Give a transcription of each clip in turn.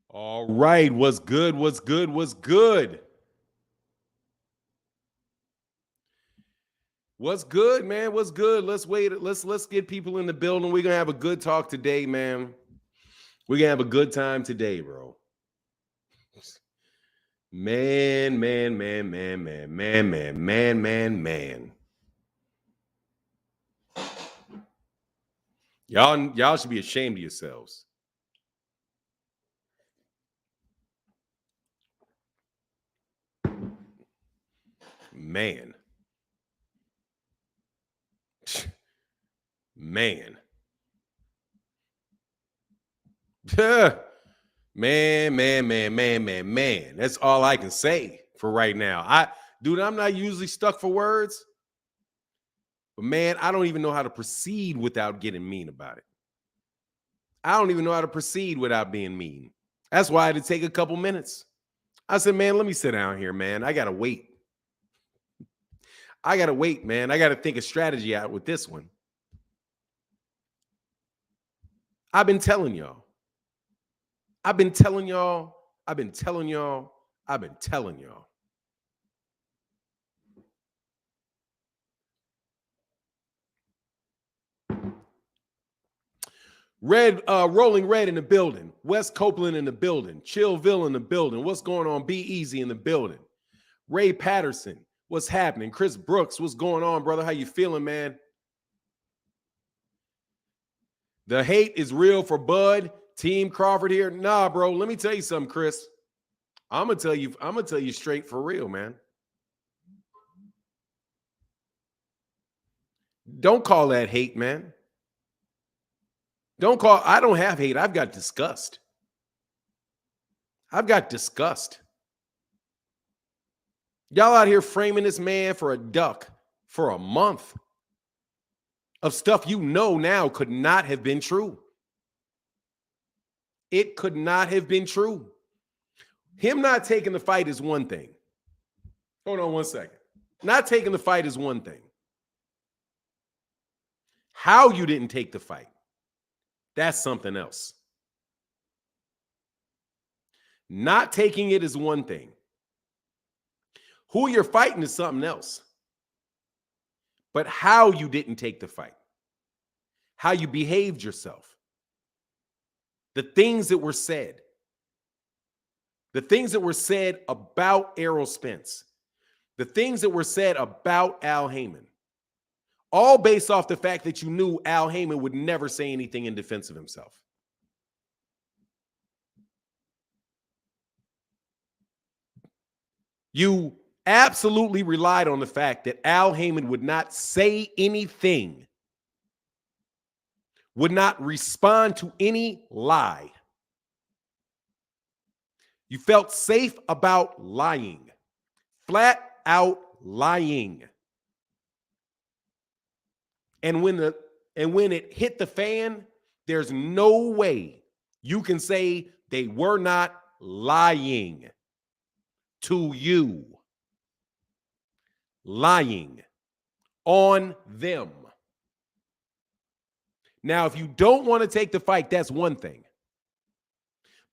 All right, what's good? What's good? What's good? What's good, man? What's good? Let's wait. Let's get people in the building. We're gonna have a good talk today, man. We're gonna have a good time today, bro. Man, man, man, man, man, man, man, man, man, man. Y'all should be ashamed of yourselves. Man. Man. Man, man, man, man, man, man. That's all I can say for right now. I'm not usually stuck for words, but man, I don't even know how to proceed without getting mean about it. I don't even know how to proceed without being mean. That's why I had to take a couple minutes. I said, man, let me sit down here, man. I gotta wait. Man. I gotta think a strategy out with this one. I've been telling y'all. Red, Rolling Red in the building. West Copeland in the building. Chillville in the building. What's going on? Be Easy in the building. Ray Patterson, what's happening? Chris Brooks, what's going on, brother? How you feeling, man? The hate is real for Bud. Team Crawford here. Nah, bro. Let me tell you something, Chris. I'm gonna tell you straight for real, man. Don't call that hate, man. I don't have hate. I've got disgust. Y'all out here framing this man for a duck for a month of stuff you know now could not have been true. It could not have been true. Him not taking the fight is one thing. Hold on one second. Not taking the fight is one thing. How you didn't take the fight, that's something else. Not taking it is one thing. Who you're fighting is something else. But how you didn't take the fight, how you behaved yourself, the things that were said about Errol Spence, the things that were said about Al Haymon, all based off the fact that you knew Al Haymon would never say anything in defense of himself. You absolutely relied on the fact that Al Haymon would not say anything, would not respond to any lie. You felt safe about lying, flat out lying. And when it hit the fan, there's no way you can say they were not lying to you. Lying on them. Now, if you don't want to take the fight, that's one thing.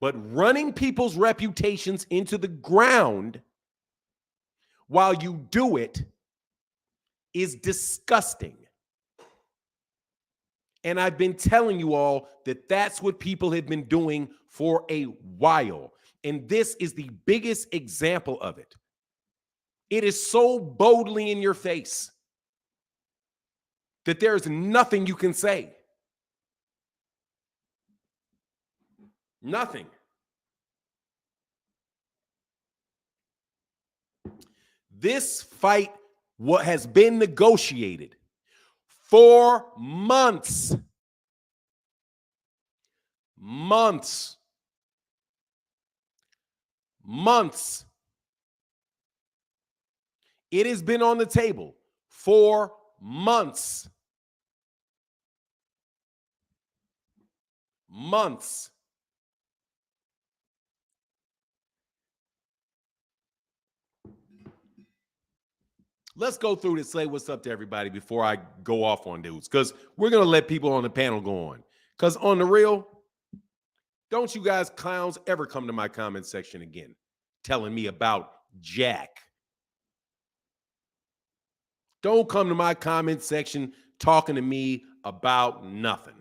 But running people's reputations into the ground while you do it is disgusting. And I've been telling you all that that's what people have been doing for a while. And this is the biggest example of it. It is so boldly in your face that there's nothing you can say. Nothing. This fight, what has been negotiated for months. Months. It has been on the table for months. Let's go through this, say what's up to everybody before I go off on dudes, because we're going to let people on the panel go on. Because on the real, Don't you guys clowns ever come to my comment section again telling me about Jack. Don't come to my comment section talking to me about nothing.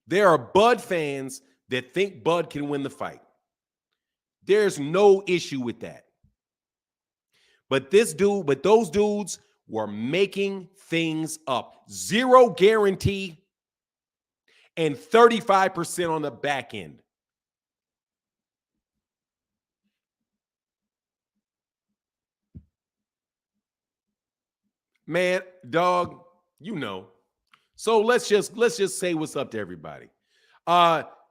There are Bud fans that think Bud can win the fight. There's no issue with that. But those dudes were making things up. Zero guarantee and 35% on the back end. Man, dog, you know. So let's just say what's up to everybody.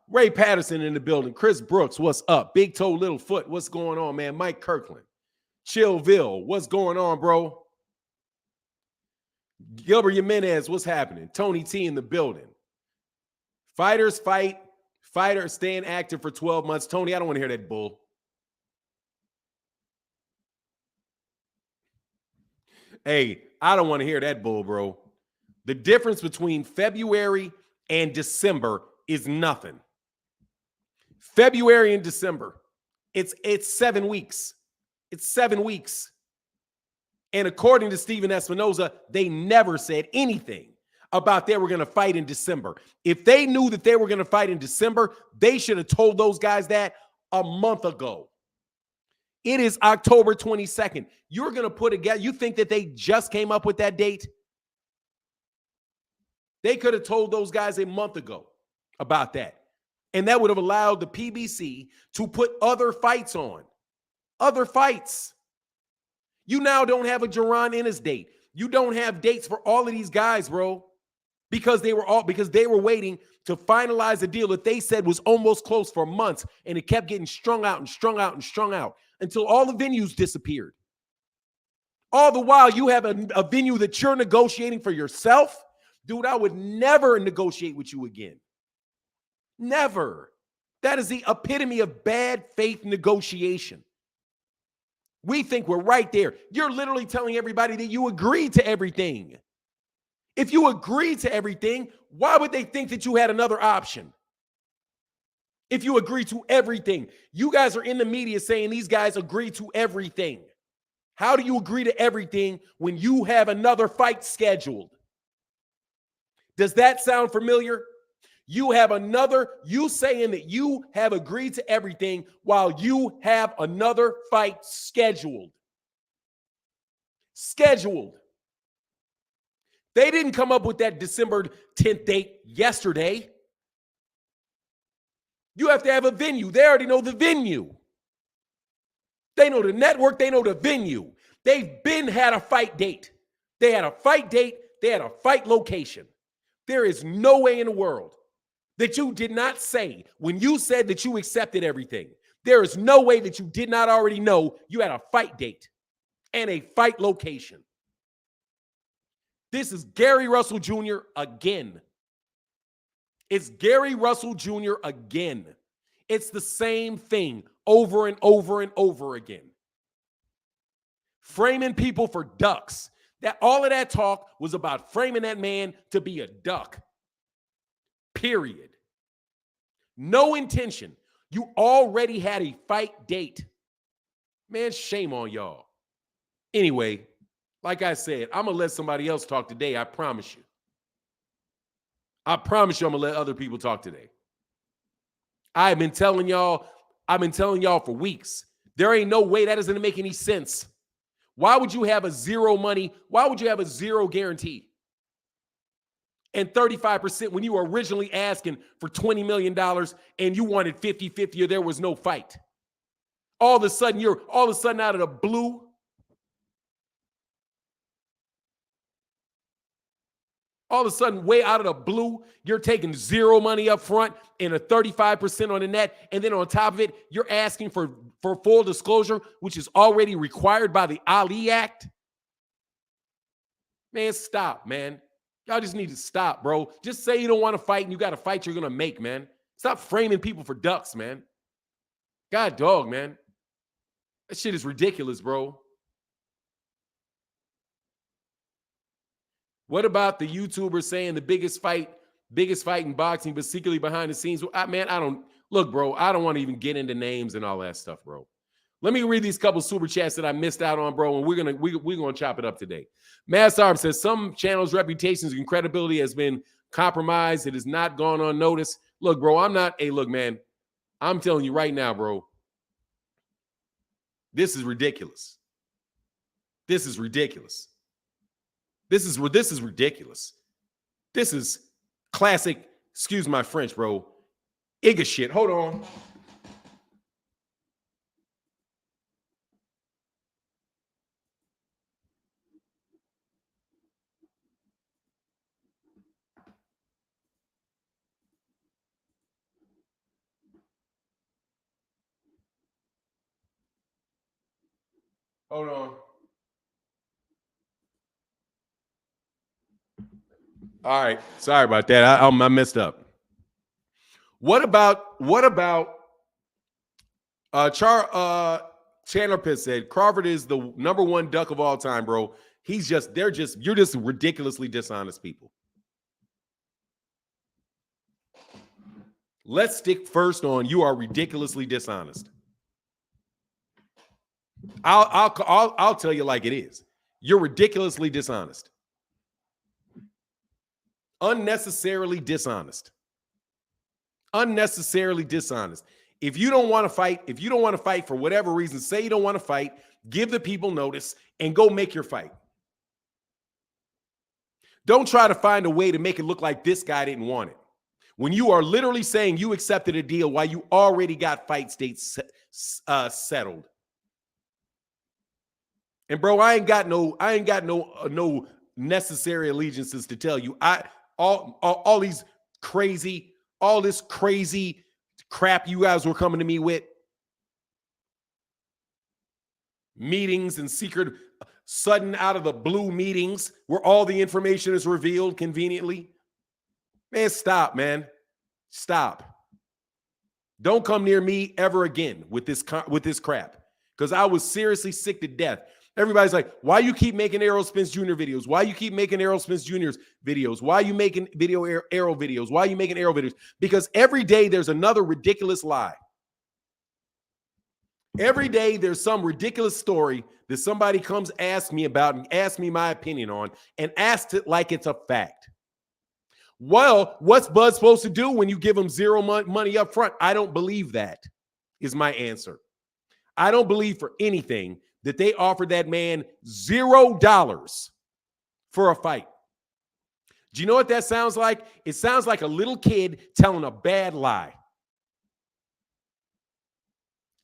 Ray Patterson in the building. Chris Brooks, what's up? Big Toe Little Foot, what's going on, man? Mike Kirkland. Chillville, what's going on, bro? Gilbert Jimenez, what's happening? Tony T in the building. Fighters fight. Fighters staying active for 12 months. Tony, I don't want to hear that bull. Hey, I don't want to hear that bull, bro. The difference between February and December is nothing. February and December, it's 7 weeks. It's 7 weeks. And according to Steven Espinoza, they never said anything about they were going to fight in December. If they knew that they were going to fight in December, they should have told those guys that a month ago. It is October 22nd. You're going to put together, you think that they just came up with that date? They could have told those guys a month ago about that. And that would have allowed the PBC to put other fights on. Other fights. You now don't have a Jaron Ennis date. You don't have dates for all of these guys, bro. Because they were waiting to finalize a deal that they said was almost close for months. And it kept getting strung out and strung out and strung out until all the venues disappeared. All the while, you have a venue that you're negotiating for yourself. Dude, I would never negotiate with you again. Never. That is the epitome of bad faith negotiation. We think we're right there. You're literally telling everybody that you agree to everything. If you agree to everything, why would they think that you had another option? If you agree to everything, you guys are in the media saying these guys agree to everything. How do you agree to everything when you have another fight scheduled? Does that sound familiar? You saying that you have agreed to everything while you have another fight scheduled. Scheduled. They didn't come up with that December 10th date yesterday. You have to have a venue. They already know the venue. They know the network. They know the venue. They've had a fight date. They had a fight date. They had a fight location. There is no way in the world that you did not say when you said that you accepted everything. There is no way that you did not already know you had a fight date and a fight location. This is Gary Russell Jr. again. It's Gary Russell Jr. again. It's the same thing over and over and over again. Framing people for ducks. All of that talk was about framing that man to be a duck. Period. No intention. You already had a fight date. Man, shame on y'all. Anyway, like I said, I'm going to let somebody else talk today. I promise you. I promise you I'm going to let other people talk today. I've been telling y'all for weeks. There ain't no way. That doesn't make any sense. Why would you have a zero money? Why would you have a zero guarantee? And 35% when you were originally asking for $20 million and you wanted 50-50 or there was no fight. All of a sudden out of the blue. All of a sudden, way out of the blue, you're taking zero money up front and a 35% on the net. And then on top of it, you're asking for full disclosure, which is already required by the Ali Act. Man, stop, man. Y'all just need to stop, bro. Just say you don't want to fight and you got a fight you're going to make, man. Stop framing people for ducks, man. God dog, man. That shit is ridiculous, bro. What about the YouTuber saying the biggest fight biggest fight in boxing, but secretly behind the scenes. Man, I don't look, bro. I don't want to even get into names and all that stuff, bro. Let me read these couple super chats that I missed out on, bro, and we're gonna chop it up today. Mass Arm says some channels' reputations and credibility has been compromised. It has not gone unnoticed. Look, bro, I'm not. Hey, look, man, I'm telling you right now, bro. This is ridiculous. This is ridiculous. This is ridiculous. This is classic. Excuse my French, bro. Igga shit. Hold on. Hold on. All right. Sorry about that. I messed up. What about Chandler Pitt said Crawford is the #1 duck of all time, bro. You're just ridiculously dishonest people. Let's stick first on you are ridiculously dishonest. I'll tell you like it is. You're ridiculously dishonest. Unnecessarily dishonest. Unnecessarily dishonest. If you don't want to fight for whatever reason, say you don't want to fight, give the people notice and go make your fight. Don't try to find a way to make it look like this guy didn't want it. When you are literally saying you accepted a deal while you already got fight dates settled. And bro, I ain't got no necessary allegiances to tell you. All this crazy crap you guys were coming to me with. Meetings and secret, sudden out of the blue meetings where all the information is revealed conveniently. Man, stop, man. Stop. Don't come near me ever again with this crap. Because I was seriously sick to death. Everybody's like, why you keep making Errol Spence Jr. videos? Why you keep making Errol Spence Jr.'s videos? Why you making Errol videos? Why you making Errol videos? Because every day there's another ridiculous lie. Every day there's some ridiculous story that somebody comes ask me about and ask me my opinion on and asks it like it's a fact. Well, what's Bud supposed to do when you give him zero money up front? I don't believe that is my answer. I don't believe for anything that they offered that man $0 for a fight. Do you know what that sounds like? It sounds like a little kid telling a bad lie.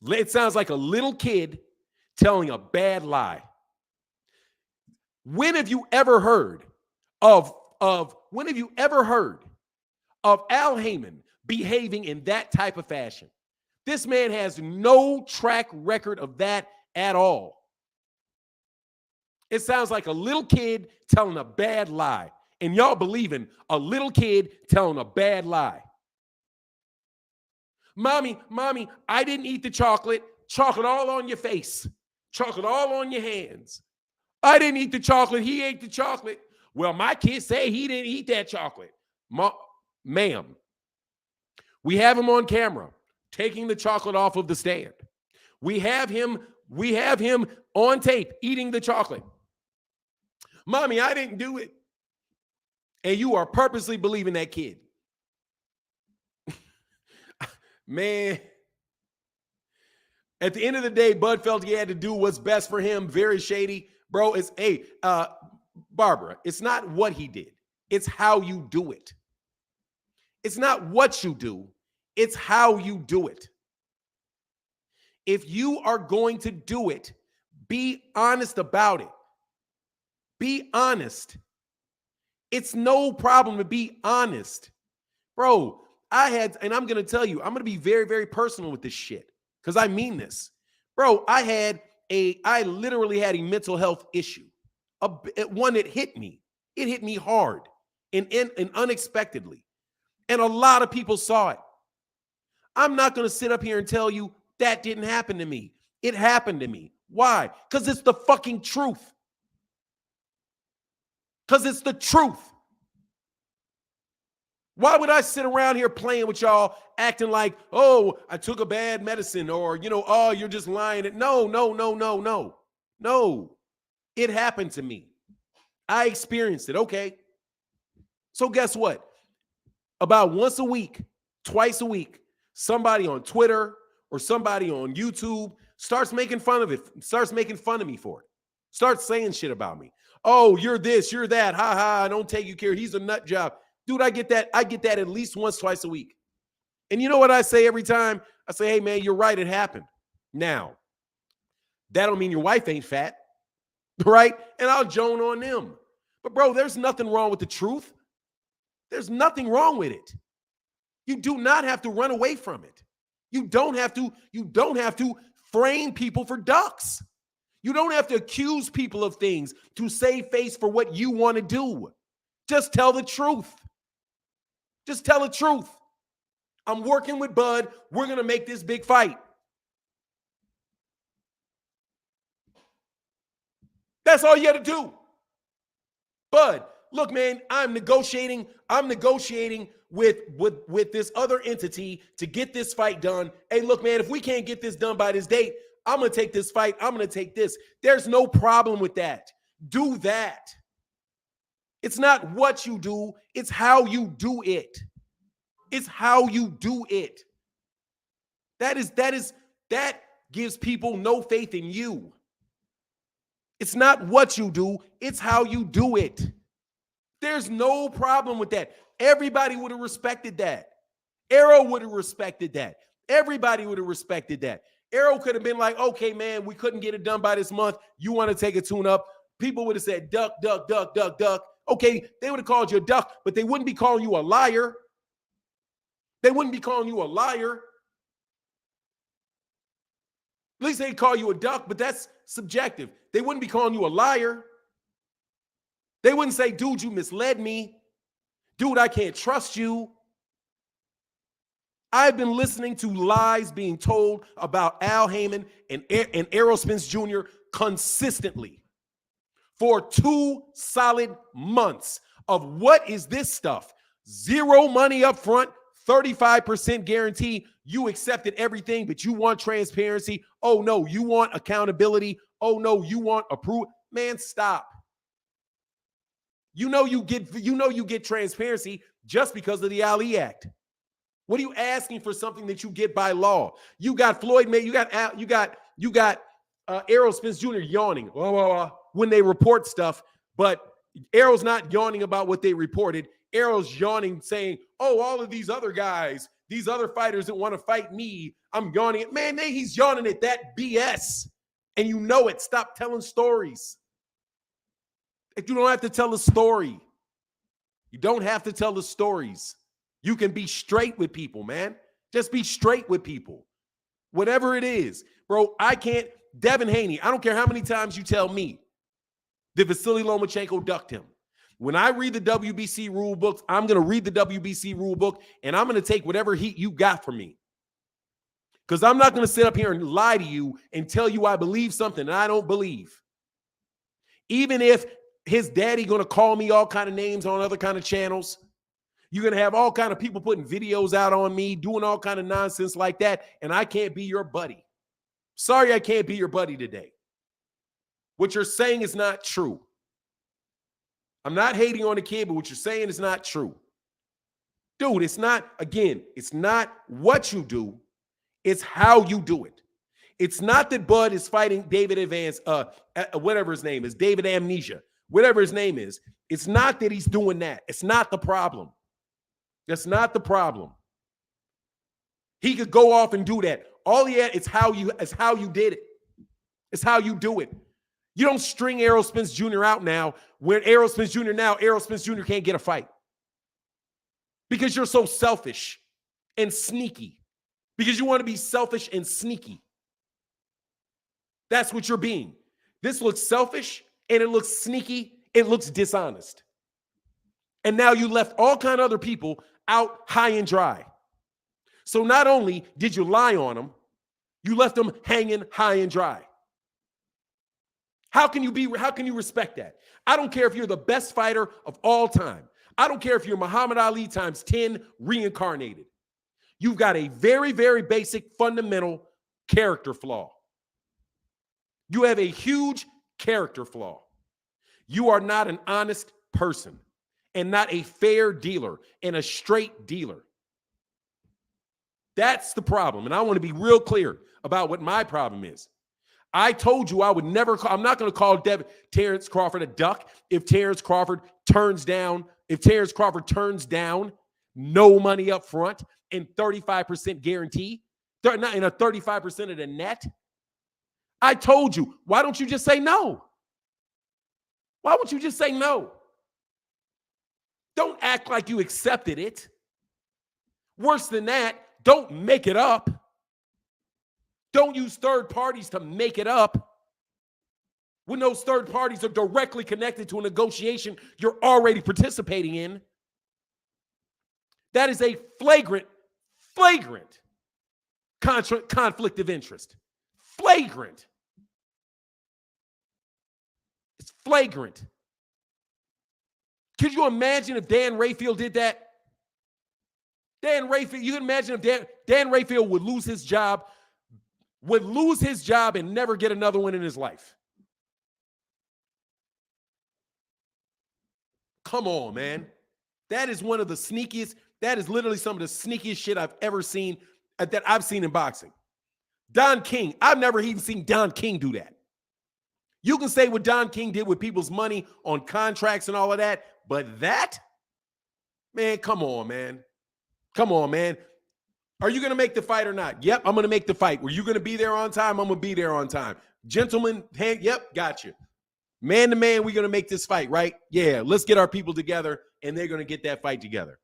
It sounds like a little kid telling a bad lie. When have you ever heard of Al Heyman behaving in that type of fashion? This man has no track record of that at all. It sounds like a little kid telling a bad lie. And y'all believing a little kid telling a bad lie. Mommy, I didn't eat the chocolate. Chocolate all on your face. Chocolate all on your hands. I didn't eat the chocolate. He ate the chocolate. Well, my kids say he didn't eat that chocolate. Ma'am, we have him on camera taking the chocolate off of the stand. We have him on tape eating the chocolate. Mommy, I didn't do it. And you are purposely believing that kid. Man, at the end of the day, Bud felt he had to do what's best for him. Very shady. Bro, Barbara, it's not what he did. It's how you do it. It's not what you do. It's how you do it. If you are going to do it, be honest about it. Be honest. It's no problem to be honest. Bro, and I'm going to tell you, I'm going to be very, very personal with this shit because I mean this. Bro, I literally had a mental health issue, one that hit me. It hit me hard and unexpectedly. And a lot of people saw it. I'm not going to sit up here and tell you that didn't happen to me. It happened to me. Why? Because it's the fucking truth. Because it's the truth. Why would I sit around here playing with y'all, acting like, oh, I took a bad medicine, or, oh, you're just lying? No. No. It happened to me. I experienced it. Okay. So guess what? About once a week, twice a week, somebody on Twitter or somebody on YouTube starts making fun of it, starts making fun of me for it, starts saying shit about me. Oh, you're this, you're that. Ha ha, I don't take you care. He's a nut job. Dude, I get that. I get that at least once, twice a week. And you know what I say every time? I say, hey, man, you're right. It happened. Now, that don't mean your wife ain't fat, right? And I'll joan on them. But, bro, there's nothing wrong with the truth. There's nothing wrong with it. You do not have to run away from it. You don't have to frame people for ducks. You don't have to accuse people of things to save face for what you want to do. Just tell the truth. Just tell the truth. I'm working with Bud. We're going to make this big fight. That's all you got to do. Bud, look, man, I'm negotiating with this other entity to get this fight done. Hey, look, man, if we can't get this done by this date, I'm going to take this fight. I'm going to take this. There's no problem with that. Do that. It's not what you do. It's how you do it. It's how you do it. That gives people no faith in you. It's not what you do. It's how you do it. There's no problem with that. Everybody would have respected that. ERROL would have respected that. Everybody would have respected that. ERROL could have been like, okay, man, we couldn't get it done by this month. You want to take a tune-up? People would have said, duck, duck, duck, duck, duck. Okay, they would have called you a duck, but they wouldn't be calling you a liar. They wouldn't be calling you a liar. At least they'd call you a duck, but that's subjective. They wouldn't be calling you a liar. They wouldn't say, dude, you misled me. Dude, I can't trust you. I've been listening to lies being told about Al Heyman and Errol Spence Jr. consistently for 2 solid months of what is this stuff? 0 money up front, 35% guarantee. You accepted everything, but you want transparency. Oh, no, you want accountability. Oh, no, you want approval. Man, stop. You know you get transparency just because of the Ali Act. What are you asking for something that you get by law? You got Floyd May, you got Errol Spence Jr. yawning when they report stuff, but Errol's not yawning about what they reported. Errol's yawning saying, oh, all of these other guys, these other fighters that want to fight me, I'm yawning at. Man, he's yawning at that BS. And you know it. Stop telling stories. You don't have to tell a story. You don't have to tell the stories. You can be straight with people, man. Just be straight with people. Whatever it is. Bro, I can't. Devin Haney, I don't care how many times you tell me that Vasily Lomachenko ducked him. When I read the WBC rule books, I'm going to read the WBC rule book, and I'm going to take whatever heat you got from me. Because I'm not going to sit up here and lie to you and tell you I believe something that I don't believe. Even if his daddy going to call me all kind of names on other kind of channels, you're going to have all kind of people putting videos out on me, doing all kind of nonsense like that, and I can't be your buddy. Sorry, I can't be your buddy today. What you're saying is not true. I'm not hating on the kid, but what you're saying is not true. Dude, it's not what you do. It's how you do it. It's not that Bud is fighting David Advance, whatever his name is, David Amnesia, whatever his name is. It's not that he's doing that. It's not the problem. That's not the problem. He could go off and do that. All he had is how you did it. It's how you do it. You don't string Errol Spence Jr. out now when Errol Spence Jr. can't get a fight. Because you're so selfish and sneaky. Because you want to be selfish and sneaky. That's what you're being. This looks selfish and it looks sneaky. It looks dishonest. And now you left all kind of other people out high and dry. So not only did you lie on them, you left them hanging high and dry. How can you respect that? I don't care if you're the best fighter of all time. I don't care if you're Muhammad Ali times 10 reincarnated. You've got a very, very basic fundamental character flaw. You have a huge character flaw. You are not an honest person and not a fair dealer and a straight dealer. That's the problem. And I want to be real clear about what my problem is. I told you I would never call, I'm not going to call Terence Crawford a duck if Terence Crawford turns down no money up front and 35% guarantee, and a 35% of the net. I told you, why don't you just say no? Why won't you just say no? Don't act like you accepted it. Worse than that, don't make it up. Don't use third parties to make it up when those third parties are directly connected to a negotiation you're already participating in. That is a flagrant conflict of interest. Flagrant. It's flagrant. Could you imagine if Dan Rayfield did that? Dan Rayfield, you can imagine if Dan Rayfield would lose his job and never get another one in his life. Come on, man. That is one of the sneakiest, that is literally some of the sneakiest shit I've ever seen, that I've seen in boxing. Don King, I've never even seen Don King do that. You can say what Don King did with people's money on contracts and all of that, but that, man, come on, man. Come on, man. Are you going to make the fight or not? Yep, I'm going to make the fight. Were you going to be there on time? I'm going to be there on time. Gentlemen, yep, got you. Man to man, we're going to make this fight, right? Yeah, let's get our people together, and they're going to get that fight together.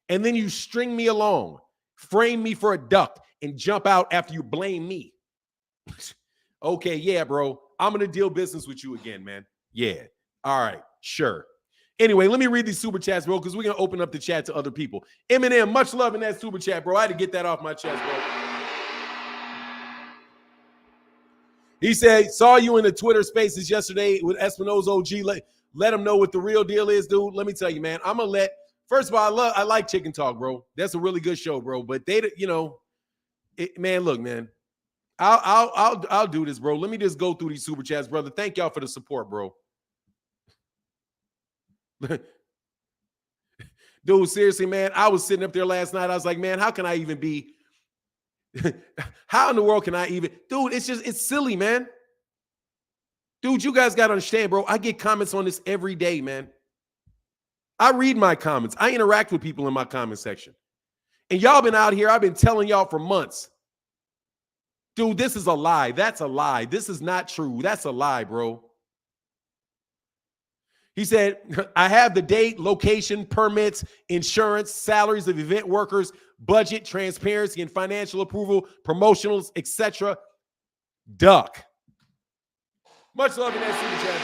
And then you string me along, frame me for a duck, and jump out after you blame me. Okay, yeah, bro. I'm going to deal business with you again, man. Yeah. All right, sure. Anyway, let me read these super chats, bro, because we're going to open up the chat to other people. Eminem, much love in that super chat, bro. I had to get that off my chest, bro. He said, saw you in the Twitter spaces yesterday with Espinosa OG. Let him know what the real deal is, dude. Let me tell you, man. I'm going to let, first of all, I like Chicken Talk, bro. That's a really good show, bro. But they, you know, man, look, man. I'll do this, bro. Let me just go through these super chats, brother. Thank y'all for the support, bro. Dude, seriously, man, I was sitting up there last night. I was like, man, how can I even be? How in the world can I even? Dude, it's silly, man. Dude, you guys got to understand, bro. I get comments on this every day, man. I read my comments. I interact with people in my comment section. And y'all been out here. I've been telling y'all for months. Dude, this is a lie. That's a lie. This is not true. That's a lie, bro. He said, I have the date, location, permits, insurance, salaries of event workers, budget, transparency, and financial approval, promotionals, etc. Duck. Much love in that super chat,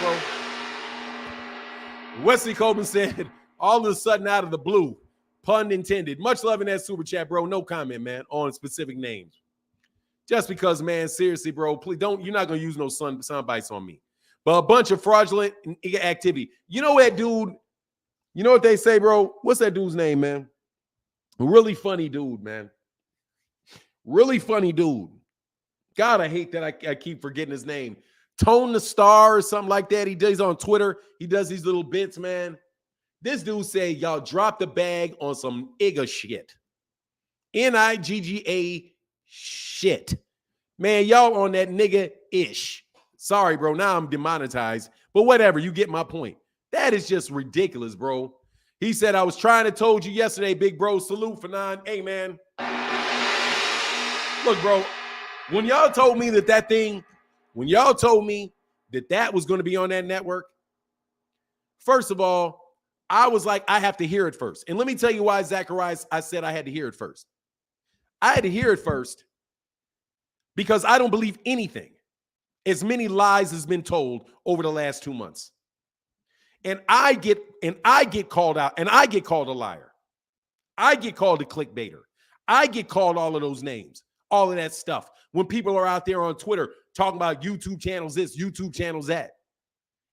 bro. Wesley Coleman said, all of a sudden out of the blue, pun intended. Much love in that super chat, bro. No comment, man, on specific names. Just because, man, seriously, bro, please don't, you're not going to use no sound bites on me. But a bunch of fraudulent activity. You know that dude, you know what they say, bro? What's that dude's name, man? Really funny dude, man. Really funny dude. God, I hate that I keep forgetting his name. Tone the Star or something like that. He's on Twitter. He does these little bits, man. This dude say, y'all drop the bag on some Igga shit. Nigga shit. Man, y'all on that nigga-ish. Sorry, bro. Now I'm demonetized. But whatever. You get my point. That is just ridiculous, bro. He said, I was trying to told you yesterday, big bro. Salute for 9. Hey, man. Look, bro. When y'all told me that was going to be on that network, first of all, I was like, I have to hear it first. And let me tell you why, Zacharias, I said I had to hear it first. I had to hear it first because I don't believe anything. As many lies has been told over the last 2 months. And I get called out, and I get called a liar. I get called a clickbaiter. I get called all of those names, all of that stuff. When people are out there on Twitter talking about YouTube channels this, YouTube channels that.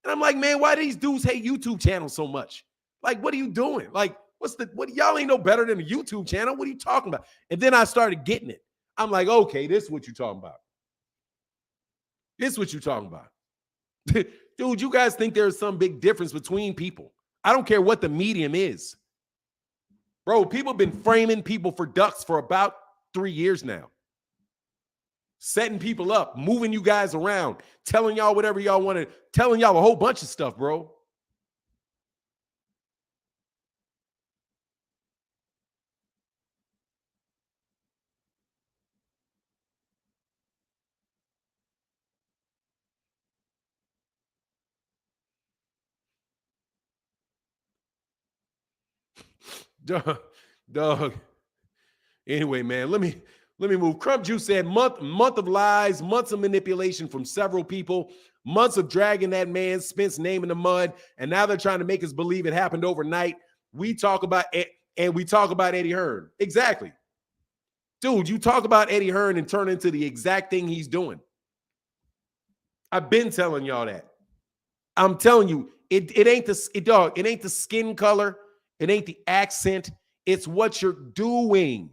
And I'm like, man, why do these dudes hate YouTube channels so much? Like, what are you doing? Like, what y'all ain't no better than a YouTube channel. What are you talking about? And then I started getting it. I'm like, okay, this is what you're talking about. This is what you're talking about. Dude, you guys think there's some big difference between people. I don't care what the medium is. Bro, people have been framing people for ducks for about 3 years now. Setting people up, moving you guys around, telling y'all whatever y'all want to, telling y'all a whole bunch of stuff, bro. Dog. Anyway, man, let me move. Crumb Juice said month of lies, months of manipulation from several people, months of dragging that man Spence name in the mud, and now they're trying to make us believe it happened overnight. We talk about and we talk about Eddie Hearn. Exactly. Dude, you talk about Eddie Hearn and turn into the exact thing he's doing. I've been telling y'all that. I'm telling you, it ain't the skin color, it ain't the accent, it's what you're doing.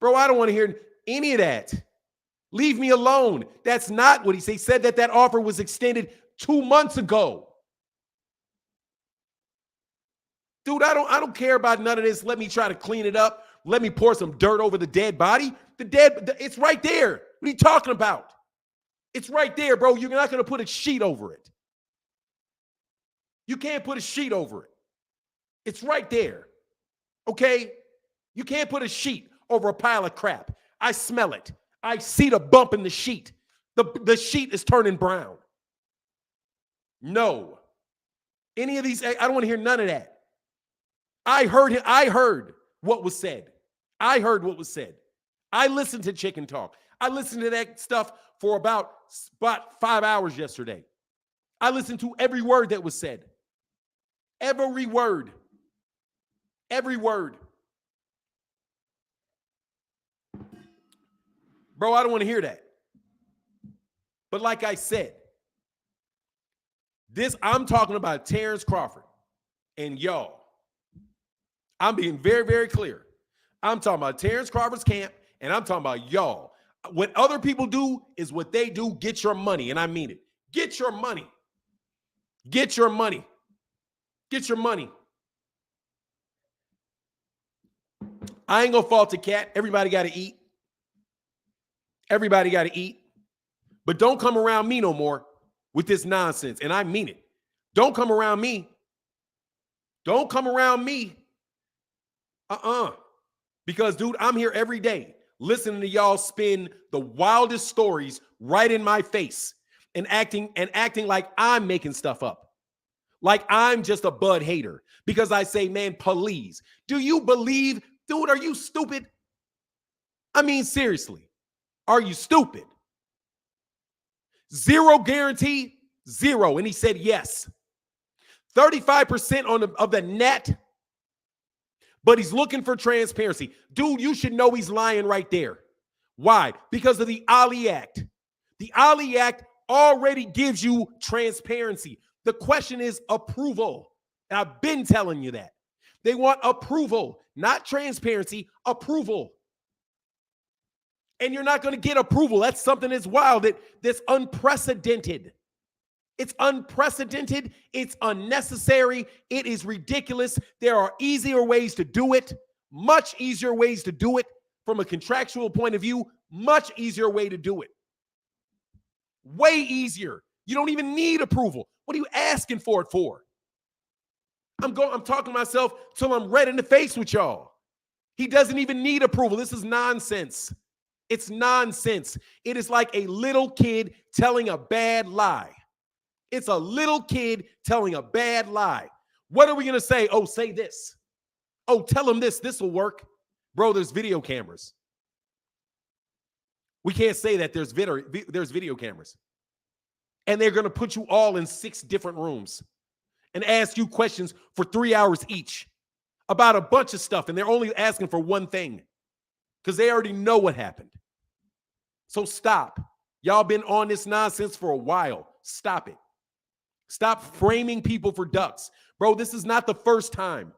Bro, I don't want to hear any of that. Leave me alone. That's not what he said. He said that offer was extended 2 months ago. Dude, I don't care about none of this. Let me try to clean it up. Let me pour some dirt over the dead body. It's right there. What are you talking about? It's right there, bro. You're not going to put a sheet over it. You can't put a sheet over it. It's right there. Okay? You can't put a sheet over a pile of crap. I smell it. I see the bump in the sheet. The sheet is turning brown. No. Any of these, I don't want to hear none of that. I heard what was said. I heard what was said. I listened to Chicken Talk. I listened to that stuff for about 5 hours yesterday. I listened to every word that was said. Every word. Every word. Bro, I don't want to hear that. But like I said, I'm talking about Terrence Crawford and y'all. I'm being very, very clear. I'm talking about Terrence Crawford's camp, and I'm talking about y'all. What other people do is what they do. Get your money, and I mean it. Get your money. Get your money. Get your money. I ain't gonna fault the cat. Everybody got to eat. Everybody got to eat. But don't come around me no more with this nonsense, and I mean it. Don't come around me. Don't come around me. Because, dude, I'm here every day listening to y'all spin the wildest stories right in my face and acting like I'm making stuff up. Like I'm just a Bud hater because I say, man, please. Do you believe, dude, are you stupid? I mean, seriously, are you stupid? Zero guarantee, zero. And he said yes. 35% of the net. But he's looking for transparency. Dude, you should know he's lying right there. Why? Because of the Ali Act. The Ali Act already gives you transparency. The question is approval. And I've been telling you that. They want approval, not transparency, approval. And you're not going to get approval. That's something that's wild, that's unprecedented. It's unprecedented. It's unnecessary. It is ridiculous. There are easier ways to do it, much easier ways to do it from a contractual point of view, much easier way to do it. Way easier. You don't even need approval. What are you asking for it for? I'm talking to myself till I'm red in the face with y'all. He doesn't even need approval. This is nonsense. It's nonsense. It is like a little kid telling a bad lie. It's a little kid telling a bad lie. What are we going to say? Oh, say this. Oh, tell him this. This will work. Bro, there's video cameras. We can't say that there's video cameras. And they're going to put you all in 6 different rooms and ask you questions for 3 hours each about a bunch of stuff. And they're only asking for one thing because they already know what happened. So stop. Y'all been on this nonsense for a while. Stop it. Stop framing people for ducks. Bro, this is not the first time.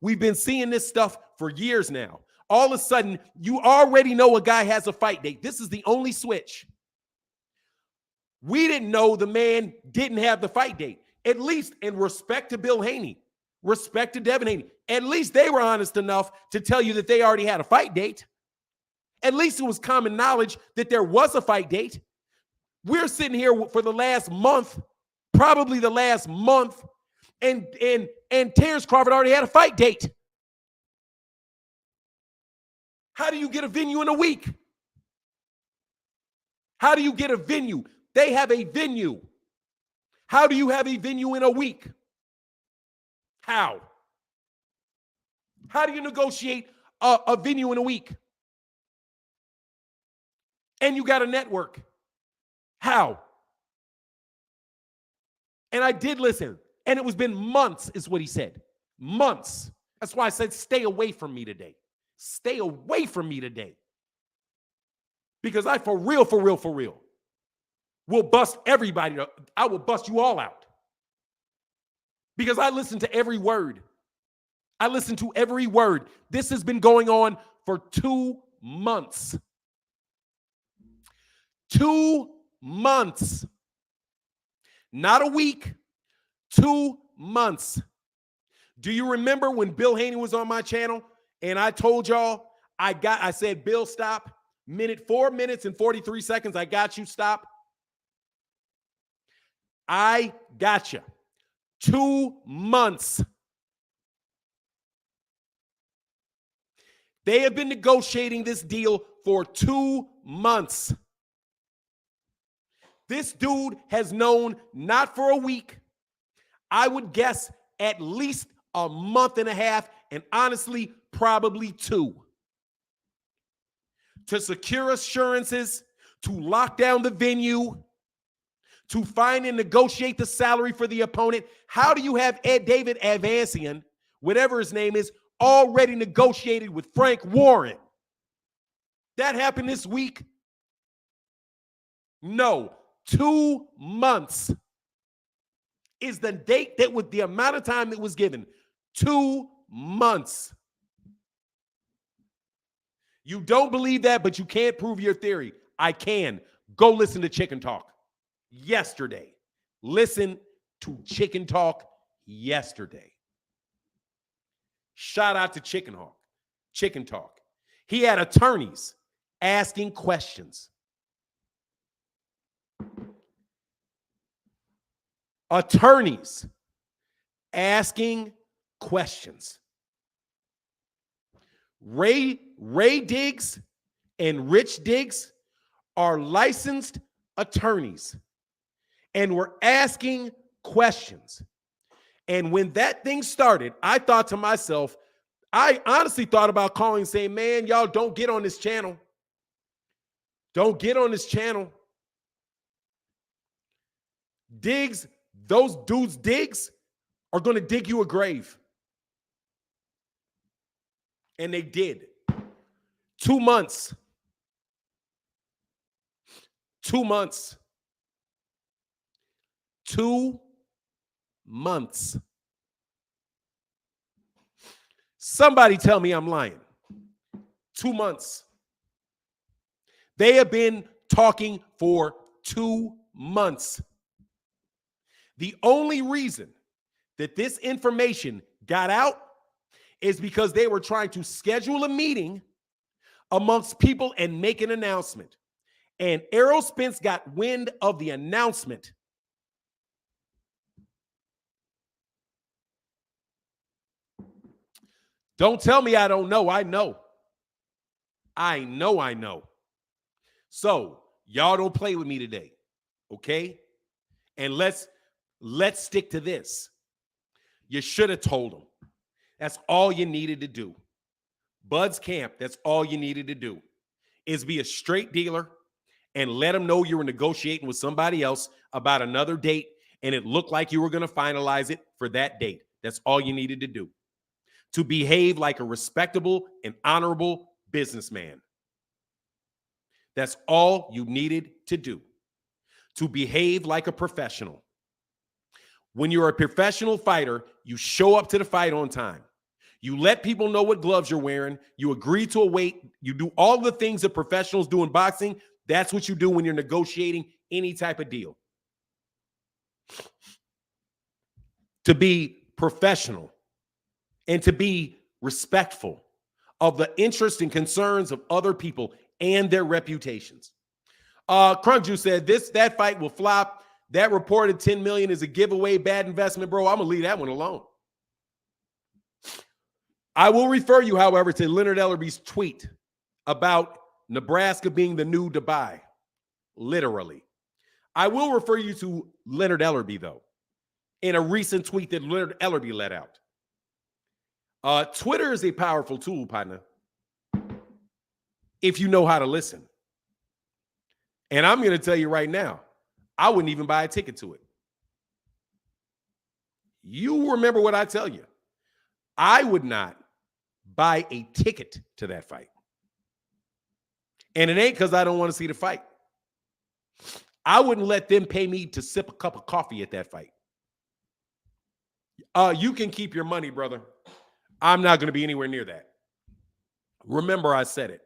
We've been seeing this stuff for years now. All of a sudden, you already know a guy has a fight date. This is the only switch. We didn't know the man didn't have the fight date. At least in respect to Bill Haney, respect to Devin Haney, at least they were honest enough to tell you that they already had a fight date. At least it was common knowledge that there was a fight date. We're sitting here for the last month, probably the last month, and Terrence Crawford already had a fight date. How do you get a venue in a week? How do you get a venue? They have a venue. How do you have a venue in a week? How? How do you negotiate a venue in a week? And you got a network. How? And I did listen. And it was been months, is what he said. Months. That's why I said, stay away from me today. Stay away from me today. Because I, for real, will bust everybody. I will bust you all out. Because I listen to every word. I listen to every word. This has been going on for 2 months. 2 months. Not a week. 2 months. Do you remember when Bill Haney was on my channel and I told y'all, I said, Bill, stop. 4 minutes and 43 seconds. I got you. Stop. I got you. 2 months. They have been negotiating this deal for 2 months. This dude has known not for a week. I would guess at least a month and a half, and honestly, probably 2. To secure assurances, to lock down the venue, to find and negotiate the salary for the opponent. How do you have David Avancian, whatever his name is, already negotiated with Frank Warren? That happened this week? No. 2 months is the date that with the amount of time that was given. 2 months. You don't believe that, but you can't prove your theory. I can. Go listen to Chicken Talk yesterday. Listen to Chicken Talk yesterday. Shout out to Chicken Talk. He had attorneys asking questions. Attorneys asking questions. Ray Diggs and Rich Diggs are licensed attorneys and were asking questions. And when that thing started, I thought to myself, I honestly thought about calling and saying, man, y'all don't get on this channel. Don't get on this channel. Diggs, those dudes, Diggs, are going to dig you a grave. And they did. 2 months. 2 months. 2 months. Somebody tell me I'm lying. 2 months. They have been talking for 2 months. The only reason that this information got out is because they were trying to schedule a meeting amongst people and make an announcement. And Errol Spence got wind of the announcement. Don't tell me I don't know. I know. I know. So y'all don't play with me today, okay? And let's stick to this. You should have told them. That's all you needed to do. Bud's camp, that's all you needed to do, is be a straight dealer and let them know you were negotiating with somebody else about another date, and it looked like you were going to finalize it for that date. That's all you needed to do. To behave like a respectable and honorable businessman. That's all you needed to do. To behave like a professional. When you're a professional fighter, you show up to the fight on time. You let people know what gloves you're wearing. You agree to a weight. You do all the things that professionals do in boxing. That's what you do when you're negotiating any type of deal. To be professional and to be respectful of the interests and concerns of other people and their reputations. Crunju said that fight will flop. That reported 10 million is a giveaway, bad investment, bro. I'm gonna leave that one alone. I will refer you, however, to Leonard Ellerby's tweet about Nebraska being the new Dubai. Literally. I will refer you to Leonard Ellerby, though, in a recent tweet that Leonard Ellerby let out. Twitter is a powerful tool, partner, if you know how to listen. And I'm going to tell you right now, I wouldn't even buy a ticket to it. You remember what I tell you. I would not buy a ticket to that fight. And it ain't because I don't want to see the fight. I wouldn't let them pay me to sip a cup of coffee at that fight. You can keep your money, brother. I'm not going to be anywhere near that. Remember, I said it.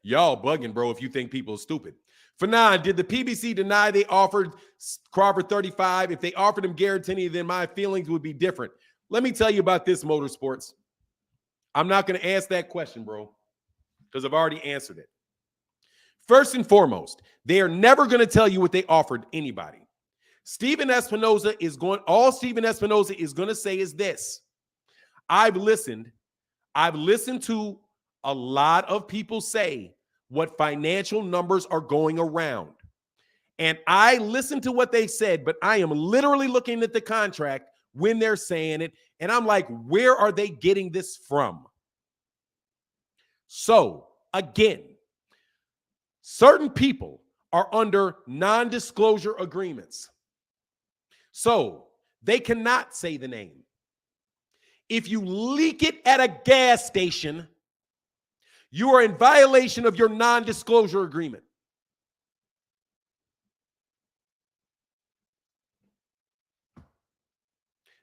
Y'all bugging, bro, if you think people are stupid. For now, did the PBC deny they offered Crawford 35? If they offered him Garantini, then my feelings would be different. Let me tell you about this, Motorsports. I'm not going to ask that question, bro, because I've already answered it. First and foremost, they are never going to tell you what they offered anybody. All Stephen Espinoza is going to say is this. I've listened to a lot of people say what financial numbers are going around. And I listened to what they said, but I am literally looking at the contract when they're saying it. And I'm like, where are they getting this from? So, again, certain people are under non-disclosure agreements. So, they cannot say the name. If you leak it at a gas station, you are in violation of your non-disclosure agreement.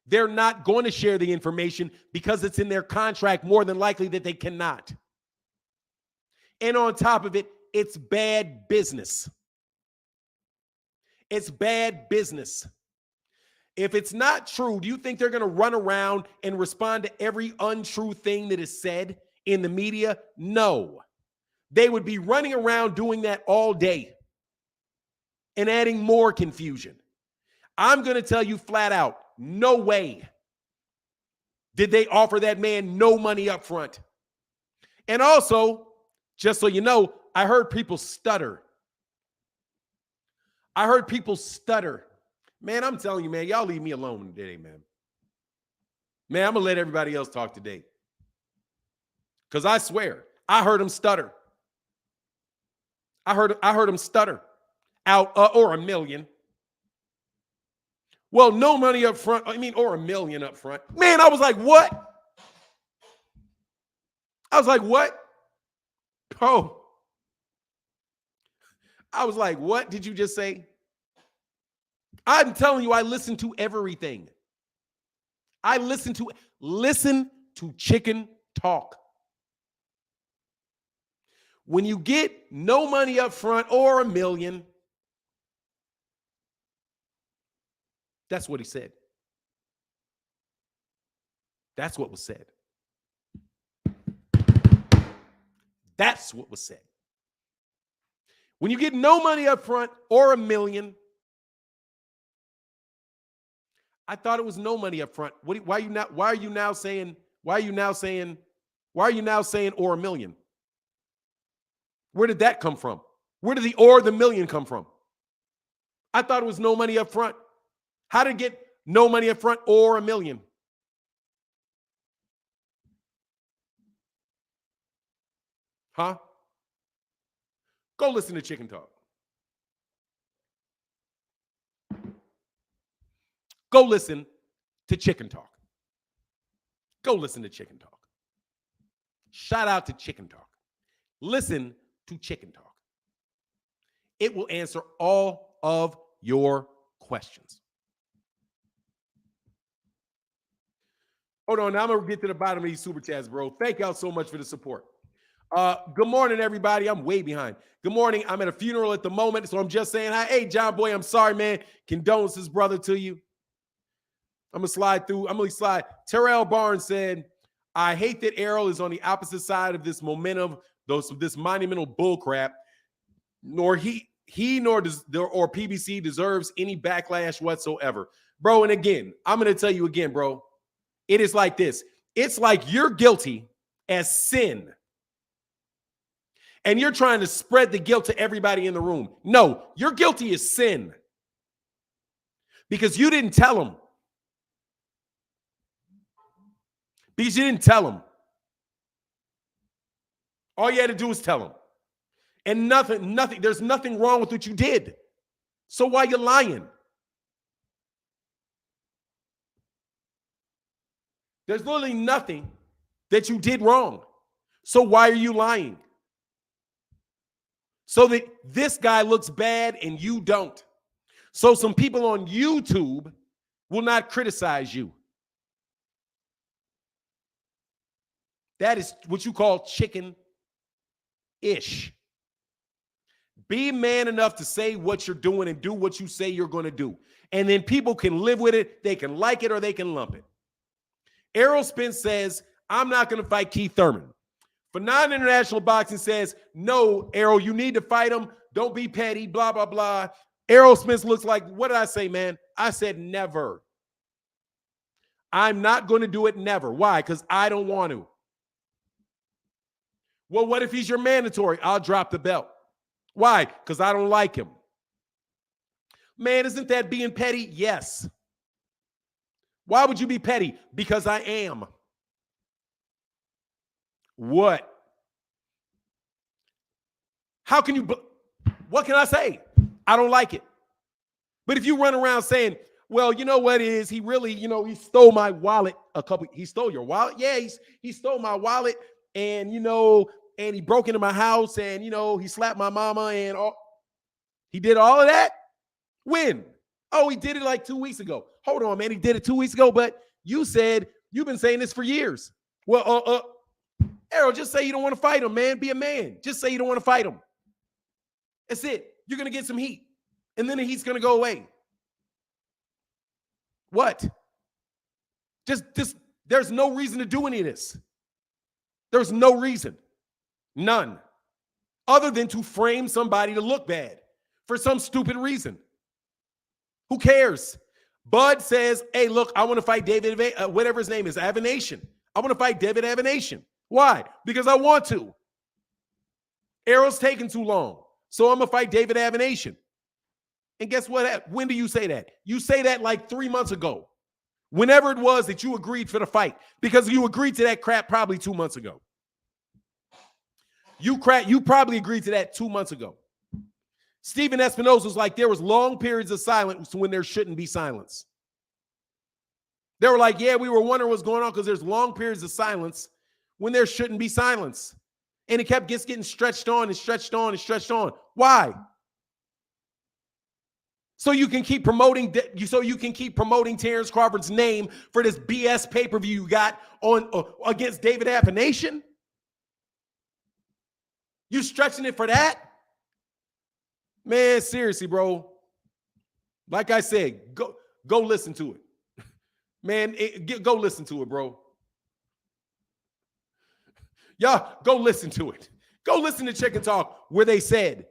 They're not going to share the information because it's in their contract, more than likely that they cannot. And on top of it, it's bad business. It's bad business. If it's not true, do you think they're going to run around and respond to every untrue thing that is said in the media? No. They would be running around doing that all day and adding more confusion. I'm going to tell you flat out, no way did they offer that man no money up front. And also, just so you know, I heard people stutter. Man, I'm telling you, man, y'all leave me alone today, man. Man, I'm going to let everybody else talk today. Because I swear, I heard him stutter. I heard him stutter out or $1 million. Well, no money up front. Or $1 million up front. Man, I was like, what? Oh. I was like, what did you just say? I'm telling you, I listen to everything. I listen to chicken talk. When you get no money up front or $1 million, that's what he said. That's what was said. That's what was said. When you get no money up front or $1 million, I thought it was no money up front. Why are you now saying or $1 million? Where did that come from? Where did the or the million come from? I thought it was no money up front. How did it get no money up front or $1 million? Huh? Go listen to Chicken Talk. Go listen to Chicken Talk. Go listen to Chicken Talk. Shout out to Chicken Talk. Listen to Chicken Talk. It will answer all of your questions. Hold on, now I'm gonna get to the bottom of these super chats, bro. Thank y'all so much for the support. Good morning, everybody. I'm way behind. Good morning. I'm at a funeral at the moment, so I'm just saying hi. Hey, John Boy, I'm sorry, man. Condolences, brother, to you. I'm gonna slide through. I'm gonna slide. Terrell Barnes said, "I hate that Errol is on the opposite side of this momentum, this monumental bullcrap. Nor he nor PBC deserves any backlash whatsoever, bro." And again, I'm gonna tell you again, bro. It is like this. It's like you're guilty as sin. And you're trying to spread the guilt to everybody in the room. No, you're guilty as sin. Because you didn't tell them. Because you didn't tell them. All you had to do was tell them. And nothing, there's nothing wrong with what you did. So why are you lying? There's literally nothing that you did wrong. So why are you lying? So that this guy looks bad and you don't. So some people on YouTube will not criticize you. That is what you call chicken-ish. Be man enough to say what you're doing and do what you say you're going to do. And then people can live with it. They can like it or they can lump it. Errol Spence says, "I'm not going to fight Keith Thurman." For non-international boxing says, "No, Errol, you need to fight him. Don't be petty, blah, blah, blah." Errol Spence looks like, what did I say, man? I said never. I'm not going to do it never. Why? Because I don't want to. Well, what if he's your mandatory? I'll drop the belt. Why? Because I don't like him. Man, isn't that being petty? Yes. Why would you be petty? Because I am. What? How can you? What can I say? I don't like it. But if you run around saying, "Well, you know what is, he really, he stole my wallet he stole your wallet? Yeah, he stole my wallet and, and he broke into my house and, he slapped my mama and all." He did all of that? When? Oh, he did it like 2 weeks ago. Hold on, man. He did it 2 weeks ago, but you said you've been saying this for years. Well, Errol, just say you don't want to fight him, man. Be a man. Just say you don't want to fight him. That's it. You're going to get some heat. And then the heat's going to go away. What? Just there's no reason to do any of this. There's no reason. None. Other than to frame somebody to look bad for some stupid reason. Who cares? Bud says, "Hey, look, I want to fight David, whatever his name is, Avenation. I want to fight David Avenation. Why? Because I want to. Errol's taking too long. So I'm going to fight David Avenation." And guess what? When do you say that? You say that like 3 months ago. Whenever it was that you agreed for the fight. Because you agreed to that crap probably 2 months ago. You probably agreed to that 2 months ago. Stephen Espinosa was like, there was long periods of silence when there shouldn't be silence. They were like, yeah, we were wondering what's going on because there's long periods of silence when there shouldn't be silence. And it kept getting stretched on and stretched on and stretched on. Why? So you can keep promoting Terrence Crawford's name for this BS pay-per-view you got on against David Avenation? You stretching it for that? Man, seriously, bro. Like I said, go listen to it. Man, go listen to it, bro. Y'all, go listen to it. Go listen to Chicken Talk where they said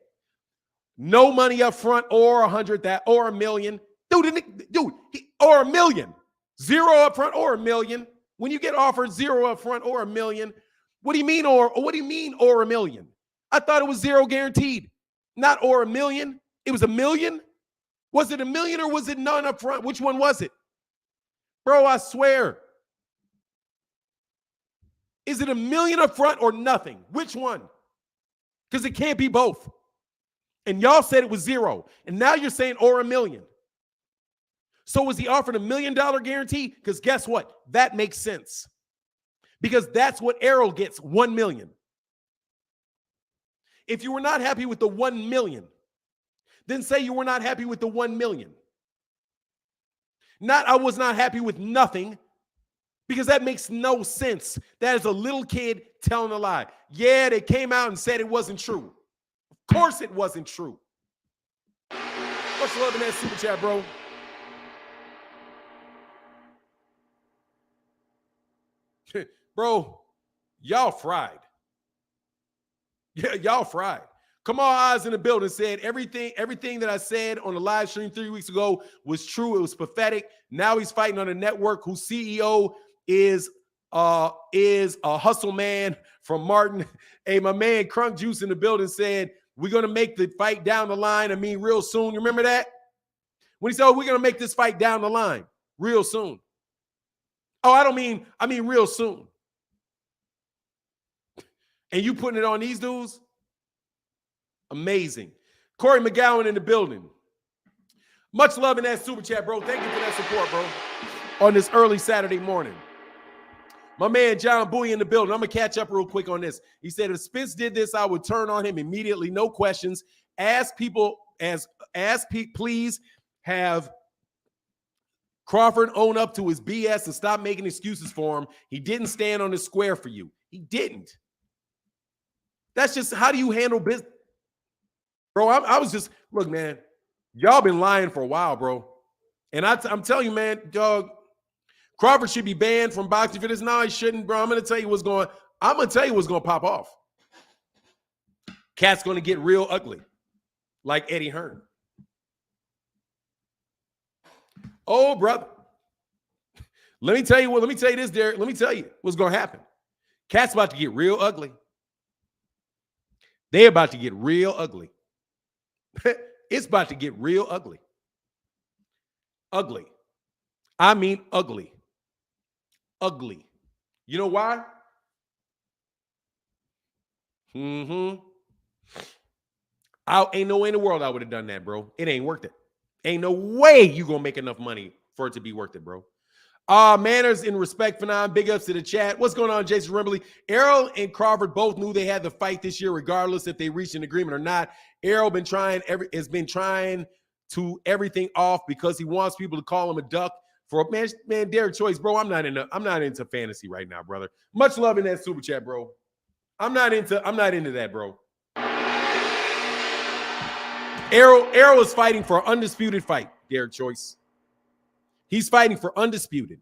no money up front or 100,000 or $1 million. Or $1 million. Zero up front or $1 million. When you get offered zero up front or $1 million, what do you mean or $1 million? I thought it was zero guaranteed. Not or $1 million. It was $1 million. Was it $1 million or was it none up front? Which one was it? Bro, I swear. Is it $1 million up front or nothing? Which one? Because it can't be both. And y'all said it was zero. And now you're saying or $1 million. So was he offered $1 million guarantee? Because guess what? That makes sense. Because that's what Errol gets, $1 million. If you were not happy with the $1 million, then say you were not happy with the $1 million. Not I was not happy with nothing. Because that makes no sense. That is a little kid telling a lie. Yeah, they came out and said it wasn't true. Of course it wasn't true. Much love in that super chat, bro. Bro, y'all fried. Yeah, y'all fried. Come on, eyes in the building said everything that I said on the live stream 3 weeks ago was true. It was pathetic. Now he's fighting on a network whose CEO is a hustle man from Martin. Hey, my man Crunk Juice in the building said we're gonna make the fight down the line. I mean, real soon. You remember that? When he said, oh, we're gonna make this fight down the line real soon. Oh, I mean real soon. And you putting it on these dudes? Amazing. Corey McGowan in the building. Much love in that super chat, bro. Thank you for that support, bro. On this early Saturday morning. My man John Bowie in the building. I'm going to catch up real quick on this. He said, if Spence did this, I would turn on him immediately. No questions. Please have Crawford own up to his BS and stop making excuses for him. He didn't stand on the square for you. He didn't. That's just, how do you handle business? Bro, I was just, look, man, y'all been lying for a while, bro. And I'm telling you, man, dog, Crawford should be banned from boxing for this. No, he shouldn't, bro. I'm going to tell you what's going to pop off. Cat's going to get real ugly, like Eddie Hearn. Oh, brother. Let me tell you this, Derek. Let me tell you what's going to happen. Cat's about to get real ugly. They're about to get real ugly. It's about to get real ugly. Ugly. I mean ugly. Ugly. You know why? Ain't no way in the world I would have done that, bro. It ain't worth it. Ain't no way you gonna make enough money for it to be worth it, bro. Manners and respect for now. Big ups to the chat. What's going on, Jason Rimbley? Errol and Crawford both knew they had the fight this year, regardless if they reached an agreement or not. Errol has been trying to everything off because he wants people to call him a duck. For man, Derek Choice, bro. I'm not into fantasy right now, brother. Much love in that super chat, bro. I'm not into that, bro. Errol is fighting for an undisputed fight, Derek Choice. He's fighting for undisputed.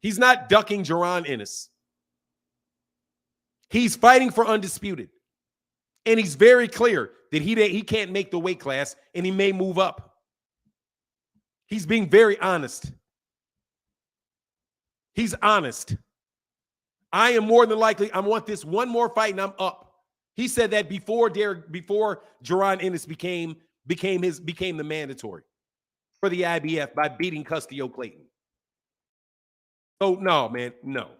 He's not ducking Jaron Ennis. He's fighting for undisputed. And he's very clear that he can't make the weight class and he may move up. He's being very honest. He's honest. I am more than likely, I want this one more fight and I'm up. He said that before Jaron Ennis became the mandatory for the IBF by beating Castillo Clayton. So no, man, no.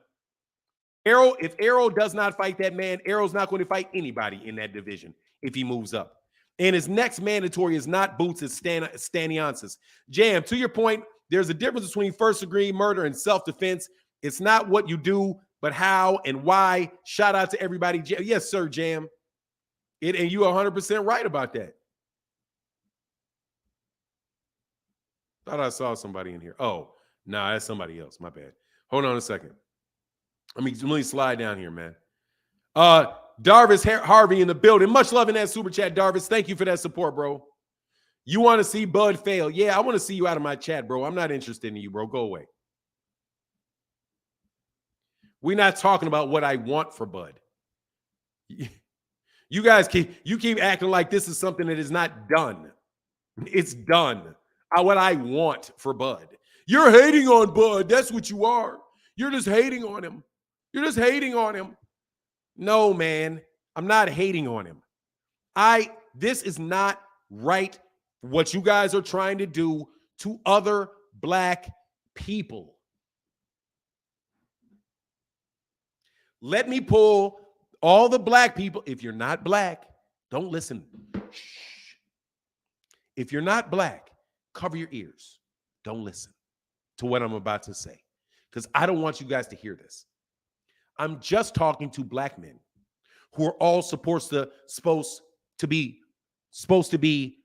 If Errol does not fight that man, Errol's not going to fight anybody in that division if he moves up. And his next mandatory is not Boots, it's Staniansis. Jam, to your point, there's a difference between first-degree murder and self-defense. It's not what you do, but how and why. Shout out to everybody. Yes, sir, Jam. And you are 100% right about that. Thought I saw somebody in here. Oh, no, that's somebody else. My bad. Hold on a second. Let me slide down here, man. Darvis Harvey in the building. Much love in that super chat, Darvis. Thank you for that support, bro. You want to see Bud fail? Yeah, I want to see you out of my chat, bro. I'm not interested in you, bro. Go away. We're not talking about what I want for Bud. You guys keep acting like this is something that is not done. It's done. What I want for Bud. You're hating on Bud. That's what you are. You're just hating on him. You're just hating on him. No, man. I'm not hating on him. This is not right what you guys are trying to do to other black people. Let me pull all the black people. If you're not black, don't listen. Shh. If you're not black, cover your ears. Don't listen to what I'm about to say, because I don't want you guys to hear this. I'm just talking to black men who are all supposed to be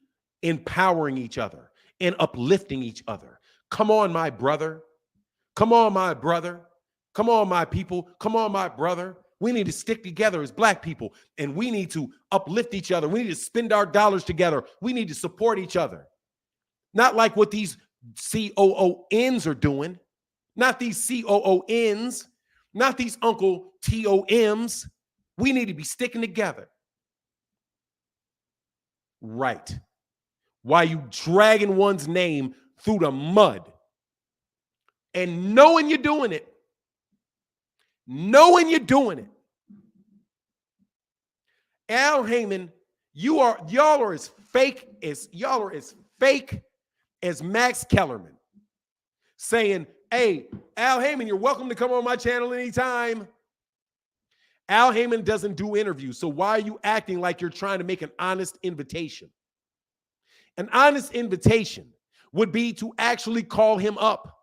empowering each other and uplifting each other. Come on, my brother. Come on, my brother. Come on, my people. Come on, my brother. We need to stick together as black people, and we need to uplift each other. We need to spend our dollars together. We need to support each other. Not like what these COONs are doing. Not these COONs. Not these Uncle TOMs. We need to be sticking together. Right. Why you dragging one's name through the mud and knowing you're doing it. Knowing you're doing it. Al Heyman, y'all are as fake as Max Kellerman saying, hey, Al Heyman, you're welcome to come on my channel anytime. Al Heyman doesn't do interviews, so why are you acting like you're trying to make an honest invitation? An honest invitation would be to actually call him up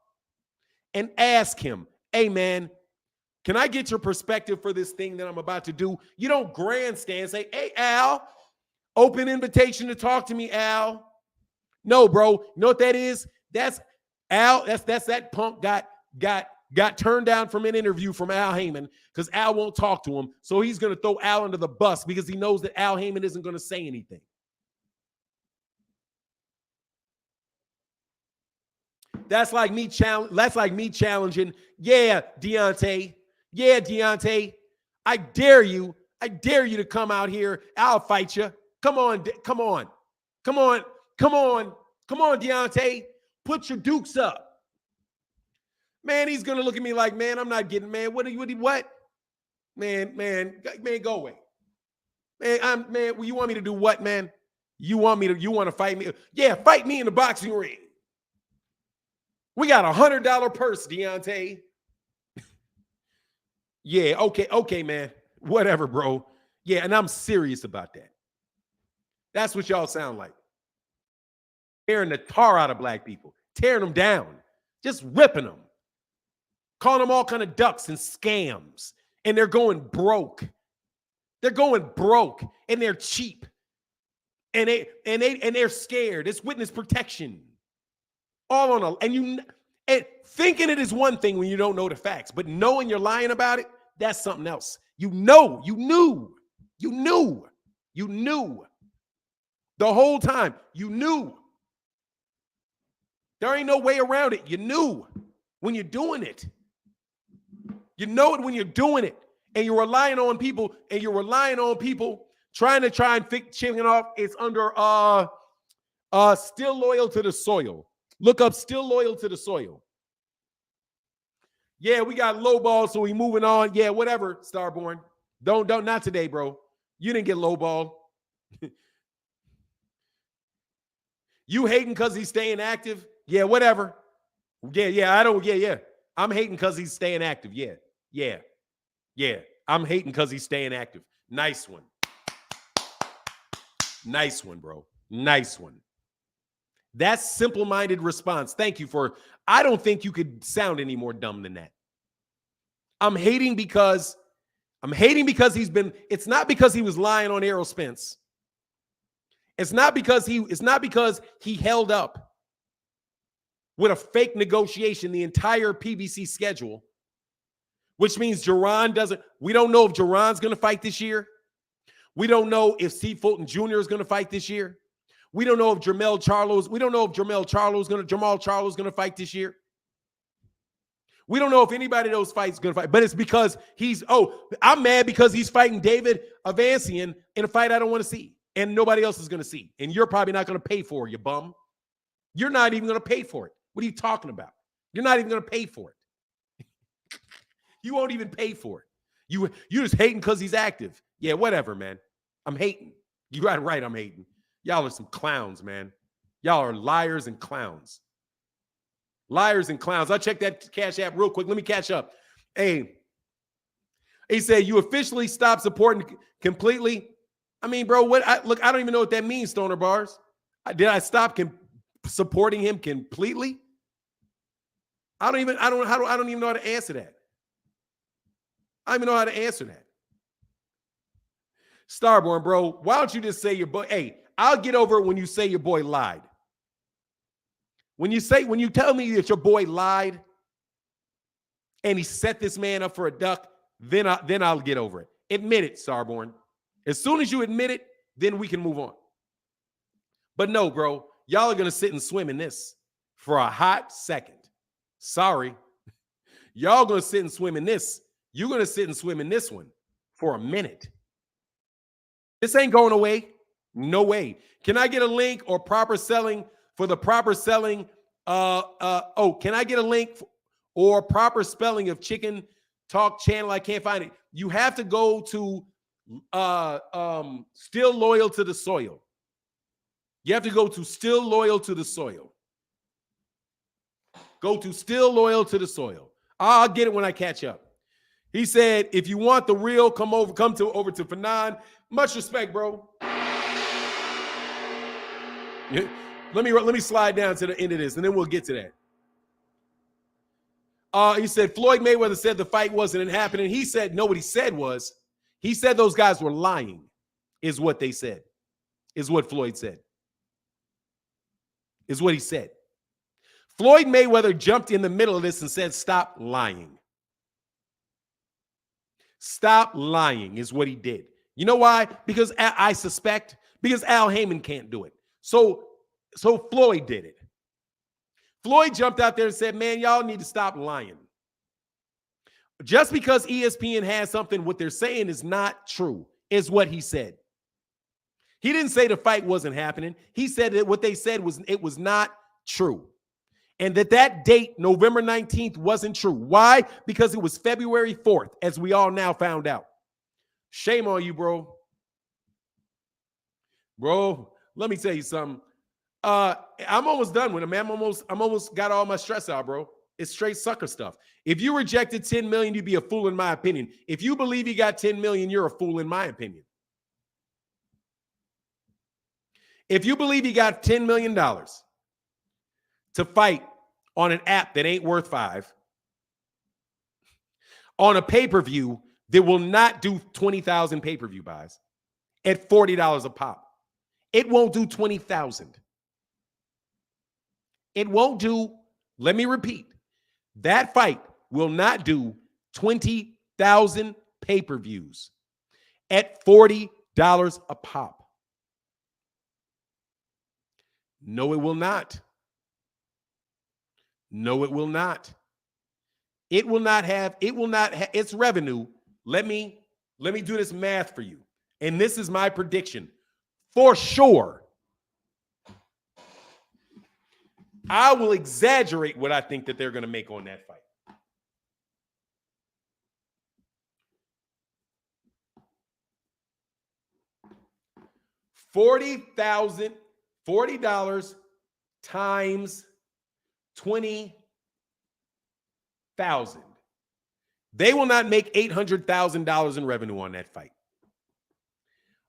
and ask him, hey, man, can I get your perspective for this thing that I'm about to do? You don't grandstand, say, hey, Al, open invitation to talk to me, Al. No, bro. You know what that is? That's Al. That's that punk got turned down from an interview from Al Heyman because Al won't talk to him. So he's going to throw Al under the bus because he knows that Al Heyman isn't going to say anything. That's like me challenging. Yeah, Deontay. Yeah, Deontay. I dare you to come out here. I'll fight you. Come on, Deontay. Put your dukes up. Man, he's gonna look at me like, man, I'm not getting, man. What? Man, go away. Man, you want me to do what, man? You want to fight me? Yeah, fight me in the boxing ring. We got $100 purse, Deontay. Yeah, okay, man. Whatever, bro. Yeah, and I'm serious about that. That's what y'all sound like. Tearing the tar out of black people. Tearing them down. Just ripping them. Calling them all kind of ducks and scams. And they're going broke. They're going broke. And they're cheap. And they're scared. It's witness protection. All on a, and thinking it is one thing when you don't know the facts, but knowing you're lying about it, that's something else. You knew the whole time. You knew. There ain't no way around it. You knew when you're doing it. You know it when you're doing it, and you're relying on people, trying and fix chicken off. It's under still loyal to the soil. Look up still loyal to the soil. Yeah, we got low ball, so we moving on. Yeah, whatever, Starborn. Don't, not today, bro. You didn't get low ball. You hating because he's staying active? Yeah, whatever. Yeah. I'm hating because he's staying active. Yeah. I'm hating because he's staying active. Nice one. Nice one, bro. Nice one. That's simple-minded response. Thank you for, I don't think you could sound any more dumb than that. I'm hating because it's not because he was lying on Errol Spence. It's not because he held up with a fake negotiation the entire PBC schedule, which means Jerron doesn't, we don't know if Jerron's going to fight this year. We don't know if Steve Fulton Jr. is going to fight this year. We don't know if Jamal Charlo's going to fight this year. We don't know if anybody of those fights is going to fight, but it's because I'm mad because he's fighting David Avancian in a fight I don't want to see and nobody else is going to see. And you're probably not going to pay for it, you bum. You're not even going to pay for it. What are you talking about? You're not even going to pay for it. You won't even pay for it. You just hating because he's active. Yeah, whatever, man. I'm hating. You got it right, I'm hating. Y'all are some clowns, man. Y'all are liars and clowns. Liars and clowns. I'll check that Cash App real quick. Let me catch up. Hey, he said, you officially stopped supporting completely. I mean, bro, I don't even know what that means, Stoner Bars. Did I stop supporting him completely? I don't even know how to answer that. I don't even know how to answer that. Starborn, bro, why don't you just say your boy? Hey, I'll get over it when you say your boy lied. When you tell me that your boy lied, and he set this man up for a duck, then I'll get over it. Admit it, Starborn. As soon as you admit it, then we can move on. But no, bro, y'all are going to sit and swim in this for a hot second. Sorry. Y'all going to sit and swim in this. You're going to sit and swim in this one for a minute. This ain't going away. No way. Can I get a link or proper selling for the proper selling? Can I get a link or proper spelling of Chicken Talk channel? I can't find it. You have to go to Still Loyal to the Soil. You have to go to Still Loyal to the Soil. Go to Still Loyal to the Soil. I'll get it when I catch up. He said, if you want the real, come over to Fanon. Much respect, bro. Let me slide down to the end of this, and then we'll get to that. He said Floyd Mayweather said the fight wasn't happening. He said no. What he said was, he said those guys were lying, is what they said, is what Floyd said, is what he said. Floyd Mayweather jumped in the middle of this and said, stop lying. Stop lying is what he did. You know why? Because I suspect, because Al Heyman can't do it. So Floyd did it. Floyd jumped out there and said, man, y'all need to stop lying. Just because ESPN has something, what they're saying is not true, is what he said. He didn't say the fight wasn't happening. He said that what they said was it was not true. And that date, November 19th, wasn't true. Why? Because it was February 4th, as we all now found out. Shame on you, bro. Bro, let me tell you something. I'm almost done with it, man. I'm almost got all my stress out, bro. It's straight sucker stuff. If you rejected 10 million, you'd be a fool in my opinion. If you believe you got 10 million, you're a fool in my opinion. If you believe you got $10 million to fight on an app that ain't worth $5, on a pay-per-view that will not do 20,000 pay-per-view buys at $40 a pop, it won't do 20,000. It won't do, let me repeat, that fight will not do 20,000 pay-per-views at $40 a pop. No, it will not. No, it will not. It will not have its revenue. Let me do this math for you. And this is my prediction. For sure, I will exaggerate what I think that they're going to make on that fight. $40 times 20,000. They will not make $800,000 in revenue on that fight.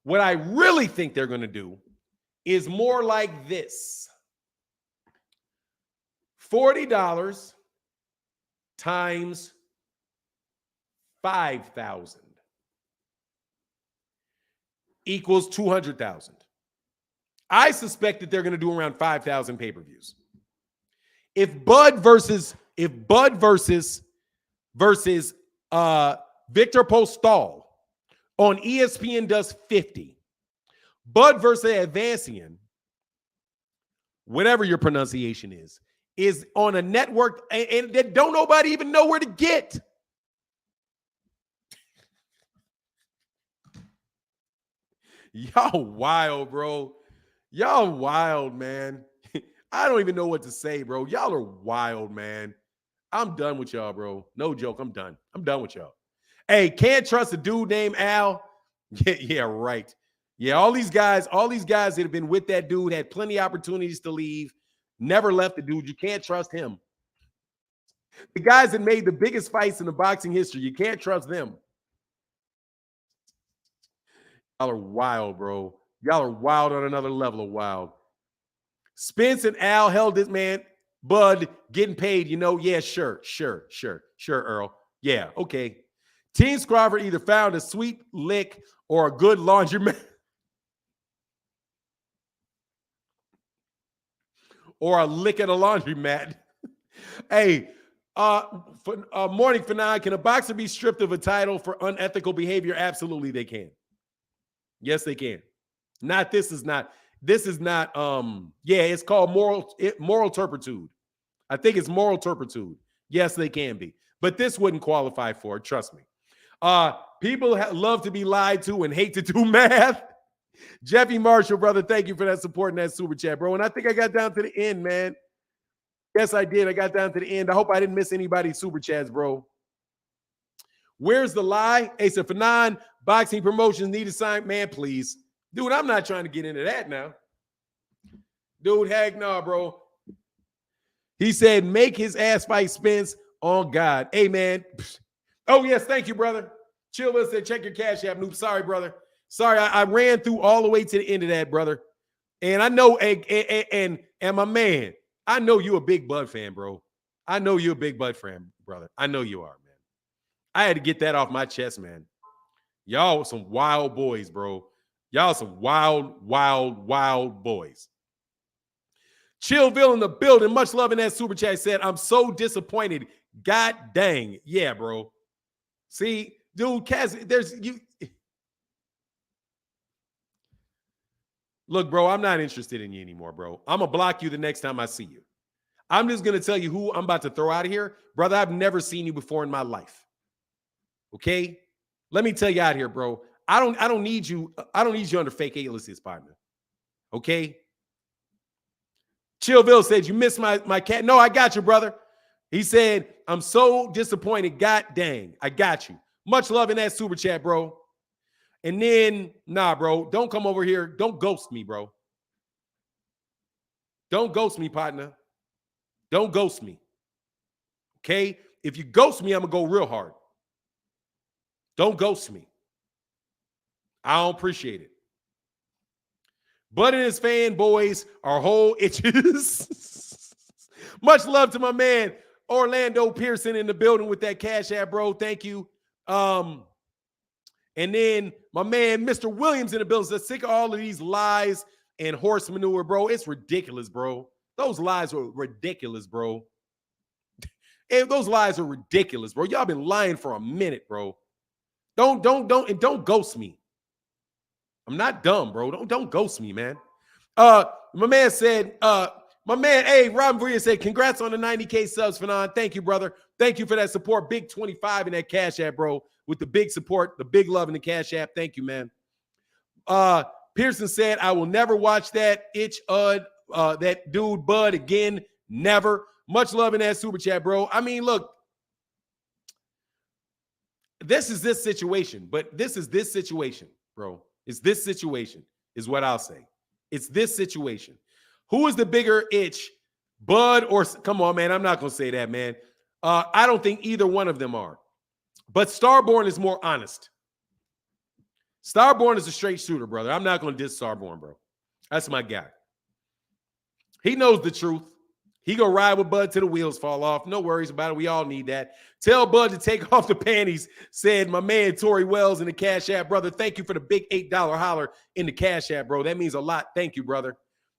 What I really think they're going to do is more like this. $40 times 5,000 equals 200,000. I suspect that they're going to do around 5,000 pay-per-views. If Bud versus Victor Postal on ESPN does 50, Bud versus Advancian, whatever your pronunciation is on a network and that don't nobody even know where to get. Y'all wild, bro. Y'all wild, man. I don't even know what to say, bro. Y'all are wild, man. I'm done with y'all, bro. No joke. I'm done. I'm done with y'all. Hey, can't trust a dude named Al. Yeah, right. Yeah, all these guys that have been with that dude had plenty of opportunities to leave. Never left the dude. You can't trust him. The guys that made the biggest fights in the boxing history, you can't trust them. Y'all are wild, bro. Y'all are wild on another level of wild. Spence and Al held this man, Bud, getting paid, you know. Yeah, sure, Earl. Yeah, okay. Team Crawford either found a sweet lick or a good laundromat. Or a lick at a laundromat. Hey, Morning for 9. Can a boxer be stripped of a title for unethical behavior? Absolutely, they can. Yes, they can. This is not. Yeah, it's called moral turpitude. I think it's moral turpitude. Yes, they can be. But this wouldn't qualify for it, trust me. People love to be lied to and hate to do math. Jeffy Marshall, brother, thank you for that support and that super chat, bro. And I think I got down to the end, man. Yes, I did. I got down to the end. I hope I didn't miss anybody's super chats, bro. Where's the lie? Ace of Fanon, boxing promotions need a sign. Man, please. Dude, I'm not trying to get into that now. Dude, heck no, bro. He said, make his ass fight Spence on God. Hey, man. Oh, yes. Thank you, brother. Chill said, check your cash app, noob. Sorry, brother. Sorry, I ran through all the way to the end of that, brother. And I know, and my man, I know you a big Bud fan, bro. I know you a big Bud fan, brother. I know you are, man. I had to get that off my chest, man. Y'all some wild boys, bro. Y'all some wild, wild, wild boys. Chillville in the building. Much love in that super chat. Said, I'm so disappointed. God dang. Yeah, bro. See, dude, Kaz, there's you. Look, bro, I'm not interested in you anymore, bro. I'm going to block you the next time I see you. I'm just going to tell you who I'm about to throw out of here. Brother, I've never seen you before in my life. Okay? Let me tell you out here, bro. I don't need you. I don't need you under fake aliases, partner. Okay? Chillville said, you missed my cat. No, I got you, brother. He said, I'm so disappointed. God dang. I got you. Much love in that super chat, bro. And then, nah, bro, don't come over here. Don't ghost me, bro. Don't ghost me, partner. Don't ghost me. Okay? If you ghost me, I'm going to go real hard. Don't ghost me. I don't appreciate it. Bud and his fanboys are whole itches. Much love to my man, Orlando Pearson in the building with that cash app, bro. Thank you. And then my man, Mr. Williams in the building says, sick of all of these lies and horse manure, bro. It's ridiculous, bro. Those lies are ridiculous, bro. And those lies are ridiculous, bro. Y'all been lying for a minute, bro. Don't ghost me. I'm not dumb, bro. Don't ghost me, man. My man said, hey, Robin Bria said, congrats on the 90K subs, Fanon. Thank you, brother. Thank you for that support. Big 25 in that cash app, bro. With the big support, the big love in the cash app. Thank you, man. Pearson said, I will never watch that that dude Bud again. Never. Much love in that super chat, bro. I mean, look, this is this situation, but this is this situation, bro. It's this situation is what I'll say. It's this situation. Who is the bigger itch, Bud or, come on, man, I'm not going to say that, man. I don't think either one of them are. But Starborn is more honest. Starborn is a straight shooter, brother. I'm not going to diss Starborn, bro. That's my guy. He knows the truth. He gonna ride with Bud till the wheels fall off. No worries about it. We all need that. Tell Bud to take off the panties, said my man Tori Wells in the Cash App, brother. Thank you for the big $8 holler in the Cash App, bro. That means a lot. Thank you, brother.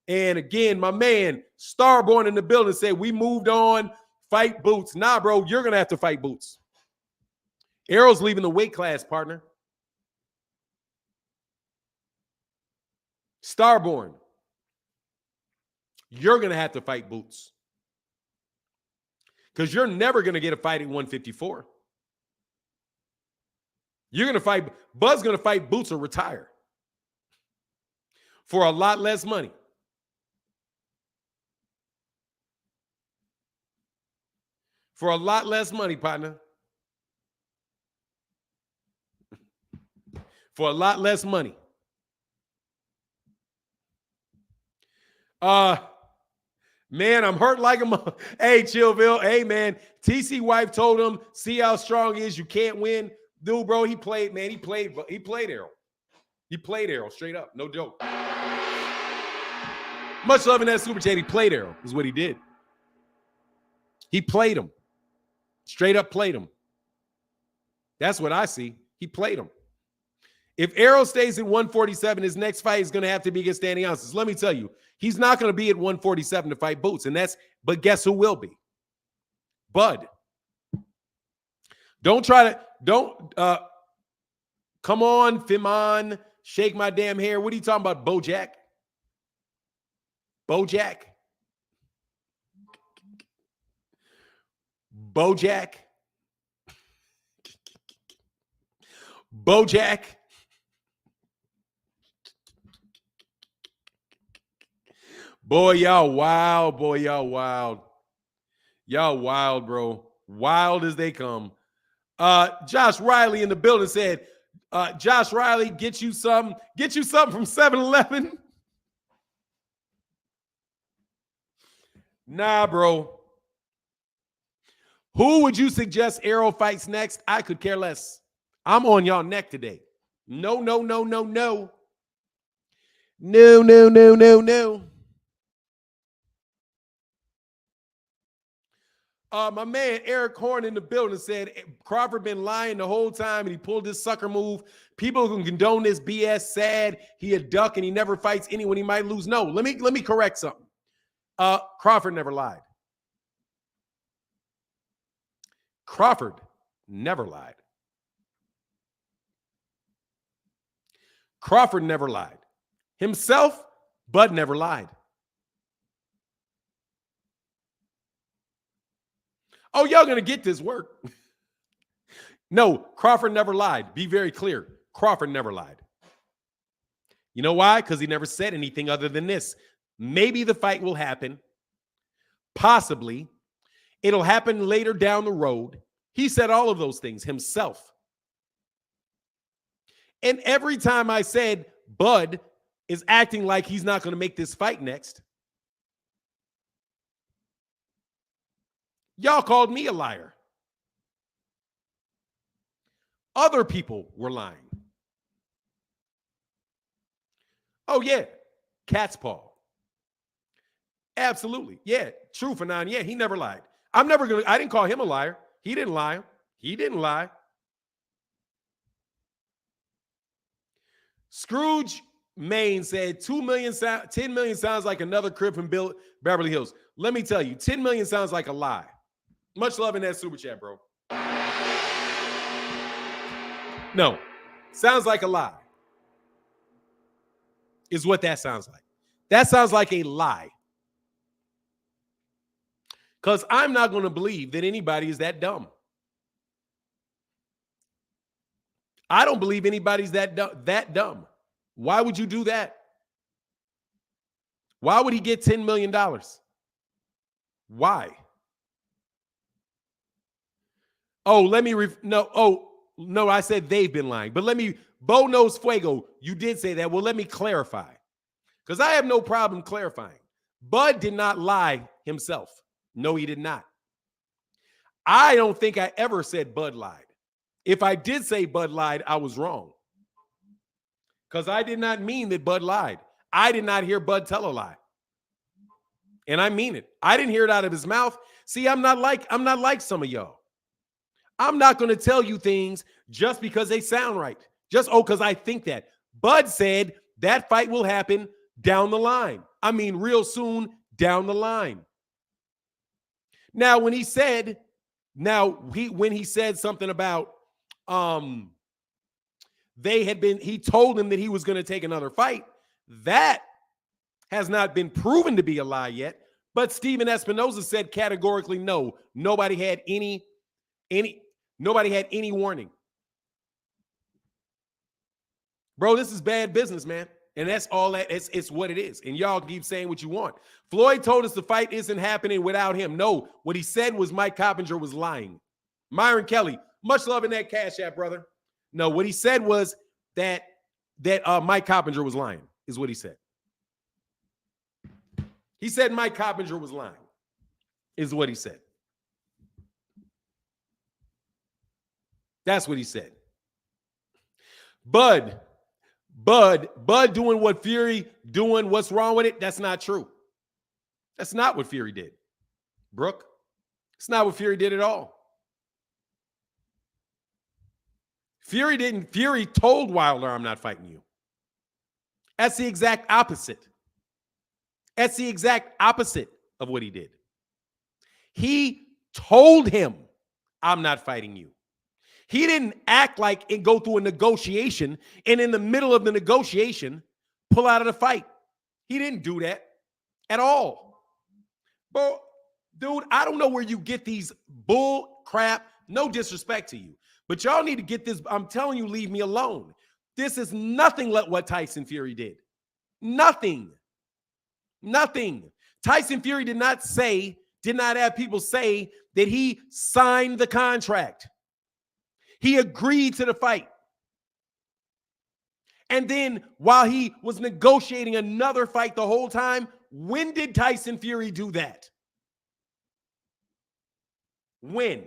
And again, my man Starborn in the building said, we moved on. Fight Boots. Nah, bro, you're gonna have to fight Boots. ERROL's leaving the weight class, partner. Starborn, you're going to have to fight Boots. Because you're never going to get a fight at 154. You're going to fight, Bud's going to fight Boots or retire. For a lot less money. For a lot less money, partner. For a lot less money. Man, I'm hurt like a hey, Chillville. Hey, man. TC wife told him, see how strong he is. You can't win. Dude, bro, he played, man. He played ERROL. He played ERROL straight up. No joke. Much love in that super chat. He played ERROL is what he did. He played him. Straight up played him. That's what I see. He played him. If ERROL stays at 147, his next fight is going to have to be against Danny Ounces. Let me tell you, he's not going to be at 147 to fight Boots. But guess who will be? Bud. Don't try to, come on, Fimon, shake my damn hair. What are you talking about, Bojack? Bojack? Bojack? Bojack? Boy, y'all wild. Boy, y'all wild. Y'all wild, bro. Wild as they come. Josh Riley in the building said, Josh Riley, get you something from 7-Eleven. Nah, bro. Who would you suggest Errol fights next? I could care less. I'm on y'all neck today. No, no, no, no, no. No, no, no, no, no. My man Eric Horn in the building said Crawford been lying the whole time and he pulled this sucker move. People who condone this BS sad he a duck and he never fights anyone he might lose. No, let me correct something. Crawford never lied. Crawford never lied. Crawford never lied. Himself, Bud never lied. Oh, y'all gonna get this work. No, Crawford never lied. Be very clear. Crawford never lied. You know why? Because he never said anything other than this. Maybe the fight will happen. Possibly. It'll happen later down the road. He said all of those things himself. And every time I said Bud is acting like he's not going to make this fight next, y'all called me a liar. Other people were lying. Oh, yeah. Cat's paw. Absolutely. Yeah. True, Fanon. Yeah, he never lied. I didn't call him a liar. He didn't lie. He didn't lie. Scrooge Maine said 10 million sounds like another crib from Beverly Hills. Let me tell you, 10 million sounds like a lie. Much love in that super chat, bro. No, sounds like a lie. Is what that sounds like. That sounds like a lie. Because I'm not going to believe that anybody is that dumb. I don't believe anybody's that dumb. Why would you do that? Why would he get $10 million? Why? Oh, no, I said they've been lying. But Bo knows Fuego, you did say that. Well, let me clarify. Because I have no problem clarifying. Bud did not lie himself. No, he did not. I don't think I ever said Bud lied. If I did say Bud lied, I was wrong. Because I did not mean that Bud lied. I did not hear Bud tell a lie. And I mean it. I didn't hear it out of his mouth. See, I'm not like some of y'all. I'm not going to tell you things just because they sound right. Because I think that. Bud said that fight will happen down the line. I mean, real soon down the line. Now, when he said something about he told him that he was going to take another fight, that has not been proven to be a lie yet. But Steven Espinoza said categorically no. Nobody had any warning. Bro, this is bad business, man. And that's all that it's what it is. And y'all keep saying what you want. Floyd told us the fight isn't happening without him. No, what he said was Mike Coppinger was lying. Myron Kelly, much love in that Cash App, brother. No, what he said was that Mike Coppinger was lying, is what he said. He said Mike Coppinger was lying, is what he said. That's what he said. Bud doing what Fury doing, what's wrong with it? That's not true. That's not what Fury did. Brooke, it's not what Fury did at all. Fury told Wilder, I'm not fighting you. That's the exact opposite. That's the exact opposite of what he did. He told him, I'm not fighting you. He didn't act like and go through a negotiation and in the middle of the negotiation, pull out of the fight. He didn't do that at all. Bro, dude, I don't know where you get these bull crap. No disrespect to you, but y'all need to get this. I'm telling you, leave me alone. This is nothing like what Tyson Fury did. Nothing. Nothing. Tyson Fury did not have people say that he signed the contract. He agreed to the fight. And then while he was negotiating another fight the whole time, when did Tyson Fury do that? When?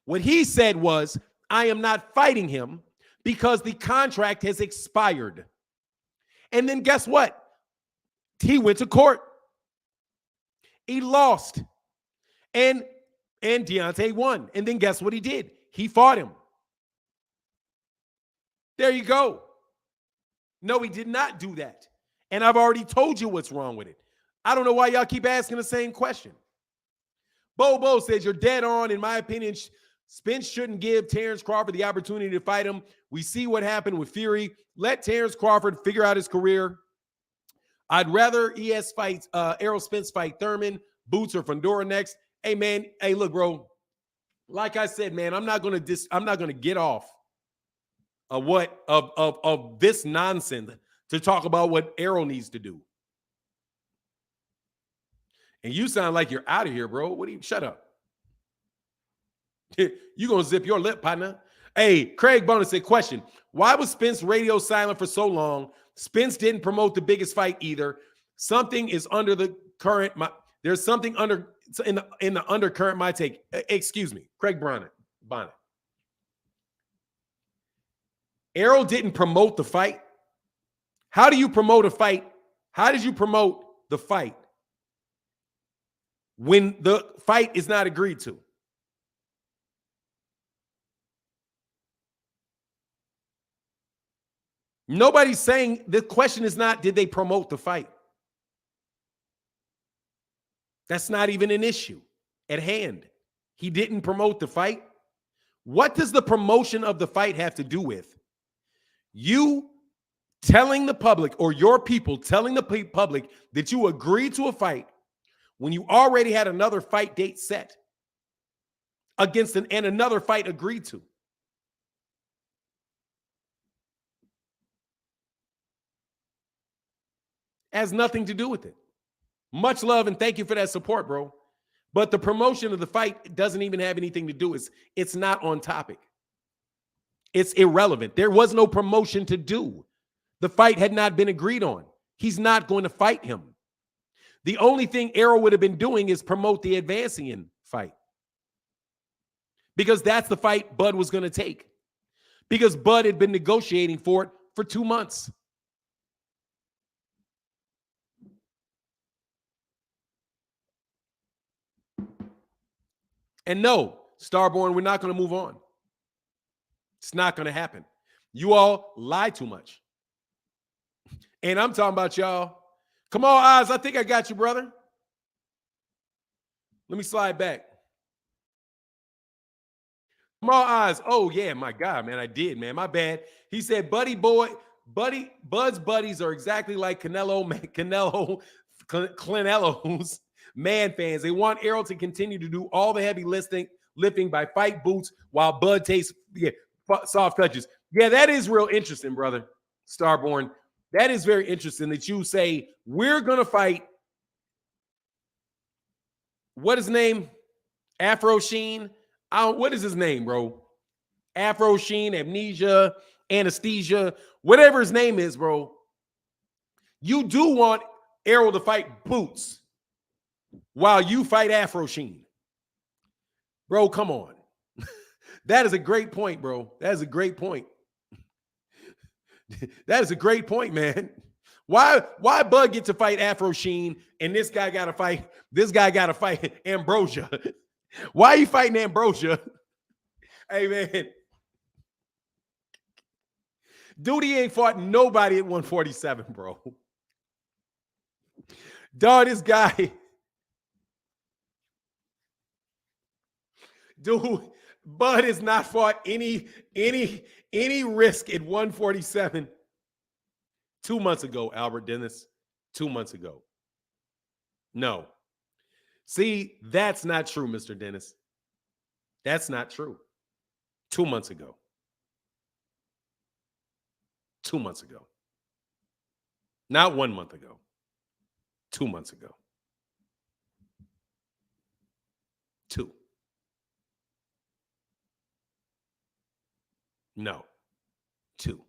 What he said was, I am not fighting him because the contract has expired. And then guess what? He went to court. He lost. And Deontay won. And then guess what he did? He fought him. There you go. No, he did not do that. And I've already told you what's wrong with it. I don't know why y'all keep asking the same question. Bo says, you're dead on. In my opinion, Spence shouldn't give Terence Crawford the opportunity to fight him. We see what happened with Fury. Let Terence Crawford figure out his career. I'd rather ES fight, Errol Spence fight Thurman, Boots, or Fundora next. Hey, man. Hey, look, bro. Like I said, man, I'm not gonna get off of this nonsense to talk about what Errol needs to do. And you sound like you're out of here, bro. What do you shut up? You gonna zip your lip, partner. Hey, Craig Bonus said, question. Why was Spence radio silent for so long? Spence didn't promote the biggest fight either. Something is under the current. There's something under in the undercurrent. My take. Excuse me, Craig Bonnet. Errol didn't promote the fight. How do you promote a fight? How did you promote the fight when the fight is not agreed to? Nobody's saying, the question is not, did they promote the fight? That's not even an issue at hand. He didn't promote the fight. What does the promotion of the fight have to do with you telling the public, or your people telling the public, that you agreed to a fight when you already had another fight date set against and another fight agreed to? Has nothing to do with it. Much love and thank you for that support, bro. But the promotion of the fight doesn't even have anything to do with it. It's not on topic. It's irrelevant. There was no promotion to do. The fight had not been agreed on. He's not going to fight him. The only thing Errol would have been doing is promote the Advancing fight, because that's the fight Bud was going to take, because Bud had been negotiating for it for 2 months. And no, Starborn, we're not going to move on. It's not going to happen. You all lie too much. And I'm talking about y'all. Come on, Oz. I think I got you, brother. Let me slide back. Come on, Oz. Oh, yeah, my God, man. I did, man. My bad. He said, Bud's buddies are exactly like Canelo's man fans. They want Errol to continue to do all the heavy lifting by fight boots while Bud takes soft touches. Yeah, that is real interesting, brother. Starborn. That is very interesting that you say, we're going to fight. What is his name? Afro Sheen. What is his name, bro? Afro Sheen, Amnesia, Anesthesia, whatever his name is, bro. You do want Errol to fight Boots while you fight Afro Sheen. Bro, come on. That is a great point, bro. That is a great point. That is a great point, man. Why Bud get to fight Afro Sheen and this guy got to fight Ambrosia? Why are you fighting Ambrosia? Hey, man. Dude, he ain't fought nobody at 147, bro. Dog, this guy. Dude, Bud has not fought any risk at 147. 2 months ago, Albert Dennis. 2 months ago. No. See, that's not true, Mr. Dennis. That's not true. 2 months ago. 2 months ago. Not 1 month ago. 2 months ago. 2. No. 2.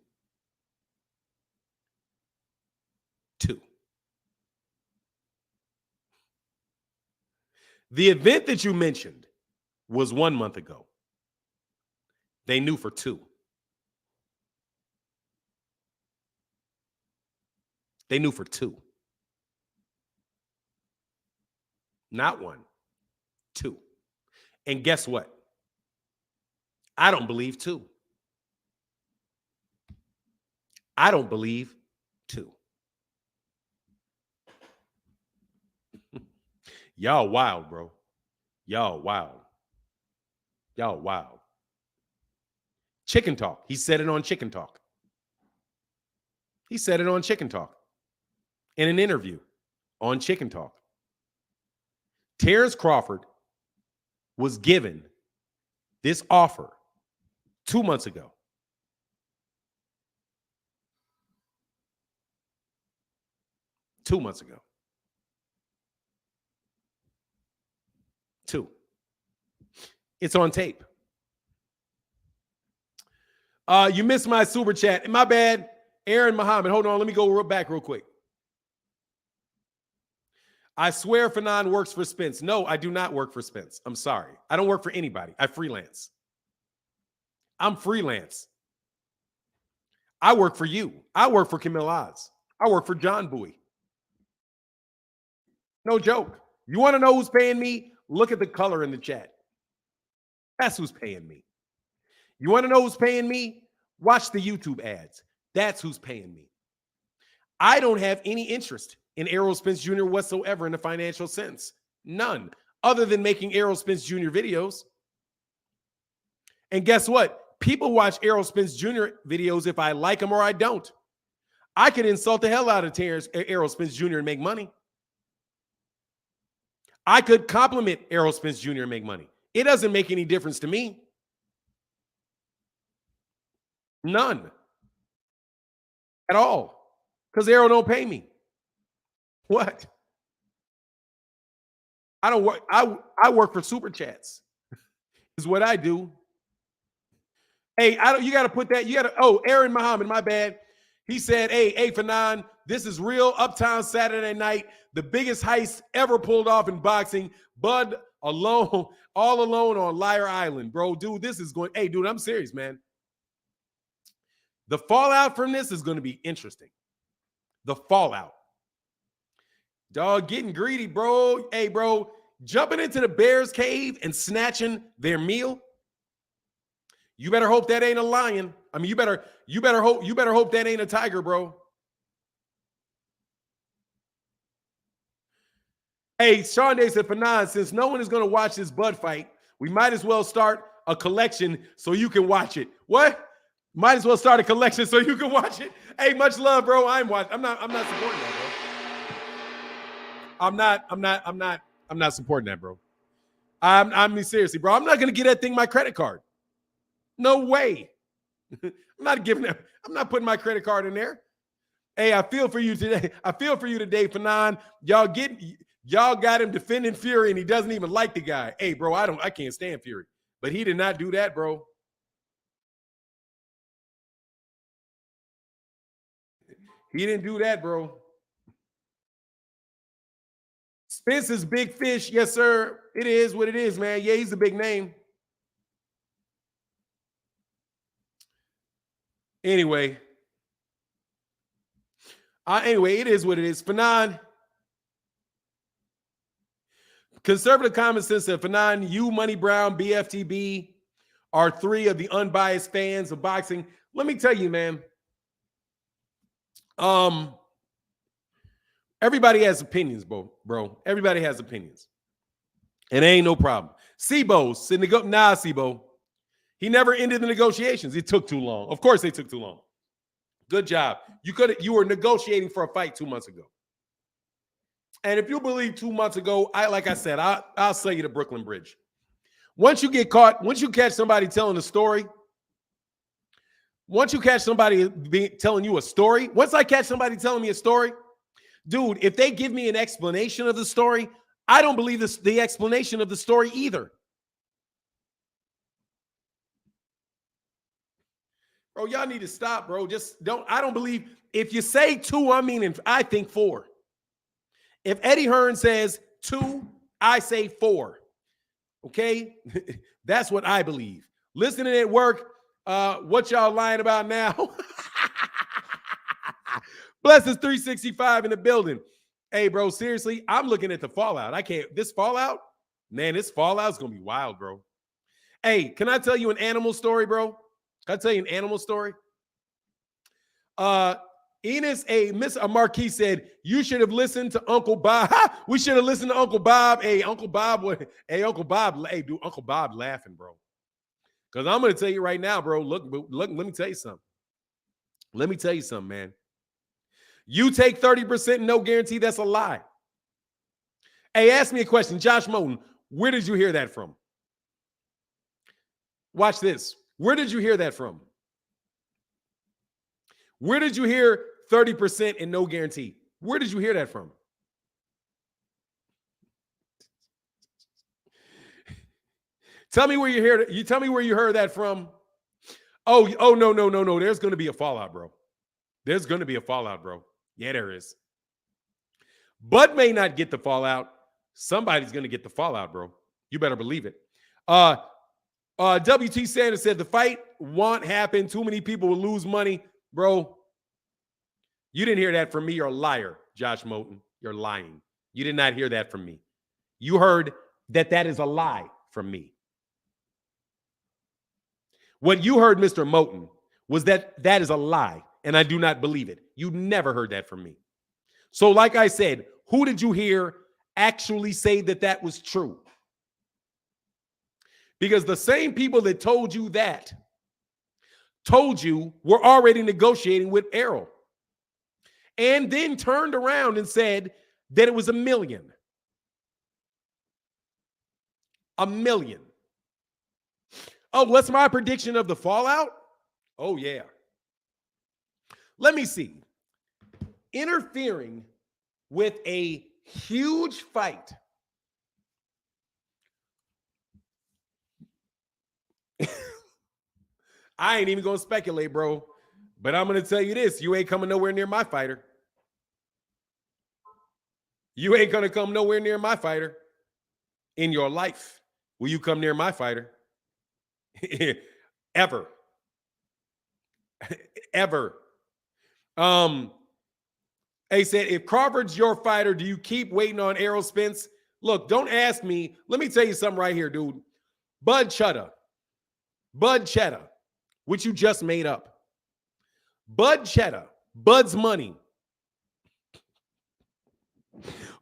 2. The event that you mentioned was 1 month ago. They knew for 2. They knew for 2. Not 1. 2. And guess what? I don't believe 2. I don't believe 2. Y'all wild, bro. Y'all wild. Y'all wild. Chicken Talk. He said it on Chicken Talk. He said it on Chicken Talk in an interview on Chicken Talk. Terrence Crawford was given this offer 2 months ago. Two months ago. 2. It's on tape. You missed my super chat. My bad. Aaron Muhammad. Hold on. Let me go back real quick. I swear Fanon works for Spence. No, I do not work for Spence. I'm sorry. I don't work for anybody. I freelance. I'm freelance. I work for you. I work for Camille Oz. I work for John Bowie. No joke. You want to know who's paying me? Look at the color in the chat. That's who's paying me. You want to know who's paying me? Watch the YouTube ads. That's who's paying me. I don't have any interest in Errol Spence Jr. whatsoever in a financial sense. None. Other than making Errol Spence Jr. videos. And guess what? People watch Errol Spence Jr. videos if I like them or I don't. I could insult the hell out of Errol Spence Jr. and make money. I could compliment Errol Spence Jr. and make money. It doesn't make any difference to me. None. At all. Because Errol don't pay me. What? I don't work. I work for super chats. Is what I do. Hey, you got to put that. You got to. Oh, Aaron Muhammad, my bad. He said, hey, Fanon, this is real Uptown Saturday night. The biggest heist ever pulled off in boxing. Bud alone, all alone on Liar Island, bro. Dude, this is going. Hey, dude, I'm serious, man. The fallout from this is going to be interesting. The fallout. Dog, getting greedy, bro. Hey, bro, jumping into the Bears cave and snatching their meal. You better hope that ain't a lion. I mean, you better hope that ain't a tiger, bro. Hey, Sean Day said, Fanon, since no one is going to watch this Bud fight, we might as well start a collection so you can watch it. What? Might as well start a collection so you can watch it. Hey, much love, bro. I'm not supporting that, bro. I'm not supporting that, bro. I mean, seriously, bro. I'm not going to get that thing my credit card. No way. I'm not putting my credit card in there. Hey, I feel for you today. Fanon. Y'all got him defending Fury and he doesn't even like the guy. Hey, bro, I can't stand Fury. But he did not do that, bro. He didn't do that, bro. Spence is big fish. Yes, sir. It is what it is, man. Yeah, he's a big name. Anyway, it is what it is. Fanon, conservative common sense said, Fanon, you, Money Brown, BFTB are 3 of the unbiased fans of boxing. Let me tell you, man. Everybody has opinions, bro. Everybody has opinions. And it ain't no problem. Sibo, Sibo. He never ended the negotiations. It took too long. Of course, they took too long. Good job. You were negotiating for a fight 2 months ago. And if you believe 2 months ago, like I said, I'll sell you the Brooklyn Bridge. Once you get caught, once you catch somebody telling a story, once you catch somebody telling you a story, once I catch somebody telling me a story, dude, if they give me an explanation of the story, I don't believe the explanation of the story either. Bro, y'all need to stop, bro. I don't believe, if you say 2, I think 4. If Eddie Hearn says 2, I say 4. Okay? That's what I believe. Listening at work, what y'all lying about now? Blessings 365 in the building. Hey, bro, seriously, I'm looking at the fallout. This fallout, man, this fallout's going to be wild, bro. Hey, can I tell you an animal story, bro? Can I tell you an animal story? Miss Marquis said, you should have listened to Uncle Bob. We should have listened to Uncle Bob. Hey, Uncle Bob, dude, Uncle Bob laughing, bro. Because I'm going to tell you right now, bro, look, let me tell you something. Let me tell you something, man. You take 30% no guarantee, that's a lie. Hey, ask me a question. Josh Moten, where did you hear that from? Watch this. Where did you hear that from? Where did you hear 30% and no guarantee? Where did you hear that from? Tell me where you heard it. You tell me where you heard that from. Oh, no. There's going to be a fallout, bro. There's going to be a fallout, bro. Yeah, there is. Bud may not get the fallout. Somebody's going to get the fallout, bro. You better believe it. WT Sanders said the fight won't happen. Too many people will lose money. Bro, you didn't hear that from me. You're a liar, Josh Moten. You're lying. You did not hear that from me. You heard that is a lie from me. What you heard, Mr. Moten, was that is a lie, and I do not believe it. You never heard that from me. So like I said, who did you hear actually say that was true? Because the same people that told you that told you we're already negotiating with ERROL, and then turned around and said that it was $1 million. $1 million. Oh, what's my prediction of the fallout? Oh, yeah. Let me see. Interfering with a huge fight. I ain't even going to speculate, bro. But I'm going to tell you this. You ain't coming nowhere near my fighter. You ain't going to come nowhere near my fighter. In your life, will you come near my fighter? Ever. Ever. He said, if Crawford's your fighter, do you keep waiting on ERROL Spence? Look, don't ask me. Let me tell you something right here, dude. Bud Cheddar, which you just made up. Bud Cheddar, Bud's money.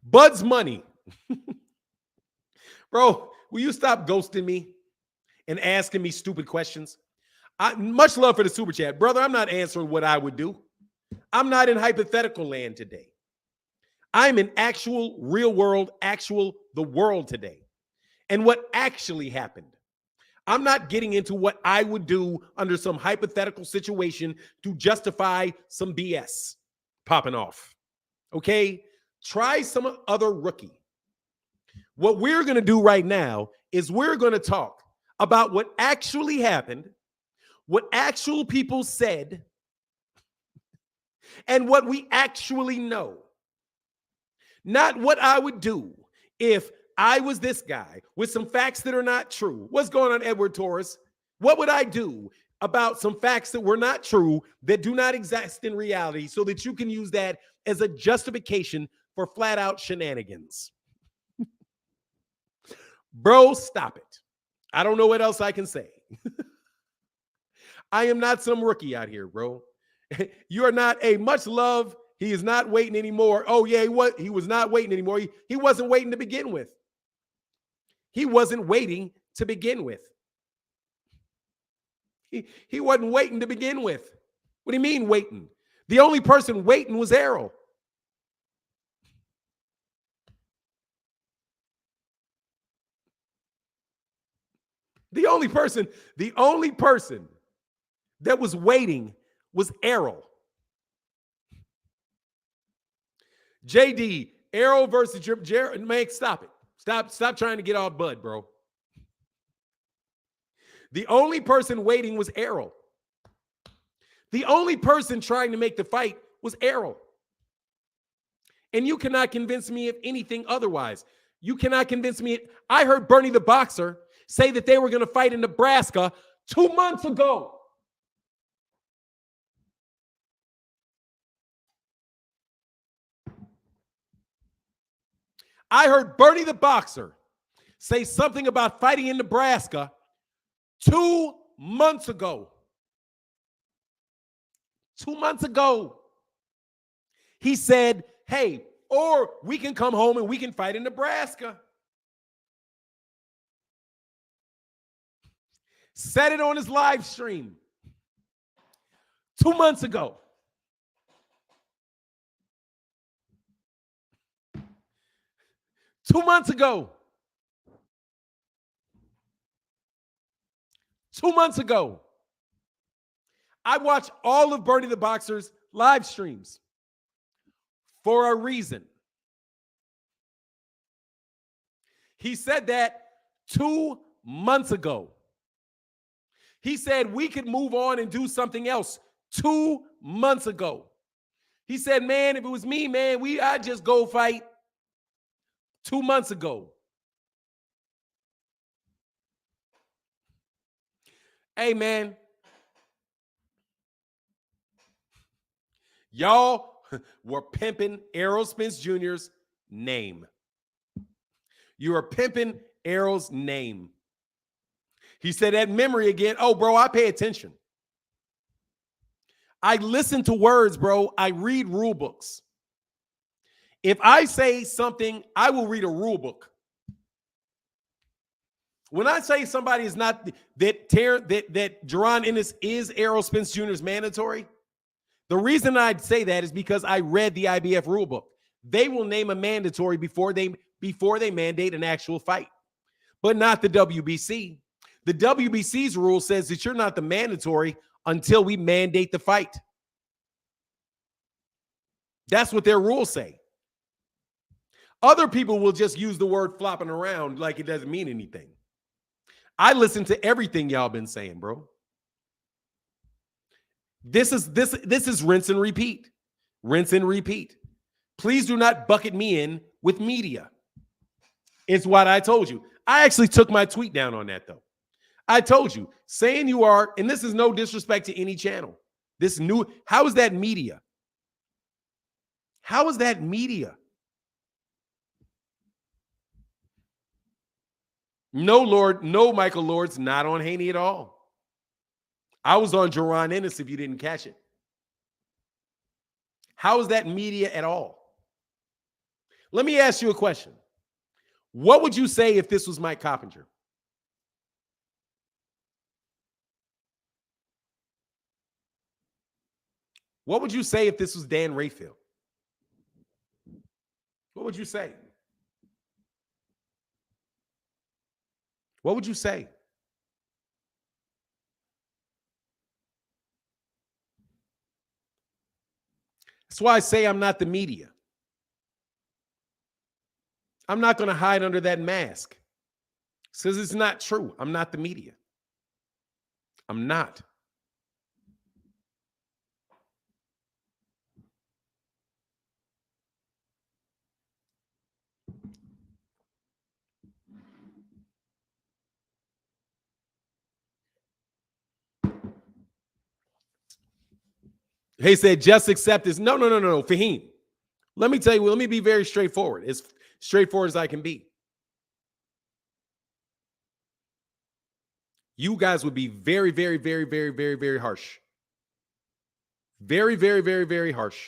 Bud's money. Bro, will you stop ghosting me and asking me stupid questions? Much love for the super chat. Brother, I'm not answering what I would do. I'm not in hypothetical land today. I'm in actual, real world, the world today. And what actually happened. I'm not getting into what I would do under some hypothetical situation to justify some BS popping off. Okay? Try some other rookie. What we're going to do right now is we're going to talk about what actually happened, what actual people said, and what we actually know. Not what I would do if I was this guy with some facts that are not true. What's going on, Edward Torres? What would I do about some facts that were not true, that do not exist in reality, so that you can use that as a justification for flat out shenanigans? Bro, stop it. I don't know what else I can say. I am not some rookie out here, bro. You are not a much love. He is not waiting anymore. Oh, yeah, he was not waiting anymore. He wasn't waiting to begin with. He wasn't waiting to begin with. He wasn't waiting to begin with. What do you mean waiting? The only person waiting was ERROL. The only person that was waiting was ERROL. JD, ERROL versus Jared. Man, stop it. Stop trying to get all bud, bro. The only person waiting was ERROL. The only person trying to make the fight was ERROL. And you cannot convince me of anything otherwise. You cannot convince me. I heard Bernie the boxer say that they were going to fight in Nebraska 2 months ago. I heard Bernie the boxer say something about fighting in Nebraska 2 months ago. 2 months ago. He said, hey, or we can come home and we can fight in Nebraska. Said it on his live stream 2 months ago. Two months ago. 2 months ago. I watched all of Bernie the Boxer's live streams for a reason. He said that 2 months ago. He said we could move on and do something else 2 months ago. He said, man, if it was me, man, I'd just go fight 2 months ago. Hey, man. Y'all were pimping Errol Spence Jr.'s name. You were pimping Errol's name. He said that memory again. Oh, bro, I pay attention. I listen to words, bro. I read rule books. If I say something, I will read a rule book. When I say somebody is not that Jaron Ennis is Errol Spence Jr.'s mandatory, the reason I'd say that is because I read the IBF rule book. They will name a mandatory before they mandate an actual fight, but not the WBC. The WBC's rule says that you're not the mandatory until we mandate the fight. That's what their rules say. Other people will just use the word flopping around like it doesn't mean anything. I listen to everything y'all been saying, bro. This is rinse and repeat. Rinse and repeat. Please do not bucket me in with media. It's what I told you. I actually took my tweet down on that, though. I told you, saying you are, and this is no disrespect to any channel. How is that media? How is that media? No, Michael Lord's not on Haney at all. I was on Jaron Ennis if you didn't catch it. How is that media at all? Let me ask you a question. What would you say if this was Mike Coppinger? What would you say if this was Dan Rayfield? What would you say? What would you say? That's why I say I'm not the media. I'm not going to hide under that mask. Because it's not true. I'm not the media. I'm not. He said, just accept this. No, Fahim. Let me tell you, let me be very straightforward. As straightforward as I can be. You guys would be very, very, very, very, very, very harsh. Very, very, very, very harsh.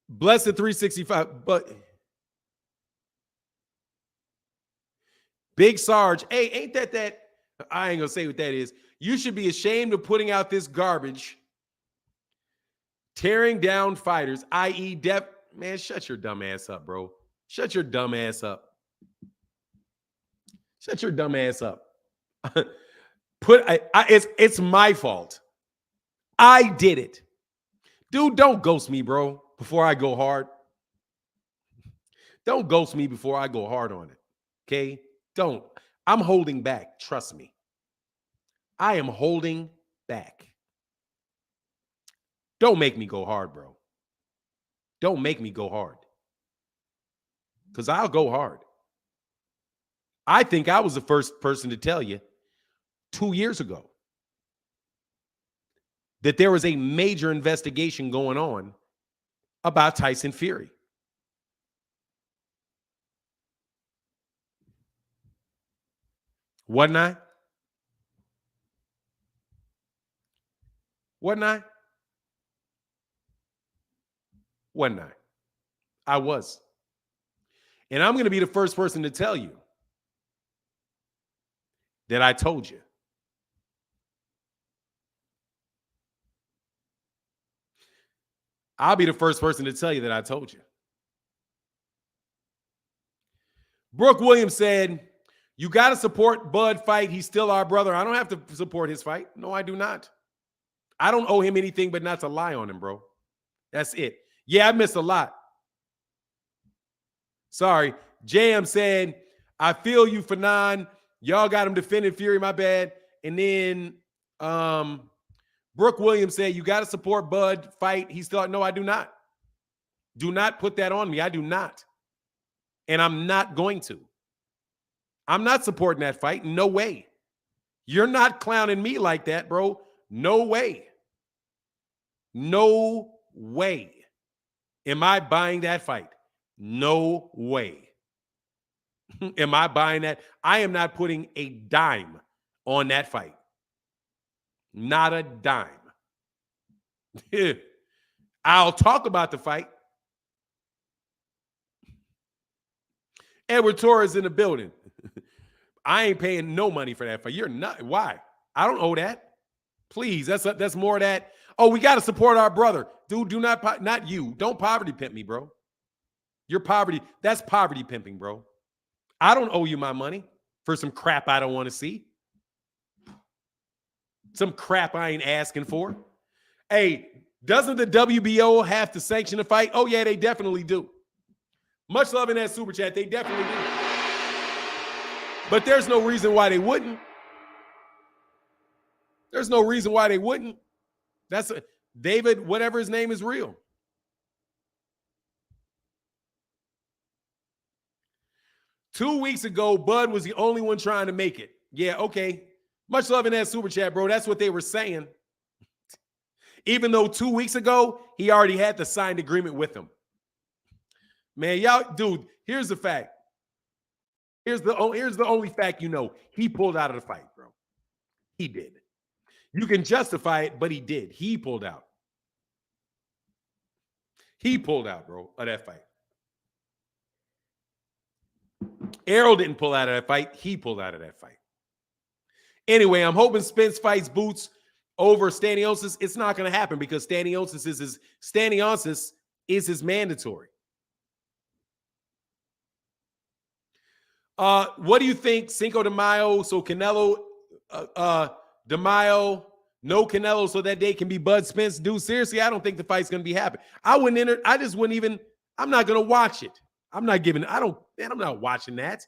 Blessed 365, but Big Sarge, hey, ain't that I ain't gonna say what that is. You should be ashamed of putting out this garbage, tearing down fighters, i.e. death. Man, shut your dumb ass up, bro. Shut your dumb ass up. Shut your dumb ass up. It's my fault. I did it. Dude, don't ghost me, bro, before I go hard. Don't ghost me before I go hard on it. Okay? Don't. I'm holding back. Trust me. I am holding back. Don't make me go hard, bro. Don't make me go hard. Because I'll go hard. I think I was the first person to tell you 2 years ago that there was a major investigation going on about Tyson Fury. Wasn't I? Wasn't I? Wasn't I? I was. And I'm going to be the first person to tell you that I told you. I'll be the first person to tell you that I told you. Brooke Williams said, you got to support Bud fight. He's still our brother. I don't have to support his fight. No, I do not. I don't owe him anything but not to lie on him, bro. That's it. Yeah, I missed a lot. Sorry. JM said, I feel you, Fanon. Y'all got him defending Fury, my bad. And then Brooke Williams said, you got to support Bud fight. He's still, no, I do not. Do not put that on me. I do not. And I'm not going to. I'm not supporting that fight. No way. You're not clowning me like that, bro. No way. No way. Am I buying that fight? No way. Am I buying that? I am not putting a dime on that fight. Not a dime. I'll talk about the fight. Edward Torres in the building. I ain't paying no money for that fight. You're not. Why? I don't owe that. Please, that's more of that. Oh, we got to support our brother. Dude, do not you. Don't poverty pimp me, bro. Your poverty, that's poverty pimping, bro. I don't owe you my money for some crap I don't want to see. Some crap I ain't asking for. Hey, doesn't the WBO have to sanction a fight? Oh, yeah, they definitely do. Much love in that super chat. They definitely do. But there's no reason why they wouldn't. There's no reason why they wouldn't. That's David, whatever his name, is real. Two weeks ago, Bud was the only one trying to make it. Yeah, okay. Much love in that super chat, bro. That's what they were saying. Even though 2 weeks ago, he already had the signed agreement with him. Man, y'all, dude, here's the fact. Here's the only fact you know. He pulled out of the fight, bro. He did. You can justify it, but he did. He pulled out. He pulled out, bro, of that fight. ERROL didn't pull out of that fight. He pulled out of that fight. Anyway, I'm hoping Spence fights Boots over Stanionis. It's not going to happen because Stanionis is his mandatory. What do you think? Cinco de Mayo, so Canelo, de Mayo, no Canelo, so that day can be Bud Spence. Dude, seriously, I don't think the fight's going to be happening. I wouldn't enter. I just wouldn't even. I'm not going to watch it. I'm not giving. I'm not watching that.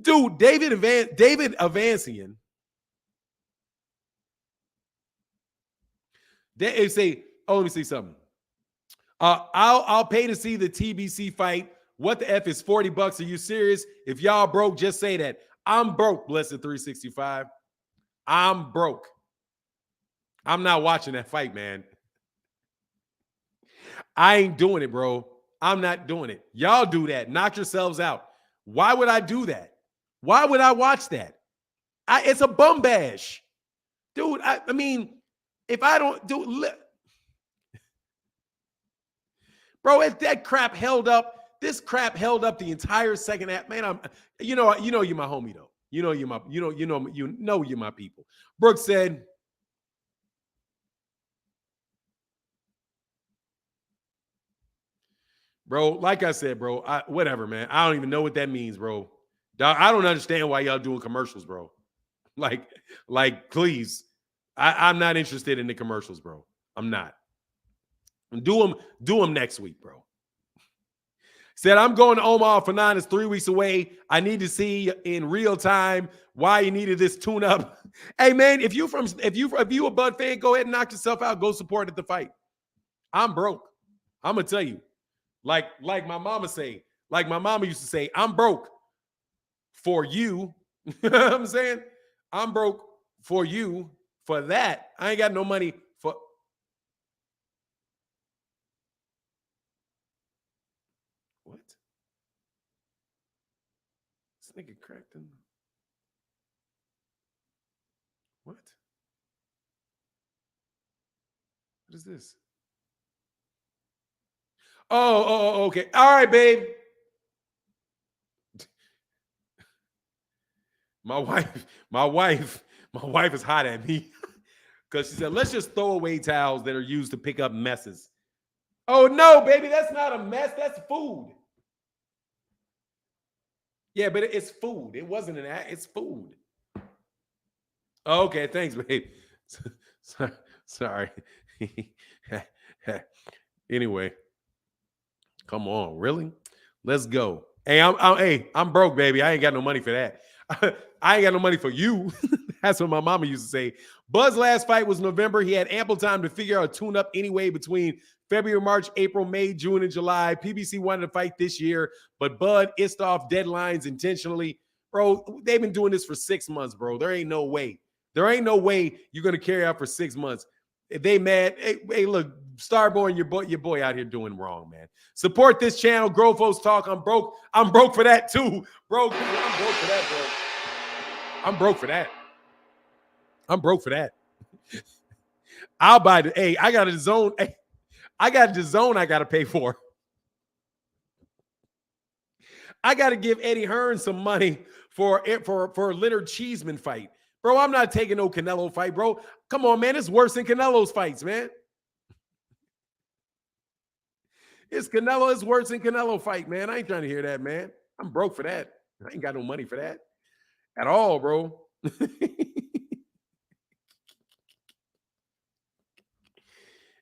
Dude, David Avancian. They say, oh, let me see something. I'll pay to see the TBC fight. What the F is $40? Are you serious? If y'all broke, just say that. I'm broke, Blessed 365. I'm broke. I'm not watching that fight, man. I ain't doing it, bro. I'm not doing it. Y'all do that. Knock yourselves out. Why would I do that? Why would I watch that? It's a bum bash. Dude, I mean, if I don't do it, bro, if that crap held up, this crap held up the entire second half. Man, you know you're my homie, though. You know you're my people. Brooks said, bro, like I said, bro, whatever, man. I don't even know what that means, bro. I don't understand why y'all doing commercials, bro. Like, please. I'm not interested in the commercials, bro. I'm not. Do them next week, bro. Said, I'm going to Omaha for 9. It's 3 weeks away. I need to see in real time why you needed this tune up. Hey, man, if you a Bud fan, go ahead and knock yourself out. Go support at the fight. I'm broke. I'm gonna tell you, like my mama say, like my mama used to say, I'm broke for you. You know what I'm saying? I'm broke for you for that. I ain't got no money for. What? This nigga cracked in. What? What is this? Oh, okay. All right, babe. My wife is hot at me because she said, let's just throw away towels that are used to pick up messes. Oh, no, baby, that's not a mess. That's food. Yeah, but it's food. It wasn't an act. It's food. Oh, okay, thanks, babe. Sorry. Anyway, come on, really? Let's go. Hey, I'm broke, baby. I ain't got no money for that. I ain't got no money for you. That's what my mama used to say. Bud's last fight was November. He had ample time to figure out a tune-up anyway between February, March, April, May, June, and July. PBC wanted to fight this year, but Bud iced off deadlines intentionally. Bro, they've been doing this for 6 months, bro. There ain't no way. There ain't no way you're going to carry out for 6 months. If they mad, hey, look, Starboy and your boy out here doing wrong, man. Support this channel, Grow Folks Talk. I'm broke for that too, bro. I'm broke for that, bro. I'm broke for that. I'm broke for that. I'll buy the. Hey, I got a zone. Hey, I got the zone I got to pay for. I got to give Eddie Hearn some money for a Leonard Cheeseman fight. Bro, I'm not taking no Canelo fight, bro. Come on, man. It's worse than Canelo's fights, man. It's worse than Canelo fight, man. I ain't trying to hear that, man. I'm broke for that. I ain't got no money for that at all, bro.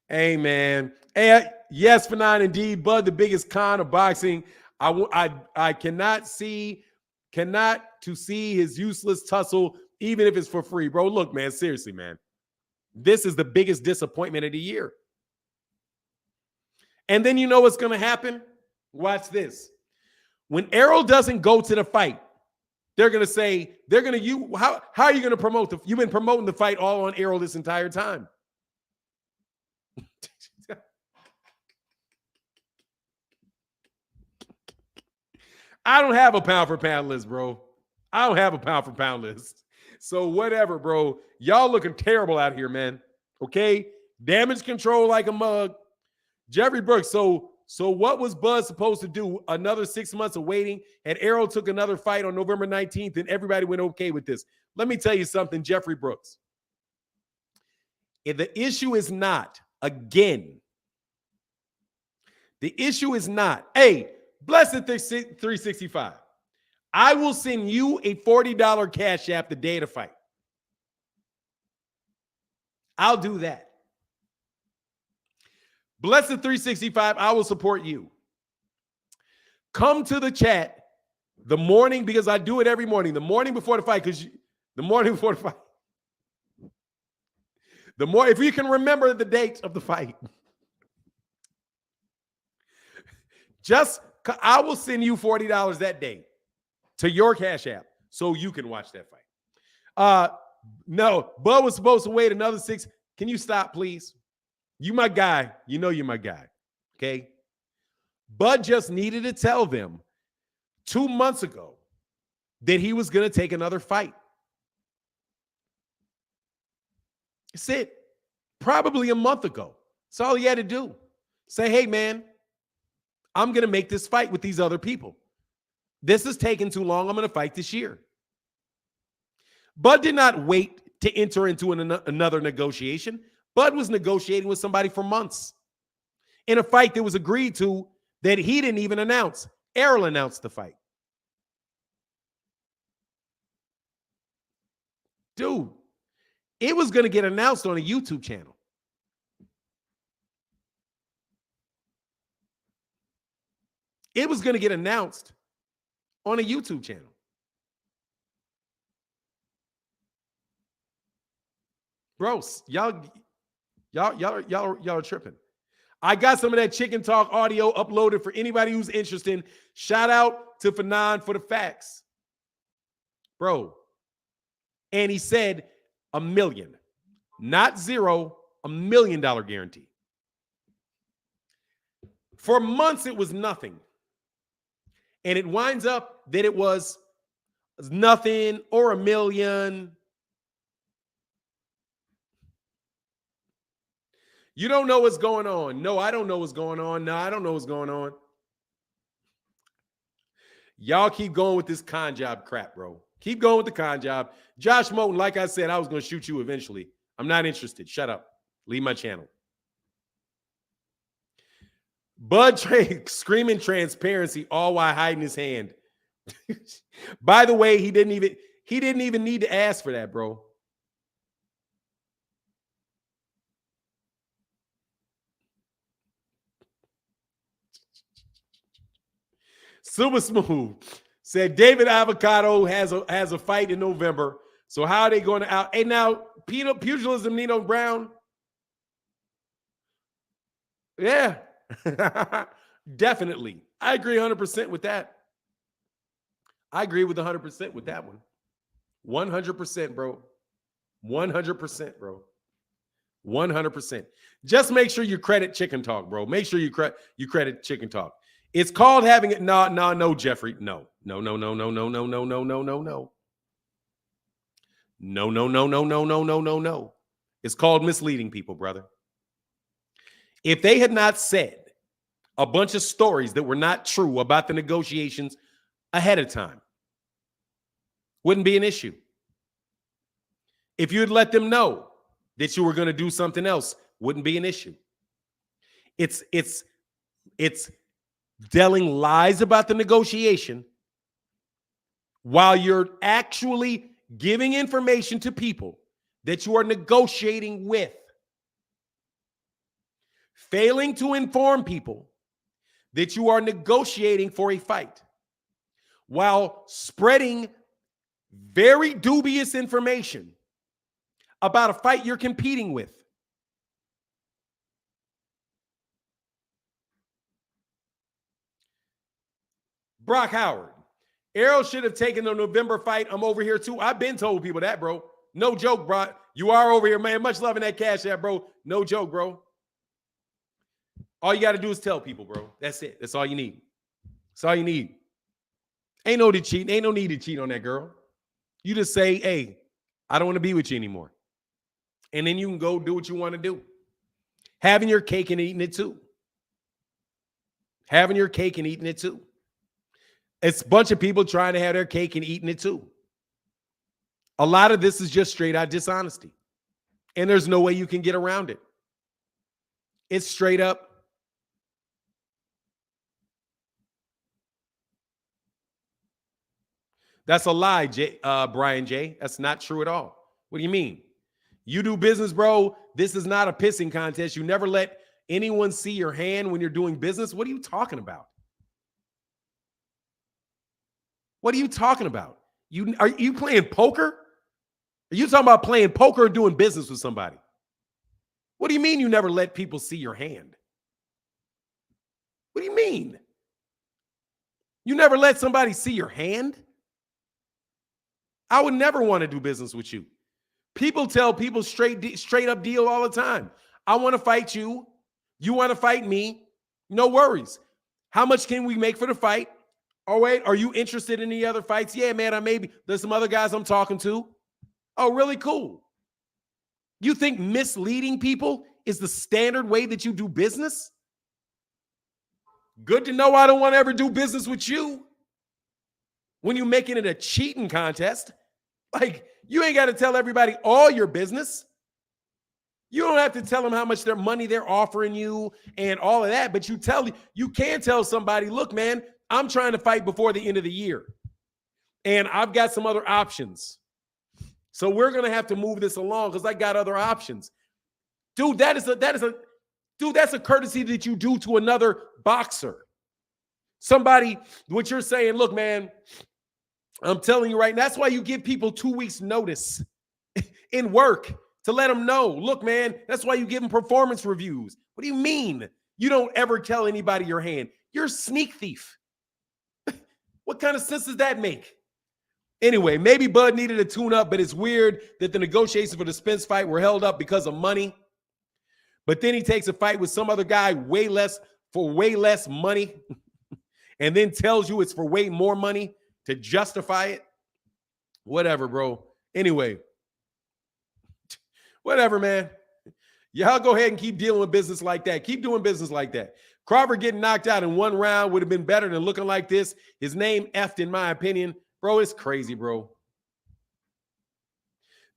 Hey, man. Hey, yes, for 9, indeed. Bud, the biggest con of boxing. I cannot see his useless tussle, even if it's for free, bro. Look, man, seriously, man. This is the biggest disappointment of the year. And then you know what's going to happen? Watch this. When ERROL doesn't go to the fight, they're going to say, how are you going to promote you've been promoting the fight all on ERROL this entire time. I don't have a pound for pound list, bro. I don't have a pound for pound list. So whatever, bro. Y'all looking terrible out here, man. Okay? Damage control like a mug. Jeffrey Brooks, so what was Bud supposed to do? Another 6 months of waiting, and ERROL took another fight on November 19th, and everybody went okay with this. Let me tell you something, Jeffrey Brooks. If the issue is not, again, the issue is not, hey, Blessed 365, I will send you a $40 cash app the day of the fight. I'll do that. Blessed 365, I will support you. Come to the chat the morning, because I do it every morning, the morning before the fight, because the morning before the fight. If you can remember the date of the fight. I will send you $40 that day to your cash app so you can watch that fight. No, Bud was supposed to wait another 6. Can you stop, please? You my guy. You know you're my guy. Okay? Bud just needed to tell them 2 months ago that he was going to take another fight. That's it. Probably a month ago. That's all he had to do. Say, hey, man, I'm going to make this fight with these other people. This is taking too long. I'm going to fight this year. Bud did not wait to enter into another negotiation. Bud was negotiating with somebody for months in a fight that was agreed to that he didn't even announce. ERROL announced the fight. Dude, it was going to get announced on a YouTube channel. It was going to get announced on a YouTube channel. Bros, y'all are tripping. I got some of that Chicken Talk audio uploaded for anybody who's interested. Shout out to Fanon for the facts. Bro. And he said $1 million, not zero, $1 million guarantee. For months, it was nothing. And it winds up that it was nothing or $1 million. You don't know what's going on. No, I don't know what's going on. No, I don't know what's going on. Y'all keep going with this con job crap, bro. Keep going with the con job. Josh Moten, like I said, I was going to shoot you eventually. I'm not interested. Shut up. Leave my channel. Bud screaming transparency, all while hiding his hand. By the way, he didn't even need to ask for that, bro. Super Smooth said David Avocado has a fight in November. So how are they going to out? Hey, now pugilism, Nino Brown. Yeah, definitely. I agree 100% with that. I agree with 100% with that one. 100%, bro. 100%, bro. 100%. Just make sure you credit Chicken Talk, bro. Make sure you credit Chicken Talk. It's called having it. No, Jeffrey. No. No. It's called misleading people, brother. If they had not said a bunch of stories that were not true about the negotiations ahead of time, wouldn't be an issue. If you had let them know that you were going to do something else, wouldn't be an issue. It's telling lies about the negotiation while you're actually giving information to people that you are negotiating with. Failing to inform people that you are negotiating for a fight while spreading very dubious information about a fight you're competing with. Brock Howard, ERROL should have taken the November fight. I'm over here too. I've been told people that, bro. No joke, Brock. You are over here, man. Much love in that cash app, bro. No joke, bro. All you got to do is tell people, bro. That's it. That's all you need. That's all you need. Ain't no need to cheat on that girl. You just say, hey, I don't want to be with you anymore. And then you can go do what you want to do. Having your cake and eating it too. Having your cake and eating it too. It's a bunch of people trying to have their cake and eating it too. A lot of this is just straight out dishonesty. And there's no way you can get around it. It's straight up. That's a lie, Brian J. That's not true at all. What do you mean? You do business, bro. This is not a pissing contest. You never let anyone see your hand when you're doing business. What are you talking about? What are you talking about? Are you playing poker? Are you talking about playing poker or doing business with somebody? What do you mean you never let people see your hand? What do you mean? You never let somebody see your hand? I would never want to do business with you. People tell people straight up deal all the time. I want to fight you. You want to fight me. No worries. How much can we make for the fight? Oh, wait, are you interested in any other fights? Yeah, man, there's some other guys I'm talking to. Oh, really cool. You think misleading people is the standard way that you do business? Good to know I don't want to ever do business with you. When you're making it a cheating contest, like You ain't got to tell everybody all your business. You don't have to tell them how much their money they're offering you and all of that, but you can tell somebody, look, man, I'm trying to fight before the end of the year, and I've got some other options. So we're gonna have to move this along because I got other options. Dude, that's a courtesy that you do to another boxer. Somebody, what you're saying, look, man, I'm telling you right now, that's why you give people 2 weeks notice in work to let them know, look, man, that's why you give them performance reviews. What do you mean you don't ever tell anybody your hand? You're a sneak thief. What kind of sense does that make? Anyway, maybe Bud needed a tune-up, but it's weird that the negotiations for the Spence fight were held up because of money. But then he takes a fight with some other guy for way less money and then tells you it's for way more money to justify it. Whatever, bro. Anyway, whatever, man. Y'all go ahead and keep dealing with business like that. Keep doing business like that. Crawford getting knocked out in 1 round would have been better than looking like this. His name effed, in my opinion. Bro, it's crazy, bro.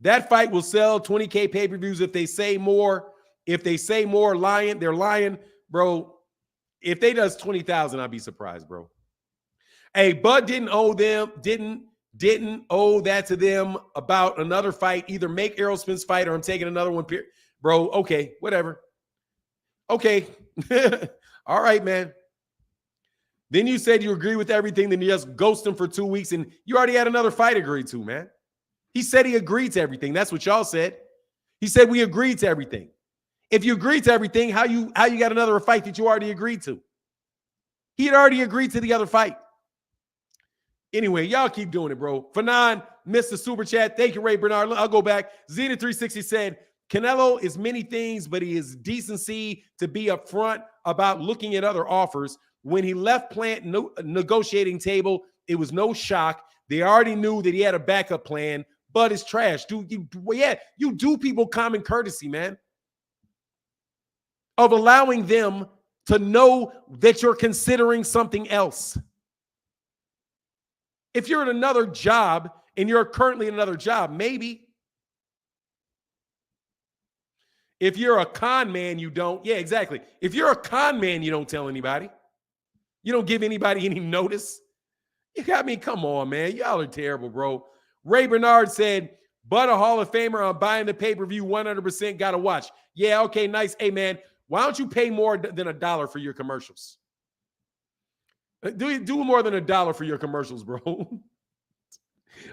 That fight will sell 20K pay-per-views if they say more. If they say more, they're lying. Bro, if they does 20,000, I'd be surprised, bro. Hey, Bud didn't owe that to them about another fight. Either make Errol Spence fight or I'm taking another one. Bro, okay, whatever. Okay. All right, man. Then you said you agree with everything, then you just ghost him for 2 weeks, and you already had another fight agreed to, man. He said he agreed to everything. That's what y'all said. He said we agreed to everything. If you agreed to everything, how you got another fight that you already agreed to? He had already agreed to the other fight. Anyway, y'all keep doing it, bro. Fanon, Mr. Super Chat. Thank you, Ray Bernard. I'll go back. Zeta360 said, Canelo is many things, but he is decency to be upfront about looking at other offers. When he left Plant negotiating table, it was no shock. They already knew that he had a backup plan, but it's trash. You do people common courtesy, man, of allowing them to know that you're considering something else. If you're in another job and you're currently in another job, maybe. If you're a con man, you don't. Yeah, exactly. If you're a con man, you don't tell anybody. You don't give anybody any notice. You got me. Come on, man. Y'all are terrible, bro. Ray Bernard said, but a Hall of Famer, I'm buying the pay-per-view 100%. Got to watch. Yeah, okay, nice. Hey, man, why don't you pay more than $1 for your commercials? Do more than $1 for your commercials, bro.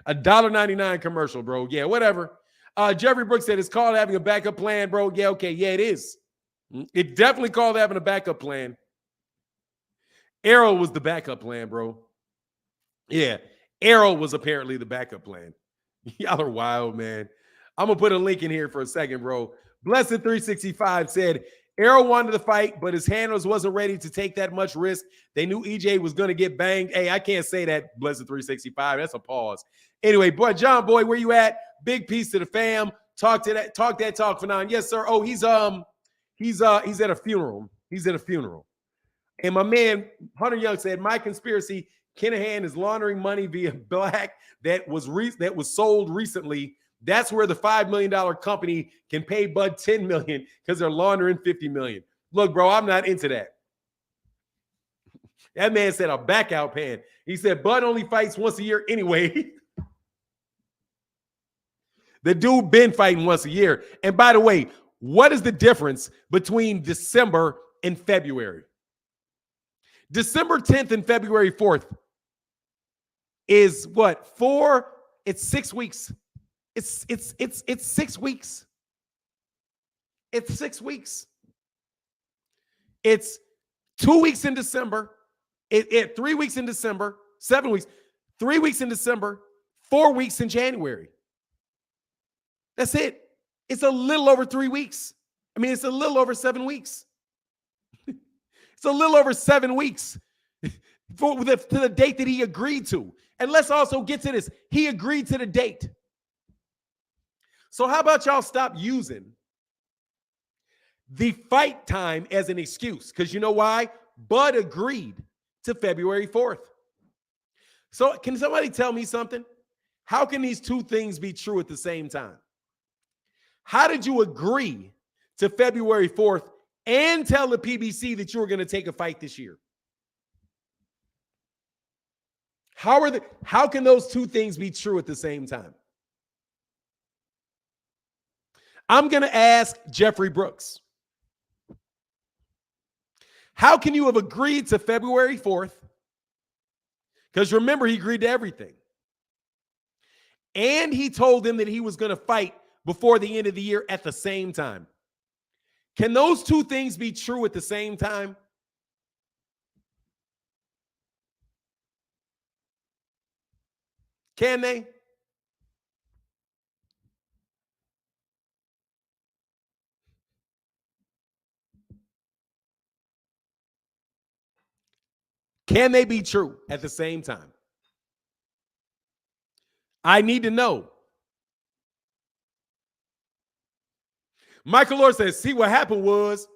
$1.99 commercial, bro. Yeah, whatever. Jeffrey Brooks said it's called having a backup plan, bro. Yeah, okay. Yeah, it is. It definitely called having a backup plan. ERROL was the backup plan, bro. Yeah, ERROL was apparently the backup plan. Y'all are wild, man. I'm going to put a link in here for a second, bro. Blessed365 said, ERROL wanted to fight, but his handlers wasn't ready to take that much risk. They knew EJ was going to get banged. Hey, I can't say that, Blessed365. That's a pause. Anyway, boy, John Boy, where you at? Big piece to the fam. Talk that talk for now. Yes, sir. Oh, he's at a funeral. He's at a funeral. And my man Hunter Young said, my conspiracy, Kinahan is laundering money via black that was sold recently. That's where the $5 million company can pay Bud $10 million because they're laundering $50 million. Look, bro, I'm not into that. That man said a back out pan. He said Bud only fights once a year anyway. The dude been fighting once a year. And by the way, what is the difference between December and February? December 10th and February 4th is what? It's 6 weeks. It's 6 weeks. It's 6 weeks. It's 2 weeks in December. 3 weeks in December. 7 weeks. 3 weeks in December. 4 weeks in January. That's it. It's a little over 3 weeks. I mean, it's a little over 7 weeks. It's a little over 7 weeks to the date that he agreed to. And let's also get to this. He agreed to the date. So how about y'all stop using the fight time as an excuse? Because you know why? Bud agreed to February 4th. So can somebody tell me something? How can these two things be true at the same time? How did you agree to February 4th and tell the PBC that you were going to take a fight this year? How can those two things be true at the same time? I'm going to ask Jeffrey Brooks. How can you have agreed to February 4th? Because remember, he agreed to everything. And he told them that he was going to fight before the end of the year at the same time. Can those two things be true at the same time? Can they? Can they be true at the same time? I need to know. Michael Lord says, see, what happened was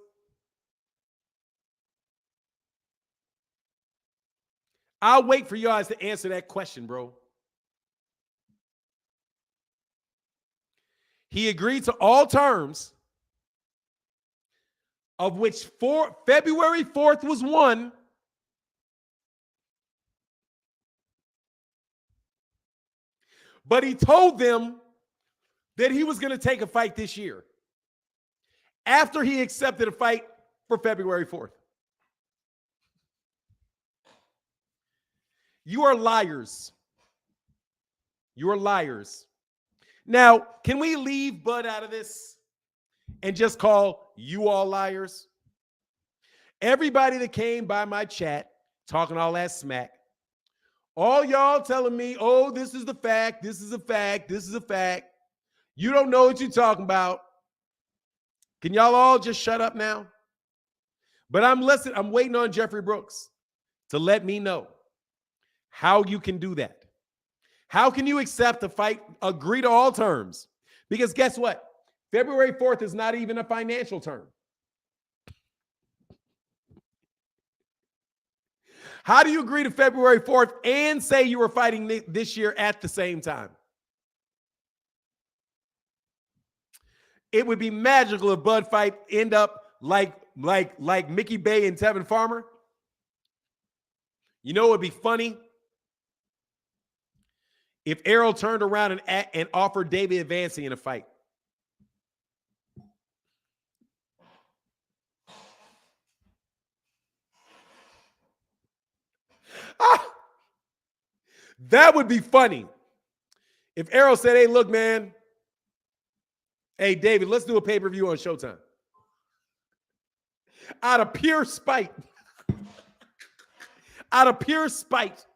I'll wait for you guys to answer that question, bro. He agreed to all terms, of which February 4th was one. But he told them that he was going to take a fight this year after he accepted a fight for February 4th. You are liars. You are liars. Now, can we leave Bud out of this and just call you all liars? Everybody that came by my chat talking all that smack, all y'all telling me, oh, this is the fact, this is a fact, this is a fact. You don't know what you're talking about. Can y'all all just shut up now? But I'm waiting on Jeffrey Brooks to let me know how you can do that. How can you accept a fight, agree to all terms? Because guess what? February 4th is not even a financial term. How do you agree to February 4th and say you were fighting this year at the same time? It would be magical if Bud fight end up like Mickey Bay and Tevin Farmer. You know what would be funny? If ERROL turned around and offered David Advancing in a fight. That would be funny. If ERROL said, hey, look, man. Hey, David, let's do a pay-per-view on Showtime. Out of pure spite. Out of pure spite.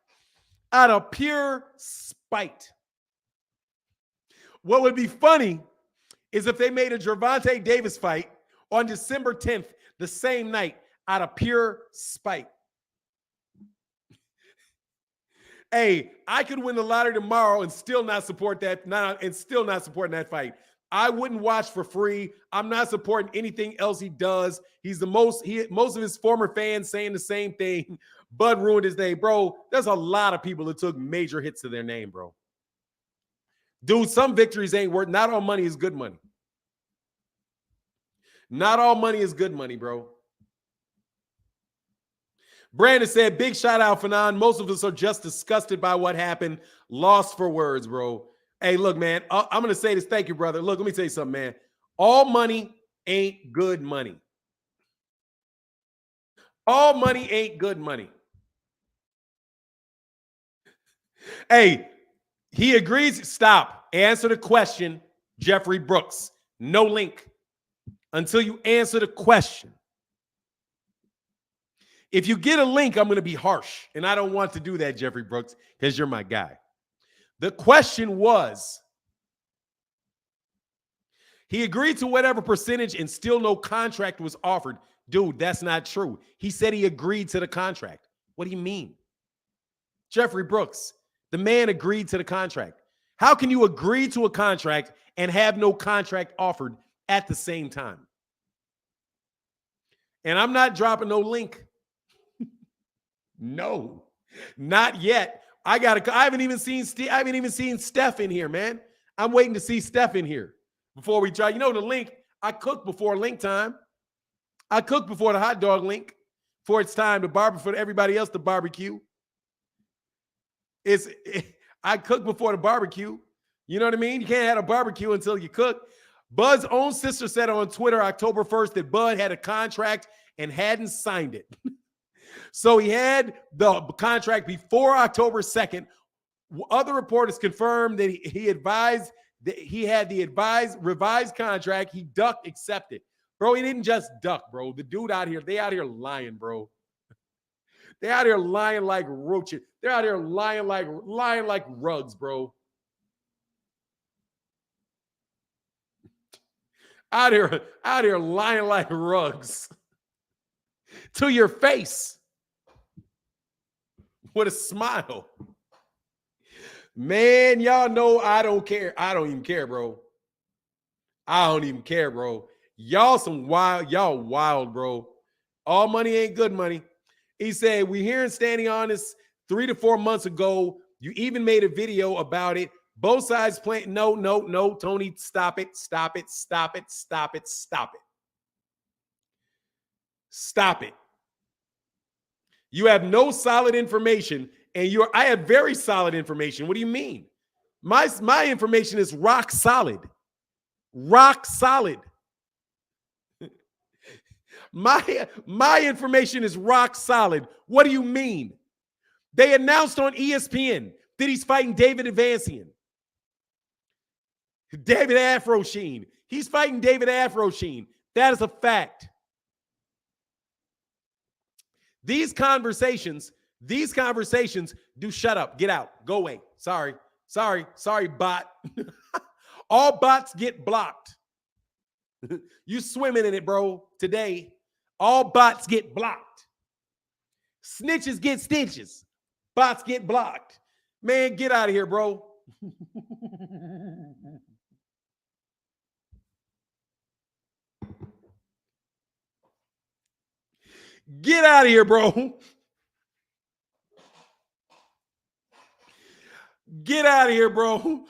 Out of pure spite. What would be funny is if they made a Gervonta Davis fight on December 10th, the same night, out of pure spite. Hey, I could win the lottery tomorrow and still not support that, still not supporting that fight. I wouldn't watch for free. I'm not supporting anything else he does. He's most of his former fans saying the same thing. Bud ruined his day, bro. There's a lot of people that took major hits to their name, bro. Dude, some victories ain't worth. Not all money is good money. Not all money is good money, bro. Brandon said, big shout out, Fanon. Most of us are just disgusted by what happened. Lost for words, bro. Hey, look, man, I'm going to say this. Thank you, brother. Look, let me tell you something, man. All money ain't good money. All money ain't good money. Hey, he agrees. Stop. Answer the question, Jeffrey Brooks. No link until you answer the question. If you get a link, I'm going to be harsh. And I don't want to do that, Jeffrey Brooks, because you're my guy. The question was, he agreed to whatever percentage and still no contract was offered. Dude, that's not true. He said he agreed to the contract. What do you mean? Jeffrey Brooks, the man agreed to the contract. How can you agree to a contract and have no contract offered at the same time? And I'm not dropping no link. No, not yet. I haven't even seen Steph in here, man. I'm waiting to see Steph in here before we try. You know the link. I cook before link time. I cook before the hot dog link. Before it's time to barbecue for everybody else to barbecue. I cook before the barbecue. You know what I mean? You can't have a barbecue until you cook. Bud's own sister said on Twitter October 1st that Bud had a contract and hadn't signed it. So he had the contract before October 2nd. Other reporters confirmed that he advised that he had the revised contract. He ducked, accepted. Bro, he didn't just duck, bro. The dude out here, they out here lying, bro. They out here lying like roaches. They're out here lying like rugs, bro. Out here lying like rugs. To your face. With a smile. Man, y'all know I don't care. I don't even care, bro. I don't even care, bro. Y'all wild, bro. All money ain't good money. He said, we hearing standing honest 3 to 4 months ago. You even made a video about it. Both sides playing. No, Tony, stop it. Stop it. You have no solid information, and I have very solid information. What do you mean? My information is rock solid. Rock solid. My information is rock solid. What do you mean? They announced on ESPN that he's fighting David Advancian. David Afrosheen. He's fighting David Afrosheen. That is a fact. These conversations do shut up, get out, go away. Sorry, bot. All bots get blocked. You swimming in it, bro, today. All bots get blocked. Snitches get stitches. Bots get blocked. Man, get out of here, bro. Get out of here, bro. Get out of here, bro.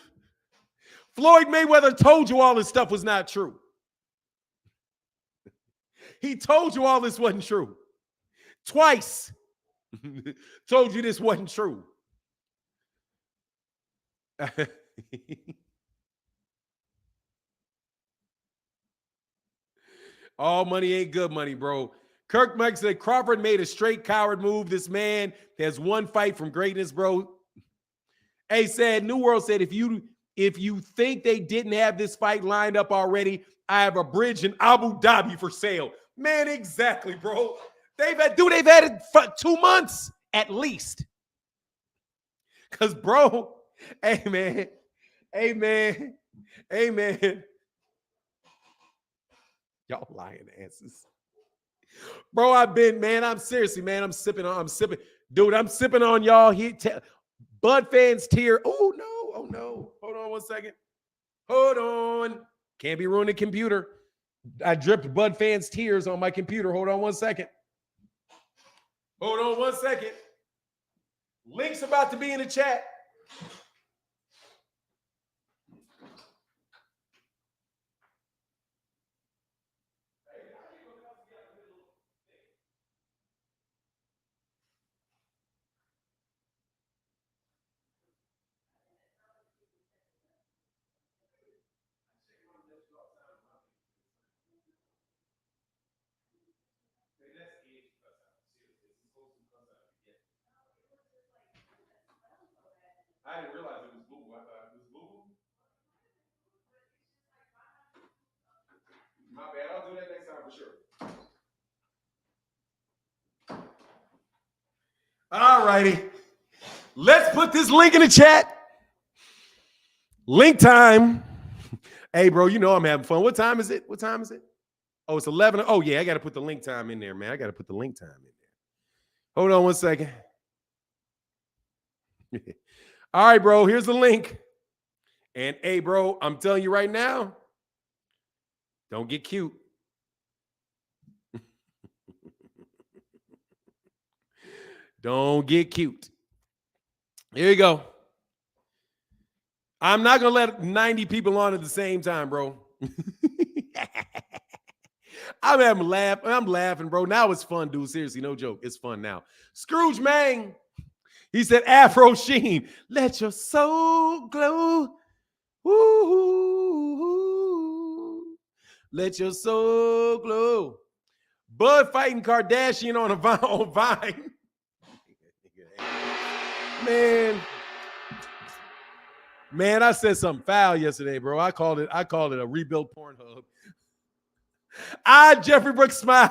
Floyd Mayweather told you all this stuff was not true. He told you all this wasn't true. Twice. Told you this wasn't true. All money ain't good money, bro. Kirk Mike said Crawford made a straight coward move. This man has one fight from greatness, bro. Hey, said New World said if you think they didn't have this fight lined up already, I have a bridge in Abu Dhabi for sale. Man, exactly, bro. They've had it for 2 months at least. Cause, bro, hey man. Y'all lying asses. Bro, I'm seriously, man. I'm sipping. Dude, I'm sipping on y'all here. Bud fans tear. Oh no. Hold on 1 second. Hold on. Can't be ruining the computer. I dripped Bud fans tears on my computer. Hold on 1 second. Link's about to be in the chat. I didn't realize it was Google. I thought it was Google. My bad. I'll do that next time for sure. All righty. Let's put this link in the chat. Link time. Hey, bro, you know I'm having fun. What time is it? Oh, it's 11. Oh, yeah, I got to put the link time in there, man. Hold on 1 second. All right, bro, here's the link. And, hey, bro, I'm telling you right now, don't get cute. Don't get cute. Here you go. I'm not gonna let 90 people on at the same time, bro. I'm laughing, bro. Now it's fun, dude. Seriously, no joke. It's fun now. Scrooge Mang. He said, Afro Sheen, let your soul glow. Ooh, let your soul glow. Bud fighting Kardashian on Vine. Man, I said something foul yesterday, bro. I called it a rebuilt Pornhub. Jeffrey Brooks smile.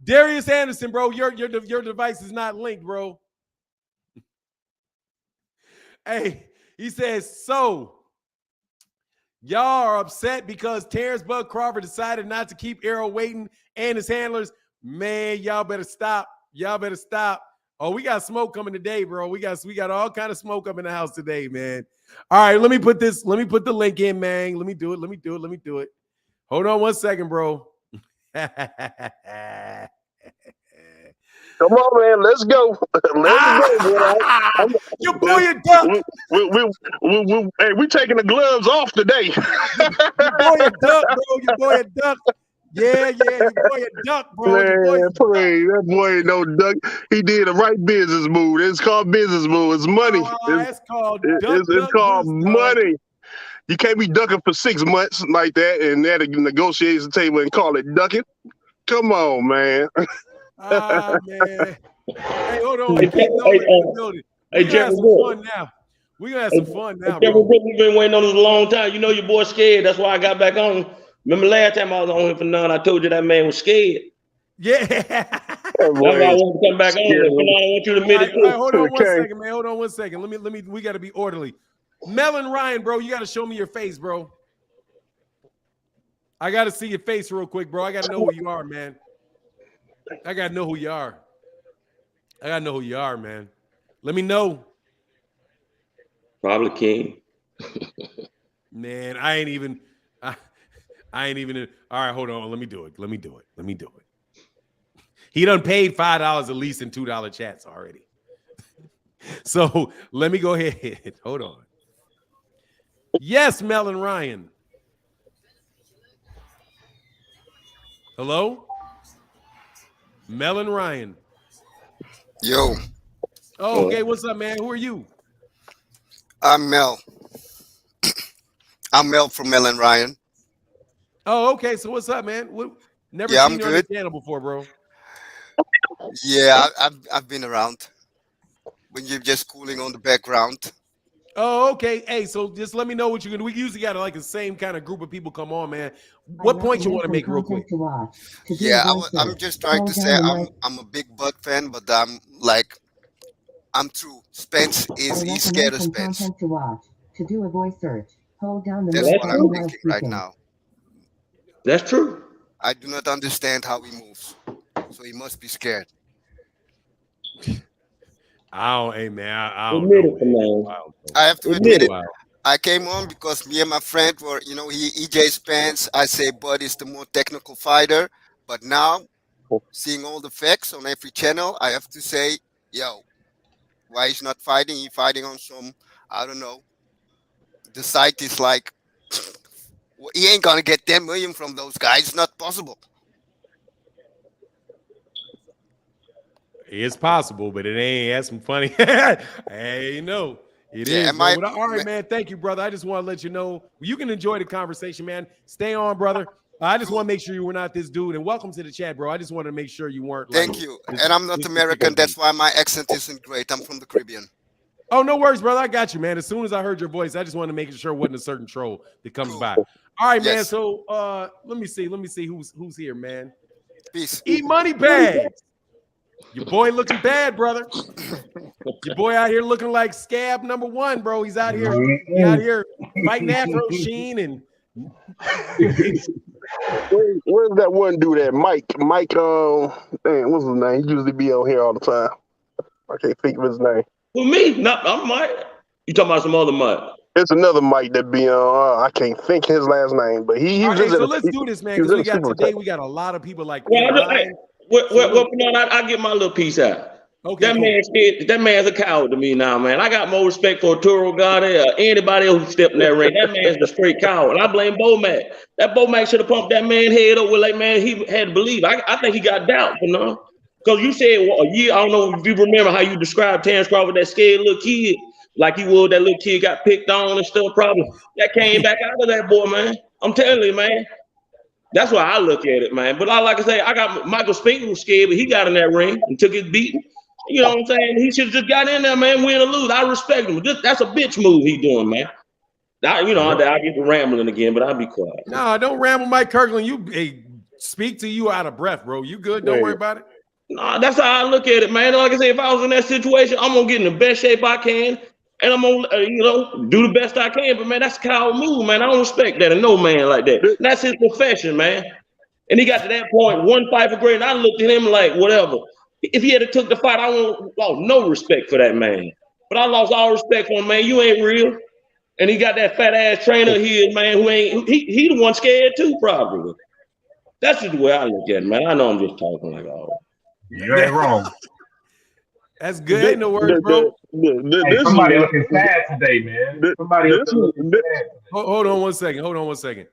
Darius Anderson, bro. Your device is not linked, bro. Hey, he says, so y'all are upset because Terrence Bud Crawford decided not to keep ERROL waiting and his handlers. Man, y'all better stop. Y'all better stop. Oh, we got smoke coming today, bro. We got all kind of smoke up in the house today, man. All right, let me put the link in, man. Let me do it. Hold on one second, bro. Come on, man. Let's go. Let's go, boy. Your boy a duck. Hey, we taking the gloves off today. Your boy a duck, bro. Your boy a duck. Yeah, your boy a duck, bro. Man, pray. That boy ain't no duck. He did a right business move. It's called business move. It's money. It's called it's called money. Dog. You can't be ducking for 6 months like that and at a negotiation table and call it ducking. Come on, man. Man. Hey, hold on. We're gonna have some fun now. We're gonna have some fun now, bro. We've been waiting on this a long time. You know your boy scared. That's why I got back on. Remember last time I was on here for none, I told you that man was scared. Yeah. That's why I want to come back on. I want you to admit it too. Hold on one second, man. Hold on one second. Let me. We got to be orderly. Melon Ryan, bro, you got to show me your face, bro. I got to see your face real quick, bro. I got to know who you are, man. I got to know who you are. Man. Let me know. Probably King. Man, I ain't even. All right, hold on. Let me do it. He done paid $5 at least in $2 chats already. So let me go ahead. Hold on. Yes, Melon Ryan. Hello? Melon Ryan. Yo. Oh, okay. What's up, man? Who are you? I'm Mel. I'm Mel from Melon Ryan. Oh, okay. So what's up, man? Never seen you on the channel before, bro. Yeah, I've been around. When you're just cooling on the background. Oh, okay. Hey, so just let me know what you're gonna do. We usually got like the same kind of group of people come on, man. What point you want to make real quick? Yeah, I'm just trying to say I'm a big Bud fan, but I'm true. Spence he's scared of Spence. To do a voice search, hold down the That's what I'm thinking right now. That's true. I do not understand how he moves, so he must be scared. Hey man, I don't know. I have to admit it. I came on because me and my friend were, EJ Spence. I say Bud is the more technical fighter, but now seeing all the facts on every channel, I have to say, yo, why he's not fighting? He's fighting on some, I don't know. The site is like, he ain't gonna get 10 million from those guys. It's not possible. It's possible, but it ain't. That's some funny. Hey, no, it is. All right, man. Thank you, brother. I just want to let you know you can enjoy the conversation, man. Stay on, brother. I just want to make sure you were not this dude. And welcome to the chat, bro. I just wanted to make sure you weren't. Thank you. And I'm not American. That's why my accent isn't great. I'm from the Caribbean. Oh, no worries, brother. I got you, man. As soon as I heard your voice, I just wanted to make sure it wasn't a certain troll that comes by. All right, man. So let me see who's here, man. Peace. E-Money Bags. Your boy looking bad, brother. Your boy out here looking like scab #1, bro. He's out here, fighting Afro Sheen and Where's that one dude at? Mike, what's his name? He usually be on here all the time. I can't think of his name. Well, me? No, I'm Mike. You talking about some other Mike? It's another Mike that be on. I can't think his last name, but he was so let's do this, man, because we got a lot of people like. I get my little piece out. Okay, that man's a coward to me now, man. I got more respect for Arturo Gatti or anybody else who stepped in that ring. That man's a straight coward. I blame Bomac. That Bomac should have pumped that man head up with like, man, he had to believe. I think he got doubt, because you said a year. I don't know if you remember how you described Terrence Crawford, that scared little kid, like he was. That little kid got picked on and stuff. Probably that came back out of that boy, man. I'm telling you, man. That's why I look at it, man. But like I say, I got Michael Spinks was scared, but he got in that ring and took his beating. You know what I'm saying? He should have just got in there, man, win or lose. I respect him. That's a bitch move he doing, man. I get to rambling again, but I'll be quiet. No, don't ramble, Mike Kirkland. You speak to you out of breath, bro. You good? Don't worry about it. No, that's how I look at it, man. Like I say, if I was in that situation, I'm gonna get in the best shape I can, and I'm gonna, do the best I can. But man, that's a coward move, man. I don't respect that in no man like that. And that's his profession, man. And he got to that point, one fight for great. And I looked at him like, whatever. If he had took the fight, I lost no respect for that man. But I lost all respect for him, man. You ain't real. And he got that fat ass trainer here, man, who ain't he the one scared too, probably. That's just the way I look at it, man. I know I'm just talking like, oh. You ain't wrong. That's good. Ain't no words, bro. Hey, somebody looking sad today, man. Somebody looking sad. Hold on one second.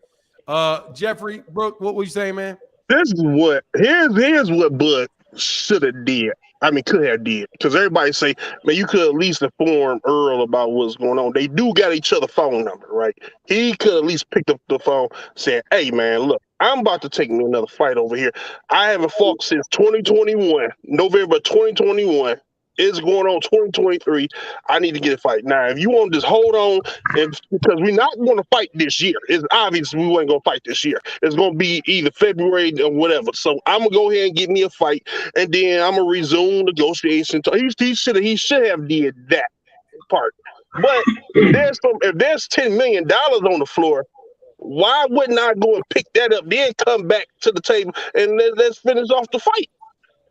Jeffrey, Brooke, what were you saying, man? Here's what Bud should have did. I mean, could have did. Because everybody say, man, you could at least inform Earl about what's going on. They do got each other's phone number, right? He could at least pick up the phone saying, hey, man, look, I'm about to take me another fight over here. I haven't fought since 2021, November 2021. It's going on 2023. I need to get a fight. Now, if you want to just hold on, because we're not going to fight this year. It's obvious we weren't going to fight this year. It's going to be either February or whatever. So I'm going to go ahead and get me a fight, and then I'm going to resume negotiations. He should have did that part. But if there's $10 million on the floor, why wouldn't I go and pick that up, then come back to the table and let's finish off the fight?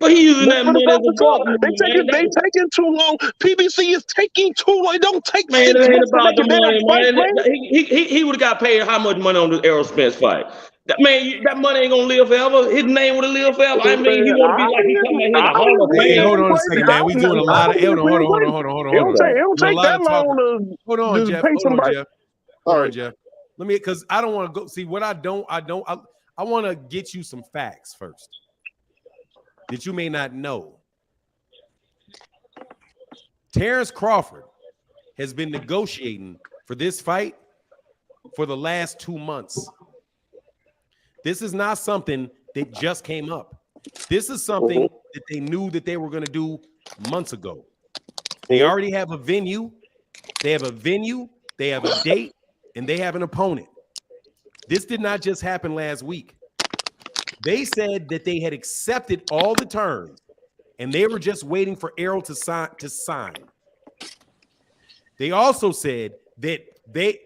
But he using that money as a ball. They taking too long. PBC is taking too long. It don't take man, it ain't about the money, man. He would have got paid how much money on the Errol Spence fight? That money ain't gonna live forever. His name would have lived forever. I mean, he would be like he coming in the Hall of Fame. Hey, hold on a second, man. We doing a lot of hold on. It don't take that long to hold on, Jeff. All right, Jeff. Let me, because I don't want to go see what I want to get you some facts first that you may not know. Terrence Crawford has been negotiating for this fight for the last 2 months. This is not something that just came up. This is something that they knew that they were going to do months ago. They already have a venue. They have a date, and they have an opponent. This did not just happen last week. They said that they had accepted all the terms, and they were just waiting for Errol to sign. They also said that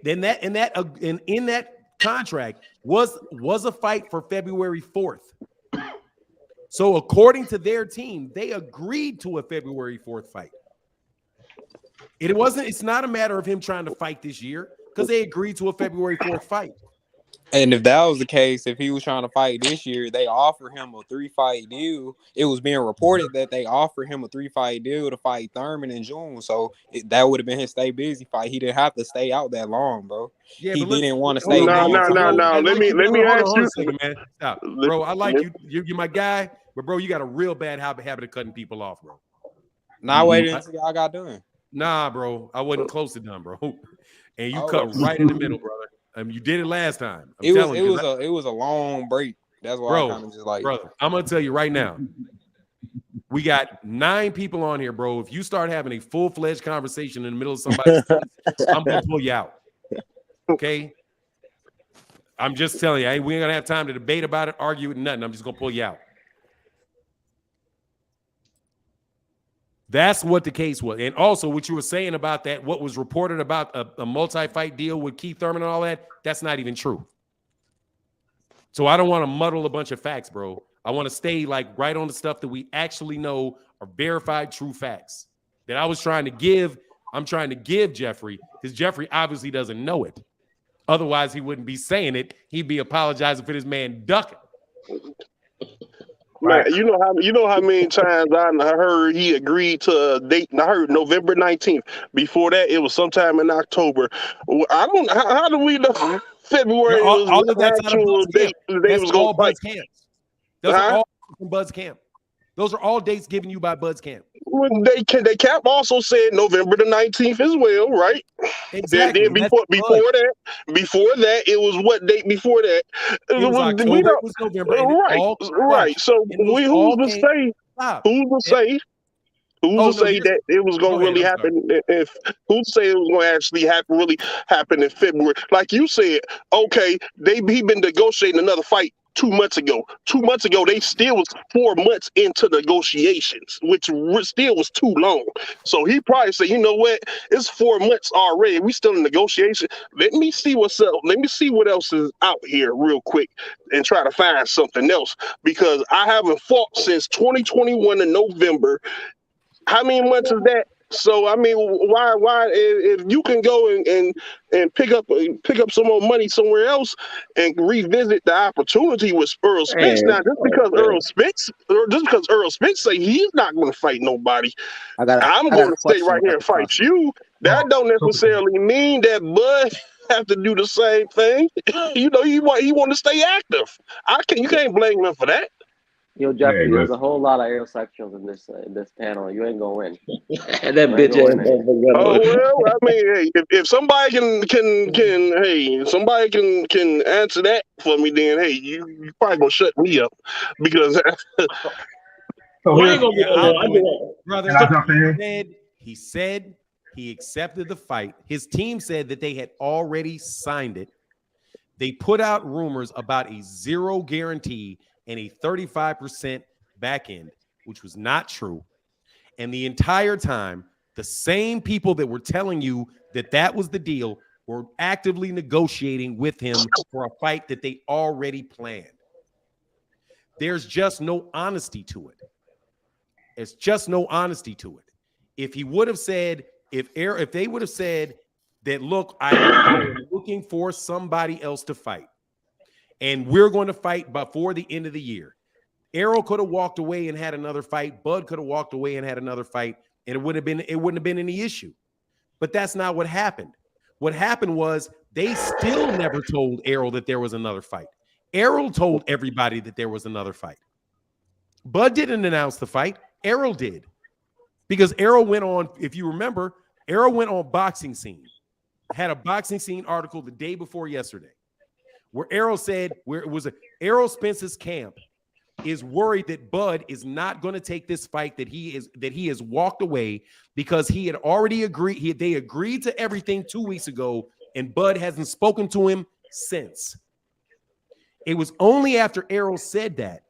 in that contract was a fight for February 4th. So according to their team, they agreed to a February 4th fight. It's not a matter of him trying to fight this year, because they agreed to a February 4th fight. And if that was the case, if he was trying to fight this year, they offered him a 3-fight deal. It was being reported that they offered him a 3-fight deal to fight Thurman in June. So that would have been his stay busy fight. He didn't have to stay out that long, bro. Yeah, he didn't want to stay. No. Let me ask you, second, man. Stop, bro. I like you. You're my guy, but bro, you got a real bad habit of cutting people off, bro. Nah, wait until y'all got done. Nah, bro, I wasn't close to done, bro. And you cut right in the middle, brother. You did it last time. It was a long break. That's why I kind of just like, brother. I'm gonna tell you right now. We got 9 people on here, bro. If you start having a full-fledged conversation in the middle of somebody's, I'm gonna pull you out. Okay. I'm just telling you, we ain't gonna have time to debate about it, argue it, nothing. I'm just gonna pull you out. That's what the case was. And also what you were saying about that, what was reported about a multi-fight deal with Keith Thurman and all that, that's not even true. So I don't want to muddle a bunch of facts, bro. I want to stay like right on the stuff that we actually know are verified true facts that I'm trying to give Jeffrey, because Jeffrey obviously doesn't know it. Otherwise, he wouldn't be saying it. He'd be apologizing for this man ducking. Right. You know how many times I heard he agreed to a date, and I heard November 19th. Before that, it was sometime in October. I don't. How do we know February was all of the that's out of actual Bud's camp. date they That's was gonna all fight? Bud's camps. Those are all from Bud's camp. Those are all dates given you by Bud's camp. Well, they cap also said November the 19th as well, right? Exactly. Then before that, it was what date before that? It was October. We don't, it was November. And it right. So who's to say? Who's to say that it was going to really happen? If who's to say it was going to actually really happen in February? Like you said, okay, he been negotiating another fight 2 months ago. 2 months ago, they still was 4 months into negotiations, which still was too long. So he probably said, you know what? It's 4 months already. We still in negotiation. Let me see what's up. Let me see what else is out here real quick and try to find something else, because I haven't fought since 2021 in November. How many months is that? So I mean, why if you can go and pick up some more money somewhere else and revisit the opportunity with Earl Spence? Now, just because Earl Spence say he's not going to fight nobody, I'm going to stay right here and fight you. That don't necessarily mean that Bud have to do the same thing. You know, he want to stay active. You can't blame him for that. Yo, Jeffrey, there's a whole lot of aerosexuals in this panel. You ain't gonna win. That bitch ain't. Oh well, I mean, hey, if somebody can answer that for me, then hey, you probably gonna shut me up, because. He said he accepted the fight. His team said that they had already signed it. They put out rumors about a 0 guarantee and a 35% back end, which was not true. And the entire time, the same people that were telling you that that was the deal were actively negotiating with him for a fight that they already planned. There's just no honesty to it. There's just no honesty to it. If he would have said, if they would have said that, look, I'm looking for somebody else to fight, and we're going to fight before the end of the year. ERROL could have walked away and had another fight. Bud could have walked away and had another fight, and it wouldn't have been any issue. But that's not what happened. What happened was they still never told ERROL that there was another fight. ERROL told everybody that there was another fight. Bud didn't announce the fight. ERROL did. Because ERROL went on, if you remember, ERROL went on Boxing Scene. Had a Boxing Scene article the day before yesterday, where ERROL said, where it was ERROL Spence's camp is worried that Bud is not going to take this fight, that he has walked away because he had already agreed. They agreed to everything 2 weeks ago, and Bud hasn't spoken to him since. It was only after ERROL said that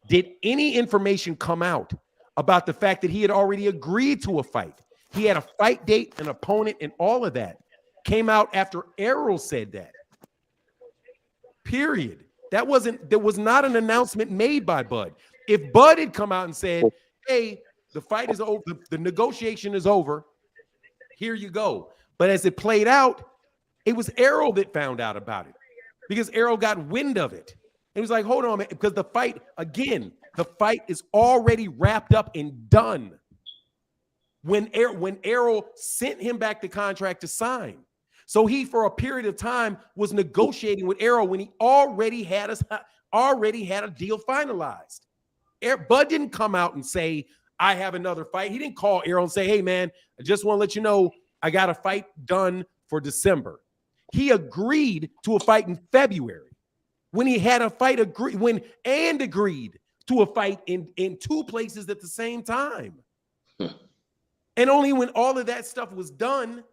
did any information come out about the fact that he had already agreed to a fight. He had a fight date, an opponent, and all of that came out after ERROL said that. Period. There was not an announcement made by Bud. If Bud had come out and said, hey, the fight is over, the negotiation is over, here you go. But as it played out, it was ERROL that found out about it, because ERROL got wind of it. It was like, hold on, man, because the fight is already wrapped up and done when ERROL sent him back the contract to sign. So he, for a period of time, was negotiating with ERROL when he already had a deal finalized. Bud didn't come out and say, I have another fight. He didn't call ERROL and say, hey, man, I just want to let you know I got a fight done for December. He agreed to a fight in February when he had a fight agreed to a fight in 2 places at the same time. And only when all of that stuff was done,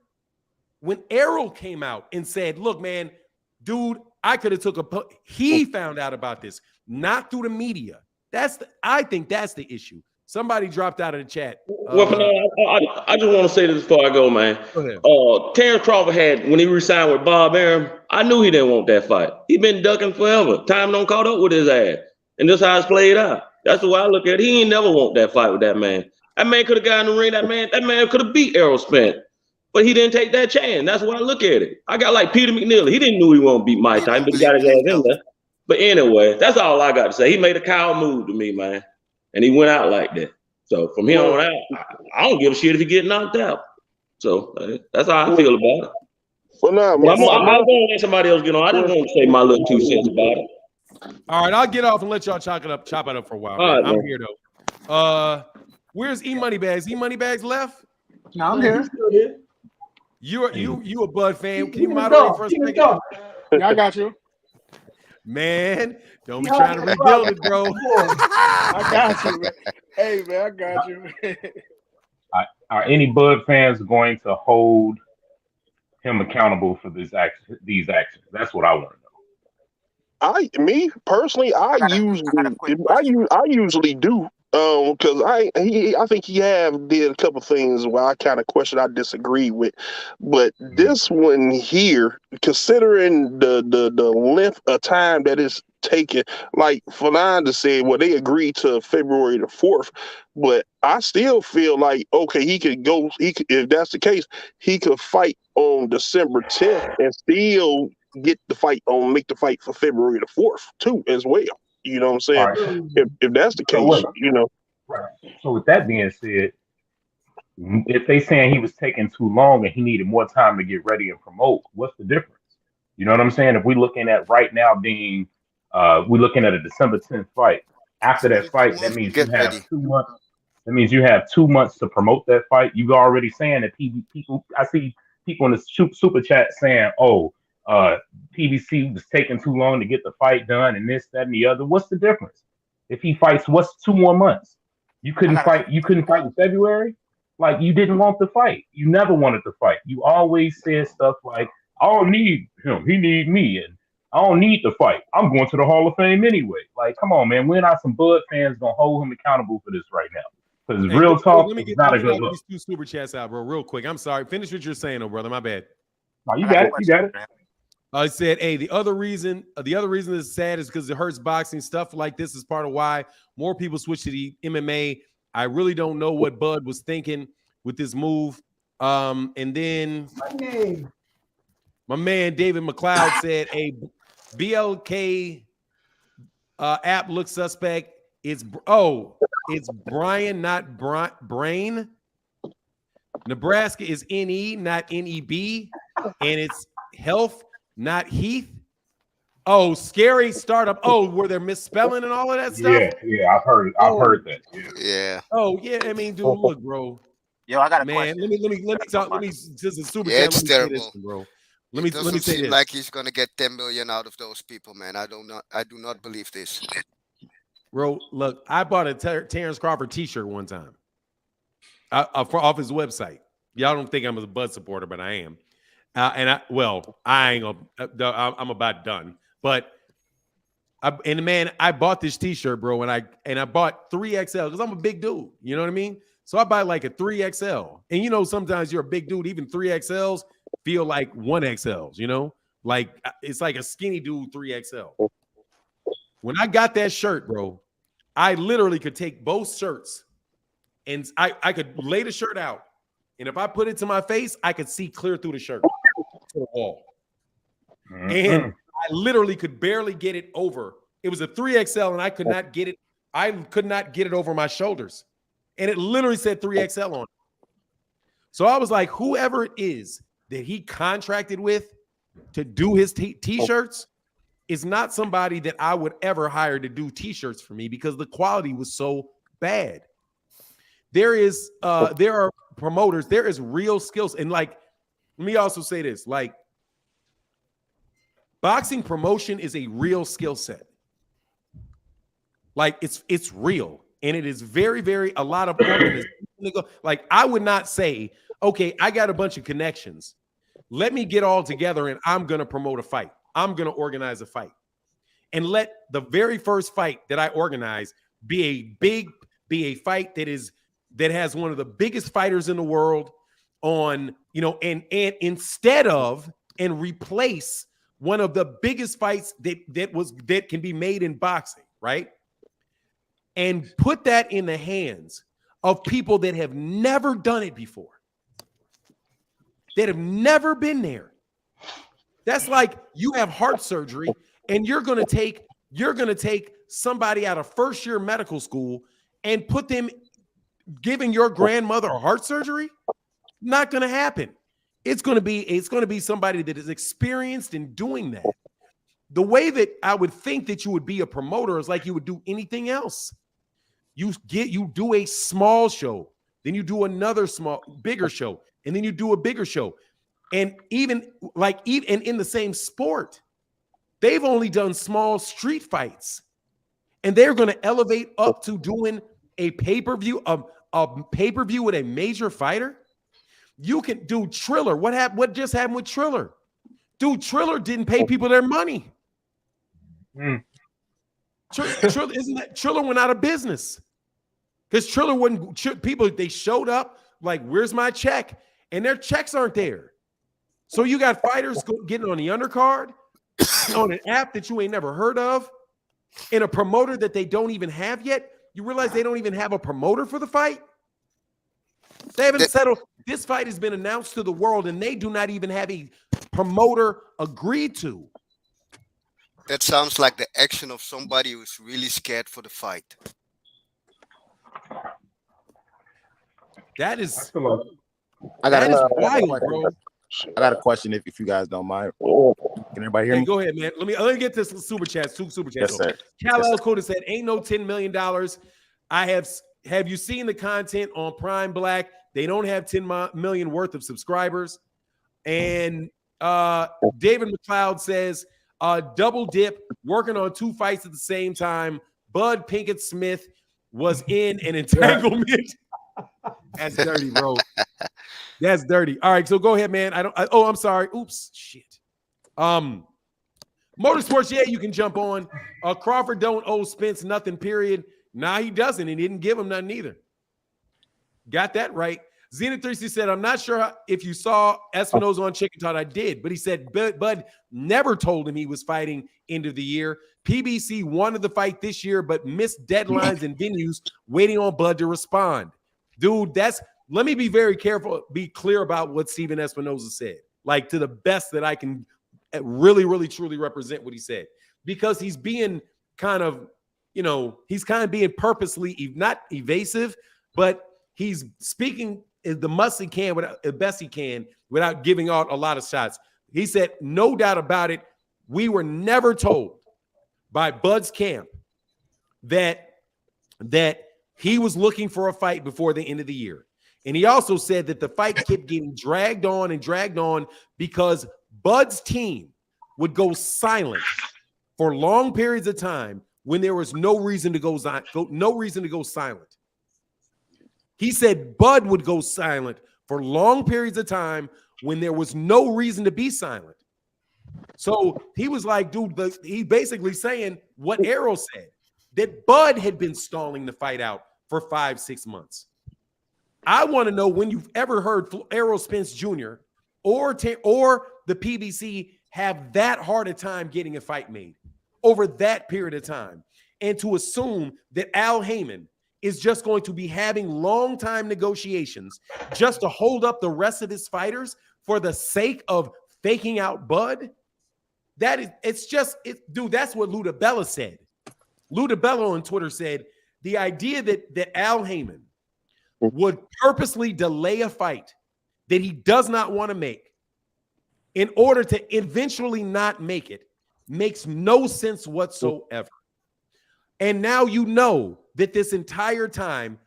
when ERROL came out and said, look, man, dude, I could have he found out about this, not through the media. I think that's the issue. Somebody dropped out of the chat. Well, I just want to say this before I go, man. Go Terrence Crawford had, when he resigned with Bob Arum, I knew he didn't want that fight. He been ducking forever. Time don't caught up with his ass. And this is how it's played out. That's the way I look at it. He ain't never want that fight with that man. That man could have got in the ring. That man could have beat Errol Spence. But he didn't take that chance. That's why I look at it. I got like Peter McNeely. He didn't know he won't beat Mike Tyson, but he got his ass in there. But anyway, that's all I got to say. He made a cow move to me, man. and he went out like that. So from here on out, I don't give a shit if he get knocked out. So that's how I feel about it. Well, now, I'm going to let somebody else get on. I just want to say my little 2 cents about it. All right, I'll get off and let y'all chop it up for a while. Man. I'm here though. Where's E Moneybags? E Moneybags left? No, I'm here. You a Bud fan? Can you moderate for a second? Yeah, I got you. Man, don't be trying to rebuild it, bro. I got you, man. Hey, man, I got you. Man. Are any Bud fans going to hold him accountable for these actions? That's what I want to know. Me personally, I usually do. Because I think he did a couple things where I kind of I disagree with, but this one here, considering the length of time that it's taken, like Fernanda said, well, they agreed to February the 4th, but I still feel like he could go. If that's the case, he could fight on December 10th and still make the fight for February the 4th too, as well. You know what I'm saying? Right. If that's the case, Right. So with that being said, if they saying he was taking too long and he needed more time to get ready and promote, what's the difference? You know what I'm saying? If we're looking at right now being, we're looking at a December 10th fight. After that fight, that means you have 2 months. That means you have 2 months to promote that fight. You already saying that people. I see people in the super chat saying, PBC was taking too long to get the fight done and this, that, and the other. What's the difference? If he fights, what's 2 more months? You couldn't fight in February? Like, you didn't want the fight. You never wanted to fight. You always said stuff like, I don't need him, he need me, and I don't need the fight. I'm going to the Hall of Fame anyway. Like, come on, man. We're not some Bud fans gonna hold him accountable for this right now. Because real talk, it's not a good look. These 2 super chats out, bro, real quick. I'm sorry. Finish what you're saying, brother. My bad. No, you got it. I said, hey, the other reason it's sad is because it hurts boxing. Stuff like this is part of why more people switch to the MMA. I really don't know what Bud was thinking with this move. And then my man David McLeod said, a BLK app looks suspect. It's Brian, not Brain. Nebraska is NE, not NEB, and it's Health, not Heath. Oh, scary startup. Oh, were there misspelling and all of that stuff? Yeah, I've heard that. Yeah. Oh, yeah. I mean, dude, look, bro. Yo, I got a question. Let me talk. Let me just a super chat. It's terrible, this, bro. Let me say seem like he's gonna get 10 million out of those people, man. I do not believe this. Bro, look, I bought a Terrence Crawford T-shirt one time off his website. Y'all don't think I'm a Bud supporter, but I am. I ain't gonna. I'm about done. But I bought this T-shirt, bro, and I bought 3XL because I'm a big dude. You know what I mean? So I buy like a 3XL, and sometimes you're a big dude. Even 3XLs feel like 1XLs. Like it's like a skinny dude 3XL. When I got that shirt, bro, I literally could take both shirts and I could lay the shirt out. And if I put it to my face, I could see clear through the shirt to the wall. And I literally could barely get it over. It was a 3XL and I could not get it. I could not get it over my shoulders. And it literally said 3XL on it. So I was like, whoever it is that he contracted with to do his t-shirts is not somebody that I would ever hire to do t-shirts for me because the quality was so bad. There are promoters, there is real skills. And like, let me also say this, like boxing promotion is a real skill set. Like it's real. And it is very, very, a lot of organizations. Like I would not say, okay, I got a bunch of connections. Let me get all together and I'm going to promote a fight. I'm going to organize a fight and let the very first fight that I organize be a fight that has one of the biggest fighters in the world on, and instead of and replace one of the biggest fights that can be made in boxing, right? And put that in the hands of people that have never done it before, that have never been there. That's like you have heart surgery and you're going to take somebody out of first year medical school and put them giving your grandmother heart surgery? Not going to happen. It's going to be somebody that is experienced in doing that. The way that I would think that you would be a promoter is like you would do anything else. You do a small show, then you do another bigger show, and then you do a bigger show. And even in the same sport, they've only done small street fights, and they're going to elevate up to doing a pay-per-view, a pay-per-view with a major fighter. You can do Triller. What just happened with Triller? Dude, Triller didn't pay people their money. Triller went out of business because Triller wouldn't. People, they showed up like, "Where's my check?" and their checks aren't there. So you got fighters getting on the undercard on an app that you ain't never heard of, and a promoter that they don't even have yet. You realize they don't even have a promoter for the fight. They haven't settled. This fight has been announced to the world, and they do not even have a promoter agreed to. That sounds like the action of somebody who's really scared for the fight. That is, I got wild, bro. I got a question if you guys don't mind. Can everybody hear me? Go ahead, man. Let me get this super chat. Super chat. Yes, sir. Cal Coda said, "Ain't no $10 million. Have you seen the content on Prime Black? They don't have 10 million worth of subscribers." And David McLeod says, "Double dip, working on 2 fights at the same time. Bud Pinkett Smith was in an entanglement." That's dirty, bro. That's dirty. All right, so go ahead, man. I'm sorry. Oops, shit. Motorsports, yeah, you can jump on. Crawford don't owe Spence nothing, period. Nah, he doesn't, and he didn't give him nothing either. Got that right. Xena360 said, "I'm not sure if you saw Espinoza on Chicken Talk." I did, but he said Bud never told him he was fighting end of the year. PBC wanted the fight this year, but missed deadlines and venues, waiting on Bud to respond. Dude, let me be very careful, be clear about what Steven Espinoza said, like to the best that I can really, really, truly represent what he said, because he's being kind of, he's kind of being purposely not evasive, but he's speaking the best he can without giving out a lot of shots. He said, "No doubt about it, we were never told by Bud's camp that he was looking for a fight before the end of the year." And he also said that the fight kept getting dragged on because Bud's team would go silent for long periods of time when there was no reason to go silent. He said Bud would go silent for long periods of time when there was no reason to be silent. So he was like, dude, he basically saying what ERROL said, that Bud had been stalling the fight out for 5-6 months. I want to know when you've ever heard Errol Spence Jr. or the PBC have that hard a time getting a fight made over that period of time, and to assume that Al Heyman is just going to be having long time negotiations just to hold up the rest of his fighters for the sake of faking out Bud. Dude, that's what Luda Bella said. Luda Bella on Twitter said the idea that Al Heyman would purposely delay a fight that he does not want to make in order to eventually not make it makes no sense whatsoever. And now you know that this entire time,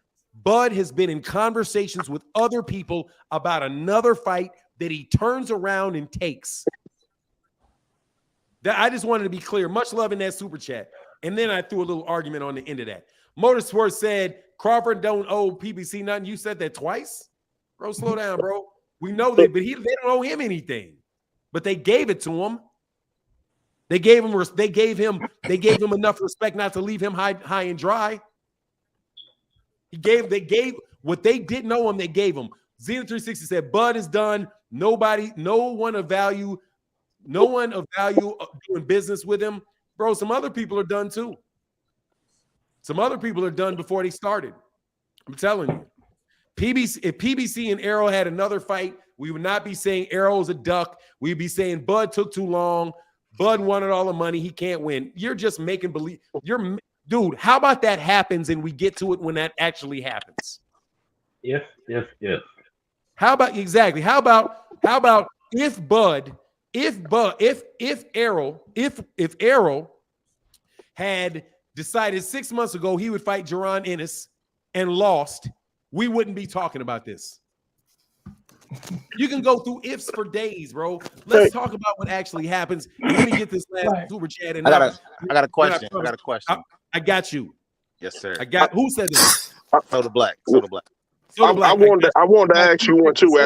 Bud has been in conversations with other people about another fight that he turns around and takes. I just wanted to be clear. Much love in that super chat. And then I threw a little argument on the end of that. Motorsports said, "Crawford don't owe PBC nothing." You said that twice? Bro, slow down, bro. We know that, but they don't owe him anything. But they gave it to him. They gave him enough respect not to leave him high and dry. They gave what they didn't owe him, they gave him. Xena360 said, "Bud is done. No one of value doing business with him." Bro, some other people are done too. Some other people are done before they started. I'm telling you. If PBC and ERROL had another fight, we would not be saying ERROL's a duck. We'd be saying Bud took too long. Bud wanted all the money. He can't win. You're just making believe. Dude, how about that happens and we get to it when that actually happens? If. How about exactly? How about if Errol had decided 6 months ago he would fight Jaron Ennis and lost, we wouldn't be talking about this. You can go through ifs for days, bro. Let's talk about what actually happens. And let me get this last super chat. And I got a question. I got you. Yes, sir. Who said this? Soda Black. I wanted to ask you one too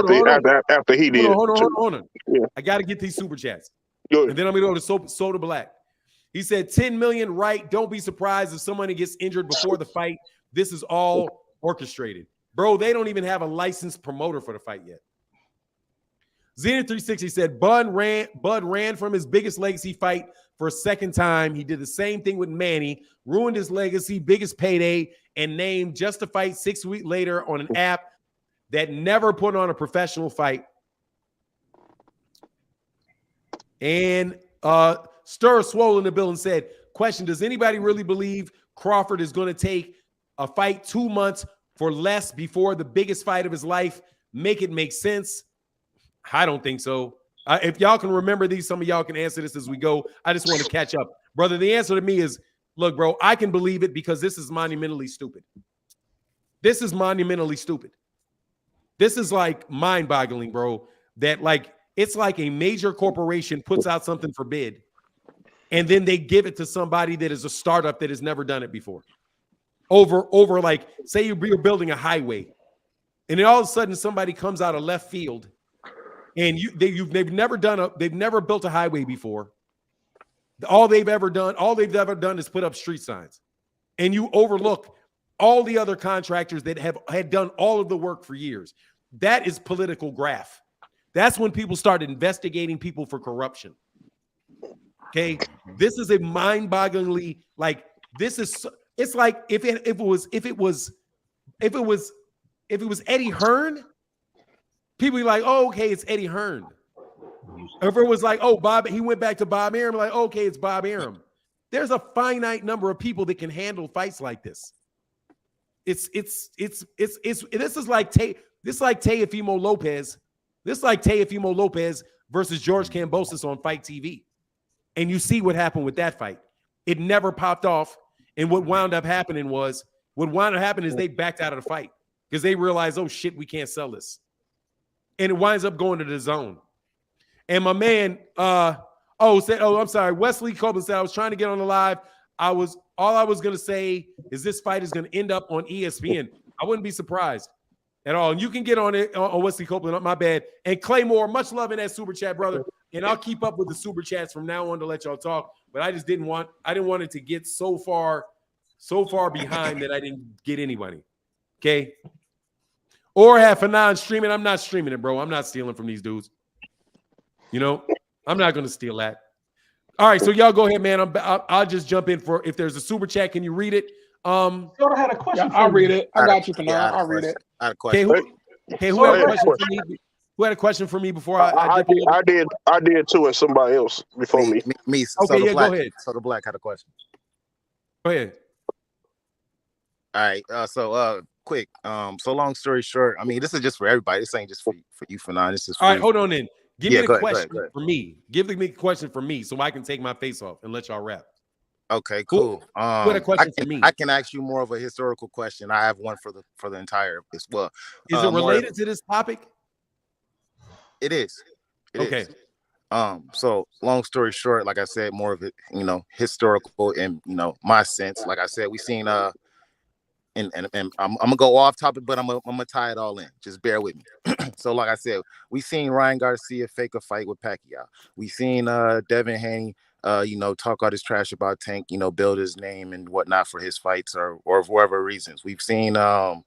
after he did. Hold on. Yeah. I got to get these super chats. And then I'm going to go to Soda Black. He said 10 million, right? Don't be surprised if someone gets injured before the fight. This is all orchestrated. Bro, they don't even have a licensed promoter for the fight yet. Zenith 360 said Bud ran from his biggest legacy fight for a second time. He did the same thing with Manny, ruined his legacy, biggest payday, and named just to fight 6 weeks later on an app that never put on a professional fight. And Stir Swole in the bill and said, question, does anybody really believe Crawford is going to take a fight 2 months for less before the biggest fight of his life? Make it make sense. I don't think so. If y'all can remember these, some of y'all can answer this as we go. I just want to catch up. Brother, the answer to me is, look, bro, I can believe it because this is monumentally stupid. This is monumentally stupid. This is like mind-boggling, bro, that like it's like a major corporation puts out something for bid, and then they give it to somebody that is a startup that has never done it before. Over like, say you're building a highway, and then all of a sudden somebody comes out of left field, and they've never built a highway before. All they've ever done is put up street signs, and you overlook all the other contractors that had done all of the work for years. That is political graft. That's when people start investigating people for corruption. Okay, this is a mind-bogglingly like this is. It's like if it was Eddie Hearn, people be like, oh, okay, it's Eddie Hearn. If it was like, oh, Bob, he went back to Bob Arum, like, okay, it's Bob Arum. There's a finite number of people that can handle fights like this. This is like Teofimo Lopez. This is like Teofimo Lopez versus George Kambosos on Fight TV. And you see what happened with that fight. It never popped off. And what wound up happening is they backed out of the fight because they realized, oh shit, we can't sell this. And it winds up going to the zone. And my man, I'm sorry. Wesley Copeland said, I was trying to get on the live. All I was going to say is this fight is going to end up on ESPN. I wouldn't be surprised at all. And you can get on it on Wesley Copeland, my bad. And Claymore, much love in that super chat, brother. And I'll keep up with the super chats from now on to let y'all talk. But I didn't want it to get so far behind that I didn't get anybody. Okay. Or have Fanon streaming. I'm not streaming it, bro. I'm not stealing from these dudes. You know, I'm not going to steal that. All right, so y'all go ahead, man. I'll just jump in for if there's a super chat. Can you read it? Soda had a question. I'll read it. I got you, Fanon. I'll read it. I had a question. Okay, who had a question for me? Who had a question for me before I did? I did too, and somebody else before me. Me. Okay, yeah, go ahead. So the Black had a question. Go ahead. All right. Quick. So long story short, I mean, this is just for everybody. This ain't just for you, Fanon. This is for all right. Hold on, then. Give me the question for me. Give me the question for me so I can take my face off and let y'all rap. Okay, cool. Who had a question for me? I can ask you more of a historical question. I have one for the entire as well. Is it related to this topic? It is. It is. So long story short, like I said, more of it, historical and my sense. Like I said, we seen and I'm gonna go off topic, but I'm gonna tie it all in. Just bear with me. So like I said, we seen Ryan Garcia fake a fight with Pacquiao. We seen Devin Haney talk all this trash about Tank, build his name and whatnot for his fights or for whatever reasons. We've seen Bud,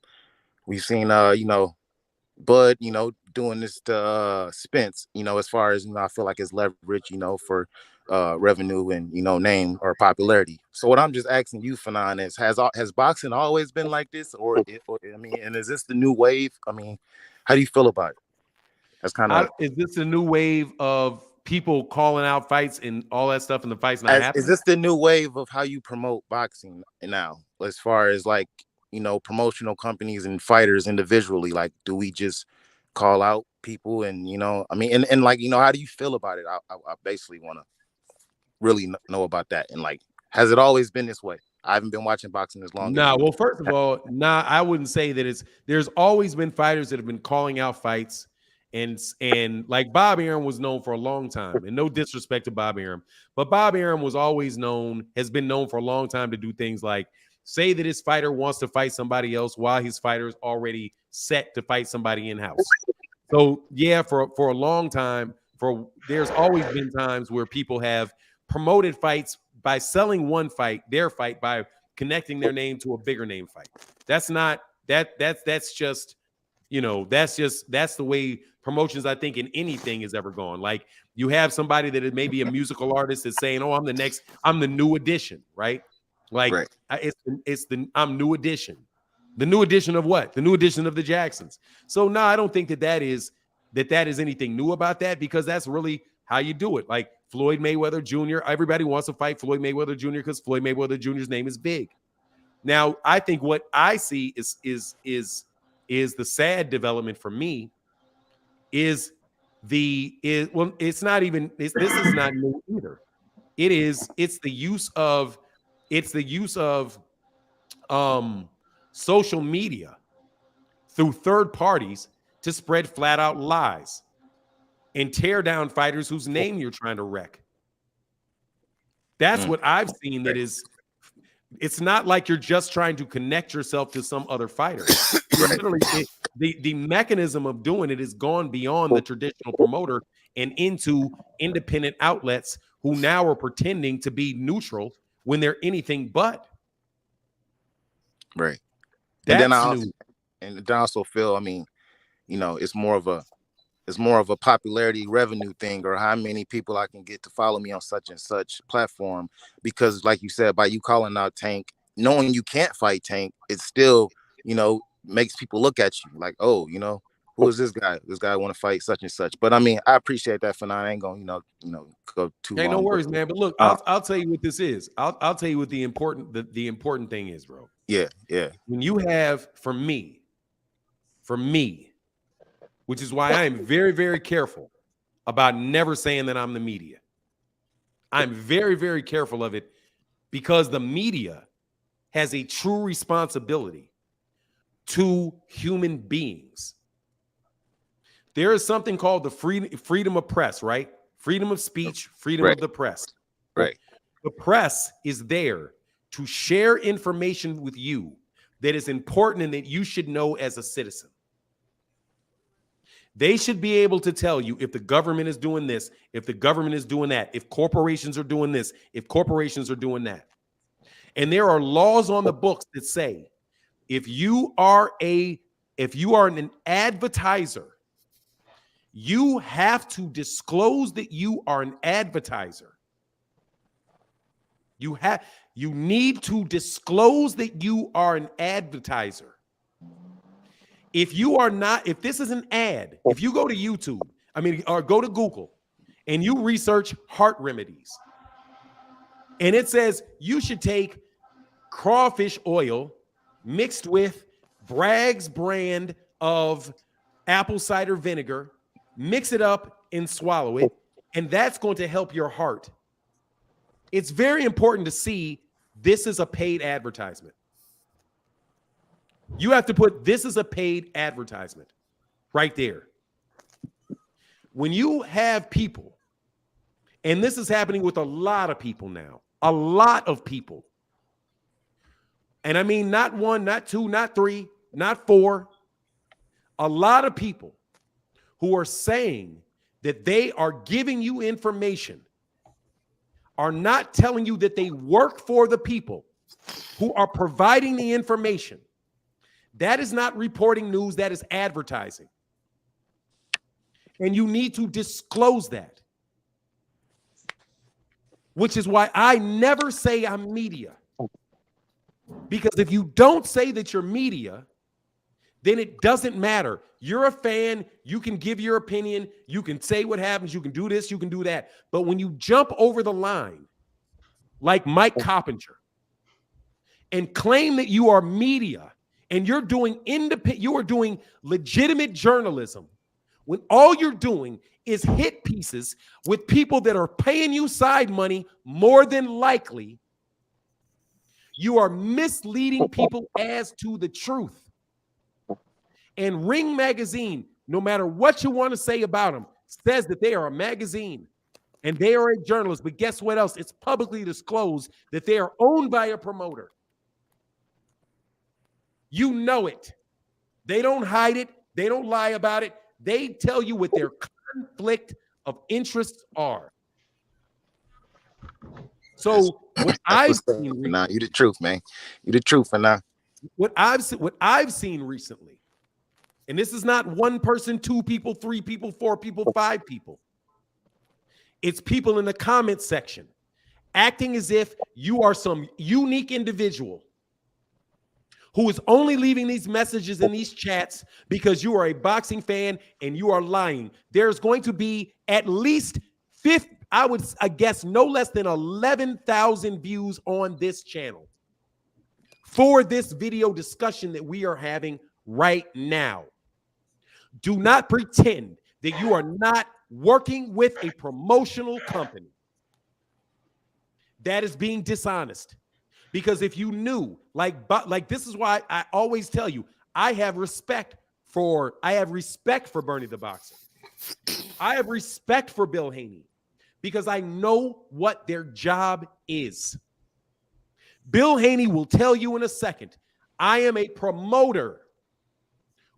doing this to Spence, as far as I feel like his leverage, for revenue and name or popularity. So what I'm just asking you, Fanon, is has boxing always been like this, or and is this the new wave? I mean, how do you feel about it? That's kind of is this a new wave of people calling out fights and all that stuff, and the fights not happening. Is this the new wave of how you promote boxing now, as far as like, you know, promotional companies and fighters individually? Like, do we just call out people? And, you know, I mean, and like, you know, how do you feel about it? I basically want to really know about that. And like, has it always been this way? I haven't been watching boxing as long. Well, first of all, I wouldn't say that there's always been fighters that have been calling out fights, and like Bob Arum was known for a long time, and no disrespect to Bob Arum, but Bob Arum has been known for a long time to do things like say that his fighter wants to fight somebody else while his fighter is already set to fight somebody in-house. So yeah, for a long time, there's always been times where people have promoted fights by selling their fight by connecting their name to a bigger name fight. That's just, you know, that's the way promotions, I think, in anything is ever gone. Like you have somebody that is maybe a musical artist that's saying, oh, I'm the new edition, right? Like I'm new edition. The new edition of what? The new edition of the Jacksons. So no, I don't think that is anything new about that, because that's really how you do it. Like Floyd Mayweather Jr., everybody wants to fight Floyd Mayweather Jr. because Floyd Mayweather Jr.'s name is big. Now, I think what I see is the sad development for me this is not new either. It's the use of social media through third parties to spread flat out lies and tear down fighters whose name you're trying to wreck. That's what I've seen. It's not like you're just trying to connect yourself to some other fighter. Literally, the mechanism of doing it has gone beyond the traditional promoter and into independent outlets who now are pretending to be neutral when they're anything but. Right. That's and new. then I also feel, I mean, you know, it's more of a popularity revenue thing, or how many people I can get to follow me on such and such platform. Because like you said, by you calling out Tank, knowing you can't fight Tank, it still, you know, makes people look at you like, oh, you know, who is this guy? This guy want to fight such and such. But I mean, I appreciate that for now. I ain't gonna, you know, go too long. No worries, man. But look, I'll tell you what this is. I'll tell you what the important thing is, bro. Yeah. When you have, for me, which is why I am very, very careful about never saying that I'm the media. I'm very, very careful of it, because the media has a true responsibility to human beings. There is something called the freedom of press, right? Freedom of speech, freedom of the press. Right. The press is there to share information with you that is important and that you should know as a citizen. They should be able to tell you if the government is doing this, if the government is doing that, if corporations are doing this, if corporations are doing that. And there are laws on the books that say if you are an advertiser, you have to disclose that you are an advertiser. You need to disclose that you are an advertiser. If you are not, if this is an ad, if you go to YouTube, or go to Google and you research heart remedies, and it says you should take crawfish oil mixed with Bragg's brand of apple cider vinegar, mix it up and swallow it, and that's going to help your heart. It's very important to see this is a paid advertisement. You have to put this is a paid advertisement right there. When you have people, and this is happening with a lot of people now, a lot of people, and I mean not one, not two, not three, not four, a lot of people who are saying that they are giving you information are not telling you that they work for the people who are providing the information. That is not reporting news, that is advertising. And you need to disclose that. Which is why I never say I'm media. Because if you don't say that you're media, then it doesn't matter. You're a fan. You can give your opinion. You can say what happens. You can do this. You can do that. But when you jump over the line, like Mike Coppinger, and claim that you are media and you're doing you are doing legitimate journalism, when all you're doing is hit pieces with people that are paying you side money, more than likely, you are misleading people as to the truth. And Ring Magazine, no matter what you want to say about them, says that they are a magazine and they are a journalist. But guess what else? It's publicly disclosed that they are owned by a promoter. You know it. They don't hide it. They don't lie about it. They tell you what their conflict of interests are. So what I've seen, nah, you the truth, man. You the truth for now. What I've seen recently, and this is not one person, two people, three people, four people, five people. It's people in the comment section acting as if you are some unique individual who is only leaving these messages in these chats because you are a boxing fan and you are lying. There's going to be at least I guess no less than 11,000 views on this channel for this video discussion that we are having right now. Do not pretend that you are not working with a promotional company that is being dishonest. Because if you knew, like this is why I always tell you, I have respect for Bernie the Boxer. I have respect for Bill Haney because I know what their job is. Bill Haney will tell you in a second, I am a promoter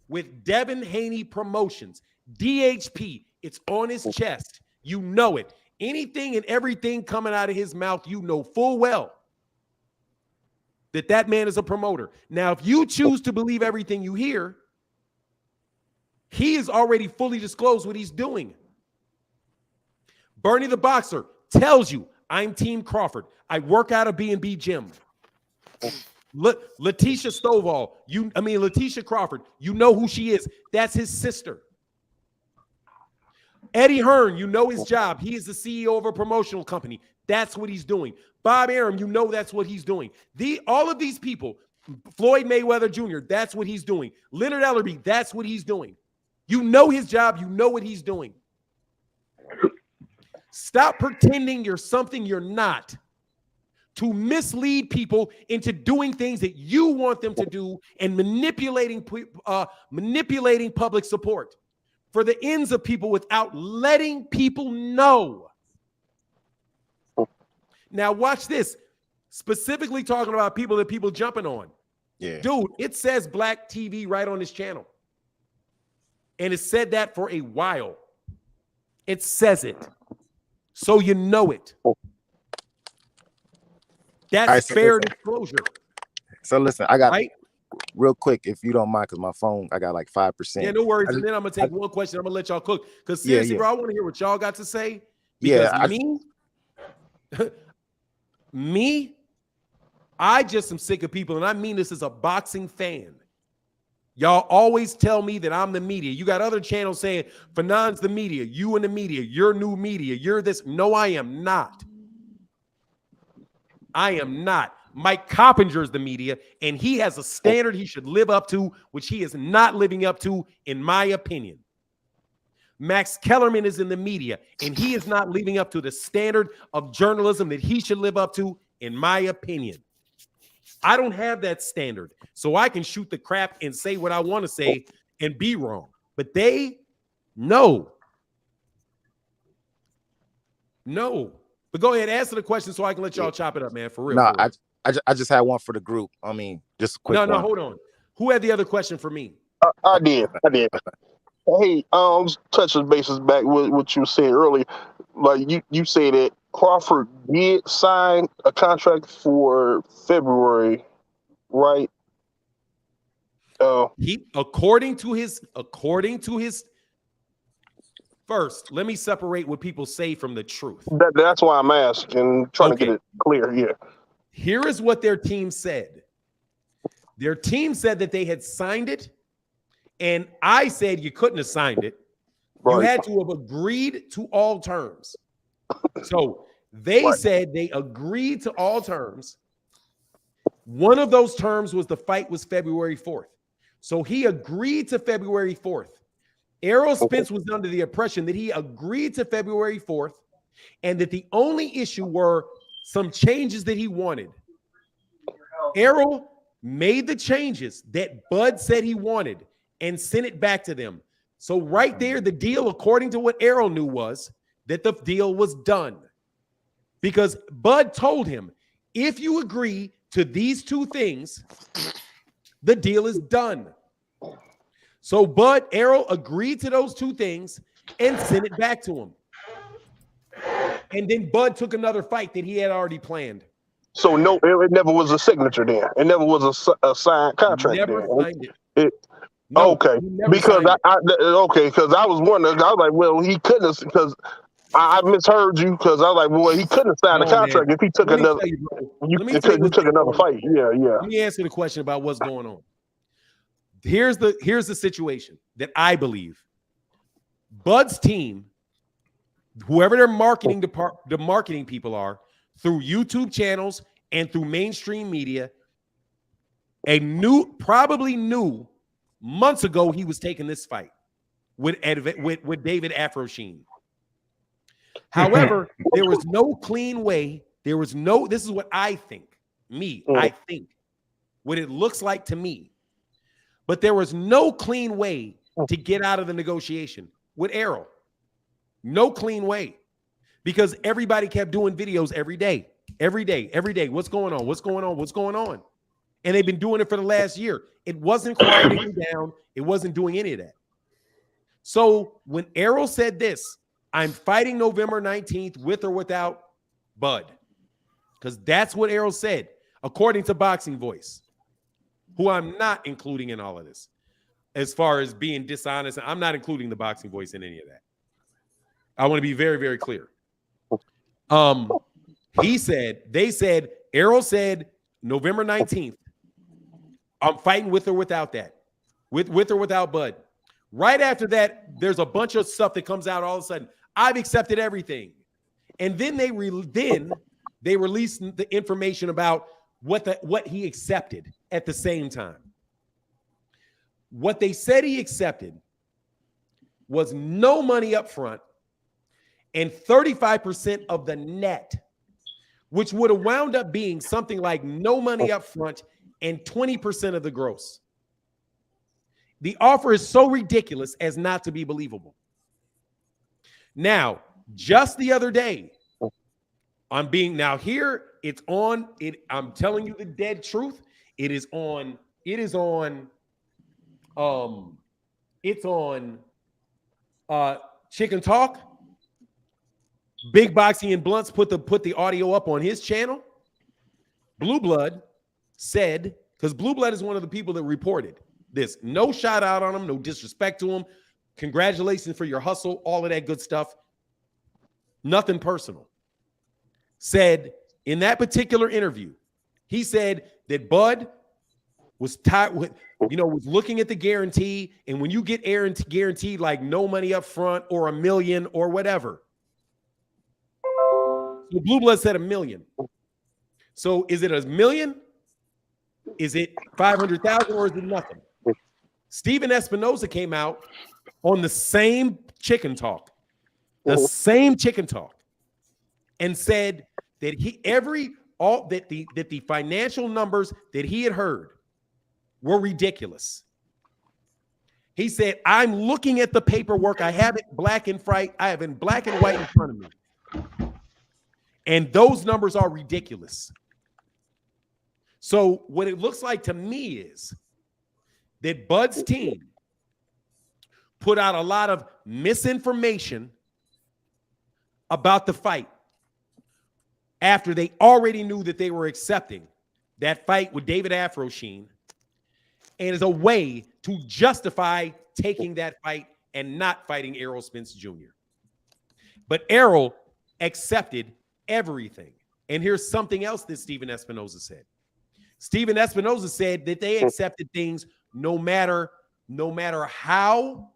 with Devin Haney Promotions, DHP. It's on his chest. You know it. Anything and everything coming out of his mouth, you know full well that man is a promoter. Now, if you choose to believe everything you hear, he is already fully disclosed what he's doing. Bernie the Boxer tells you, I'm Team Crawford. I work out of B&B Gym. Letitia Crawford, you know who she is. That's his sister. Eddie Hearn, you know his job. He is the CEO of a promotional company. That's what he's doing. Bob Arum, you know that's what he's doing. All of these people, Floyd Mayweather Jr., that's what he's doing. Leonard Ellerby, that's what he's doing. You know his job. You know what he's doing. Stop pretending you're something you're not to mislead people into doing things that you want them to do and manipulating public support for the ends of people without letting people know. Now watch this. Specifically talking about people that people jumping on. Yeah. Dude, it says Black TV right on his channel. And it said that for a while. It says it. So you know it. That's right, fair disclosure. So listen, I got real quick, if you don't mind, because my phone, I got like 5%. Yeah, no worries. And then I'm going to take one question. I'm going to let y'all cook. Because seriously, bro, I want to hear what y'all got to say. Because I just am sick of people, and I mean this as a boxing fan. Y'all always tell me that I'm the media. You got other channels saying, Fanon's the media, you and the media, you're new media, you're this. No, I am not. I am not. Mike Coppinger is the media, and he has a standard he should live up to, which he is not living up to, in my opinion. Max Kellerman is in the media, and he is not living up to the standard of journalism that he should live up to, in my opinion. I don't have that standard, so I can shoot the crap and say what I want to say and be wrong. But they, no. But go ahead, answer the question so I can let y'all chop it up, man, for real. No, I just had one for the group. I mean, just a quick one. No, hold on. Who had the other question for me? I did. Hey, touching bases back with what you said earlier. Like you say that Crawford did sign a contract for February, right? According to his first, let me separate what people say from the truth. That's why I'm asking, trying to get it clear. Yeah. Here is what their team said. Their team said that they had signed it And I said you couldn't have signed it. You Right. had to have agreed to all terms. So they said they agreed to all terms. One of those terms was the fight was February 4th. So he agreed to February 4th. Errol Spence was under the impression that he agreed to February 4th and that the only issue were some changes that he wanted. Errol made the changes that Bud said he wanted and sent it back to them. So right there, the deal, according to what Errol knew, was that the deal was done. Because Bud told him, if you agree to these two things, the deal is done. So Errol agreed to those two things and sent it back to him. And then Bud took another fight that he had already planned. So no, it never was a signature then. It never was a signed contract. Never signed it. No, okay, because because I was wondering. I was like, well, he couldn't have, because I misheard you, because I was like, well, he couldn't have signed a contract if he took another. Because you took another fight. Yeah. Let me answer the question about what's going on. Here's the situation that I believe. Bud's team, whoever their marketing the marketing people are, through YouTube channels and through mainstream media, probably knew months ago he was taking this fight with David Afrosheen. However, there was no clean way. There was no, this is what I think. I think what it looks like to me. But there was no clean way to get out of the negotiation with Errol. No clean way. Because everybody kept doing videos every day. What's going on? And they've been doing it for the last year. It wasn't quieting him down. It wasn't doing any of that. So when Errol said this, I'm fighting November 19th with or without Bud. Because that's what Errol said, according to Boxing Voice, who I'm not including in all of this. As far as being dishonest, I'm not including the Boxing Voice in any of that. I want to be very, very clear. Errol said November 19th, I'm fighting with or without that, with or without Bud. Right after that, there's a bunch of stuff that comes out all of a sudden. I've accepted everything. And then they released the information about what he accepted at the same time. What they said he accepted was no money up front and 35% of the net, which would have wound up being something like no money up front and 20% of the gross. The offer is so ridiculous as not to be believable. Now, just the other day, I'm telling you the dead truth. It's on Chicken Talk. Big Boxing and Blunts put the audio up on his channel. Blue Blood said, because Blue Blood is one of the people that reported this. No shout out on him, no disrespect to him. Congratulations for your hustle, all of that good stuff. Nothing personal. Said in that particular interview, he said that Bud was tired with, was looking at the guarantee, and when you get guaranteed like no money up front or $1 million or whatever. So Blue Blood said $1 million. So is it $1 million? Is it 500,000 or is it nothing? Steven Espinoza came out on the same Chicken Talk, and said that the financial numbers that he had heard were ridiculous. He said, I'm looking at the paperwork. I have it black and white. I have it in black and white in front of me. And those numbers are ridiculous. So what it looks like to me is that Bud's team put out a lot of misinformation about the fight after they already knew that they were accepting that fight with David Afrosheen, and as a way to justify taking that fight and not fighting Errol Spence Jr. But Errol accepted everything. And here's something else that Steven Espinoza said. Steven Espinoza said that they accepted things no matter no matter how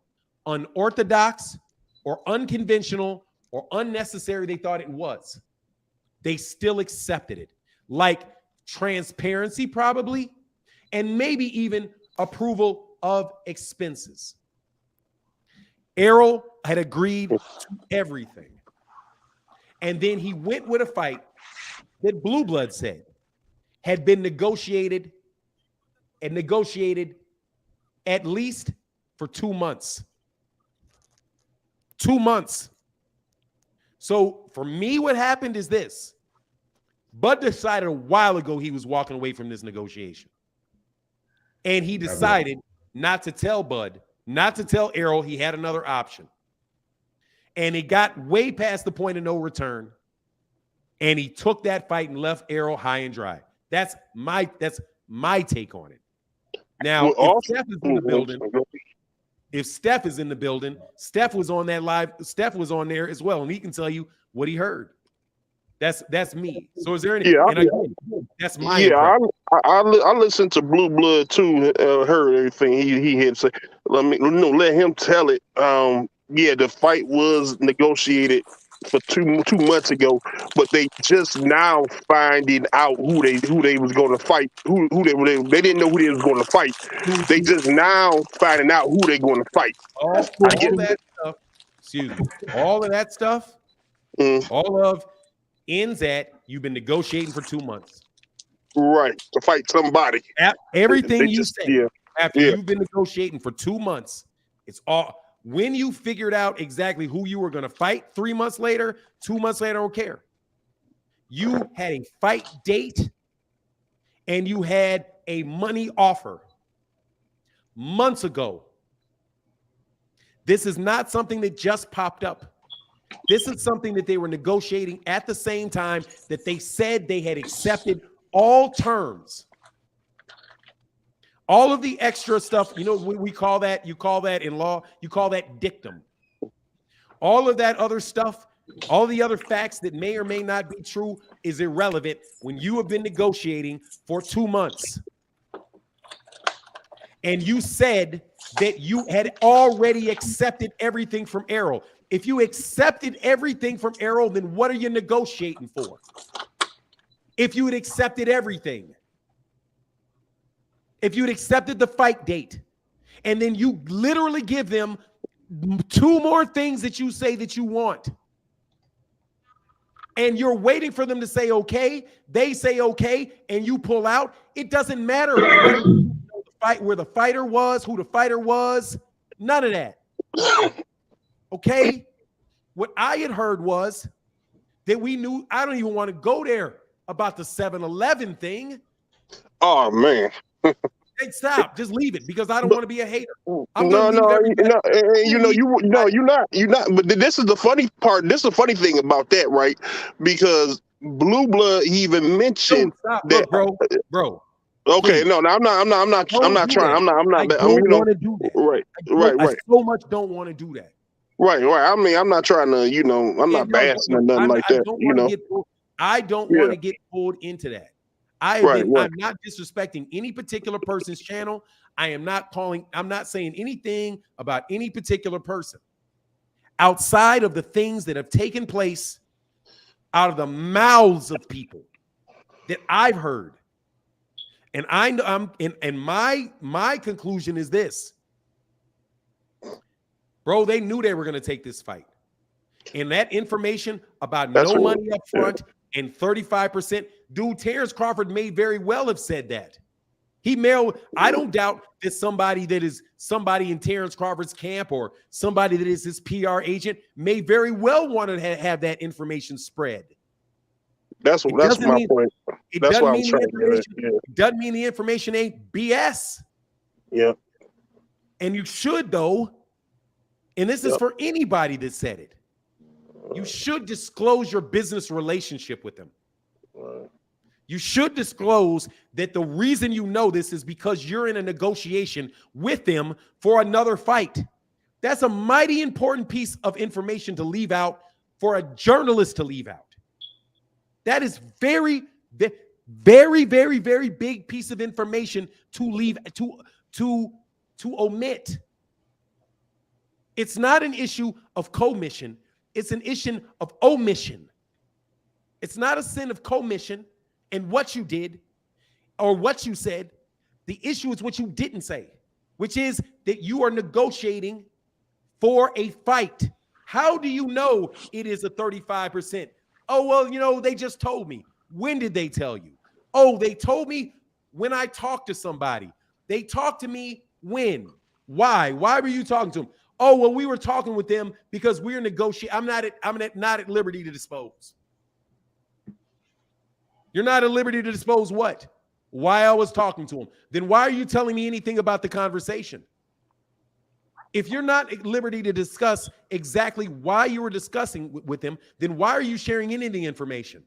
unorthodox or unconventional or unnecessary they thought it was, they still accepted it. Like transparency, probably, and maybe even approval of expenses. ERROL had agreed to everything. And then he went with a fight that Blue Blood said had been negotiated at least for 2 months. 2 months. So for me, what happened is this. Bud decided a while ago he was walking away from this negotiation. And he decided not to tell Bud, not to tell ERROL he had another option. And it got way past the point of no return. And he took that fight and left ERROL high and dry. That's my take on it. Now, if Steph is in the building, Steph was on that live. Steph was on there as well, and he can tell you what he heard. That's me. So is there any? Yeah, and again, that's my. Yeah, I listened to Blue Blood too. Heard everything he had to say. Let him tell it. Yeah, the fight was negotiated for two months ago, but they just now finding out who they was going to fight. Who they didn't know who they was going to fight. They just now finding out who they're going to fight. All that stuff. Excuse me. All of that stuff. All of ends at you've been negotiating for 2 months. Right, to fight somebody. Everything you say after you've been negotiating for 2 months, it's all when you figured out exactly who you were going to fight 3 months later, 2 months later, I don't care. You had a fight date and you had a money offer months ago. This is not something that just popped up. This is something that they were negotiating at the same time that they said they had accepted all terms. All of the extra stuff, you know, we call that, you call that in law, you call that dictum. All of that other stuff, all the other facts that may or may not be true is irrelevant when you have been negotiating for 2 months. And you said that you had already accepted everything from ERROL. If you accepted everything from ERROL, then what are you negotiating for? If you had accepted everything. If you had accepted the fight date, and then you literally give them 2 more things that you say that you want, and you're waiting for them to say okay, they say okay, and you pull out, it doesn't matter where the fighter was, who the fighter was, none of that. Okay? What I had heard was that we knew, I don't even want to go there about the 7-Eleven thing. Oh, man. Hey, stop. Just leave it because I don't want to be a hater. You're not. But this is the funny part. This is the funny thing about that, right? Because Blue Blood even mentioned that. Look, bro. Okay, please. No, I'm not trying. I don't want to do that. Right. I so much don't want to do that. Right. I mean, I'm not trying to, I'm not bashing or nothing like that. I don't want to get pulled into that. I'm not disrespecting any particular person's channel. I'm not saying anything about any particular person outside of the things that have taken place out of the mouths of people that I've heard. And my conclusion is this. Bro, they knew they were going to take this fight. And that information about no money up front and 35%, dude, Terrence Crawford may very well have said that. I don't doubt that somebody in Terrence Crawford's camp or somebody that is his PR agent may very well want to have that information spread. That's my point. That's why I'm trying to get it. It doesn't mean the information ain't BS. Yeah. And you should, though, and this is for anybody that said it, you should disclose your business relationship with them. You should disclose that the reason you know this is because you're in a negotiation with them for another fight. That's a mighty important piece of information to leave out for a journalist to leave out. That is very, very, very, very big piece of information to leave to to omit. It's not an issue of commission. It's an issue of omission. It's not a sin of commission and what you did or what you said. The issue is what you didn't say, which is that you are negotiating for a fight. How do you know it is a 35%? Oh, well, you know, they just told me. When did they tell you? Oh, they told me when I talked to somebody. They talked to me when? Why? Why were you talking to them? Oh, well, we were talking with them because we're negotiating. I'm not at liberty to dispose. You're not at liberty to dispose what? Why I was talking to them. Then why are you telling me anything about the conversation? If you're not at liberty to discuss exactly why you were discussing with them, then why are you sharing any of the information?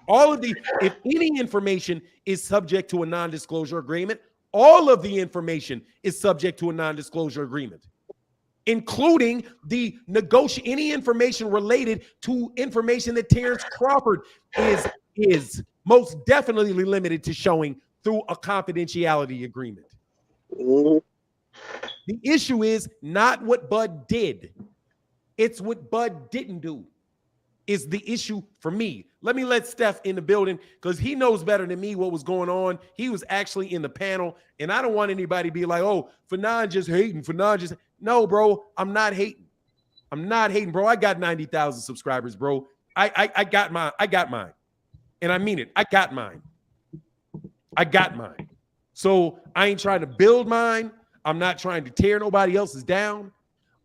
If any information is subject to a non-disclosure agreement, all of the information is subject to a non-disclosure agreement, including any information related to information that Terrence Crawford is most definitely limited to showing through a confidentiality agreement. Mm-hmm. The issue is not what Bud did. It's what Bud didn't do is the issue for me. Let Steph in the building because he knows better than me what was going on. He was actually in the panel, and I don't want anybody to be like, oh, Fanon just hating. Fanon just... No, bro, I'm not hating. I'm not hating, bro. I got 90,000 subscribers, bro. I got mine. I got mine. And I mean it. I got mine. I got mine. So I ain't trying to build mine. I'm not trying to tear nobody else's down.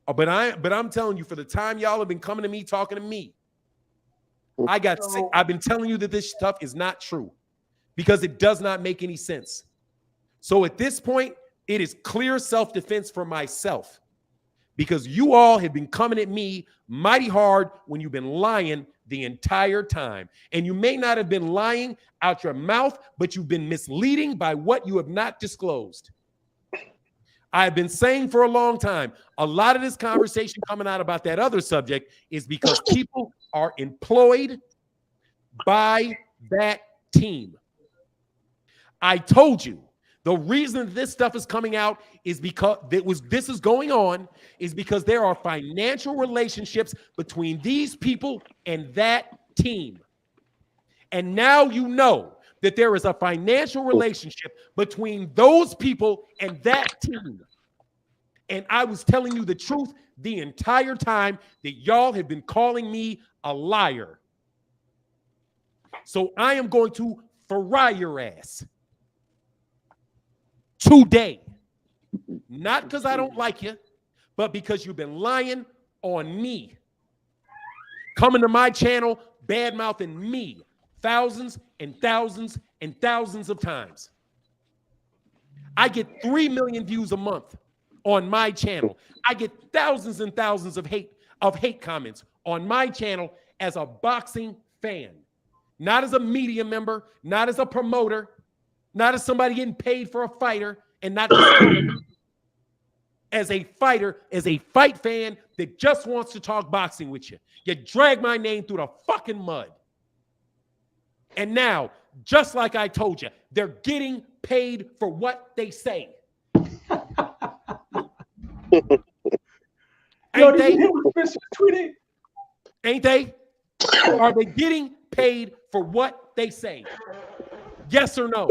But I'm telling you, for the time y'all have been coming to me, talking to me, I've been telling you that this stuff is not true because it does not make any sense. So at this point, it is clear self-defense for myself because you all have been coming at me mighty hard when you've been lying the entire time. And you may not have been lying out your mouth, but you've been misleading by what you have not disclosed. I've been saying for a long time, a lot of this conversation coming out about that other subject is because people are employed by that team. I told you the reason this stuff is coming out is because this is going on is because there are financial relationships between these people and that team. And now you know that there is a financial relationship between those people and that team. And I was telling you the truth the entire time that y'all have been calling me a liar. So I am going to fry your ass today. Not because I don't like you, but because you've been lying on me. Coming to my channel, bad-mouthing me thousands and thousands and thousands of times. I get 3 million views a month on my channel. I get thousands and thousands of hate comments on my channel as a boxing fan. Not as a media member, not as a promoter, not as somebody getting paid for a fighter, and not just as a fighter, as a fight fan that just wants to talk boxing with you. You drag my name through the fucking mud. And now, just like I told you, they're getting paid for what they say. Ain't they? Ain't they? Are they getting paid for what they say? Yes or no?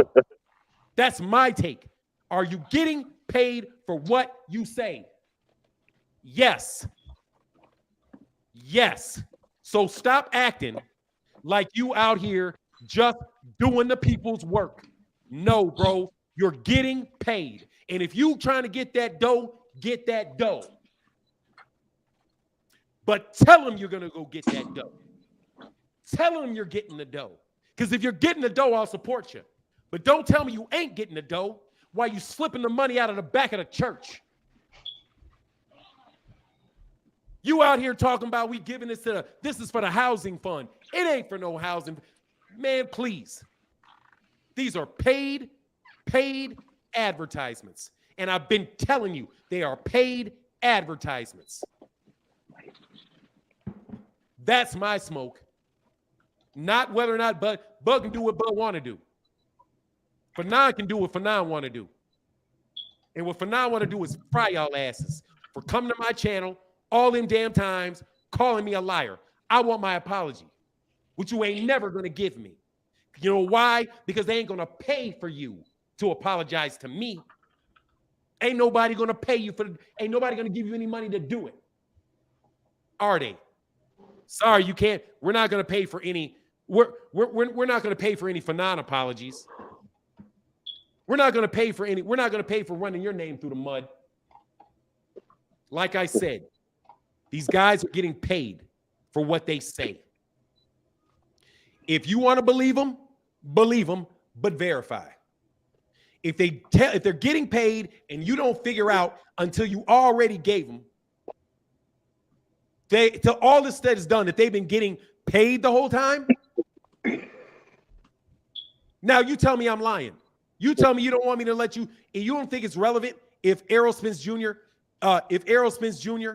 That's my take. Are you getting paid for what you say? Yes. Yes. So stop acting like you out here just doing the people's work. No, bro, you're getting paid. And if you trying to get that dough, get that dough. But tell them you're going to go get that dough. Tell them you're getting the dough. Because if you're getting the dough, I'll support you. But don't tell me you ain't getting the dough while you slipping the money out of the back of the church. You out here talking about we giving this this is for the housing fund. It ain't for no housing. Man, please. These are paid advertisements. And I've been telling you, they are paid advertisements. That's my smoke. Not whether or not Bud can do what Bud want to do. Fanon can do what Fanon want to do. And what Fanon want to do is fry y'all asses for coming to my channel all them damn times, calling me a liar. I want my apology, which you ain't never going to give me. You know why? Because they ain't going to pay for you to apologize to me. Ain't nobody going to pay you for, ain't nobody going to give you any money to do it. Are they? Sorry, you can't. We're not going to pay for any, we're not going to pay for any Fanon apologies. We're not going to pay for any, we're not going to pay for running your name through the mud. Like I said, these guys are getting paid for what they say. If you want to believe them, but verify. If they're getting paid and you don't figure out until you already gave them, till all this stuff is done, that they've been getting paid the whole time. Now you tell me I'm lying. You tell me you don't want me to let you, and you don't think it's relevant if ERROL Spence Jr.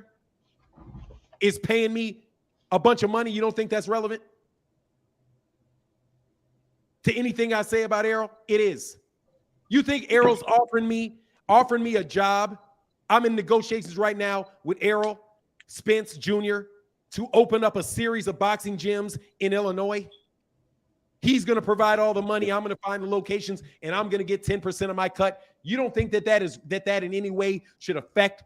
Is paying me a bunch of money. You don't think that's relevant to anything I say about ERROL? It is. You think ERROL's offering me a job? I'm in negotiations right now with ERROL Spence Jr. to open up a series of boxing gyms in Illinois. He's going to provide all the money. I'm going to find the locations, and I'm going to get 10% of my cut. You don't think that in any way should affect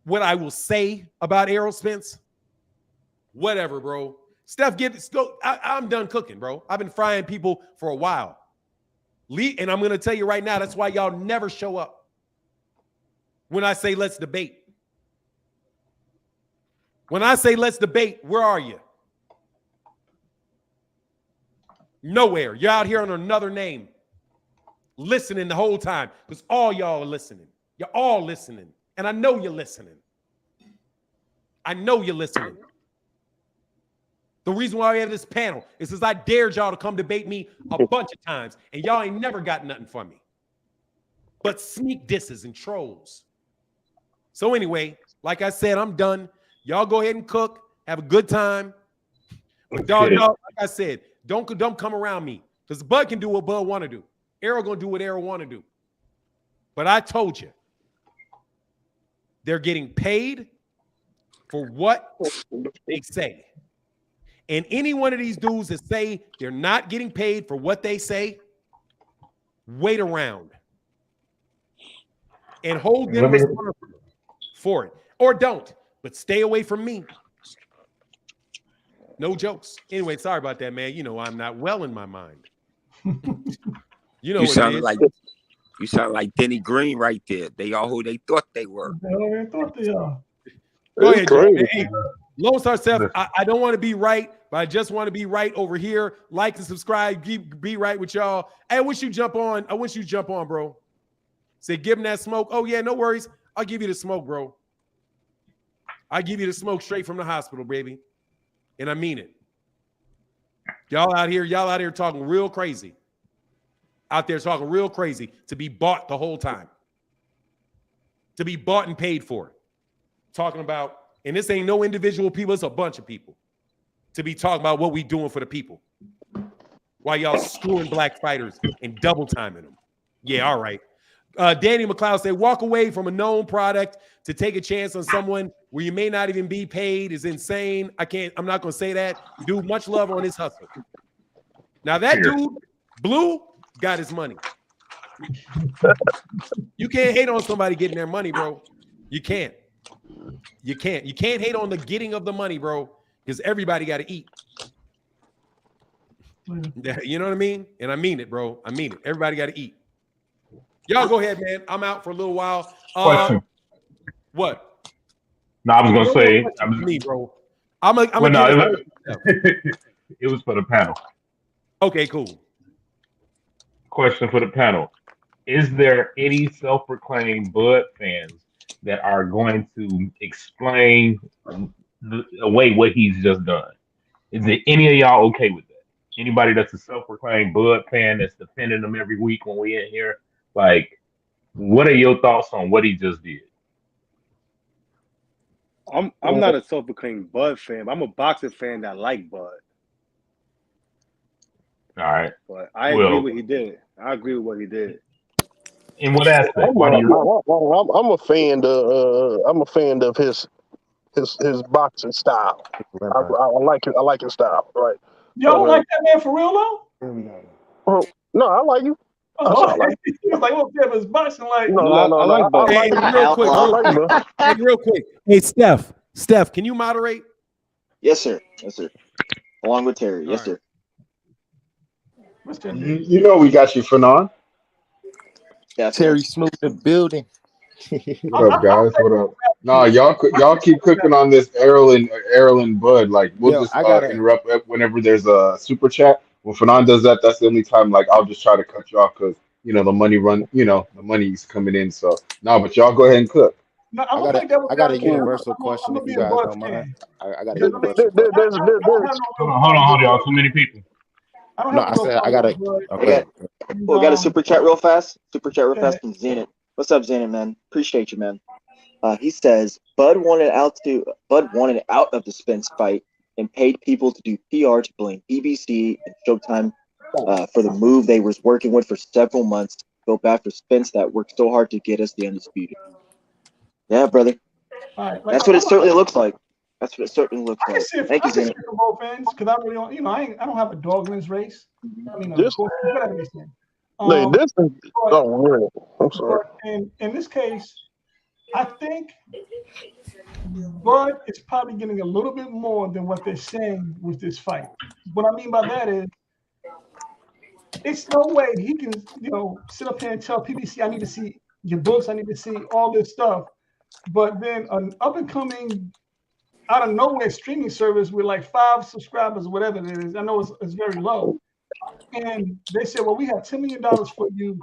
what I will say about ERROL Spence? Whatever, bro. Steph, I'm done cooking, bro. I've been frying people for a while. And I'm going to tell you right now, that's why y'all never show up when I say let's debate. When I say let's debate, where are you? Nowhere. You're out here under another name, listening the whole time, because all y'all are listening. You're all listening, and I know you're listening. I know you're listening. The reason why we have this panel is because I dared y'all to come debate me a bunch of times, and y'all ain't never got nothing from me but sneak disses and trolls. So anyway, like I said, I'm done. Y'all go ahead and cook. Have a good time. But dog, like I said, don't come around me, because Bud can do what Bud want to do. ERROL gonna do what ERROL want to do. But I told you, they're getting paid for what they say. And any one of these dudes that say they're not getting paid for what they say, wait around and hold them responsible for it. Or don't, but stay away from me. No jokes. Anyway, sorry about that, man. You know I'm not well in my mind. You know, you sound like Denny Green right there. They are who they thought they were. Go ahead, Joe. Hey, Lone Star Seth, I don't want to be right, but I just want to be right over here. Like and subscribe. Be right with y'all. Hey, I wish you jump on. Bro. Say, give him that smoke. Oh, yeah, no worries. I'll give you the smoke, bro. I give you the smoke straight from the hospital, baby. And I mean it. Y'all out here talking real crazy. Out there talking real crazy to be bought the whole time. To be bought and paid for. Talking about, and this ain't no individual people, it's a bunch of people. To be talking about what we doing for the people. While y'all screwing black fighters and double timing them. Yeah, all right. Danny McLeod said, walk away from a known product to take a chance on someone where you may not even be paid is insane. I'm not going to say that. Dude, much love on his hustle. Now that dude, Blue, got his money. You can't hate on somebody getting their money, bro. You can't. You can't hate on the getting of the money, bro, because everybody got to eat. You know what I mean? And I mean it, bro. I mean it. Everybody got to eat. Y'all go ahead, man. I'm out for a little while. Question. What? No, I was gonna say, me, bro. It was for the panel. Okay, cool. Question for the panel: is there any self-proclaimed Bud fans that are going to explain away what he's just done? Is there any of y'all okay with that? Anybody that's a self-proclaimed Bud fan that's defending him every week when we in here? Like, what are your thoughts on what he just did? I'm not a self-proclaimed Bud fan. I'm a boxing fan that like Bud. All right. But I agree with what he did. In what aspect? Why do you? I'm a fan of his boxing style. I like it. I like his style. Right. You don't like that man for real though? Well, no, I like you. Oh, okay. He was like, "Well, yeah, but it's boxing like." No. I like Bud. Hey, real quick. Hey, Steph, can you moderate? Yes, sir. Yes, sir. Along with Terry. Yes, sir. You know we got you, Fanon. Terry Smooth the building. What up, guys? What up? Nah, y'all keep cooking on this Errol and Bud. Like we'll just interrupt whenever there's a super chat. When Fanon does that, that's the only time. Like I'll just try to cut you off because the money's coming in. So no, but y'all go ahead and cook. No, I got a universal question if you guys don't mind. I got a universal question. Hold on, y'all. Too many people. No, I said I got a. Okay. We got a super chat real fast. Super chat real fast from Zenit. What's up, Zenit, man? Appreciate you, man. He says Bud wanted out of the Spence fight and paid people to do PR to blame BBC and Showtime for the move they was working with for several months to go back for Spence that worked so hard to get us the undisputed. Yeah, brother. That's what it certainly looks like. That's what it certainly looks like. Thank you, Zenit. From both ends because I really don't. I don't have a dog in this race. I mean, of course, whatever this thing. I'm sorry. In this case, I think Bud is probably getting a little bit more than what they're saying with this fight. What I mean by that is, it's no way he can, sit up here and tell PBC, I need to see your books, I need to see all this stuff. But then an up and coming, out of nowhere streaming service with like 5 subscribers, whatever it is, I know it's very low. And they said, well, we have $10 million for you,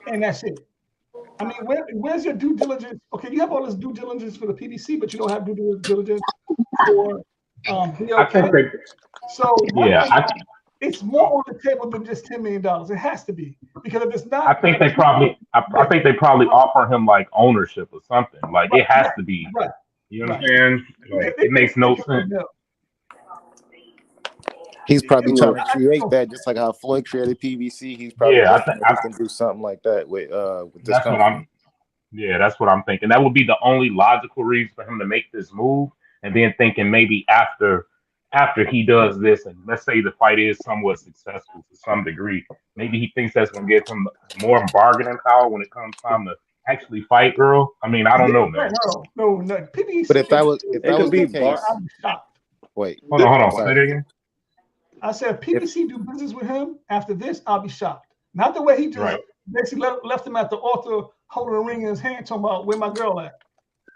and that's it. I mean, where's your due diligence? Okay, you have all this due diligence for the PBC, but you don't have due diligence for BOK. It's more on the table than just $10 million. It has to be, because if it's not, I think they probably offer him like ownership or something. Like it has to be. Right. You know what I'm saying? Like, it makes no sense. He's probably trying to create that, just like how Floyd created PBC. He's probably he can do something like that with this company. That's what I'm thinking. That would be the only logical reason for him to make this move. And then thinking maybe after he does this, and let's say the fight is somewhat successful to some degree, maybe he thinks that's going to give him more bargaining power when it comes time to actually fight Earl. I mean, I don't know, man. No. PBC, but if that was the case, wait, hold on. Say that again. I said, if PBC do business with him after this, I'll be shocked. Not the way he just basically left him at the altar holding a ring in his hand, talking about where my girl at.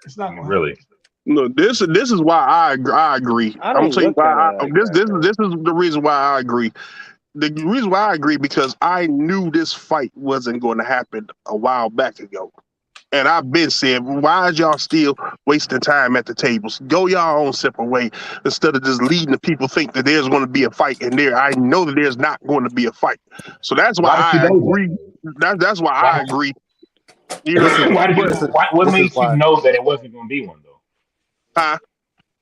It's not going to really. No, this is why I agree. I'm gonna tell you why. This is the reason why I agree. The reason why I agree, because I knew this fight wasn't going to happen a while back ago. And I've been saying, why is y'all still wasting time at the tables? Go y'all own separate way instead of just leading the people think that there's going to be a fight in there. I know that there's not going to be a fight. So that's why I agree. That's why I agree. What made you know that it wasn't going to be one, though?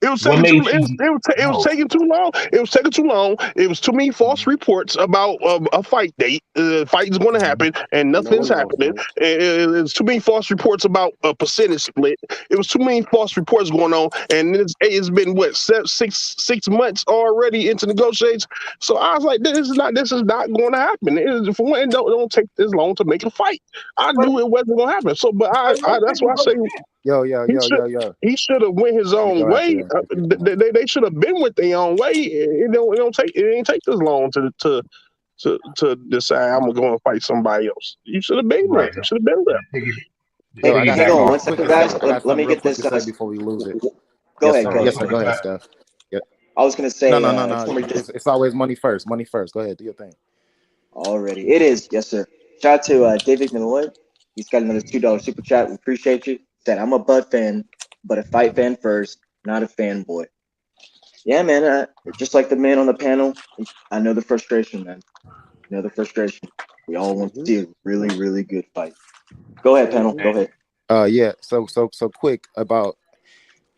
It was taking too long. It was taking too long. It was too many false reports about a fight date. Fight is going to happen, and nothing's happening. It's too many false reports about a percentage split. It was too many false reports going on, and it's been what, 6 months already into negotiations. So I was like, this is not going to happen. It don't take this long to make a fight. I knew it wasn't going to happen. So, but that's why I say. He should have went his own way. They should have been with their own way. It ain't take this long to decide I'm gonna go and fight somebody else. You should have been there. You should have been there. Hang on 1 second, guys. Let me get this before we lose it. Go ahead. Yes, sir. Go ahead, Steph. Yep. I was gonna say no. It's always money first. Money first. Go ahead. Do your thing. Already, it is. Yes, sir. Shout out to David Malloy. He's got another $2 super chat. We appreciate you. Said, I'm a Bud fan, but a fight fan first, not a fanboy. Yeah, man. Just like the man on the panel, I know the frustration, man. I know the frustration. We all want to see a really, really good fight. Go ahead, panel. Go ahead. Yeah. So quick about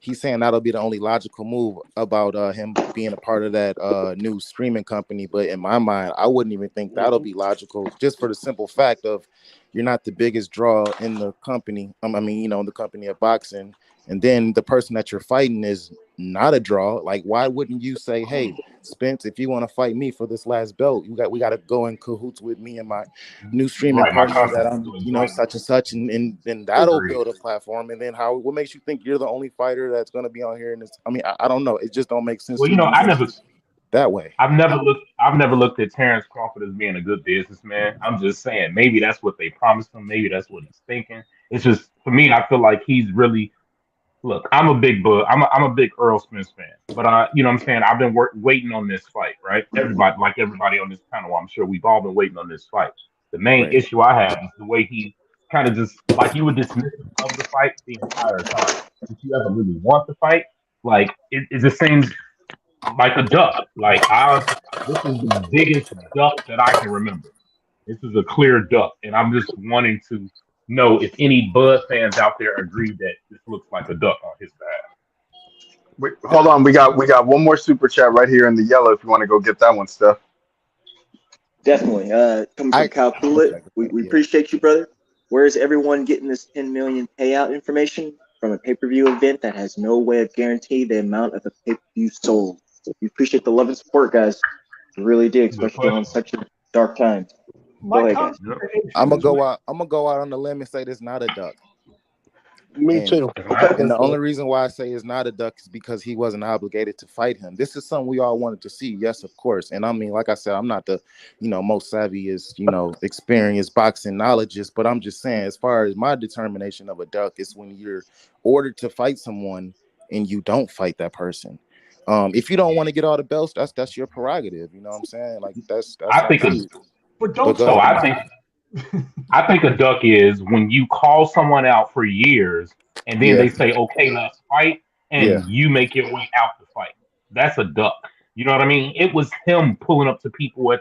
he's saying that'll be the only logical move about him being a part of that new streaming company. But in my mind, I wouldn't even think that'll be logical, just for the simple fact of you're not the biggest draw in the company. I mean, the company of boxing, and then the person that you're fighting is not a draw. Like, why wouldn't you say, hey, Spence, if you want to fight me for this last belt, we got to go in cahoots with me and my new streaming partner that I'm, such and such, and then that'll build a platform. And then what makes you think you're the only fighter that's going to be on here? And I mean, I don't know. It just don't make sense. Well, I never that way. I've never looked at Terrence Crawford as being a good businessman. I'm just saying maybe that's what they promised him. Maybe that's what he's thinking. It's just, for me, I feel like he's really. Look, I'm a big Errol Spence fan, but you know what I'm saying, I've been waiting on this fight, right? Everybody on this panel, I'm sure we've all been waiting on this fight. The main issue I have is the way he kind of just, like, you were dismissive of the fight the entire time. If you ever really want the fight, like, it just seems like a duck. Like, this is the biggest duck that I can remember. This is a clear duck, and I'm just wanting to know if any Bud fans out there agree that this looks like a duck on his behalf. Wait, hold on, we got one more super chat right here in the yellow. If you want to go get that one, Steph. Definitely. Coming from Kyle Coolett, we appreciate you, brother. Where is everyone getting this 10 million payout information from a pay-per-view event that has no way of guaranteeing the amount of a pay-per-view sold? We appreciate the love and support, guys. We really do, especially on such a dark time. Go ahead, guys. I'm gonna go out on the limb and say this not a duck. Me too. And the only reason why I say it's not a duck is because he wasn't obligated to fight him. This is something we all wanted to see, yes, of course. And I mean, like I said, I'm not the most savviest, experienced boxing knowledgeist, but I'm just saying, as far as my determination of a duck, is when you're ordered to fight someone and you don't fight that person. If you don't want to get all the belts, that's your prerogative. You know what I'm saying? Like, that's I think I think a duck is when you call someone out for years and then they say, okay, let's fight, and you make your way out to fight. That's a duck. You know what I mean? It was him pulling up to people at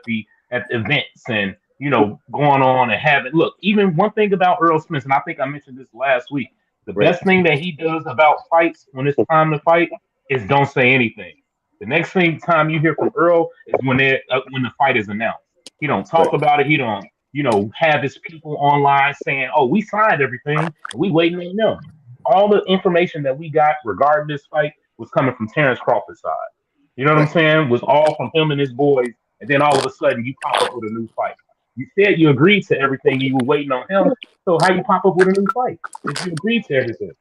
events and, going on and having, look, even one thing about Errol Spence, and I think I mentioned this last week, the best thing that he does about fights when it's time to fight is don't say anything. The next time you hear from Errol is when the fight is announced. He don't talk about it. He don't, have his people online saying, oh, we signed everything and we waiting on them. All the information that we got regarding this fight was coming from Terrence Crawford's side. You know what I'm saying? Was all from him and his boys. And then all of a sudden you pop up with a new fight. You said you agreed to everything. You were waiting on him. So how you pop up with a new fight? If you agreed to everything.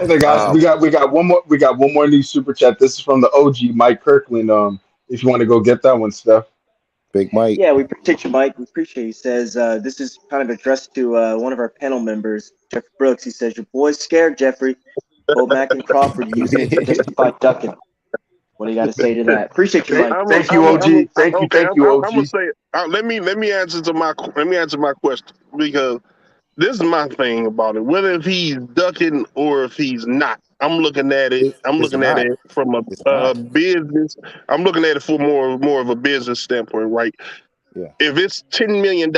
Okay, guys, we got one more. We got one more new super chat. This is from the OG Mike Kirkland. If you want to go get that one, Steph. Big Mike. Yeah, we appreciate you, Mike. We appreciate you. He says this is kind of addressed to one of our panel members, Jeff Brooks. He says your boy's scared, Jeffrey. Mac and Crawford using it to justify ducking. What do you got to say to that? Appreciate you, Mike. Thank you, OG. Thank you, OG. I'm gonna say, let me answer my question, because this is my thing about it. Whether if he's ducking or if he's not, I'm looking at it. From a business. I'm looking at it for more of a business standpoint, right? Yeah. If it's $10 million in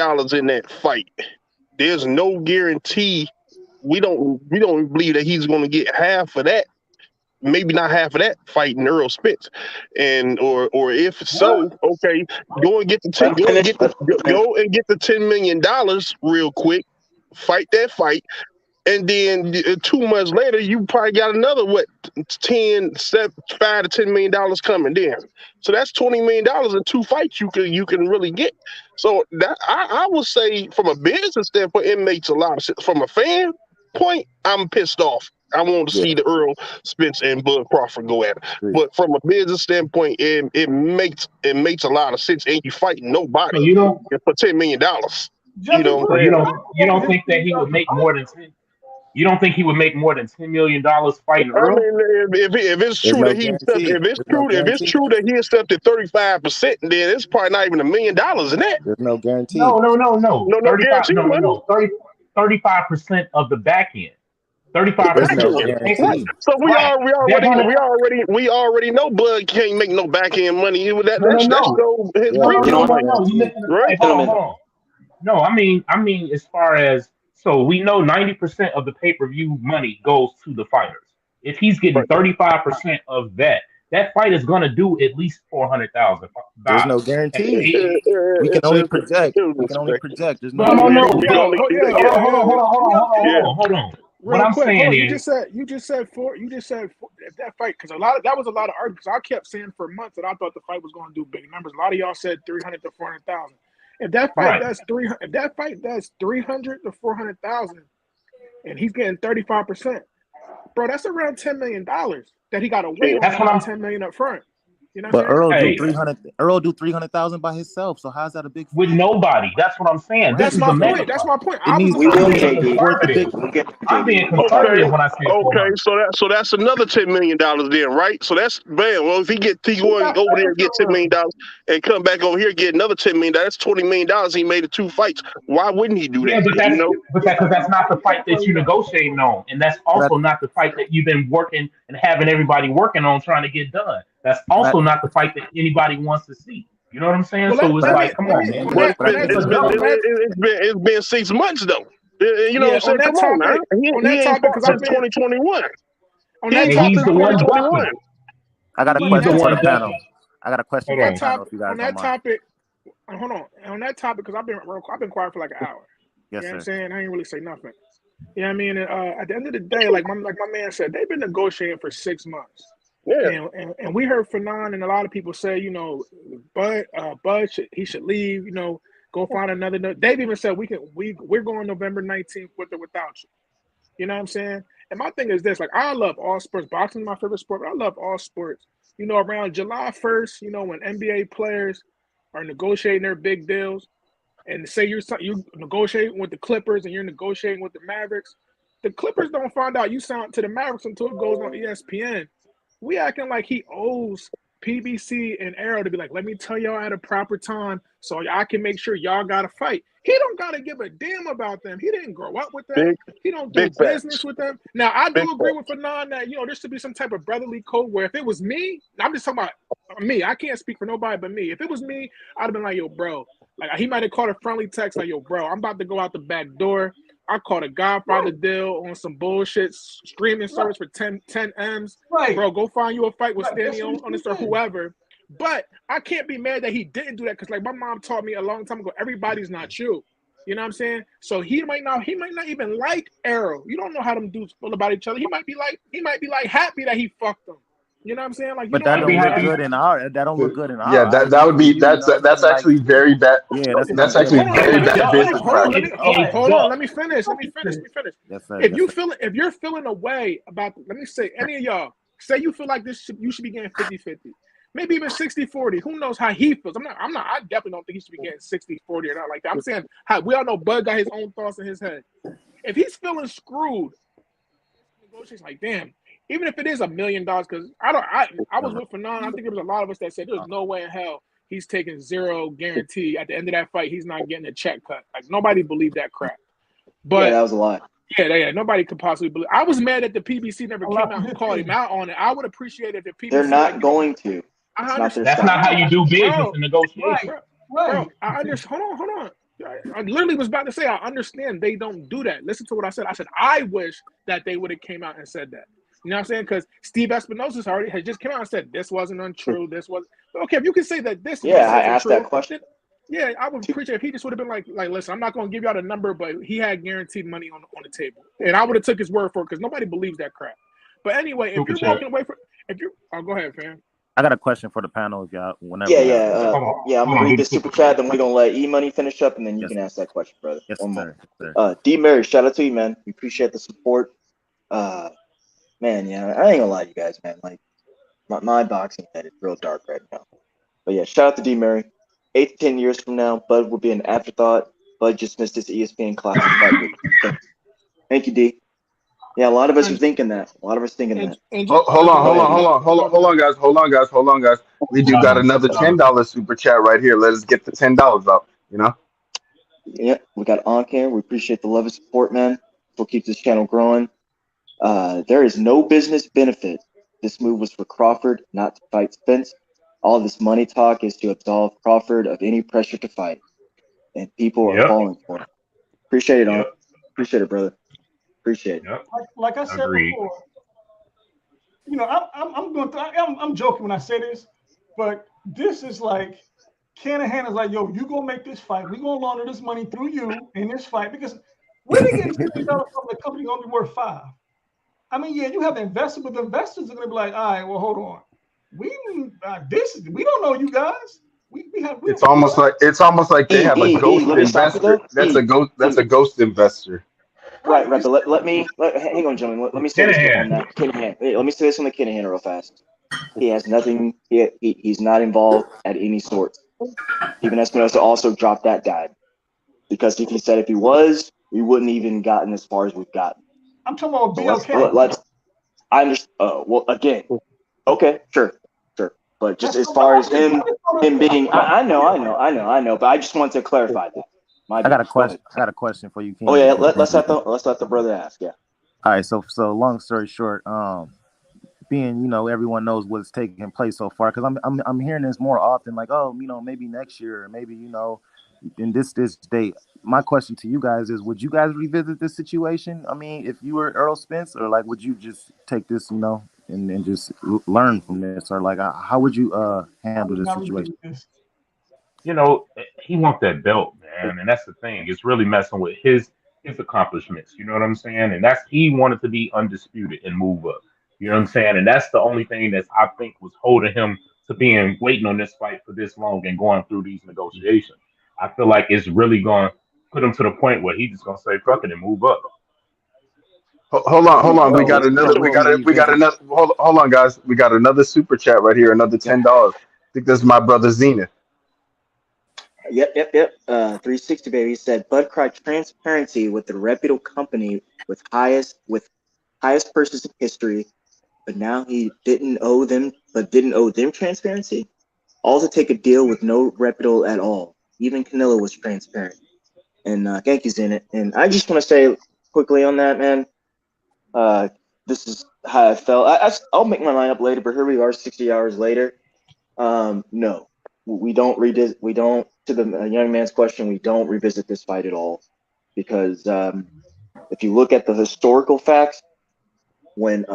that fight, there's no guarantee. We don't believe that he's going to get half of that. Maybe not half of that fighting Errol Spence, or if so, okay, go and get the $10 million real quick, fight that fight, and then 2 months later, you probably got another $5 to $10 million coming in. So that's $20 million in 2 fights you can really get. So that I would say, from a business standpoint, it makes a lot of sense. From a fan point, I'm pissed off. I want to see the Errol Spence and Bud Crawford go at it. But from a business standpoint, it makes a lot of sense. And you fighting nobody for $10 million. You don't think that he would make more than 10? You don't think he would make more than $10 million fighting Earl? I mean, if it's true that he accepted 35%, then it's probably not even $1 million in that. There's no guarantee. No. 35% of the back end. 35%. So we already know Bud can't make no back end money. No. I mean, as far as, so we know 90% of the pay-per-view money goes to the fighters. If he's getting 35% of that, that fight is gonna do at least 400,000. There's no guarantee. We can only project. We can only project. There's no No. We can only do that. Hold on. What Real I'm quick, saying you is, just said if that fight, because that was a lot of arguments. I kept saying for months that I thought the fight was going to do big numbers. A lot of y'all said 300 to 400,000. If that fight does 300 to 400,000, and he's getting 35%, bro, that's around $10 million that he got to wait on $10 million up front. You know what but I'm saying? Earl do 300,000 by himself. So how's that a big fight? with nobody. That's what I'm saying. That's my point. That's my point. It needs I'm being conservative when I say So that's another $10 million then, right? So that's man. Well, if he go over there and get $10 million and come back over here and get another $10 million, that's $20 million he made in 2 fights. Why wouldn't he do that? Yeah, but that's not the fight that you're negotiating on, and that's also not the fight that you've been working and having everybody working on trying to get done. That's also not the fight that anybody wants to see. You know what I'm saying? So it's like, come on, man. It's been 6 months though. You know what I'm saying? Come on, man. He ain't fought since 2021. He's the one bucking. I got a question for the panel. I got a question for the panel. If you guys on that topic, hold on. On that topic, because I've been quiet for like an hour. Yes, you know what I'm saying? I ain't really say nothing. You know what I mean? At the end of the day, like my man said, they've been negotiating for 6 months. Yeah. And we heard Fanon and a lot of people say, you know, Bud he should leave, you know, go find another. They've even said we're going November 19th with or without you. You know what I'm saying? And my thing is this, like, I love all sports. Boxing is my favorite sport, but I love all sports. You know, around July 1st, you know, when NBA players are negotiating their big deals, and say you're negotiating with the Clippers and you're negotiating with the Mavericks, the Clippers don't find out you sound to the Mavericks until it goes on ESPN. We acting like he owes PBC and Arrow to be like, let me tell y'all at a proper time so I can make sure y'all got to fight. He don't got to give a damn about them. He didn't grow up with them. He don't do business with them. Now, I do agree with Fanon that, you know, there should be some type of brotherly code where if it was me, I'm just talking about me. I can't speak for nobody but me. If it was me, I'd have been like, yo, bro. Like, he might have called a friendly text like, yo, bro, I'm about to go out the back door. I caught a Godfather deal on some bullshit streaming service for 10 M's. Right. Bro, go find you a fight with Stanley on this or whoever. But I can't be mad that he didn't do that because, like, my mom taught me a long time ago, everybody's not you. You know what I'm saying? So he might not even like Arrow. You don't know how them dudes feel about each other. He might be like happy that he fucked them. You know what I'm saying? Like, but that don't look good in our. That don't look good in our. Yeah, that would be that's actually very bad. Yeah, that's actually very bad business practice. Hold on. Let me finish. Yes, sir. If you're feeling a way about, let me say, any of y'all say you feel like you should be getting 50-50. Maybe even 60-40. Who knows how he feels? I definitely don't think he should be getting 60-40 or not like that. I'm saying we all know Bud got his own thoughts in his head. If he's feeling screwed, negotiations like, damn, even if it is $1 million, because I was with Fanon. I think there was a lot of us that said there's no way in hell he's taking zero guarantee at the end of that fight. He's not getting a check cut. Like, nobody believed that crap. But yeah, that was a lie. Yeah, nobody could possibly believe. I was mad that the PBC never came out and called him out on it. I would appreciate it if the PBC. They're not going to. That's not how you do business in negotiation. Bro, I understand. Hold on. I literally was about to say I understand they don't do that. Listen to what I said. I said I wish that they would have came out and said that. You know what I'm saying? Because Steve Espinosa has just came out and said this wasn't untrue. This was okay. If you can say that this, I asked that question. Yeah, I would appreciate if he just would have been like, listen, I'm not going to give y'all the number, but he had guaranteed money on the table, and I would have took his word for it because nobody believes that crap. But anyway, if you're walking away from, go ahead, fam. I got a question for the panel, if y'all. Whenever. I'm gonna read this super chat, then we're gonna let E Money finish up, and then you can ask that question, brother. Yes, sir. D Mary, shout out to you, man. We appreciate the support. Man, yeah, I ain't gonna lie to you guys, man. Like, my boxing head is real dark right now. But yeah, shout out to D Mary. 8 to 10 years from now, Bud will be an afterthought. Bud just missed his ESPN classic fight. Thank you, D. Yeah, a lot of us are thinking that. Hold on, guys. We do got another $10 super chat right here. Let us get the $10 up. You know. Yeah, we got Ankh. We appreciate the love and support, man. We'll keep this channel growing. There is no business benefit. This move was for Crawford, not to fight Spence. All this money talk is to absolve Crawford of any pressure to fight, and people are falling for it. Appreciate it, Ankh. Appreciate it, brother. Appreciate it. Like I said before, you know, I'm going through. I'm joking when I say this, but this is like Canahan is like, yo, you gonna make this fight. We gonna launder this money through you in this fight because where they getting $10 million from the company only worth $5? I mean, yeah, you have the investor, but the investors are gonna be like, all right, well, hold on, we don't know you guys. It's almost like they have a ghost let me stop you investor. there. That's a ghost investor. Right, but hang on, gentlemen. Let me say this on that Kinahan. Let me say this on the Kinahan real fast. He has nothing. He's not involved at any sort. Even Espinosa also dropped that dive because if he said if he was, we wouldn't even gotten as far as we've gotten. I'm talking about BLK. I understand. Oh well, again, okay, sure. But just as far as him being, I know. But I just want to clarify that. I got a question for you, Ken. Oh yeah, let's let the brother ask. Yeah. All right. So long story short, being everyone knows what's taking place so far, because I'm hearing this more often, like, oh, maybe next year, or maybe in this date. My question to you guys is, would you guys revisit this situation? I mean, if you were Errol Spence, or like, would you just take this, and just learn from this, or like, how would you handle this situation? He wants that belt, man, and that's the thing. It's really messing with his accomplishments. You know what I'm saying? And he wanted to be undisputed and move up. You know what I'm saying? And that's the only thing that I think was holding him to waiting on this fight for this long and going through these negotiations. I feel like it's really going to put him to the point where he's just going to say fuck it and move up. Hold on. We got another. Hold on, guys. We got another super chat right here. Another $10. I think this is my brother Zenith. Yep. 360 baby said Bud cried transparency with the reputable company with highest purchase in history, but now he didn't owe them transparency. Also take a deal with no reputable at all. Even Canelo was transparent. And thank you, Zenith. And I just want to say quickly on that, man. This is how I felt. I'll make my mind up later, but here we are 60 hours later. No, we don't to the young man's question, we don't revisit this fight at all, because if you look at the historical facts, when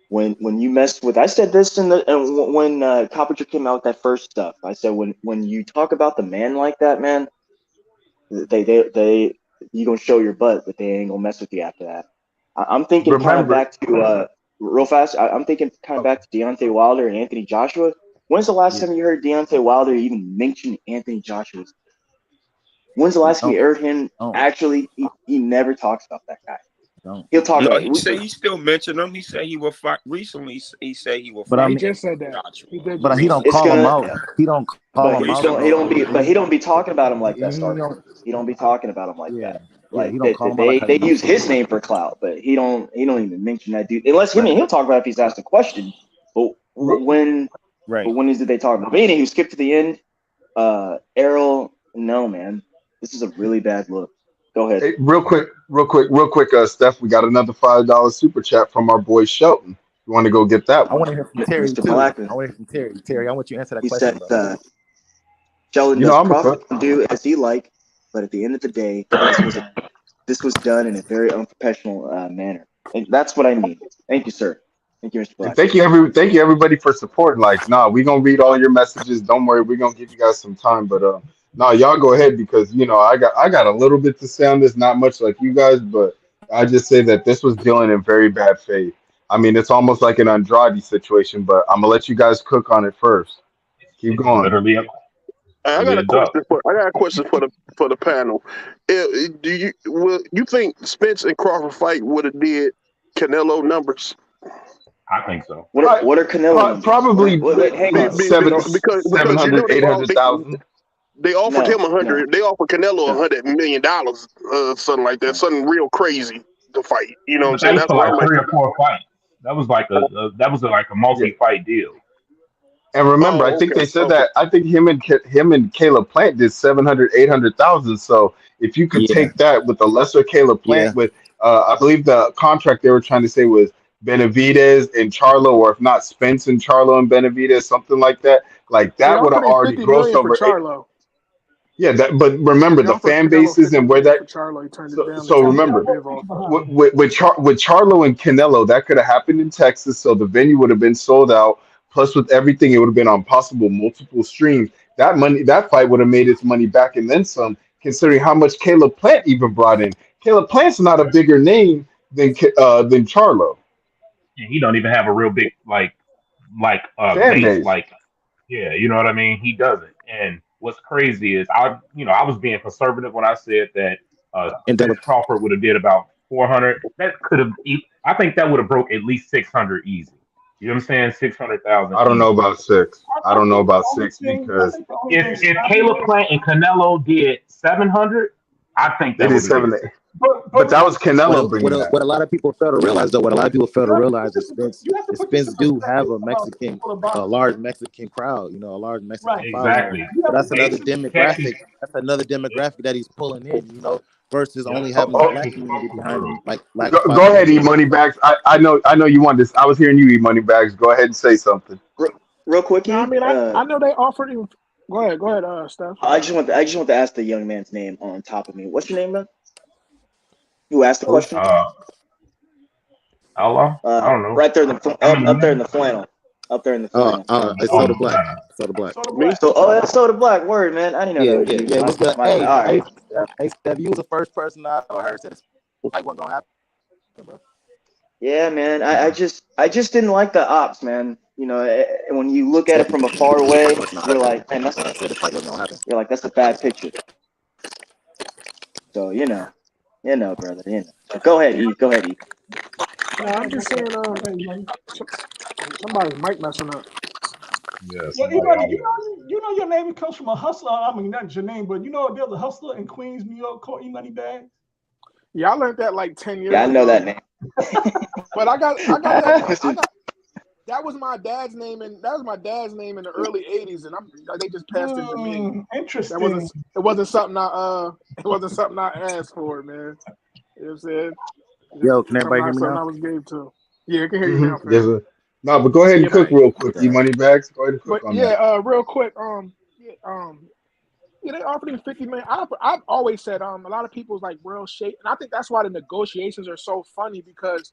you mess with, I said this when Coppinger came out with that first stuff, I said when you talk about the man like that, man, they you gonna show your butt, but they ain't gonna mess with you after that. I'm thinking kind of back to real fast. I'm thinking kind of back to Deontay Wilder and Anthony Joshua. When's the last time you heard Deontay Wilder even mention Anthony Joshua? When's the last time you heard him actually? He never talks about that guy. He'll talk about. He said he still mentioned him. He said he will fight recently. He said he will fight. But he just said that. But he don't call him out. He don't call him out. He don't be talking about him like that. He don't be talking about him like that. Like they use his name for clout, but he don't even mention that dude unless he'll talk about it if he's asked a question. But when did they talk about? But anyway, skip to the end. Errol, no man, this is a really bad look. Go ahead. Hey, real quick, Steph. We got another $5 super chat from our boy Shelton. You want to go get that one? I want to hear from Terry too. I want to hear from Terry. Terry, I want you to answer that question. Said, Sheldon does Crawford do as he like, but at the end of the day, this was done in a very unprofessional manner, and that's what I mean. Thank you, sir. Thank you, Mr. Black. Thank you, everybody for supporting. Like, we gonna read all your messages. Don't worry, we're gonna give you guys some time. But y'all go ahead, because I got a little bit to say on this. Not much like you guys, but I just say that this was dealing in very bad faith. I mean, it's almost like an Andrade situation. But I'm gonna let you guys cook on it first. Keep going. Literally, I got a question for the panel. Do you think Spence and Crawford fight would have did Canelo numbers? I think so. What are Canelo numbers? Probably hang on. 700, 800,000. They offered him 100. They offered Canelo $100 million, something like that, something real crazy to fight. You know what I'm saying? That's like 3 or 4 fights. That was like a multi-fight deal. And remember, I think they said that. I think him and Caleb Plant did 700, 800,000. So if you could take that with the lesser Caleb Plant, with I believe the contract they were trying to say was Benavidez and Charlo, or if not Spence and Charlo and Benavidez, something like that. Like that would have already grossed over. Yeah, but remember They the offered fan Canelo bases 50 and where million that. for Charlo. He turned it So, down. They so tried to make a remember, bid offer. with Charlo and Canelo, that could have happened in Texas, so the venue would have been sold out. Plus, with everything, it would have been on possible multiple streams. That fight would have made its money back and then some, considering how much Caleb Plant even brought in. Caleb Plant's not a bigger name than Charlo. And he don't even have a real big Fan base. base. Yeah, you know what I mean? He doesn't. And what's crazy is I was being conservative when I said that Spence Crawford would have did about 400. That could have. I think that would have broke at least 600 easy. You know what I'm saying? 600,000. I don't know about 6. I don't know about the only 6 thing- because If Caleb Plant and Canelo did 700, I think they that did would have 7. been. But that was Canelo bringing that. What a lot of people fail to realize, though, what a lot of people fail to realize is Spence do have a large Mexican crowd, a large Mexican following. Exactly. So that's another demographic. That's another demographic that he's pulling in, versus only having the black community behind him, like black. Go ahead, E Money Bags. I know you want this. I was hearing you, E Money Bags. Go ahead and say something. Real quick, No, I mean, I know they offered him. Go ahead, Steph. I just want to ask the young man's name on top of me. What's your name, man? Who asked the question? Allah? I don't know. Right there in the up there in the flannel. Up there in the flannel. It's Soda Black. Soda Black. That's Soda Black. Word, man. I didn't know that. Yeah. What's good? All right. Hey, Steph, you was the first person I heard say like what's gonna happen, bro. Yeah, man. I just didn't like the ops, man. When you look at it from afar away, you're like, man, that's a bad picture. So brother. Go ahead, E. No, I'm just saying, somebody's mic messing up. Yes. Yeah, you know your name comes from a hustler. I mean, not your name, but there's a hustler in Queens, New York called E Money Bags. Yeah, I learned that like 10 years ago. Yeah, I know that name. But I got that. That was my dad's name, and that was my dad's name in the early '80s, and they just passed it to me. Interesting. It wasn't something I asked for, man. You know what I'm saying? Yo, can everybody hear me now? I was gave to. Yeah, I can hear you now. Yes, no, but go ahead and cook real quick. E Money Bags. Go ahead and cook on that. Real quick. They offered him $50 million. I've always said a lot of people's like real shape, and I think that's why the negotiations are so funny because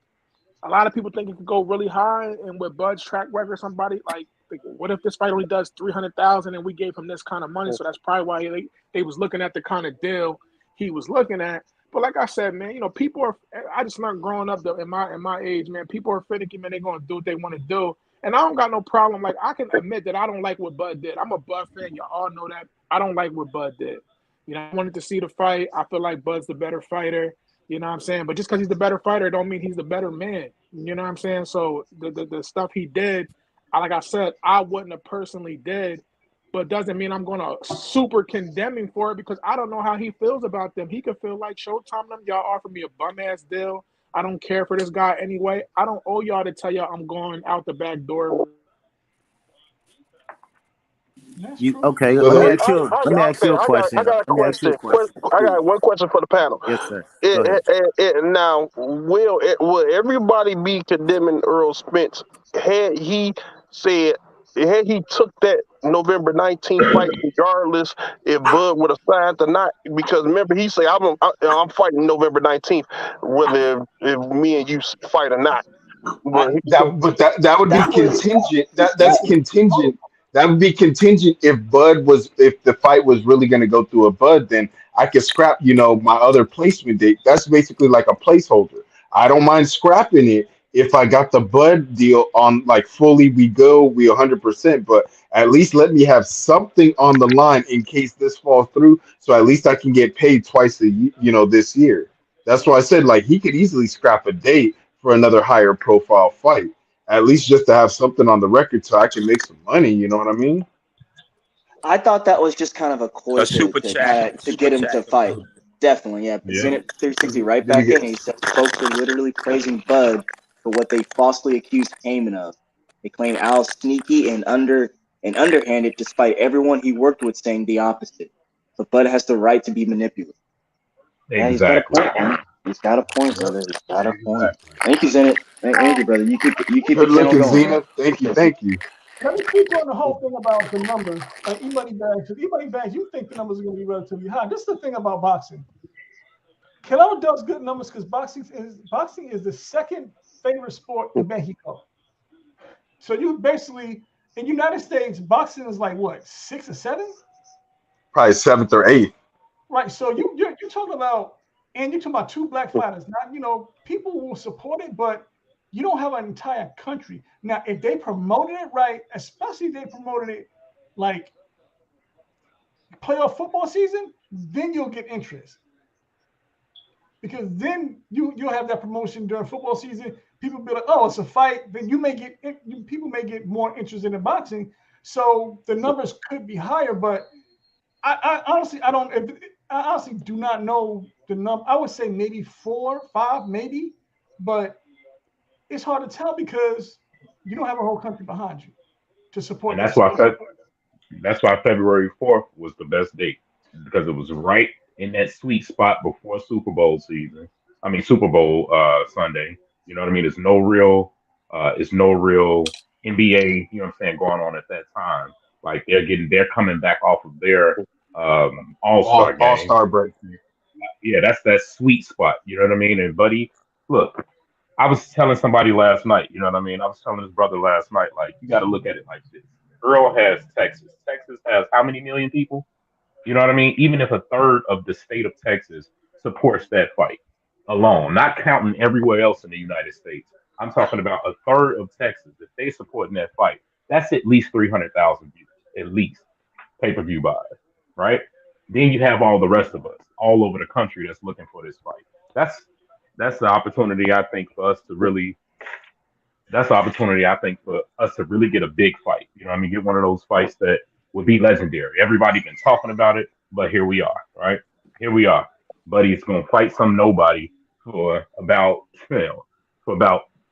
a lot of people think it could go really high, and with Bud's track record, somebody like what if this fight only does 300,000 and we gave him this kind of money? So that's probably why they was looking at the kind of deal he was looking at. But like I said, man, people are. I just learned growing up in my age, man. People are finicky, man. They're gonna do what they want to do, and I don't got no problem. Like I can admit that I don't like what Bud did. I'm a Bud fan. Y'all all know that. I don't like what Bud did. I wanted to see the fight. I feel like Bud's the better fighter. You know what I'm saying? But just because he's the better fighter, don't mean he's the better man. You know what I'm saying? So the stuff he did, like I said, I wouldn't have personally did, but doesn't mean I'm going to super condemn him for it because I don't know how he feels about them. He could feel like Showtime them. Y'all offer me a bum-ass deal. I don't care for this guy anyway. I don't owe y'all to tell y'all I'm going out the back door. Let me ask you a question. I got one question for the panel. Yes, sir. Now, will everybody be condemning Earl Spence had he took that November 19th fight regardless if Bud would have signed or not? Because remember, he said, I'm fighting November 19th, whether if me and you fight or not. That would be contingent. That's contingent. That would be contingent if the fight was really going to go through a Bud, then I could scrap, my other placement date. That's basically like a placeholder. I don't mind scrapping it if I got the Bud deal on like fully we 100%, but at least let me have something on the line in case this falls through. So at least I can get paid twice this year. That's why I said like he could easily scrap a date for another higher profile fight. At least just to have something on the record so I can make some money, you know what I mean? I thought that was just kind of a coy to get him to fight. Definitely, yeah. Zenit 360 right back in. He said folks are literally praising Bud for what they falsely accused Heyman of. They claim Al's sneaky and underhanded despite everyone he worked with saying the opposite. But Bud has the right to be manipulated. Exactly. Yeah, he's got a point, brother. He's got a point. Thank you, Zenit. Thank you, brother. You keep Good the channel looking, going. Zena. Thank you. let me speak on the whole thing about the numbers. E-money bags. E-money bags, you think the numbers are going to be relatively high. This is the thing about boxing. Canelo does good numbers because boxing is the second favorite sport in Mexico. So you basically, in the United States, boxing is like what, 6 or 7? Probably 7th or 8th. Right. So you're talking about, and you're talking about 2 black fighters. Now, people will support it, but you don't have an entire country. Now, if they promoted it right, especially if they promoted it like playoff football season, then you'll get interest. Because then you'll have that promotion during football season. People be like, "Oh, it's a fight." Then people may get more interested in boxing. So the numbers could be higher, but I honestly do not know the number. I would say maybe 4, 5, maybe, but it's hard to tell because you don't have a whole country behind you to support. And that's why February 4th was the best date, because it was right in that sweet spot before Super Bowl season. I mean Super Bowl Sunday. You know what I mean? It's no real NBA, you know what I'm saying, going on at that time. Like they're coming back off of their all-star game. All-star break. Yeah, that's that sweet spot. You know what I mean? And buddy, look, I was telling somebody last night, you know what I mean? I was telling his brother last night, like, you got to look at it like this. Earl has Texas. Texas has how many million people? You know what I mean? Even if a third of the state of Texas supports that fight alone, not counting everywhere else in the United States, I'm talking about a third of Texas. If they support in that fight, that's at least 300,000 views, at least pay-per-view buys, right? Then you have all the rest of us all over the country that's looking for this fight. That's the opportunity, I think, for us to really. That's the opportunity, I think, for us to really get a big fight. You know what I mean? Get one of those fights that would be legendary. Everybody been talking about it, but here we are, right? Here we are. Buddy's going to fight some nobody for about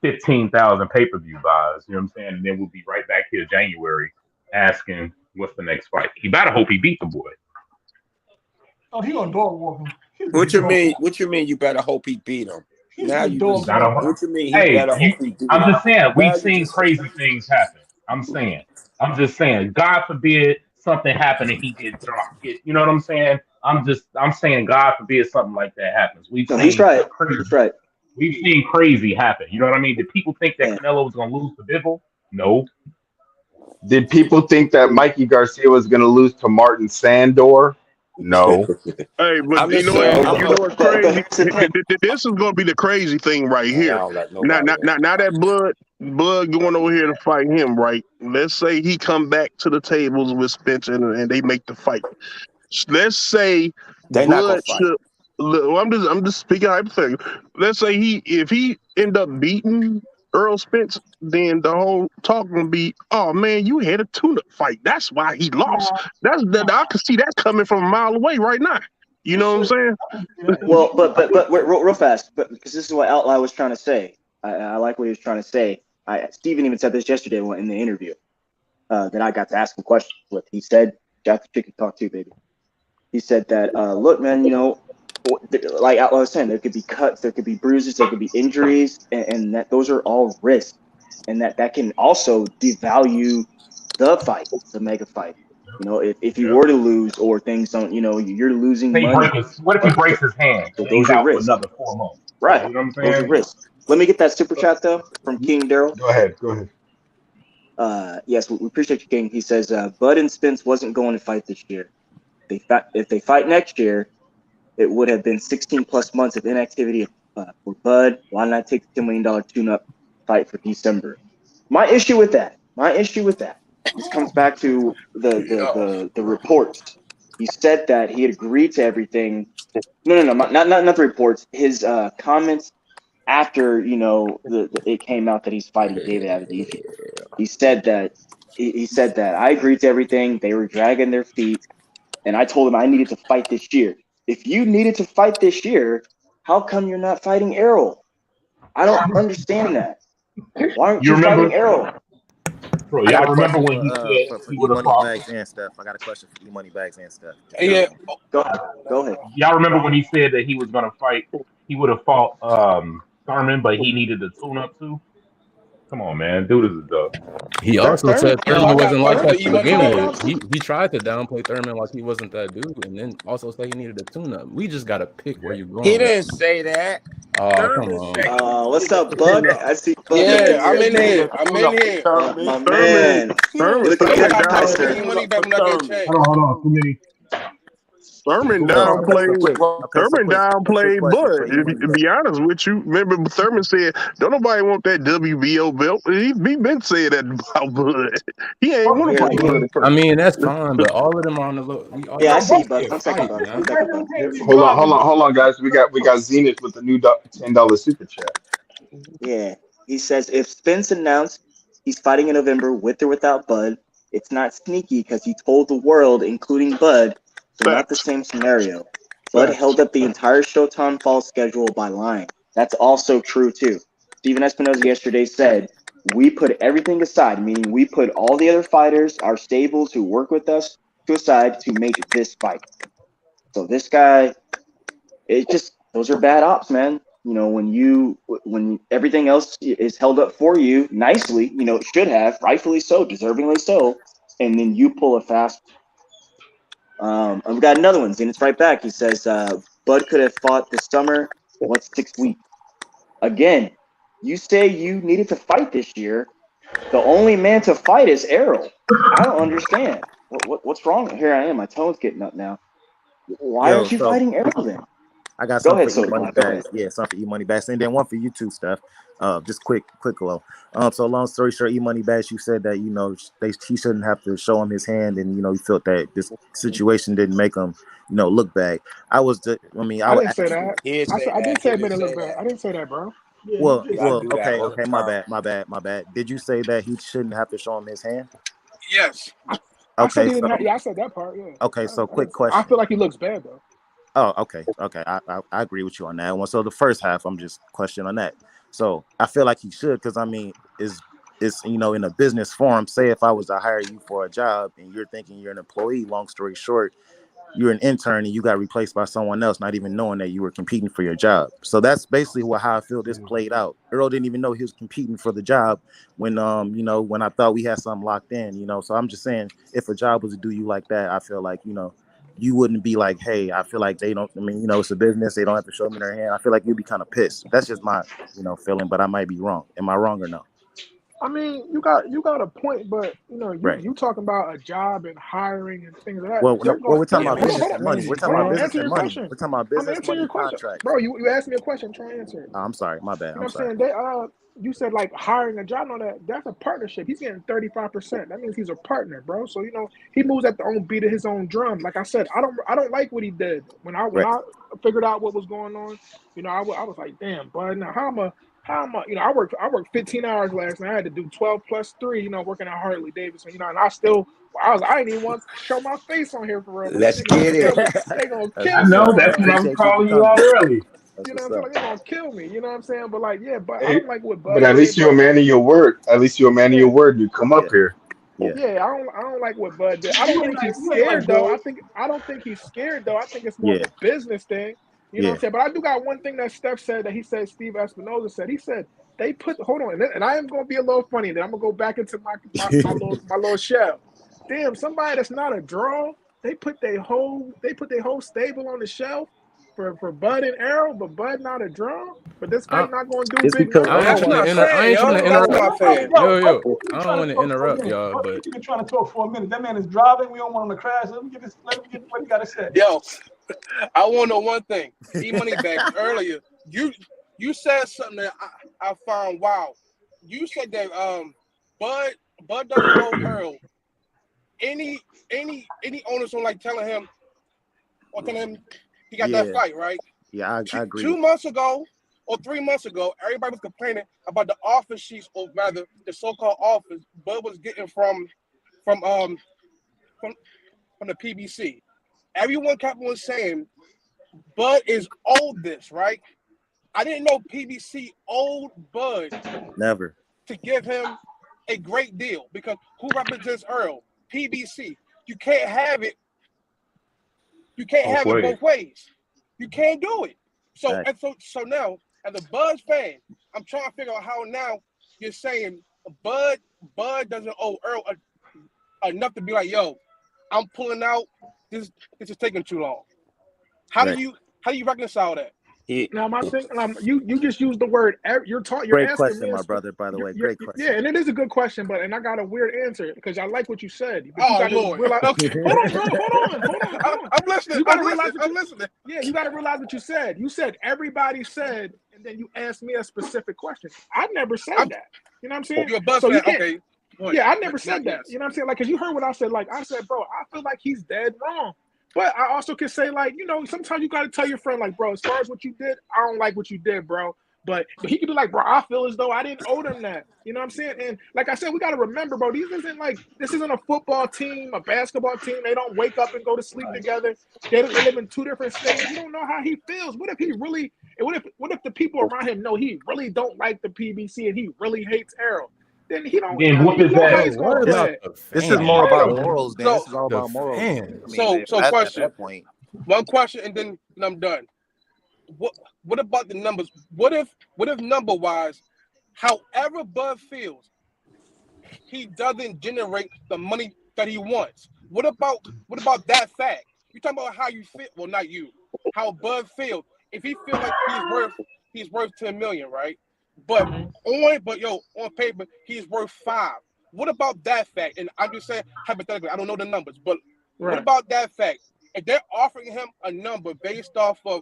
15,000 pay-per-view buys. You know what I'm saying? And then we'll be right back here January asking what's the next fight. He better hope he beat the boy. Oh, he gonna dog walk him. What you mean? What you mean? You better hope he beat him. Now you just. What you mean? He better hope he do. I'm just saying we've seen crazy things happen. I'm just saying. God forbid something happened and he get dropped. You know what I'm saying? I'm saying God forbid something like that happens. He's right. He's right. We've seen crazy happen. You know what I mean? Did people think that Canelo was gonna lose to Bivol? No. Did people think that Mikey Garcia was going to lose to Martin Sandor? No. Hey, but you know what's crazy? This is going to be the crazy thing right here. Now that blood going over here to fight him, right? Let's say he come back to the tables with Spence and they make the fight. Let's say they blood should. I'm just speaking hypothetically. Let's say if he end up beating Earl Spence, then the whole talk gonna be, oh man, you had a tune-up fight. That's why he lost. I can see that coming from a mile away right now. You know what I'm saying? Well, but real fast, but because this is what Outlaw was trying to say. I like what he was trying to say. Steven even said this yesterday in the interview that I got to ask him questions with. He said, "Jack the chicken talk too, baby." He said that, look, man, you know, like Outlaw was saying, there could be cuts, there could be bruises, there could be injuries, and that those are all risks, and that can also devalue the fight, the mega fight. You know, if you were to lose or things don't, you know, you're losing money. What if he breaks his hand? So those are risks. Another 4 months. Right. You know what I'm saying? Those are risks. Let me get that super chat though from King Daryl. Go ahead. Yes, we appreciate you, King. He says Bud and Spence wasn't going to fight this year. If they fight next year, it would have been 16 plus months of inactivity for Bud. Why not take the $10 million tune-up fight for December? My issue with that. This comes back to the reports. He said that he had agreed to everything. No, not the reports. His comments after it came out that he's fighting David Avedici. He said that I agreed to everything. They were dragging their feet, and I told him I needed to fight this year. If you needed to fight this year, how come you're not fighting Errol? I don't understand that. Why aren't you fighting Errol? Bro, y'all remember when he said for E-Money Bags and stuff? I got a question for E-Money Bags and stuff. Yeah. Go ahead. Y'all remember when he said that he was going to fight, he would have fought Thurman, but he needed the tune-up too? Come on, man. Dude is a dog. He That's also said Thurman. Thurman wasn't like that to Thurman begin called with. out. He tried to downplay Thurman like he wasn't that dude, and then also say he needed a tune-up. We just gotta pick where you're He going with. didn't say that. Oh, come Thurman on. said What's up, Bud? I see Bud in Yeah, I'm here. in here. I'm in here. My Thurman, man. Thurman You looking good, down. nice, sir. money back when I get a chance. Hold on. Too many. Thurman Thurman downplayed Bud. To be honest with you, remember Thurman said, "Don't nobody want that WBO belt." He been saying that about Bud. He ain't want to fight Bud at I first. mean, that's fine, but all of them are on the look. Yeah, I see you, Bud. Yeah, 1 second, Bud. 1 second, Bud. Hold on, guys. We got Zenith with the new $10 super chat. Yeah. He says if Spence announced he's fighting in November with or without Bud, it's not sneaky because he told the world, including Bud, so not the same scenario. Bud held up the entire Showtime fall schedule by lying. That's also true, too. Steven Espinoza yesterday said, we put everything aside, meaning we put all the other fighters, our stables who work with us, to aside to make this fight. So this guy, it just, those are bad ops, man. You know, when everything else is held up for you nicely, you know, it should have, rightfully so, deservingly so, and then you pull a fast. And we got another one. Zenith's right back. He says, Bud could have fought this summer. What's 6 weeks? Again, you say you needed to fight this year. The only man to fight is ERROL. I don't understand. What's wrong? Here I am. My tone's getting up now. Why aren't you fighting ERROL then? I got Go something ahead, for Soda. E-Money Go Bags. ahead. Yeah, something for E-Money Bags. And then one for you too, Steph. Just quick low. So long story short, E-Money Bags, you said that, you know, he shouldn't have to show him his hand, and, you know, you felt that this situation didn't make him, you know, look bad. I didn't say that. I did say it made it look bad. I didn't say that, bro. Well, okay, my bad. Did you say that he shouldn't have to show him his hand? Yes. I said he didn't have, I said that part, yeah. Okay, so quick question. I feel like he looks bad, though. Oh, okay. I agree with you on that one. So the first half, I'm just questioning on that. So I feel like he should, because I mean, it's you know, in a business forum. Say if I was to hire you for a job and you're thinking you're an employee. Long story short, you're an intern and you got replaced by someone else, not even knowing that you were competing for your job. So that's basically how I feel this played out. Earl didn't even know he was competing for the job when you know, when I thought we had something locked in. You know, so I'm just saying, if a job was to do you like that, I feel like, you know, you wouldn't be like, hey, I feel like they don't, I mean, you know, it's a business, they don't have to show me their hand. I feel like you'd be kind of pissed. That's just my, you know, feeling, but I might be wrong. Am I wrong or no? I mean, you got a point, but you know, you talking about a job and hiring and things like that. Well, we're talking about business and money. We're talking about business and money. Question. We're talking about business, money, contracts. Bro, you asked me a question, try to answer it. Oh, I'm sorry, my bad. You know what I'm saying? You said like hiring a job on that's a partnership. He's getting 35%. That means he's a partner, bro. So you know he moves at the own beat of his own drum. Like I said, I don't like what he did when I figured out what was going on. You know, I was like, damn, bud. Now how am I? You know, I worked 15 hours last night. I had to do 12 plus 3. You know, working at Harley Davidson. You know, and I didn't even want to show my face on here for real. Let's get it. They gonna kill me. I know that's what I'm calling you out early. You know what I'm saying? Like, they're gonna kill me. You know what I'm saying? But like, yeah, but I don't like what Bud. But at least you're a man of your word. At least you're a man of your word. You come up here. Yeah, I don't like what Bud did. I don't think he's scared though. I don't think he's scared though. I think it's more of a business thing. You know what I'm saying? But I do got one thing that Steph said that he said Steve Espinoza said. He said they put and I am gonna be a little funny. Then I'm gonna go back into my little shell. Damn, somebody that's not a draw. They put their whole stable on the shelf for Bud and ERROL, but Bud not a draw. But this guy's not going to do big numbers. I ain't trying to interrupt. Yo, I don't want to interrupt y'all, but you've been trying to talk for a minute. That man is driving. We don't want him to crash. Let me get what he got to say. Yo, I want to know one thing. E-Money back earlier. You said something that I found wow. You said that Bud doesn't owe ERROL. Any owners don't like telling him he got that fight, right? Yeah, I agree. 2 months ago or 3 months ago, everybody was complaining about the offer sheets, or rather the so-called offers Bud was getting from the PBC. Everyone kept on saying Bud is owed this, right? I didn't know PBC owed Bud never to give him a great deal, because who represents ERROL? PBC. You can't have it. You can't have it both ways. You can't do it. So now, as a Buzz fan, I'm trying to figure out how now you're saying Bud doesn't owe Earl enough to be like, yo, I'm pulling out. This is taking too long. How do you reconcile that? Now my thing, you just used the word. You're Great asking question, me. my brother. By the way, great question. Yeah, and it is a good question, and I got a weird answer because I like what you said. But Oh, you gotta Lord. realize, Okay. Hold on. I'm listening. You gotta I'm realize listening. Yeah, you gotta realize what you said. You said everybody said, and then you asked me a specific question. I never said that. You know what I'm saying? You're a buzz so fan. you can't. Okay. Yeah, I never said that. You know what I'm saying? Like, because you heard what I said. Like, I said, bro, I feel like he's dead wrong. But I also can say, like, you know, sometimes you got to tell your friend, like, bro, as far as what you did, I don't like what you did, bro. But he could be like, bro, I feel as though I didn't owe them that. You know what I'm saying? And like I said, we got to remember, bro, this isn't a football team, a basketball team. They don't wake up and go to sleep together. They live in 2 different states. You don't know how he feels. What if he really, what if the people around him know he really don't like the PBC and he really hates Errol? Then he don't. Then whoop his ass. This is more about morals, Dan. This is all about morals. I mean, So at question. that point. One question, and then I'm done. What about the numbers? What if number wise, however Bud feels, he doesn't generate the money that he wants? What about that fact? You talking about how you feel? Well, not you. How Bud feels. If he feels like he's worth 10 million, right? But on paper, he's worth 5. What about that fact? And I'm just saying hypothetically, I don't know the numbers, but what about that fact? If they're offering him a number based off of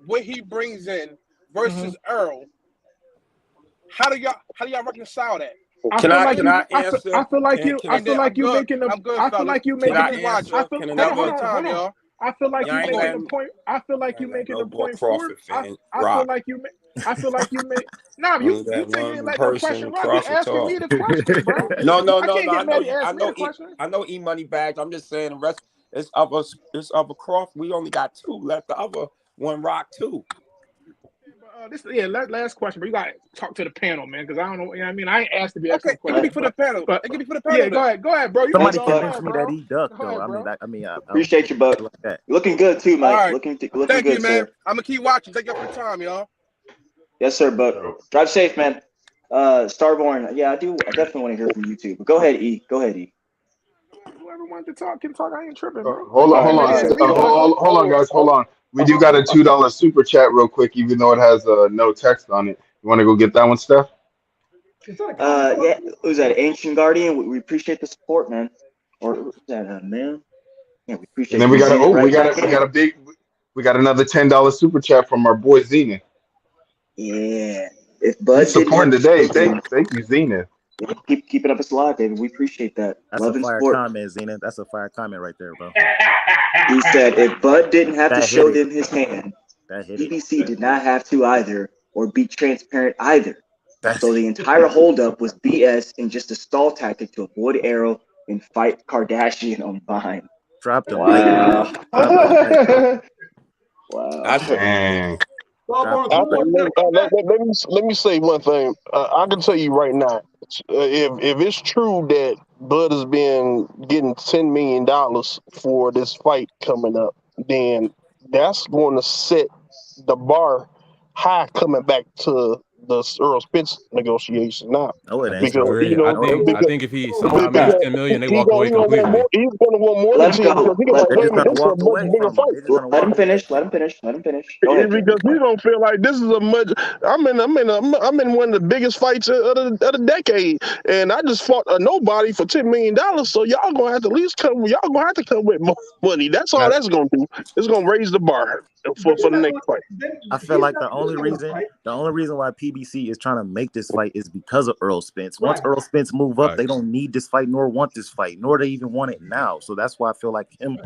what he brings in versus Earl, how do y'all reconcile that? I feel like you making the point forward. I feel like you make. Nah, you can't let the question rock. You asking me the question, bro. No. I know E-Money bags. I'm just saying the rest is of a Crawford. We only got 2 left. The other one rock too. Last question, but you got to talk to the panel, man, because I don't know. You know what I mean, I ain't asked to be asking okay. It can be for the panel. But it can be for the panel. Yeah, go ahead, bro. Somebody convinced me that he ducked, though. I appreciate you, Buck. Like looking good too, Mike. Right. Looking Thank good, you, man. sir. I'm gonna keep watching. Take up your time, y'all. Yes, sir, Buck. Drive safe, man. Starborn. Yeah, I definitely want to hear from you too. But go ahead, E. Whoever wants to talk can talk. I ain't tripping, bro. Hold on, guys. Hold on. We do got a $2 super chat real quick, even though it has no text on it. You want to go get that one, Steph? Yeah. Who's that? Ancient Guardian. We appreciate the support, man. Or who's that, man? Yeah, we appreciate. And then we got another $10 super chat from our boy Zenith. Yeah. If Bud He's supporting today. Thank you, Zenith. Yeah, keep it up. It's live, David. We appreciate that. That's Love a and fire support. comment, Zena. That's a fire comment right there, bro. He said if Bud didn't have to show them his hand, BBC did not have to either, or be transparent either. So the entire holdup was BS and just a stall tactic to avoid Errol and fight Kardashian on Vine. Drop the mic. Wow. Dang. Let me say one thing. I can tell you right now, if it's true that Bud has been getting $10 million for this fight coming up, then that's going to set the bar high coming back to the Earl Spence negotiation now. No, it ain't. Because, I think if he somehow makes $10 million, they walk away completely. He's going to want more Let than him go. this is a much bigger fight. Let him finish. Go ahead, because he's gonna feel like this is a much. I'm in one of the biggest fights of the decade, and I just fought a nobody for $10 million. So y'all gonna have to at least come. Y'all gonna have to come with more money. That's all that's gonna do. It's gonna raise the bar for the next fight. I feel like the only reason why PBC is trying to make this fight is because of Earl Spence. Once Earl Spence move up, they don't need this fight nor want this fight, nor they even want it now. So that's why I feel like him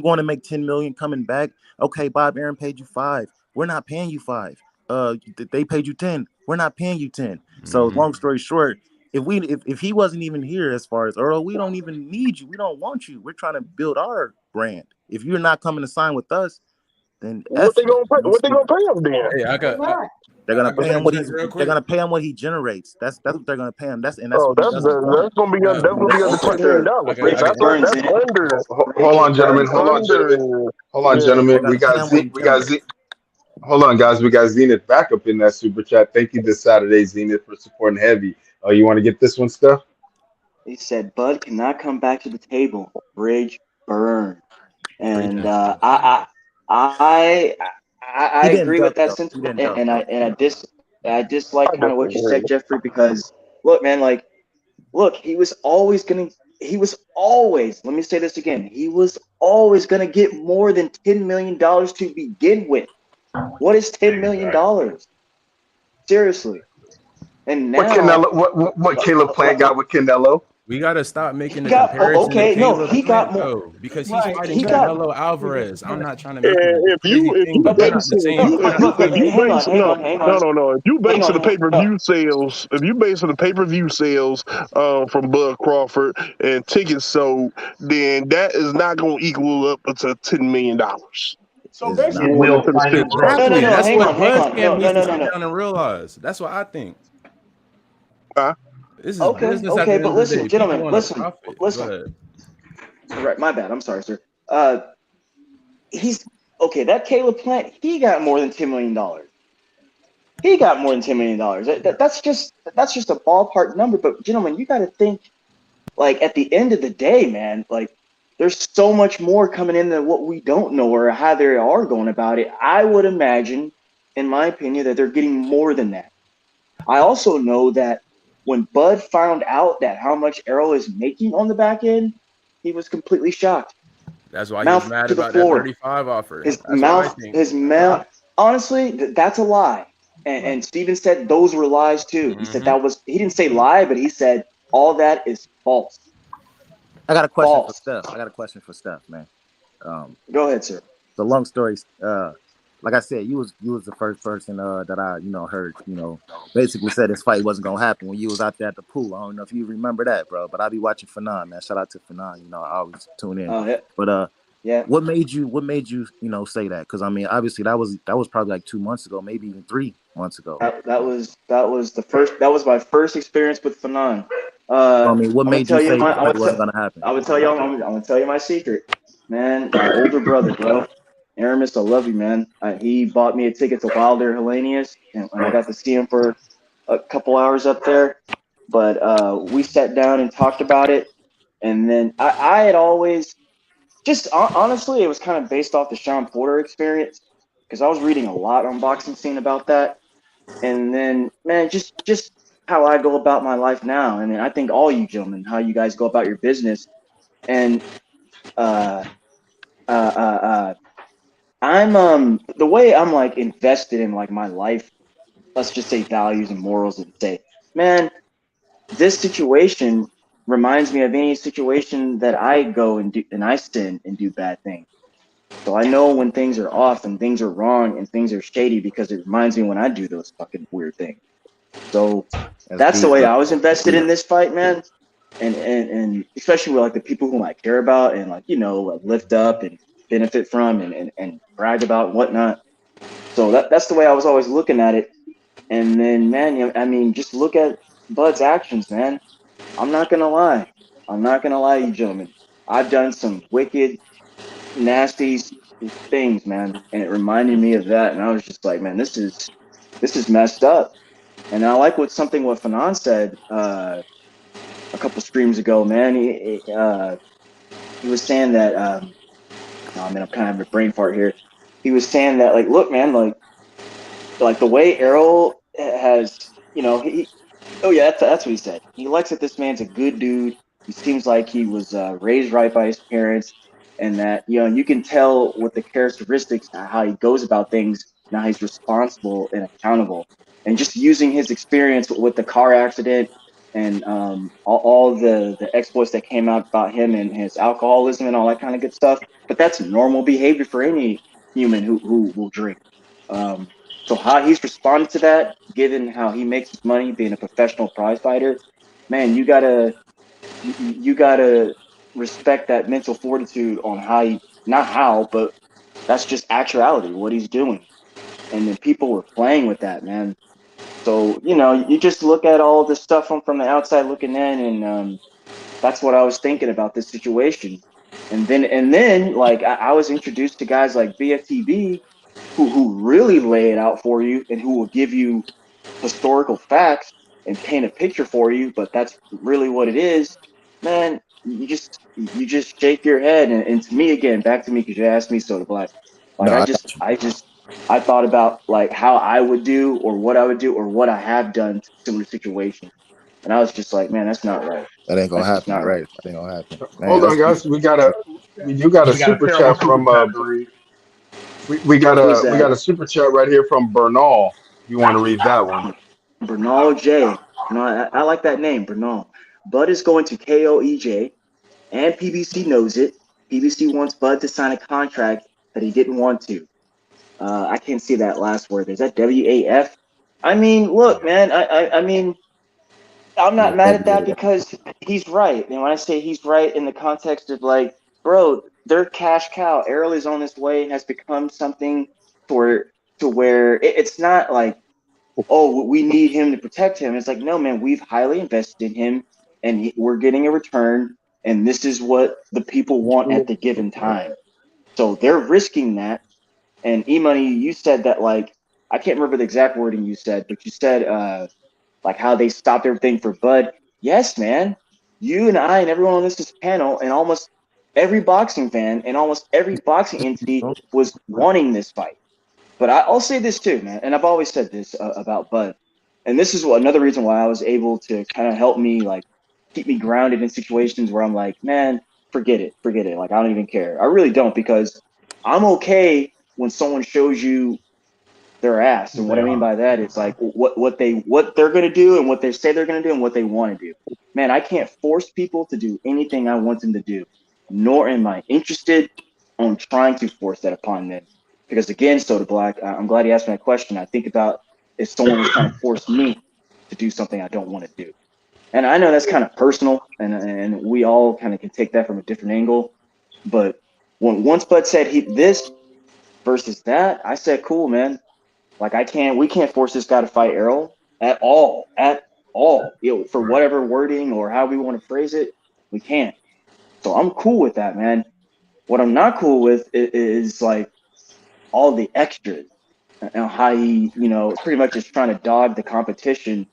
going to make 10 million coming back. Okay, Bob Aaron paid you 5. We're not paying you 5. They paid you 10. We're not paying you 10. So long story short, if he wasn't even here as far as Earl, we don't even need you. We don't want you. We're trying to build our brand. If you're not coming to sign with us, then what they gonna pay him then? Hey, they're gonna pay him what he generates. That's what they're gonna pay him. That's gonna be under $10 million. Hold on, gentlemen. We got hold on, guys. We got Zenith back up in that super chat. Thank you this Saturday, Zenith, for supporting heavy. Oh, you want to get this one, Steph? He said Bud cannot come back to the table. Bridge burn. And I He didn't agree with duck that though. He sentiment, didn't duck. I dislike I kind of what you disagree. said, Jeffrey, because look, man, like, look, he was always, let me say this again, he was always gonna get more than $10 million to begin with. What is $10 million? Seriously. And What now, Canelo? What Caleb Plant got with Canelo? We gotta stop making he the got, comparison to okay, no, Caleb he got Plant more, though, because he's Right. fighting he got, Canelo Alvarez. I'm not trying to make it And a crazy if thing, you but they're not base the it, same if fight. you hang on, base no, if you hang base on, the pay-per-view sales, if you base the pay-per-view sales from Bud Crawford and tickets sold, then that is not going to equal up to $10 million. So It's basically, not. When it comes to Exactly. no, That's hang what on, Bud Camp needs to sit no. down and realize. That's what I think. huh? This is business at the Okay, end but of the listen, day. People gentlemen, want to profit. Go listen. ahead. Right, my bad. I'm sorry, sir. He's okay. That Caleb Plant, he got more than $10 million. He got more than $10 million. That's just a ballpark number. But gentlemen, you got to think, like, at the end of the day, man, like, there's so much more coming in than what we don't know or how they are going about it. I would imagine, in my opinion, that they're getting more than that. I also know that when Bud found out that how much Errol is making on the back end, he was completely shocked. That's why he was Mouth mad to the about that floor. 35 offer. His That's what I mouth. Honestly, that's a lie. And Steven said those were lies too. He said think. he didn't say lie, but he said all that is false. I got a question for False. Steph. Man. Go ahead, sir. The long story. Like I said, you was the first person that I heard basically said this fight wasn't gonna happen when you was out there at the pool. I don't know if you remember that, bro. But I be watching Fanon, man. Shout out to Fanon. I always tune in. Yeah. But yeah. What made you say that? Because I mean, obviously that was probably like 2 months ago, maybe even 3 months ago. That was my first experience with Fanon. I mean, what made you say the fight wasn't gonna happen? I'm gonna tell you my secret, man. My older brother, bro, Aramis, I love you, man. He bought me a ticket to Wilder Hellenius, and I got to see him for a couple hours up there. But we sat down and talked about it, and then I had always just honestly, it was kind of based off the Sean Porter experience because I was reading a lot on Boxing Scene about that. And then, man, just how I go about my life now. And I think all you gentlemen, how you guys go about your business. And I'm the way I'm like invested in like my life, let's just say values and morals, and say, man, this situation reminds me of any situation that I go and do and I sin and do bad things. So I know when things are off and things are wrong and things are shady because it reminds me when I do those fucking weird things. So that's the way I was invested in this fight, man. And especially with like the people whom I care about and like, lift up and benefit from and brag about and whatnot. So that's the way I was always looking at it. And then, man, I mean, just look at Bud's actions, man. I'm not gonna lie. I'm not gonna lie to you, gentlemen. I've done some wicked, nasty things, man, and it reminded me of that. And I was just like, man, this is messed up. And I like what Fanon said a couple streams ago, man. He was saying that. I'm kind of having a brain fart here. He was saying that, like, look, man, like the way Errol has, oh yeah, that's what he said. He likes that this man's a good dude. He seems like he was raised right by his parents, and that you can tell with the characteristics how he goes about things. Now he's responsible and accountable, and just using his experience with the car accident and all the exploits that came out about him and his alcoholism and all that kind of good stuff. But that's normal behavior for any human who will drink. So how he's responded to that, given how he makes his money being a professional prize fighter, man, you gotta respect that mental fortitude on but that's just actuality, what he's doing. And then people were playing with that, man. So, you just look at all this stuff from the outside looking in, and that's what I was thinking about this situation. And then like I was introduced to guys like BFTB who really lay it out for you and who will give you historical facts. and paint a picture for you, but that's really what it is, man, you just shake your head. And to me, again, back to me, because you asked me, Soda Black, like No, I thought about like how I would do or what I would do or what I have done to similar situations. And I was just like, man, that's not right. that ain't gonna That's just happen, not right. right? That ain't gonna happen, man. Hold on, guys. We do got a We got a super terrible chat super from chat, Bree. we got Who's a that? super chat right here from Bernal. If you want to read that one. Bernal J. No, I like that name, Bernal. Bud is going to KOEJ, and PBC knows it. PBC wants Bud to sign a contract that he didn't want to. I can't see that last word. Is that WAF? I mean, look, man. I mean, I'm not mad at that because he's right. And when I say he's right in the context of like, bro, their cash cow, ERROL is on this way and has become something to where it's not like, oh, we need him to protect him. It's like, no, man, we've highly invested in him and we're getting a return. And this is what the people want at the given time. So they're risking that. And E-Money, you said that, like, I can't remember the exact wording you said, but you said, like, how they stopped everything for Bud. Yes, man. You and I and everyone on this panel and almost every boxing fan and almost every boxing entity was wanting this fight. But I'll say this too, man, and I've always said this about Bud, and this is another reason why I was able to kind of help me, like, keep me grounded in situations where I'm like, man, forget it. Like, I don't even care. I really don't, because I'm okay when someone shows you their ass, and what I mean by that is like what they're gonna do and what they say they're gonna do and what they want to do. Man, I can't force people to do anything I want them to do, nor am I interested on trying to force that upon them. Because again, Soda Black, I'm glad you asked me that question. I think about if someone was trying to force me to do something I don't want to do. And I know that's kind of personal, and we all kind of can take that from a different angle. But once Bud said this versus that, I said, cool, man. Like, we can't force this guy to fight ERROL at all. You know, for whatever wording or how we want to phrase it, we can't. So I'm cool with that, man. What I'm not cool with is like all the extras and how he, you know, pretty much is trying to dog the competition.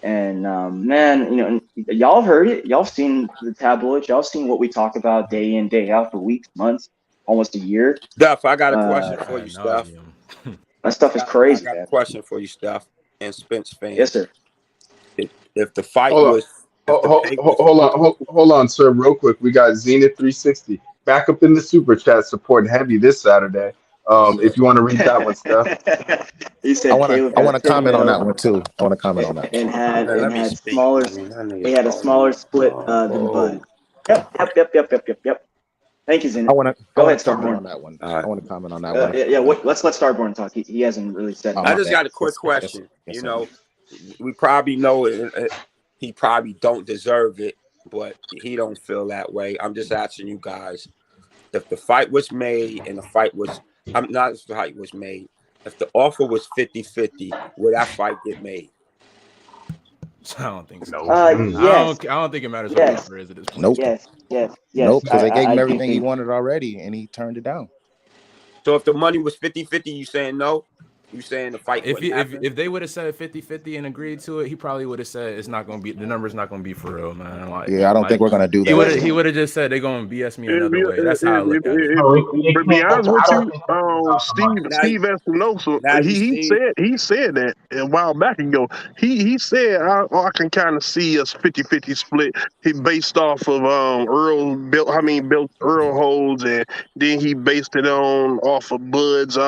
And man, you know, y'all heard it. Y'all seen the tabloids. Y'all seen what we talk about day in, day out for weeks, months, almost a year. Steph, I got a question for you, Steph. That stuff is crazy, I got man. a question for you, Steph, and Spence fans. Yes, sir. If the fight Hold on. was, Hold on, sir, real quick. We got Zenith 360 back up in the super chat supporting heavy this Saturday. If you want to read that one, Steph. He said I want to comment on that one too. I want to comment on that. And had speak. smaller. I mean, that nigga He had a smaller split than Bud. Yep. Thank you, Zenith. I want to comment Starborn. on that one. I want to comment on that one. Yeah. Let's let Starborn talk. He hasn't really said. I just got a quick question. You know, we probably know it, he probably don't deserve it, but he don't feel that way. I'm just asking you guys, if the fight was made and the fight was, I'm not if the fight was made, if the offer was 50-50, would that fight get made? I don't think so. Yes. I don't think it matters what the offer is at this point. Nope. Yes. Nope, because they gave him everything he wanted already, and he turned it down. So if the money was 50-50, you saying no? You saying the fight wouldn't happen? If they would have said 50-50 and agreed to it, he probably would have said it's not going to be, the number's not going to be for real, man. Like, yeah, I don't think we're going to do that. He would have just said they're going to BS me another way. That's how I look at it. To be honest with you, Steve Espinosa, he said that a while back ago. He said I can kind of see us 50-50 split. He based off of built Earl holds, and then he based it off of Bud's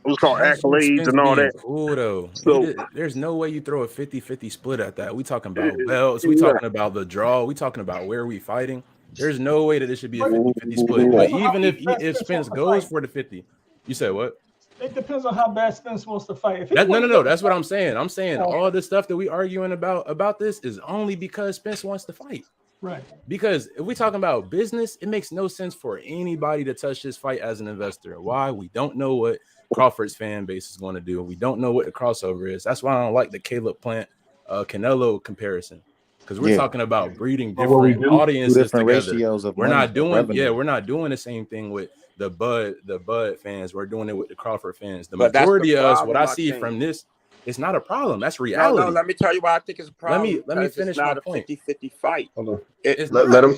what's called accolades and all that. Cool though. So there's no way you throw a 50-50 split at that. We talking about belts. We talking about the draw. We talking about where we fighting. There's no way that this should be a 50-50 split. But even if Spence goes for the 50, you said what? It depends on how bad Spence wants to fight. No. That's what I'm saying. I'm saying all the stuff that we arguing about this is only because Spence wants to fight. Right. Because if we talking about business, it makes no sense for anybody to touch this fight as an investor. Why? We don't know what Crawford's fan base is going to do. We don't know what the crossover is. That's why I don't like the Caleb Plant Canelo comparison, because we're talking about breeding different audiences different together. Ratios of we're not doing the same thing with the Bud fans. We're doing it with the Crawford fans. The majority of us, what I see from this, It's not a problem. That's No, reality. let me tell you why I think it's a problem. Let me Because it's finish my not a point. 50-50 fight. Hold on. It's Let not. him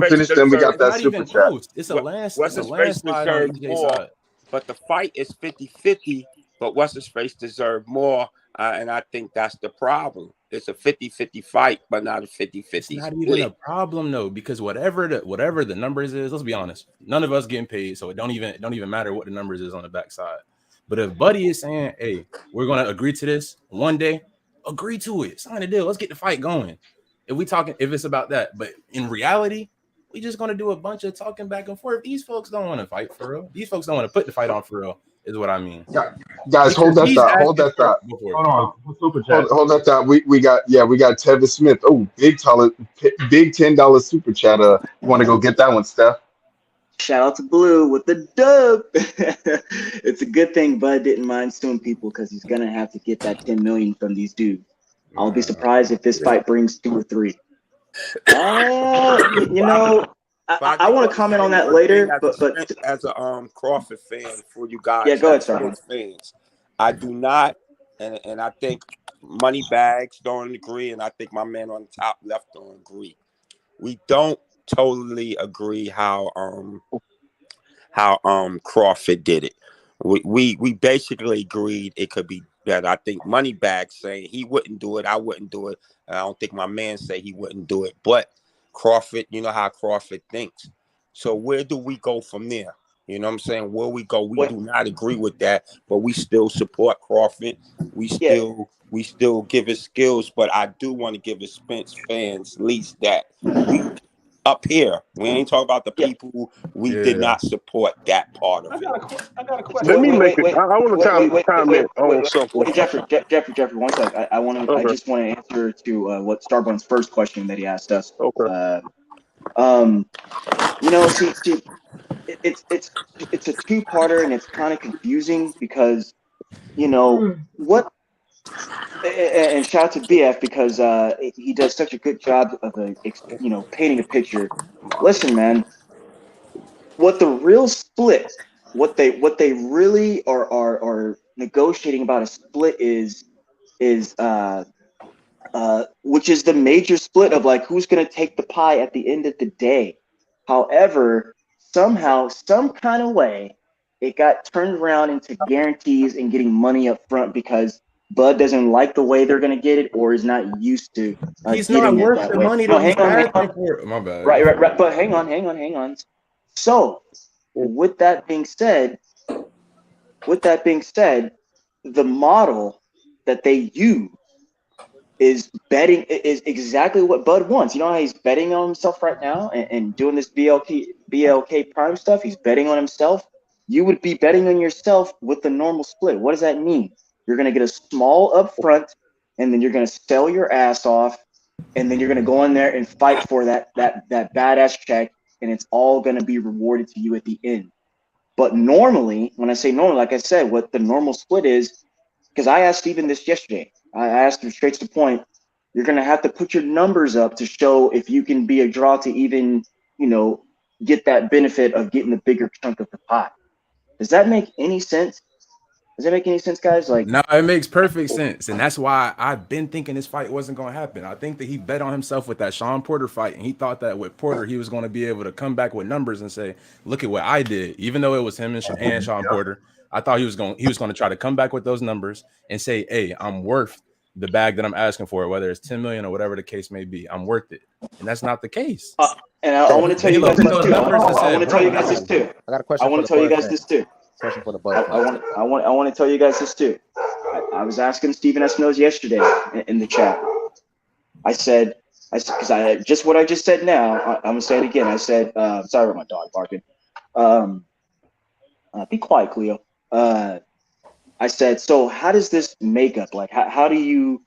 finish. Then we got It's that not super even chat. close. It's a What's his face landslide on deserved EJ more, side. but the fight is 50-50, but what's his face deserved more, and I think that's the problem. It's a 50-50 fight, but not a 50-50 It's not split. even a problem though, because whatever the numbers is, let's be honest, none of us getting paid, so it don't even matter what the numbers is on the backside. But if Buddy is saying, hey, we're gonna agree to this one day, agree to it, sign a deal, let's get the fight going. If it's about that, but in reality, we just gonna do a bunch of talking back and forth. These folks don't want to fight for real. These folks don't want to put the fight on for real, is what I mean. Guys, hold that thought. Hold that thought. Hold on. Super chat. Hold that thought. We got Tevin Smith. Oh, big $10 super chat. You want to go get that one, Steph? Shout out to Blue with the dub. It's a good thing Bud didn't mind suing people because he's gonna have to get that 10 million from these dudes. I'll be surprised if this fight brings 2 or 3. You know, I want to comment on that later, but as a Crawford fan for you guys, yeah, go ahead, Starman. Fans, I do not, and I think Moneybags don't agree, and I think my man on the top left don't agree. We don't totally agree how Crawford did it. We basically agreed it could be better. I think Moneybags saying he wouldn't do it, I wouldn't do it. I don't think my man say he wouldn't do it, but Crawford, you know how Crawford thinks. So where do we go from there? You know what I'm saying? Where we go, we do not agree with that, but we still support Crawford. We still give his skills, but I do want to give his Spence fans at least that we up here. We ain't talking about the people we did not support that part of it. I got a question. Let me make it. I want to comment on something. Wait, Jeffrey, one sec. I just want to answer to what Starbun's first question that he asked us. Okay. You know, see, it's a two-parter, and it's kind of confusing because, you know, what. And shout out to BF because he does such a good job of painting a picture. Listen, man, what the real split, what they really are negotiating about a split is which is the major split of like who's going to take the pie at the end of the day. However, somehow, some kind of way, it got turned around into guarantees and getting money up front because Bud doesn't like the way they're going to get it or is not used to He's getting not it worth that the way. money No, that he's hang on. asking for. My bad. Right. But hang on. So, with that being said, the model that they use is exactly what Bud wants. You know how he's betting on himself right now and doing this BLK prime stuff? He's betting on himself. You would be betting on yourself with the normal split. What does that mean? You're going to get a small upfront, and then you're going to sell your ass off, and then you're going to go in there and fight for that badass check, and it's all going to be rewarded to you at the end. But normally, when I say normal, like I said, what the normal split is, because I asked Steven this yesterday. I asked him straight to the point, you're going to have to put your numbers up to show if you can be a draw to even, get that benefit of getting the bigger chunk of the pie. Does that make any sense? Does that make any sense, guys? Like, no, it makes perfect sense. And that's why I've been thinking this fight wasn't going to happen. I think that he bet on himself with that Sean Porter fight. And he thought that with Porter, he was going to be able to come back with numbers and say, look at what I did. Even though it was him and Sean Porter, I thought he was going to try to come back with those numbers and say, hey, I'm worth the bag that I'm asking for, whether it's 10 million or whatever the case may be. I'm worth it. And that's not the case. And I want to tell you guys this too. I want to tell you guys this too. I got a question. I want to tell you guys this too. Question for the I want to tell you guys this too. I was asking Steven Espinosa yesterday in the chat. I said, because I had just what I just said now. I'm gonna say it again. I said, sorry about my dog barking. Be quiet, Cleo. I said, so how does this makeup? Like, how do you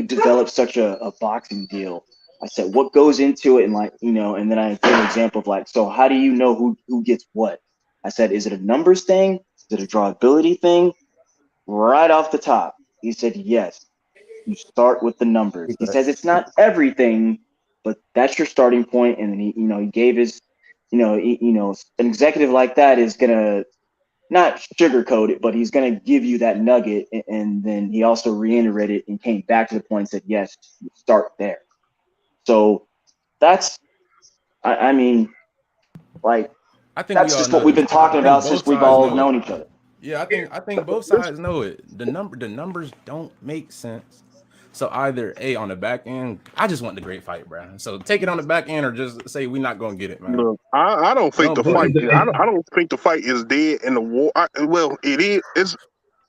develop such a boxing deal? I said, what goes into it, and and then I gave an example of like, so how do you know who gets what? I said, is it a numbers thing? Is it a drawability thing? Right off the top, he said, yes. You start with the numbers. He says it's not everything, but that's your starting point. And then he gave his, an executive like that is gonna not sugarcoat it, but he's going to give you that nugget. And then he also reiterated and came back to the point and said, yes, start there. So that's, I mean, like, I think that's we all just know what we've this. been talking I think about both since we've sides all know it. known each other. Yeah, I think both sides know it. The numbers don't make sense. So either on the back end, I just want the great fight, bro. So take it on the back end, or just say we're not gonna get it, man. Look, I don't think the Don't fight. bully. I don't think the fight is dead in the war. Well, it is.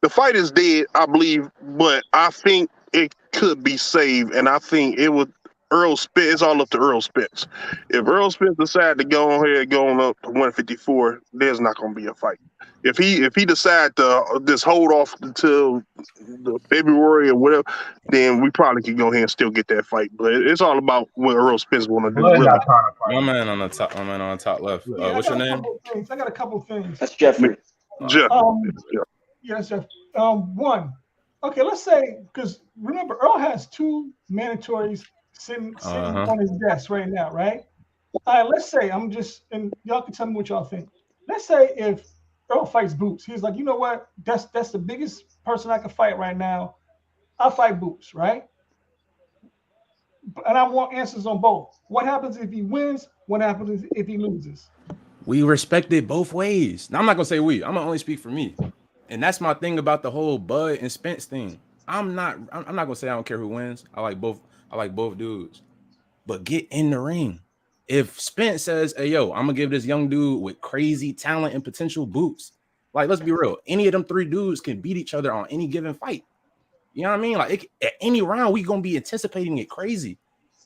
The fight is dead, I believe, but I think it could be saved, and I think it would. Earl Spence. It's all up to Earl Spence. If Earl Spence decide to go on here going up to 154, there's not going to be a fight. If he decide to just hold off until the February or whatever, then we probably could go ahead and still get that fight. But it's all about what Earl Spence want to do. Bud Really. not trying to fight. My man on the top. My man on the top left. Yeah, What's your name? I got a couple of things. That's Jeffrey. Jeff. Yeah, that's Jeff. One. Okay, let's say, because remember, Earl has 2 mandatories sitting on his desk right now, right? All right, let's say and y'all can tell me what y'all think. Let's say if Earl fights Boots, he's like, you know what? That's the biggest person I can fight right now. I'll fight Boots, right? And I want answers on both. What happens if he wins? What happens if he loses? We respect it both ways. Now, I'm not gonna say we. I'm gonna only speak for me, and that's my thing about the whole Bud and Spence thing. I'm not gonna say I don't care who wins. I like both. I like both dudes, but get in the ring. If Spence says, "Hey, yo, I'm gonna give this young dude with crazy talent and potential Boots," like, let's be real. Any of them 3 dudes can beat each other on any given fight. You know what I mean? Like, at any round, we gonna be anticipating it crazy.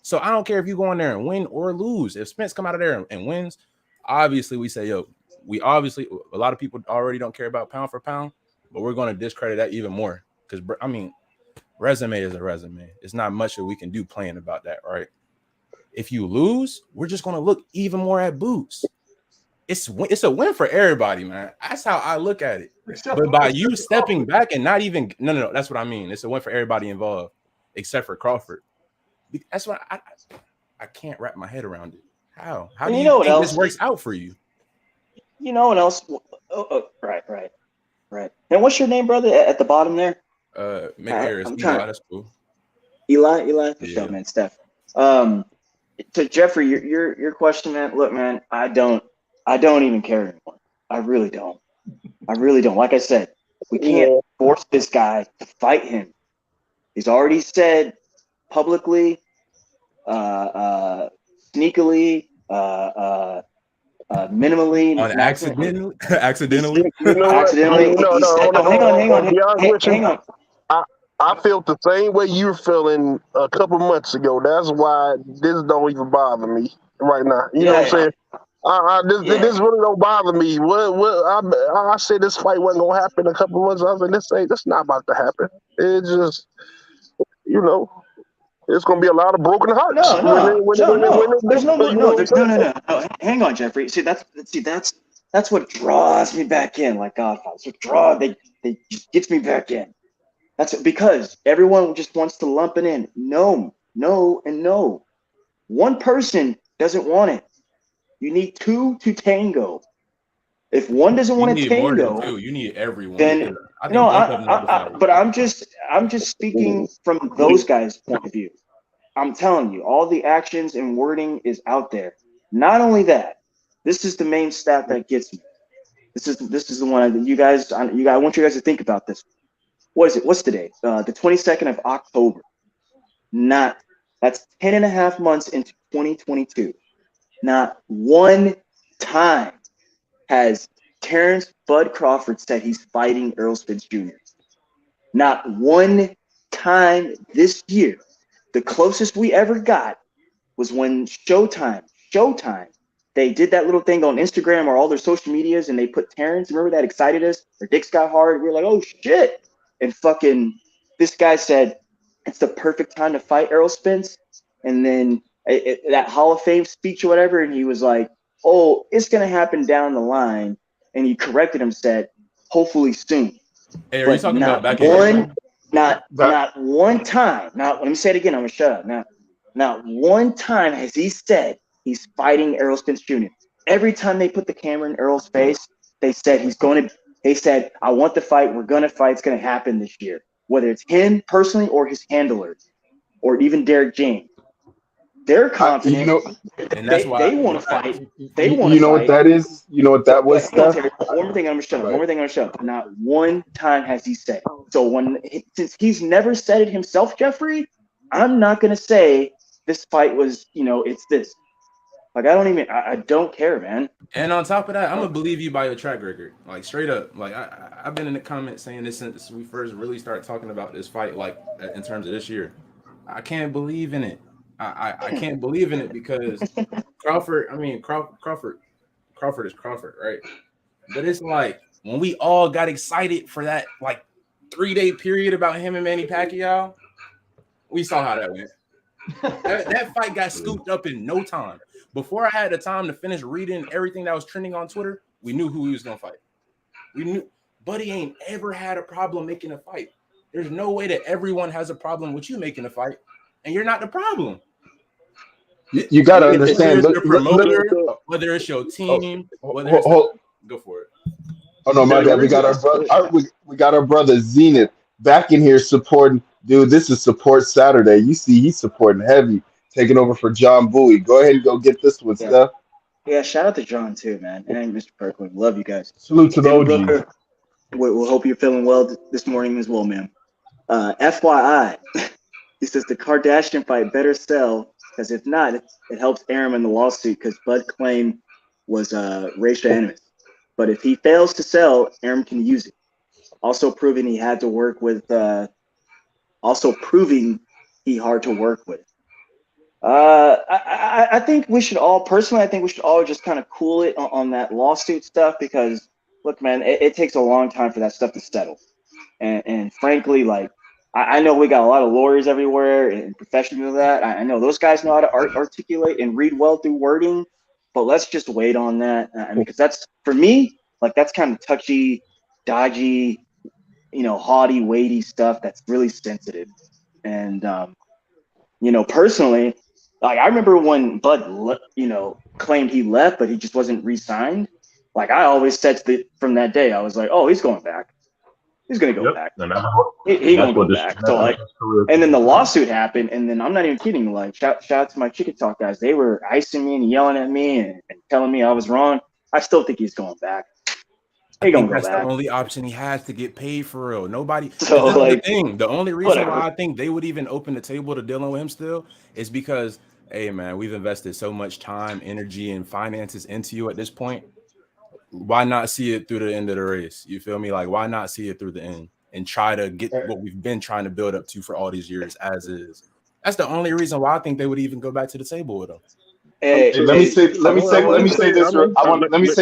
So I don't care if you go in there and win or lose. If Spence come out of there and wins, obviously we say, yo, a lot of people already don't care about pound for pound, but we're going to discredit that even more. Because, I mean, resume is a resume. It's not much that we can do playing about that, right? If you lose, we're just going to look even more at Boots. It's a win for everybody, man. That's how I look at it. But by you stepping back and not even, no, that's what I mean. It's a win for everybody involved, except for Crawford. That's why I can't wrap my head around it. How do you think this works out for you? You know what else? Right. And what's your name, brother? At the bottom there. Harris. Eli, that's cool. Eli. Yeah. Man, Steph. To Jeffrey, your question, man. Look, man, I don't even care anymore. I really don't. Like I said, we can't force this guy to fight him. He's already said publicly, sneakily, minimally, accidentally. Hang on. I felt the same way you were feeling a couple months ago. That's why this don't even bother me right now. You know what I'm saying? This really don't bother me. I said this fight wasn't gonna happen a couple months. I was like, this not about to happen. It just, it's gonna be a lot of broken hearts. No. Hang on, Jeffrey. See, that's what draws me back in, like Godfather. So they just gets me back in. That's because everyone just wants to lump it in. No. One person doesn't want it. You need 2 to tango. If one doesn't want to tango, you need everyone. Then but I'm just speaking from those guys' point of view. I'm telling you, all the actions and wording is out there. Not only that, this is the main stat that gets me. This is the one that you guys. I want you guys to think about this. What is it? What's today? The 22nd of October. That's 10.5 months into 2022. Not one time has Terrence Bud Crawford said he's fighting Errol Spence Jr. Not one time this year. The closest we ever got was when Showtime, they did that little thing on Instagram or all their social medias, and they put Terrence. Remember that excited us? Or Dick's got hard. We were like, oh shit! And fucking this guy said it's the perfect time to fight Errol Spence. And then that Hall of Fame speech or whatever, and he was like, oh, it's gonna happen down the line. And he corrected him, said, hopefully soon. Hey, are you talking about back not one time. Now, let me say it again. I'm gonna shut up. Not one time has he said he's fighting Errol Spence Jr. Every time they put the camera in Errol's face, they said he's going to He said, I want the fight. We're going to fight. It's going to happen this year, whether it's him personally or his handlers or even Derek James. They're confident. And that's why they want to fight. They You, want you to know what fight. that is? You know what that was, Hang on, Steph? Terry. One more thing I'm gonna shut up. Not one time has he said it. So since he's never said it himself, Jeffrey, I'm not gonna say this fight was, it's this. Like I don't care, man. And on top of that, I'm gonna believe you by your track record, like straight up. Like I've been in the comments saying this since we first really started talking about this fight, like in terms of this year. I can't believe in it. I can't believe in it because Crawford is Crawford, right? But it's like when we all got excited for that like 3-day period about him and Manny Pacquiao, we saw how that went. That fight got scooped up in no time. Before I had the time to finish reading everything that was trending on Twitter, we knew who he was gonna fight. We knew Buddy ain't ever had a problem making a fight. There's no way that everyone has a problem with you making a fight, and you're not the problem. You got to understand. Whether it's your promoter, whether it's your team, whether it's go for it. Oh no, my bad. We got our brother. We got our brother Zenith back in here supporting. Dude, this is Support Saturday. You see, he's supporting heavy, taking over for John Bowie. Go ahead and go get this one, Steph. Yeah, shout out to John too, man, and Mr. Kirkland. Love you guys. Salute to the OGs. We'll hope you're feeling well this morning as well, man. FYI, he says the Kardashian fight better sell, because if not, it helps Arum in the lawsuit because Bud claim was racial animus. But if he fails to sell, Arum can use it. Also proving he had to work with. Also proving he hard to work with. I think we should all just kind of cool it on that lawsuit stuff because look, man, it takes a long time for that stuff to settle. And frankly, like, I know we got a lot of lawyers everywhere and professionals of that. I know those guys know how to articulate and read well through wording, but let's just wait on that. Because that's, for me, like, that's kind of touchy, dodgy, haughty, weighty stuff that's really sensitive. And, personally, like, I remember when Bud, claimed he left, but he just wasn't re-signed. Like, I always said from that day, I was like, oh, he's going back. He's going to go back. He's going to go back. So, like, and then the lawsuit happened, and then I'm not even kidding. Like, shout out to my Chicken Talk guys. They were icing me and yelling at me and telling me I was wrong. I still think he's going back. I think that's the only option he has to get paid for real. Nobody. So, the only reason why I think they would even open the table to dealing with him still is because, hey, man, we've invested so much time, energy, and finances into you at this point. Why not see it through the end of the race? You feel me? Like, why not see it through the end and try to get what we've been trying to build up to for all these years as is? That's the only reason why I think they would even go back to the table with him. Let me say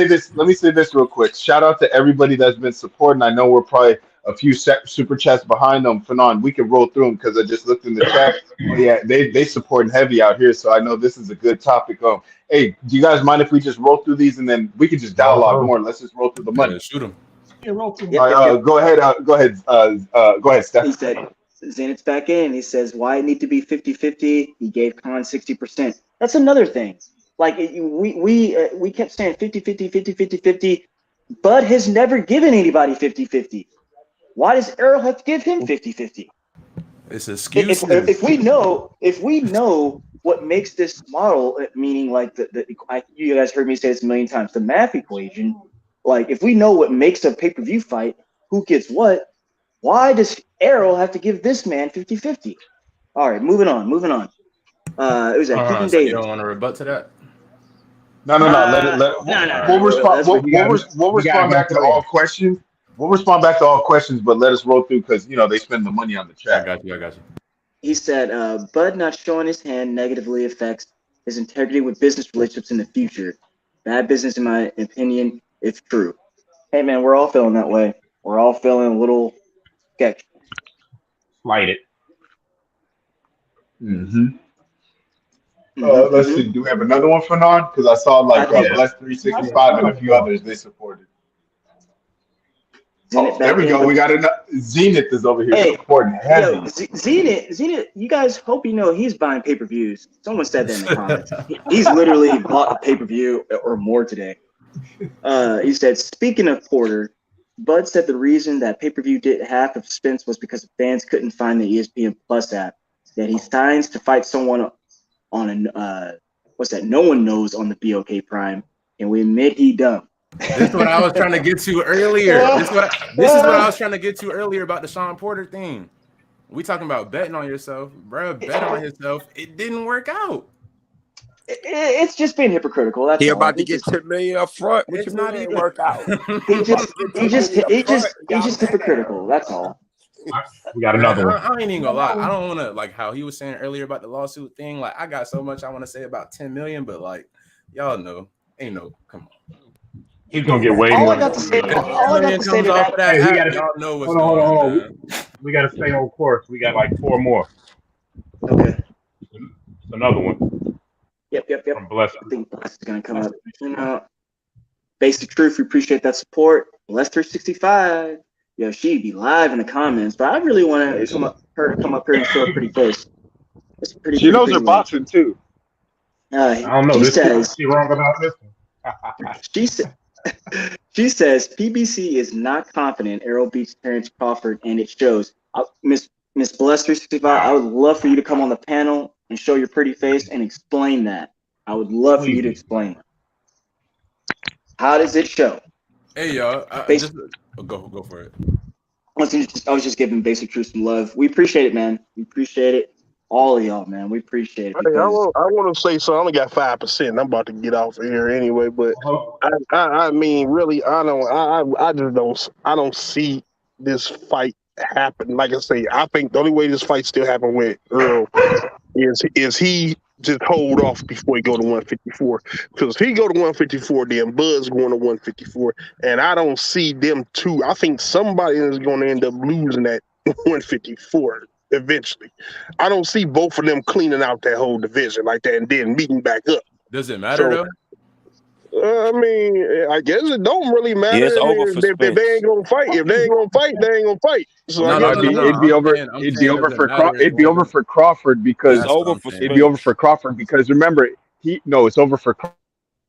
this real quick. Shout out to everybody that's been supporting. I know we're probably a few super chats behind them. Fanon, we can roll through them because I just looked in the chat. Yeah, they supporting heavy out here, so I know this is a good topic. Hey, do you guys mind if we just roll through these and then we can just dialogue more? Let's just roll through the money. Shoot them. Yeah, roll through. Go ahead, Steph. He said Zenith's back in. He says, why it need to be 50-50? He gave Khan 60%. That's another thing. Like, we kept saying 50-50, 50-50. Bud has never given anybody 50-50. Why does Errol have to give him 50-50? It's excuses. If we know what makes this model, meaning like you guys heard me say this a million times, the math equation. Like, if we know what makes a pay-per-view fight, who gets what, why does Errol have to give this man 50-50? All right, moving on. It was at Keaton so Davis. you don't want to rebut to that? No. We'll respond back to all questions. We'll respond back to all questions, but let us roll through because they spend the money on the chat. I got you. He said, Bud not showing his hand negatively affects his integrity with business relationships in the future. Bad business, in my opinion, it's true. Hey, man, we're all feeling that way. We're all feeling a little sketchy. Slighted. Let's see. Do we have another one for Non? Because I saw Bless 365 and a few others they supported. There we go. We got enough. Zenith is over here supporting heavy. Yo, Zenith, you guys hope you know he's buying pay-per-views. Someone said that in the comments. He's literally bought a pay-per-view or more today. He said, speaking of Porter, Bud said the reason that pay-per-view did half of Spence was because fans couldn't find the ESPN Plus app. That he signs to fight someone on an what's that? No one knows on the BOK Prime, and we admit he dumb. This is what I was trying to get to earlier. This is what I was trying to get to earlier about the Sean Porter thing. We talking about betting on yourself, bro. Bet on yourself. It didn't work out. It's just being hypocritical. That's He all. about to get 10 million up front. What It's you not mean even work out? He just hypocritical. That's all. We got another one. I ain't even gonna lie. I don't want to like how he was saying earlier about the lawsuit thing. Like I got so much I want to say about 10 million, but like y'all know, ain't no. Come on. He's gonna get way All more. I got to say. All I got to say to that. Hey, we gotta, y'all know what's hold going on. on. We got to stay on course. We got like 4 more. Okay. Another one. Yep. From Bless. I think Bless is gonna come up. You know, Basic Truth. We appreciate that support. Bless 365. Yo, she'd be live in the comments, but I really want her to come up here and show a pretty face. It's pretty. She knows her pretty boxing too. I don't know. She says she wrong about this one. she says PBC is not confident Errol beats Terrence Crawford, and it shows. Miss Bless 365, I would love for you to come on the panel and show your pretty face and explain that. I would love for you to explain. How does it show? Hey y'all, go for it. I was just giving Basic Truth some love. We appreciate it, man. We appreciate it. All of y'all, man. We appreciate it. Hey, I want to say so. I only got 5%. I'm about to get off of here anyway. But I mean, really, I don't see this fight happen. Like I say, I think the only way this fight still happen with Earl is he just hold off before he go to 154. Because if he go to 154, then Bud's going to 154, and I don't see them two. I think somebody is going to end up losing that 154 eventually. I don't see both of them cleaning out that whole division like that and then meeting back up. Does it matter though? I mean, I guess it don't really matter. Yeah, it's over for if they ain't gonna fight. If they ain't gonna fight, they ain't gonna fight. So it'd be over for Crawford because it'd be over for Crawford because remember it's over for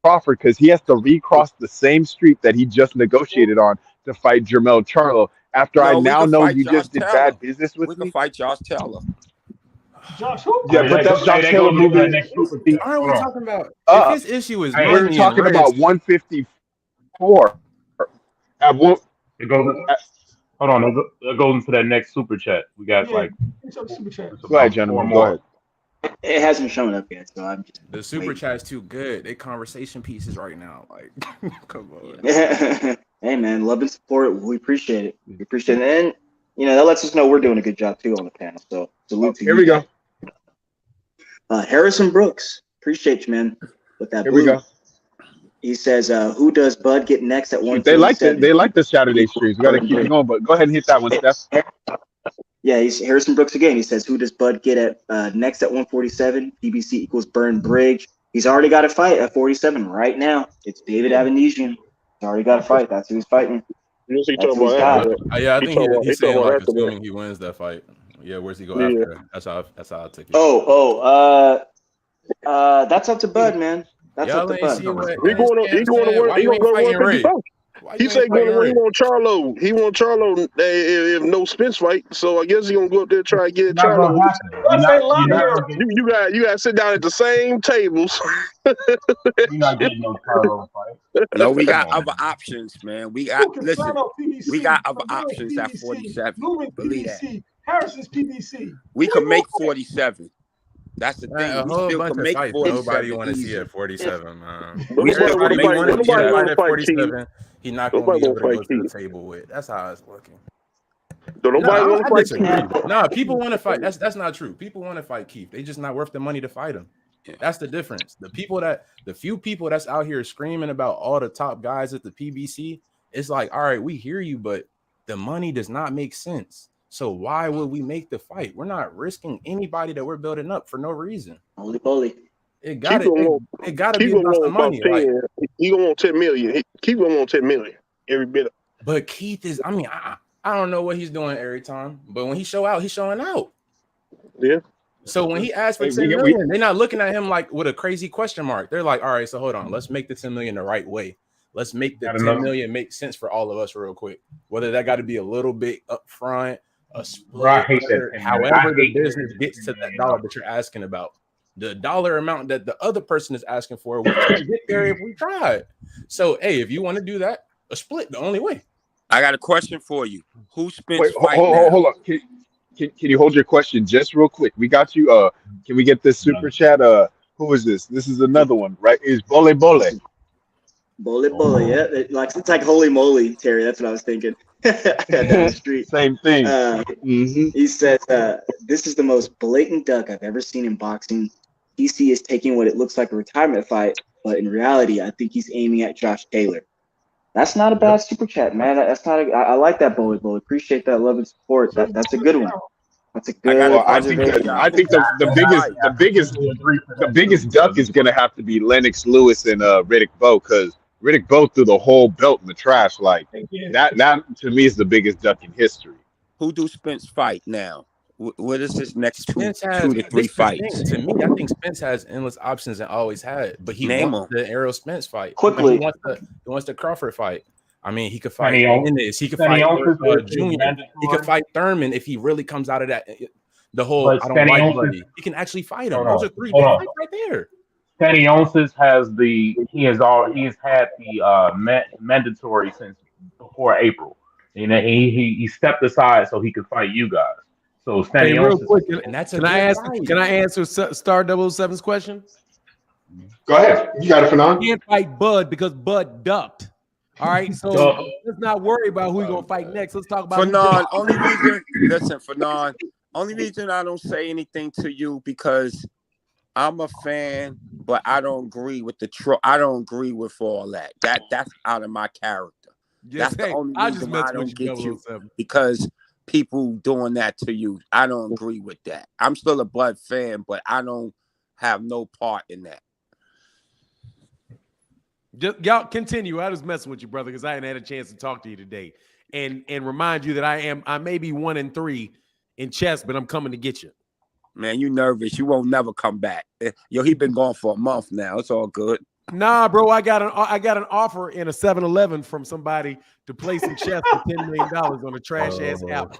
Crawford because he has to recross the same street that he just negotiated on to fight Jermell Charlo. After I now know you just did bad business with me. We can fight Josh Taylor. Josh who? Yeah, but that's Josh Taylor moving. Aren't we talking about if his issue is we're talking about 154. At one, it goes. Hold on, it goes into that next super chat. We got Super chat. Go ahead, gentlemen. Go ahead. It hasn't shown up yet, so I'm just. The super chat's too good. They conversation pieces right now. Like, come on. Hey man, love and support. We appreciate it. We appreciate it, and that lets us know we're doing a good job too on the panel. So salute to you. Here we go. Harrison Brooks, appreciate you, man. With that. Here we go. He says, "Who does Bud get next at 147?" They like the Saturday streams. We got to keep it going, but go ahead and hit that one, Steph. Yeah, he's Harrison Brooks again. He says, "Who does Bud get at next at 147?" PBC equals Burn Bridge. He's already got a fight at 47 right now. It's David Avanesian. He's already got a fight. That's who he's fighting. Yeah, I think he's saying like assuming he wins that fight. Yeah, where's he go after? That's how I take it. That's up to Bud, man. That's up to Bud. He going to work. He gonna go 155. He said going to work. He want Charlo. He want Charlo if no Spence fight. So I guess he gonna go up there and try to get Charlo. You got to sit down at the same tables. You're not getting no Charlo fight. No, we got other options, man. We got other options at 47. Believe that. Harrison's PBC. We can make 47. That's the thing. A whole bunch of fights nobody want to see at 47, man. Everybody want to fight at 47. He's not going to be able to go to the table with. That's how it's looking. Nobody want to fight Keith. No, people want to fight. That's not true. People want to fight Keith. They just not worth the money to fight him. That's the difference. The few people that's out here screaming about all the top guys at the PBC, it's like, all right, we hear you, but the money does not make sense. So why would we make the fight? We're not risking anybody that we're building up for no reason. Holy. It got to be about the money. He gonna want 10 million. Keith gonna want 10 million every bit. But Keith is, I don't know what he's doing every time, but when he show out, he's showing out. Yeah. So when he asks for 10 million, they're not looking at him like with a crazy question mark. They're like, all right, so hold on, let's make the 10 million the right way. Let's make the Got 10 enough? million make sense for all of us real quick. Whether that got to be a little bit up front, a Bro, I split, hate that 10 million. however I the hate business hearing gets to $10 that million. dollar that you're asking about. The dollar amount that the other person is asking for, we can't get there if we tried. So, hey, if you want to do that, a split the only way. I got a question for you. Who Spence Wait, fight now? hold on. Can you hold your question just real quick? We got you. Can we get this super chat? Who is this? This is another one, right? Is Bole Bole. Bole, yeah. It's like holy moly, Terry. That's what I was thinking. Down the street. Same thing. He said, this is the most blatant duck I've ever seen in boxing. DC is taking what it looks like a retirement fight, but in reality, I think he's aiming at Josh Taylor. That's not a bad super chat, man. That's not. I like that, Bole. Appreciate that love and support. That's a good one. That's a good. I think the biggest duck is gonna have to be Lennox Lewis and Riddick Bowe, because Riddick Bowe threw the whole belt in the trash. Like that to me is the biggest duck in history. Who do Spence fight now? What is his next two to 3 this fights? To me, I think Spence has endless options and always had, but he Name wants the Errol Spence fight. Quickly. He wants the Crawford fight. I mean, he could fight Penny Mendes. He could fight Oates Junior. He could fight Thurman if he really comes out of that. The whole But I don't like Oates bloody. He can actually fight him. Hold Those on, are 3 hold big on. fights right there. Penny Oates has he has had the mandatory since before April. You know, he stepped aside so he could fight you guys. So Stanny real Oates, quick, and that's can I answer Star 007's question? Go ahead. You got it, Fanon. He can't fight Bud because Bud ducked. All right, so let's not worry about who he's gonna fight next. Let's talk about Fanon, only reason I don't say anything to you because I'm a fan, but I don't agree with I don't agree with all that. That's out of my character. Yes, That's the only reason why I don't get you, 007. because people doing that to you. I don't agree with that. I'm still a Bud fan, but I don't have no part in that. Y'all continue. I was messing with you, brother, because I hadn't had a chance to talk to you today, and remind you that I may be 1-3 in chess, but I'm coming to get you. Man, you nervous? You won't never come back. Yo, he been gone for a month now. It's all good. Nah, bro, I got an offer in a 7-Eleven from somebody to play some chess for $10 million on a trash ass app.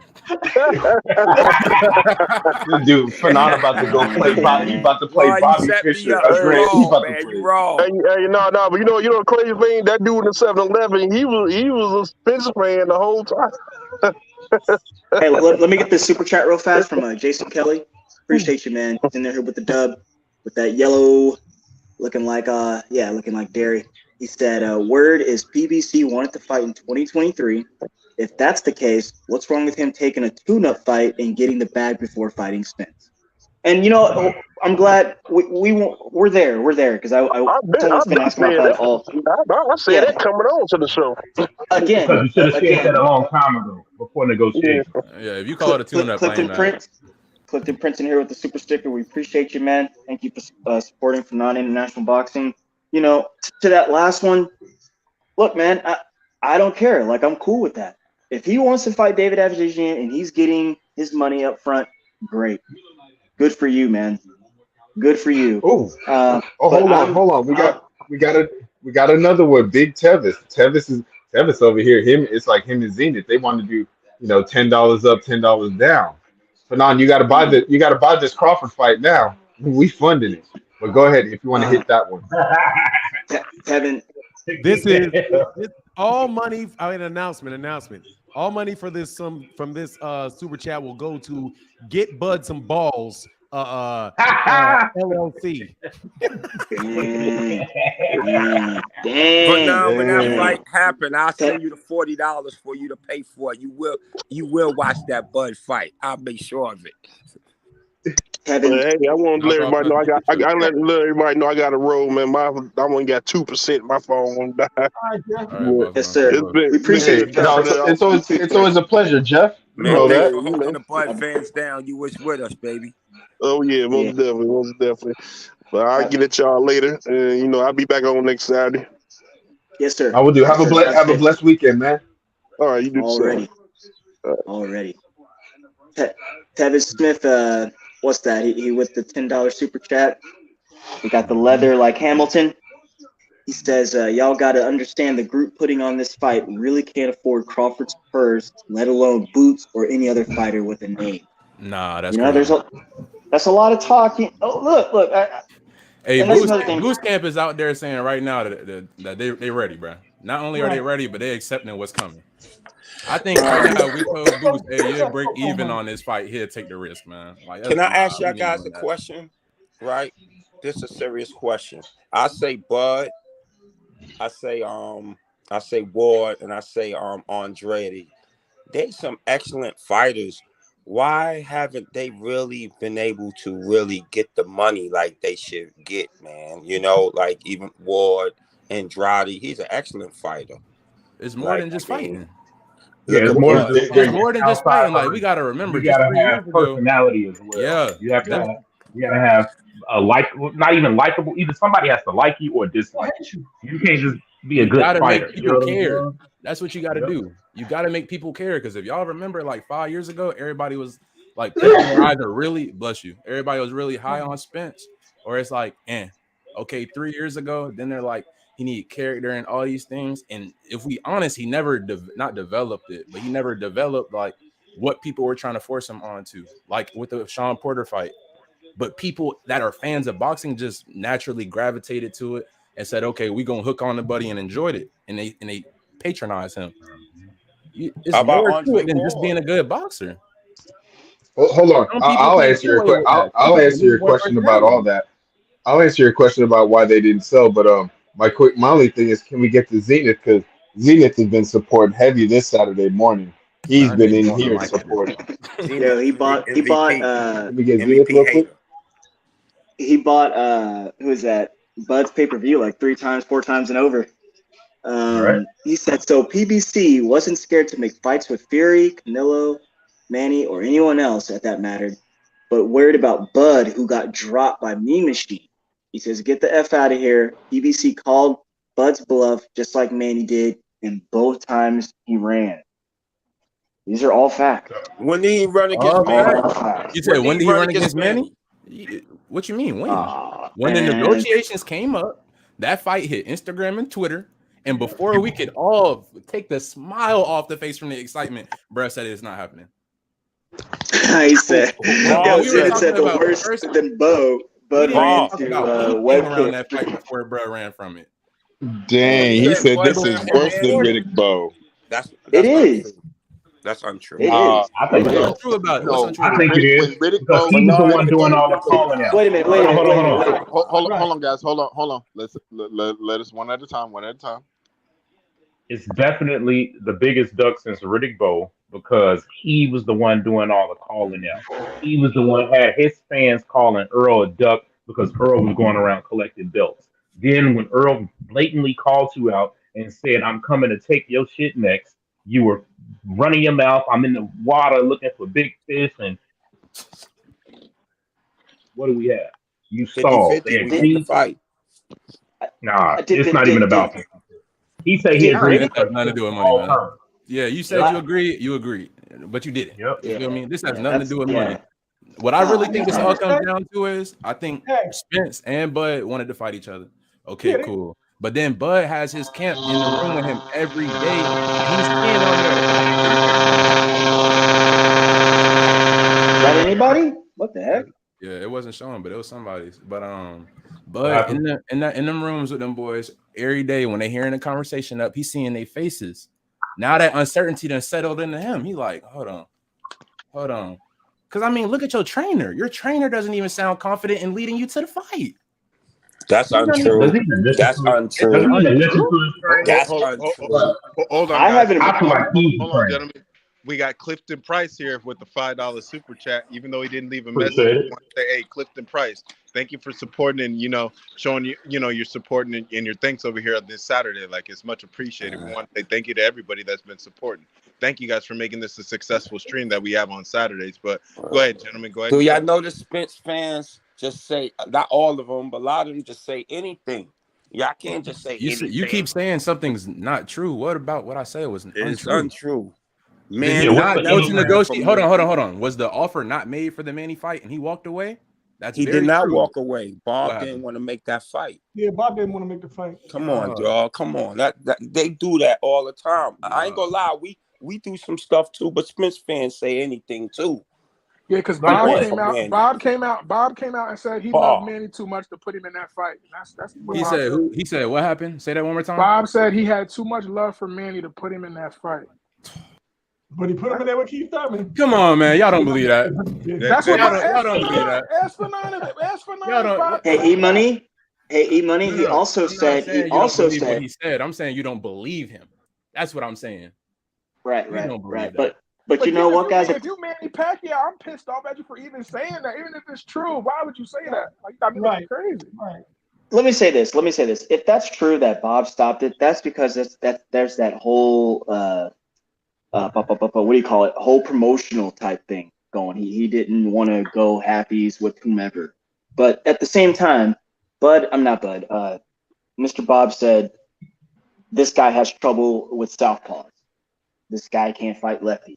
Dude, Fanon about to go play Bobby. He about to play Bobby Fischer. He's about to play. Hey, no, but you know the crazy thing, that dude in the 7-Eleven, he was a Spence fan the whole time. Hey, let me get this super chat real fast from Jason Kelly. Appreciate you, man. He's in there with the dub, with that yellow, looking like dairy. He said, word is PBC wanted to fight in 2023. If that's the case, what's wrong with him taking a tune-up fight and getting the bag before fighting Spence? And I'm glad we're there. We're there because someone's been asking about that all. I said that coming on to the show. Again, you should have said that a long time ago before negotiation. Yeah, if you call it a tune-up, Clifton Prince in here with the super sticker. We appreciate you, man. Thank you for supporting for non-international boxing. To that last one, look, man, I don't care. Like, I'm cool with that. If he wants to fight David Avdijian and he's getting his money up front, great. Good for you, man. Good for you. Hold on. We got another one. Big Tevis. Tevis over here. It's like him and Zenith. They want to do $10 up, $10 down. Fanon, you got to buy this Crawford fight now. We funding it. But go ahead if you want to hit that one. Kevin, This is all money. Announcement. All money for this from this super chat will go to Get Bud Some Balls LLC. Damn. But now when that fight happen, I'll send you the $40 for you to pay for it. You will watch that Bud fight. I'll make sure of it. Kevin, hey, I want to let everybody know let everybody know I got a roll, man. I only got 2%. My phone won't die. Yes, sir. We appreciate it. It's always a pleasure, Jeff. Man, You know thanks that. for holding the Bud fans down. You was with us, baby. Oh yeah, most definitely. But I'll get at y'all later, and I'll be back on next Saturday. Yes, sir. I will do. Have a blessed weekend, man. All right, you do the same. Already. Tevis Smith, what's that? He with the $10 super chat. We got the leather like Hamilton. He says, y'all got to understand the group putting on this fight really can't afford Crawford's purse, let alone Boots or any other fighter with a name. Nah, that's crazy. That's a lot of talking. Oh, look. Hey, Boost Camp is out there saying right now that they ready, bro. Not only are they ready, but they accepting what's coming. I think right now we told Boost, hey, you'll break even on this fight. He'll take the risk, man. Like, can I ask y'all guys a question? Right, this is a serious question. I say Bud, I say Ward, and I say Andretti. They some excellent fighters. Why haven't they really been able to really get the money like they should get, man? You know, like even Ward, Andrade, he's an excellent fighter. It's more than just fighting. Yeah, it's more than just fighting. Like, we got to remember, you gotta have personality as well. Yeah, you gotta have a not even likable. Either somebody has to like you or dislike you. You can't just be a good fighter. Make people care. That's what you got to do. You got to make people care, because if y'all remember, like 5 years ago, everybody was like, people were either really everybody was really high on Spence, or it's like, okay, 3 years ago, then they're like, he need character and all these things. And if we honest, he never not developed it, but he never developed like what people were trying to force him onto, like with the Sean Porter fight. But people that are fans of boxing just naturally gravitated to it and said, okay, we gonna hook on the buddy, and enjoyed it. And they patronize him. It's more to it than just being a good boxer. Well, hold on. I'll answer your question about all that. I'll answer your question about why they didn't sell, but my only thing is, can we get to Zenith? Because Zenith has been supporting heavy this Saturday morning. He's been in here supporting. Yeah, he bought Can we get Zenith real quick? He bought who is that? Bud's pay-per-view like 3 times, 4 times and over. He said, so PBC wasn't scared to make fights with Fury, Canelo, Manny, or anyone else at that mattered, but worried about Bud, who got dropped by Mean Machine. He says, get the F out of here. PBC called Bud's bluff just like Manny did, and both times he ran. These are all facts. When did he run against Manny? You said, when did he run against Manny? What you mean, when? When the negotiations came up, that fight hit Instagram and Twitter, and before we could all take the smile off the face from the excitement, bruh said it's not happening. He said, said the worst than Bo. Bud ran to web around that fight before bruh ran from it. Dang, he said this is worse than Riddick Bowe. It is. That's untrue. I think what's untrue about it? I think it is. Because he's the one doing all the calling out. Wait a minute. Hold on, guys. Hold on. Let us one at a time. It's definitely the biggest duck since Riddick Bowe, because he was the one doing all the calling out. He was the one had his fans calling Earl a duck because Earl was going around collecting belts. Then when Earl blatantly called you out and said, I'm coming to take your shit next, you were running your mouth. I'm in the water looking for big fish. And what do we have? You saw the fight. Nah, it's not even about that. He said he agreed. This has nothing to do with money, man. Yeah, you said you agreed, but you didn't. Yep. You know what I mean? This has nothing to do with money. What I really think this all comes down to is, I think Spence and Bud wanted to fight each other. Okay, cool. But then Bud has his camp in the room with him every day. He's in on there. Is that anybody? What the heck? Yeah, it wasn't showing, but it was somebody's. But Bud in them rooms with them boys every day, when they hearing the conversation up, he's seeing their faces. Now that uncertainty done settled into him, he like, hold on. Because I mean, look at your trainer. Your trainer doesn't even sound confident in leading you to the fight. That's untrue. That's untrue. Hold on, I haven't. Hold on, gentlemen. We got Clifton Price here with the $5 super chat. Even though he didn't leave a message, I want to say, hey, Clifton Price, thank you for supporting and showing you're supporting and your thanks over here on this Saturday. Like, it's much appreciated. We want to say thank you to everybody that's been supporting. Thank you guys for making this a successful stream that we have on Saturdays. But go ahead, gentlemen. Go ahead. Do y'all know the Spence fans just say, not all of them, but a lot of them just say anything? Y'all can't just say anything. You keep saying something's not true. What about what I said was untrue? It's untrue. Man, Hold on. Was the offer not made for the Manny fight and he walked away? He did not walk away. Bob didn't want to make that fight. Yeah, Bob didn't want to make the fight. Come on, dog. Come on. That they do that all the time. I ain't gonna lie. We do some stuff too, but Spence fans say anything too. Yeah, because Bob came out. Bob came out and said he loved Manny too much to put him in that fight. That's what He Bob said. He said what happened? Say that one more time. Bob said he had too much love for Manny to put him in that fight. But he put him in there with Keith Thurman. Come on, man. Y'all don't believe that. That's what y'all don't believe that. Ask for none. Hey, E-Money. He also said. What he said. I'm saying you don't believe him. That's what I'm saying. Right. But you know what, guys? If you Manny Pacquiao, I'm pissed off at you for even saying that. Even if it's true, why would you say that? Like, I mean, that's crazy. Right. Let me say this. If that's true that Bob stopped it, that's because there's that whole what do you call it? Whole promotional type thing going. He didn't want to go halfies with whomever. But at the same time, Mr. Bob said this guy has trouble with southpaws. This guy can't fight lefties.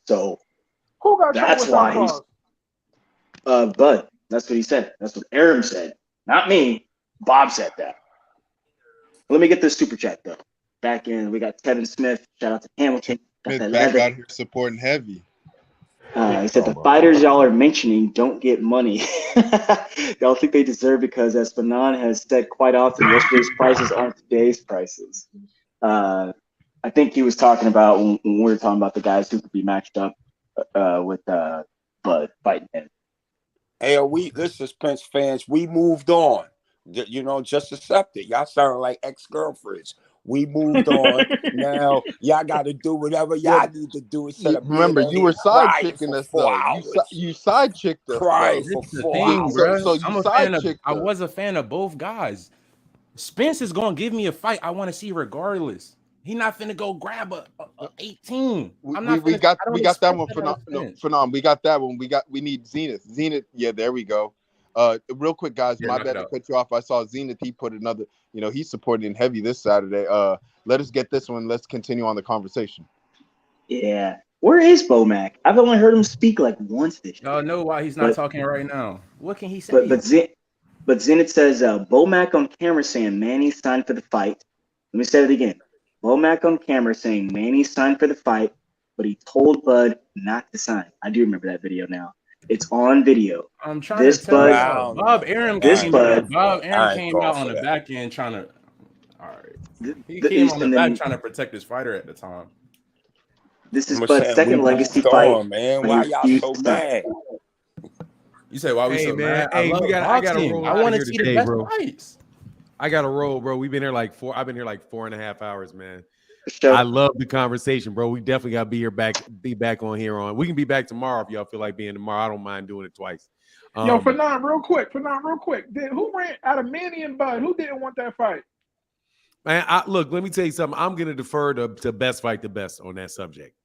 So who got that's why he's Bud. That's what he said. That's what Aaron said. Not me. Bob said that. Let me get this super chat though. Back in, we got Kevin Smith. Shout out to Hamilton. Smith back out here supporting heavy. He said the fighters y'all are mentioning don't get money. Y'all think they deserve because, as Fanon has said quite often, yesterday's prices aren't today's prices. I think he was talking about when we were talking about the guys who could be matched up with Bud fighting him. Hey, listen, Spence fans, we moved on. You know, just accept it. Y'all sound like ex-girlfriends. We moved on. Now y'all got to do whatever y'all need to do. Remember, you were side chicking us though. You side chicked us. Crying for 4 hours. So you side chicked us. I was a fan of both guys. Spence is gonna give me a fight I want to see regardless. He not finna go grab a 18. We got that one for we got that one. We need Zenith. Zenith, yeah, there we go. Real quick, guys, my bad to cut you off. I saw Zenith. He put another, he's supporting heavy this Saturday. Let us get this one. Let's continue on the conversation. Yeah. Where is Bomac? I've only heard him speak like once this year. I know why he's not talking right now. What can he say? But Zenith says Bomac on camera saying Manny signed for the fight. Let me say it again. Bomac on camera saying Manny signed for the fight, but he told Bud not to sign. I do remember that video now. It's on video. I'm trying to tell you. Bob Aaron came out on the back end trying to. All right. He came on the back trying to protect his fighter at the time. This is Bud's second legacy fight. Man, why y'all so mad? You say why we so mad? Hey, I got to roll. I want to see the best fights. I got to roll, bro. We've been here I've been here 4.5 hours, man. Sure. I love the conversation, bro. We definitely got to be back on here on. We can be back tomorrow if y'all feel like being tomorrow. I don't mind doing it twice. Yo, Fanon, real quick. Who ran out of Manny and Bud? Who didn't want that fight? Man, look, let me tell you something. I'm going to defer to Best Fight the Best on that subject.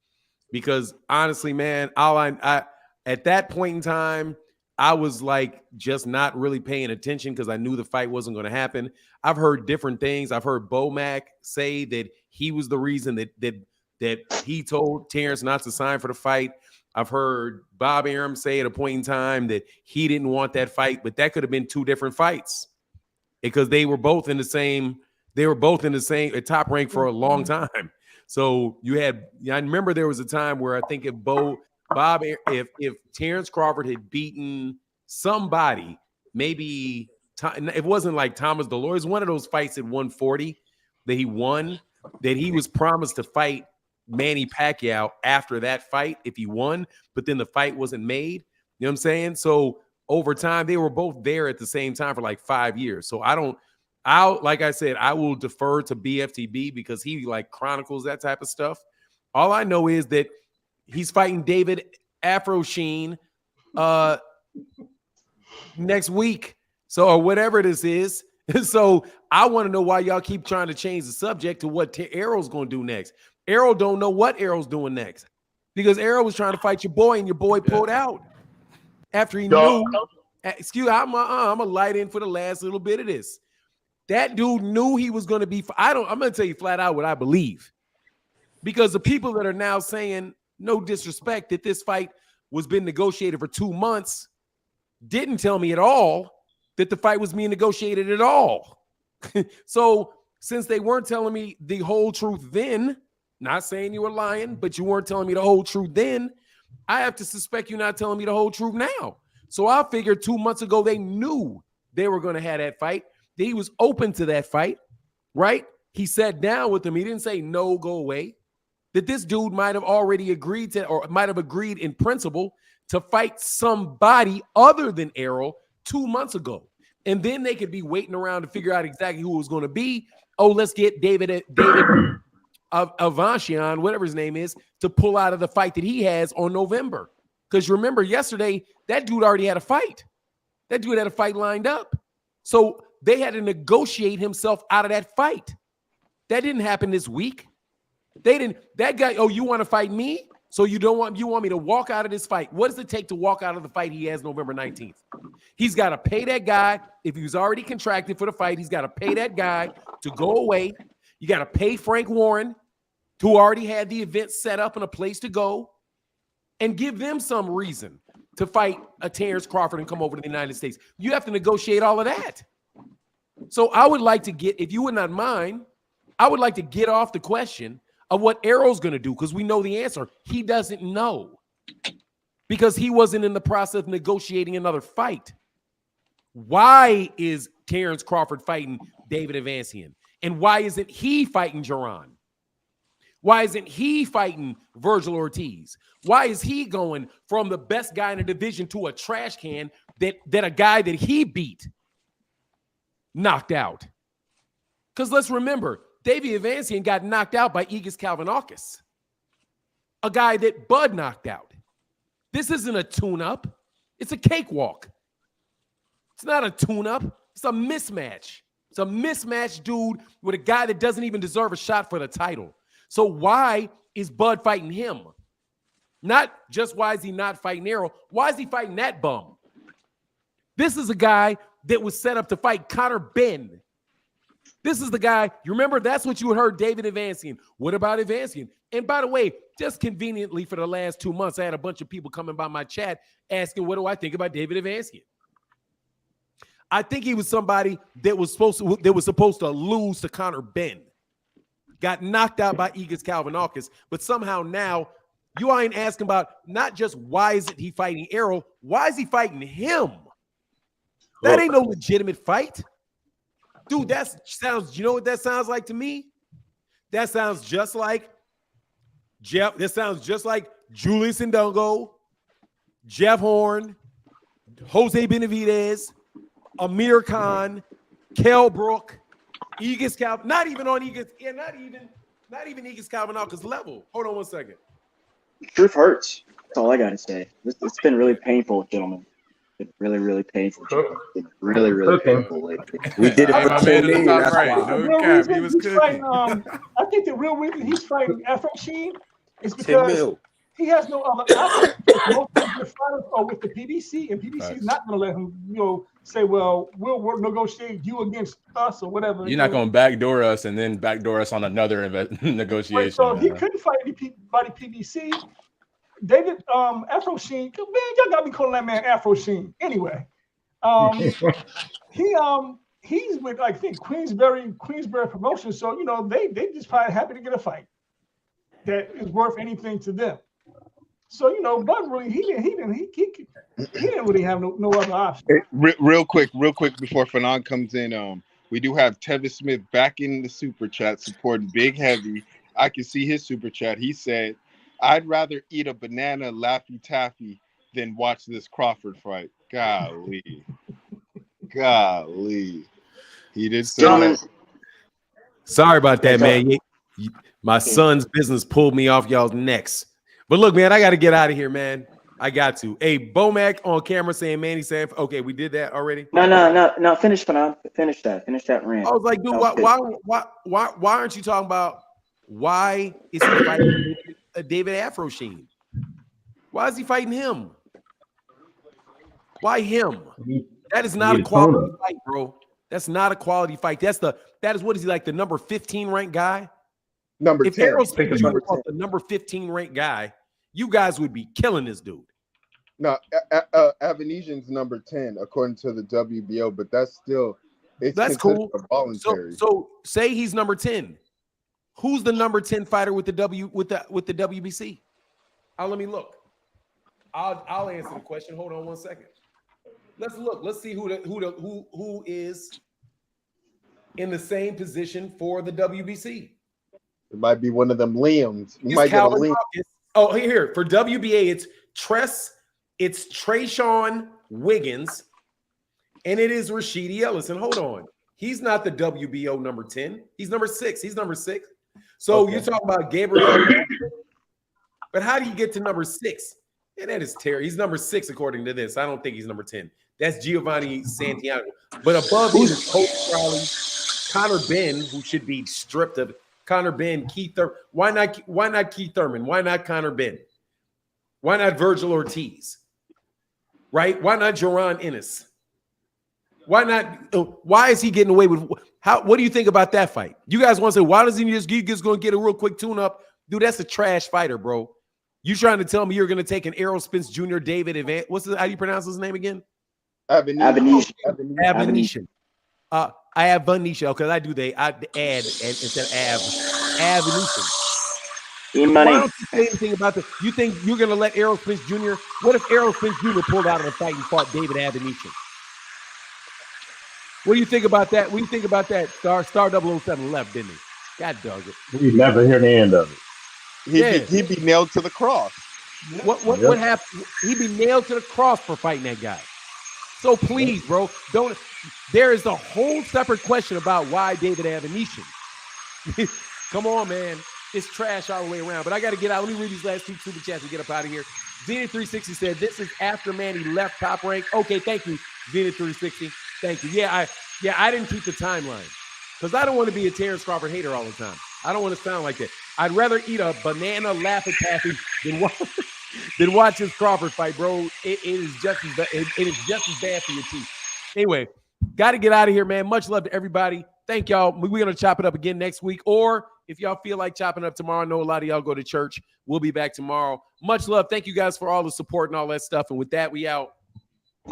Because honestly, man, I at that point in time, I was like just not really paying attention because I knew the fight wasn't going to happen. I've heard different things. I've heard Bomac say that he was the reason that he told Terrence not to sign for the fight. I've heard Bob Arum say at a point in time that he didn't want that fight, but that could have been two different fights because they were both in the same at top rank for a long time. So I remember there was a time where I think if Terrence Crawford had beaten somebody, maybe it wasn't like Thomas Dolores, it was one of those fights at 140 that he won, that he was promised to fight Manny Pacquiao after that fight if he won, but then the fight wasn't made. You know what I'm saying? So over time, they were both there at the same time for like 5 years. So like I said, I will defer to BFTB because he chronicles that type of stuff. All I know is that he's fighting David Afro Sheen next week. So, or whatever this is. So I want to know why y'all keep trying to change the subject to what Errol's going to do next. Errol don't know what Errol's doing next because Errol was trying to fight your boy and your boy pulled out after he knew. Excuse me, I'm going to light in for the last little bit of this. That dude knew he was going to be. I'm going to tell you flat out what I believe. Because the people that are now saying, no disrespect, that this fight was been negotiated for 2 months, didn't tell me at all that the fight was being negotiated at all. So since they weren't telling me the whole truth then, not saying you were lying, but you weren't telling me the whole truth then, I have to suspect you're not telling me the whole truth now. So I figured 2 months ago they knew they were going to have that fight. That he was open to that fight, right? He sat down with them. He didn't say, no, go away. That this dude might have already agreed to, or might have agreed in principle to fight somebody other than Errol 2 months ago. And then they could be waiting around to figure out exactly who it was going to be. Oh, let's get David Avancian, whatever his name is, to pull out of the fight that he has on November. Because remember, yesterday, that dude already had a fight. That dude had a fight lined up. So they had to negotiate himself out of that fight. That didn't happen this week. They didn't. That guy, oh, you want to fight me? So you want me to walk out of this fight? What does it take to walk out of the fight he has November 19th? He's got to pay that guy. If he was already contracted for the fight, he's got to pay that guy to go away. You got to pay Frank Warren, who already had the event set up and a place to go, and give them some reason to fight a Terrence Crawford and come over to the United States. You have to negotiate all of that. So I would like to get, if you would not mind, I would like to get off the question of what Errol's going to do, because we know the answer. He doesn't know because he wasn't in the process of negotiating another fight. Why is Terrence Crawford fighting David Avancian? And why isn't he fighting Jaron? Why isn't he fighting Virgil Ortiz? Why is he going from the best guy in the division to a trash can that a guy that he beat knocked out? Because let's remember, David Avancian got knocked out by Aegis Kalvanakis, a guy that Bud knocked out. This isn't a tune-up. It's a cakewalk. It's not a tune-up. It's a mismatch. It's a mismatch dude with a guy that doesn't even deserve a shot for the title. So why is Bud fighting him? Not just why is he not fighting Errol. Why is he fighting that bum? This is a guy that was set up to fight Conor Benn. This is the guy, you remember, that's what you heard David Avancian. What about Avancian? And by the way, just conveniently for the last 2 months, I had a bunch of people coming by my chat asking, what do I think about David Avancian? I think he was somebody that was supposed to lose to Conor Benn. Got knocked out by Aegis Kalvanakis, but somehow now you ain't asking about not just why is it he fighting Errol, why is he fighting him? That ain't no legitimate fight. Dude, you know what that sounds like to me? That sounds just like Jeff. That sounds just like Julius Ndongo, Jeff Horn, Jose Benavidez, Amir Khan, Kell Brook, Aegis Kalvanakis. Not even on Aegis. Yeah, not even Aegis Kalvanakis level. Hold on one second. Truth hurts. That's all I got to say. It's been really painful, gentlemen. It's been really, really painful. It's been really, really painful lately. We did it for I 10 think years. the real reason he's fighting, I think the real reason he's fighting Afro Sheen is because he has no other option. Most of the fighters are with the PBC, and PBC is not going to let him, say, "Well, we'll negotiate you against us or whatever." You're not going to backdoor us and then backdoor us on another negotiation. Right, so he couldn't fight anybody PBC. David Afro Sheen, man, y'all got me calling that man Afro Sheen. Anyway, he's with, I think, Queensberry Promotions. So they just probably happy to get a fight that is worth anything to them. So Bud really he didn't really have no other option. Real quick before Fanon comes in, we do have Tevin Smith back in the super chat supporting Big Heavy. I can see his super chat. He said, "I'd rather eat a banana Laffy Taffy than watch this Crawford fight." Golly, he did say that. Sorry about that, man. My son's business pulled me off y'all's necks. But look, man, I got to get out of here, man. I got to. Hey, Bomac on camera saying Manny saying, okay, we did that already. No. Finish that rant. I was like, dude, why aren't you talking about why is he fighting David Afro Sheen? Why is he fighting him? Why him? That is not a quality fight, bro. That's not a quality fight. That is what is he, like the number 15 ranked guy? Number 10. If Errol's the number 15 ranked guy, you guys would be killing this dude. No, Avenesian's number 10 according to the WBO, but that's still That's cool. voluntary. So say he's number 10. Who's the number 10 fighter with the WBC? Let me look. I'll answer the question. Hold on 1 second. Let's look. Let's see who is in the same position for the WBC. It might be one of them Liams. You It's might get a Calvin Liam. Hawkins. Oh, here for WBA, it's Trayshawn Wiggins, and it is Rashidi Ellison. Hold on. He's not the WBO number 10. He's number 6. He's number 6. So Okay. you're talking about Gabriel. But how do you get to number 6? And that is Terry. He's number 6 according to this. I don't think he's number 10. That's Giovanni Santiago. But above him is Coach Crowley, Connor Ben, who should be stripped of Connor Ben, Keith Thurman. Why not Keith Thurman? Why not Connor Ben? Why not Virgil Ortiz? Right? Why not Joran Ennis? Why not? Why is he getting away with? What do you think about that fight? You guys want to say why doesn't he just going to get a real quick tune-up? Dude, that's a trash fighter, bro. You trying to tell me you're going to take an Errol Spence Jr. David Evan? How do you pronounce his name again? Avenesian. I have Venetia because I add instead of Avenesian. Why don't you say anything about this? You think you're going to let Errol Spence Jr.? What if Errol Spence Jr. pulled out of the fight and fought David Avenesian? What do you think about that? What do you think about that? Star 007 left, didn't he? God dog it. We never hear the end of it. He'd be nailed to the cross. What happened? He'd be nailed to the cross for fighting that guy. So please, bro, don't. There is a whole separate question about why David Avenesian. Come on, man. It's trash all the way around. But I got to get out. Let me read these last 2 super chats and get up out of here. Zenith 360 said, this is after Manny left Top Rank. Okay, thank you, Zenith 360. Thank you. I didn't keep the timeline because I don't want to be a Terrence Crawford hater all the time. I don't want to sound like that. I'd rather eat a banana Laffy Taffy than watch his Crawford fight, bro. It is just as bad. It is just as bad for your teeth. Anyway, got to get out of here, man. Much love to everybody. Thank y'all. We're going to chop it up again next week. Or if y'all feel like chopping up tomorrow, I know a lot of y'all go to church. We'll be back tomorrow. Much love. Thank you guys for all the support and all that stuff. And with that, we out.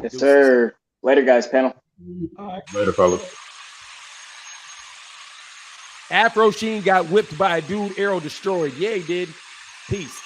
Yes, sir. Later, guys. Panel. Later, fellas. Afro Sheen got whipped by a dude Errol destroyed. Yeah, he did. Peace.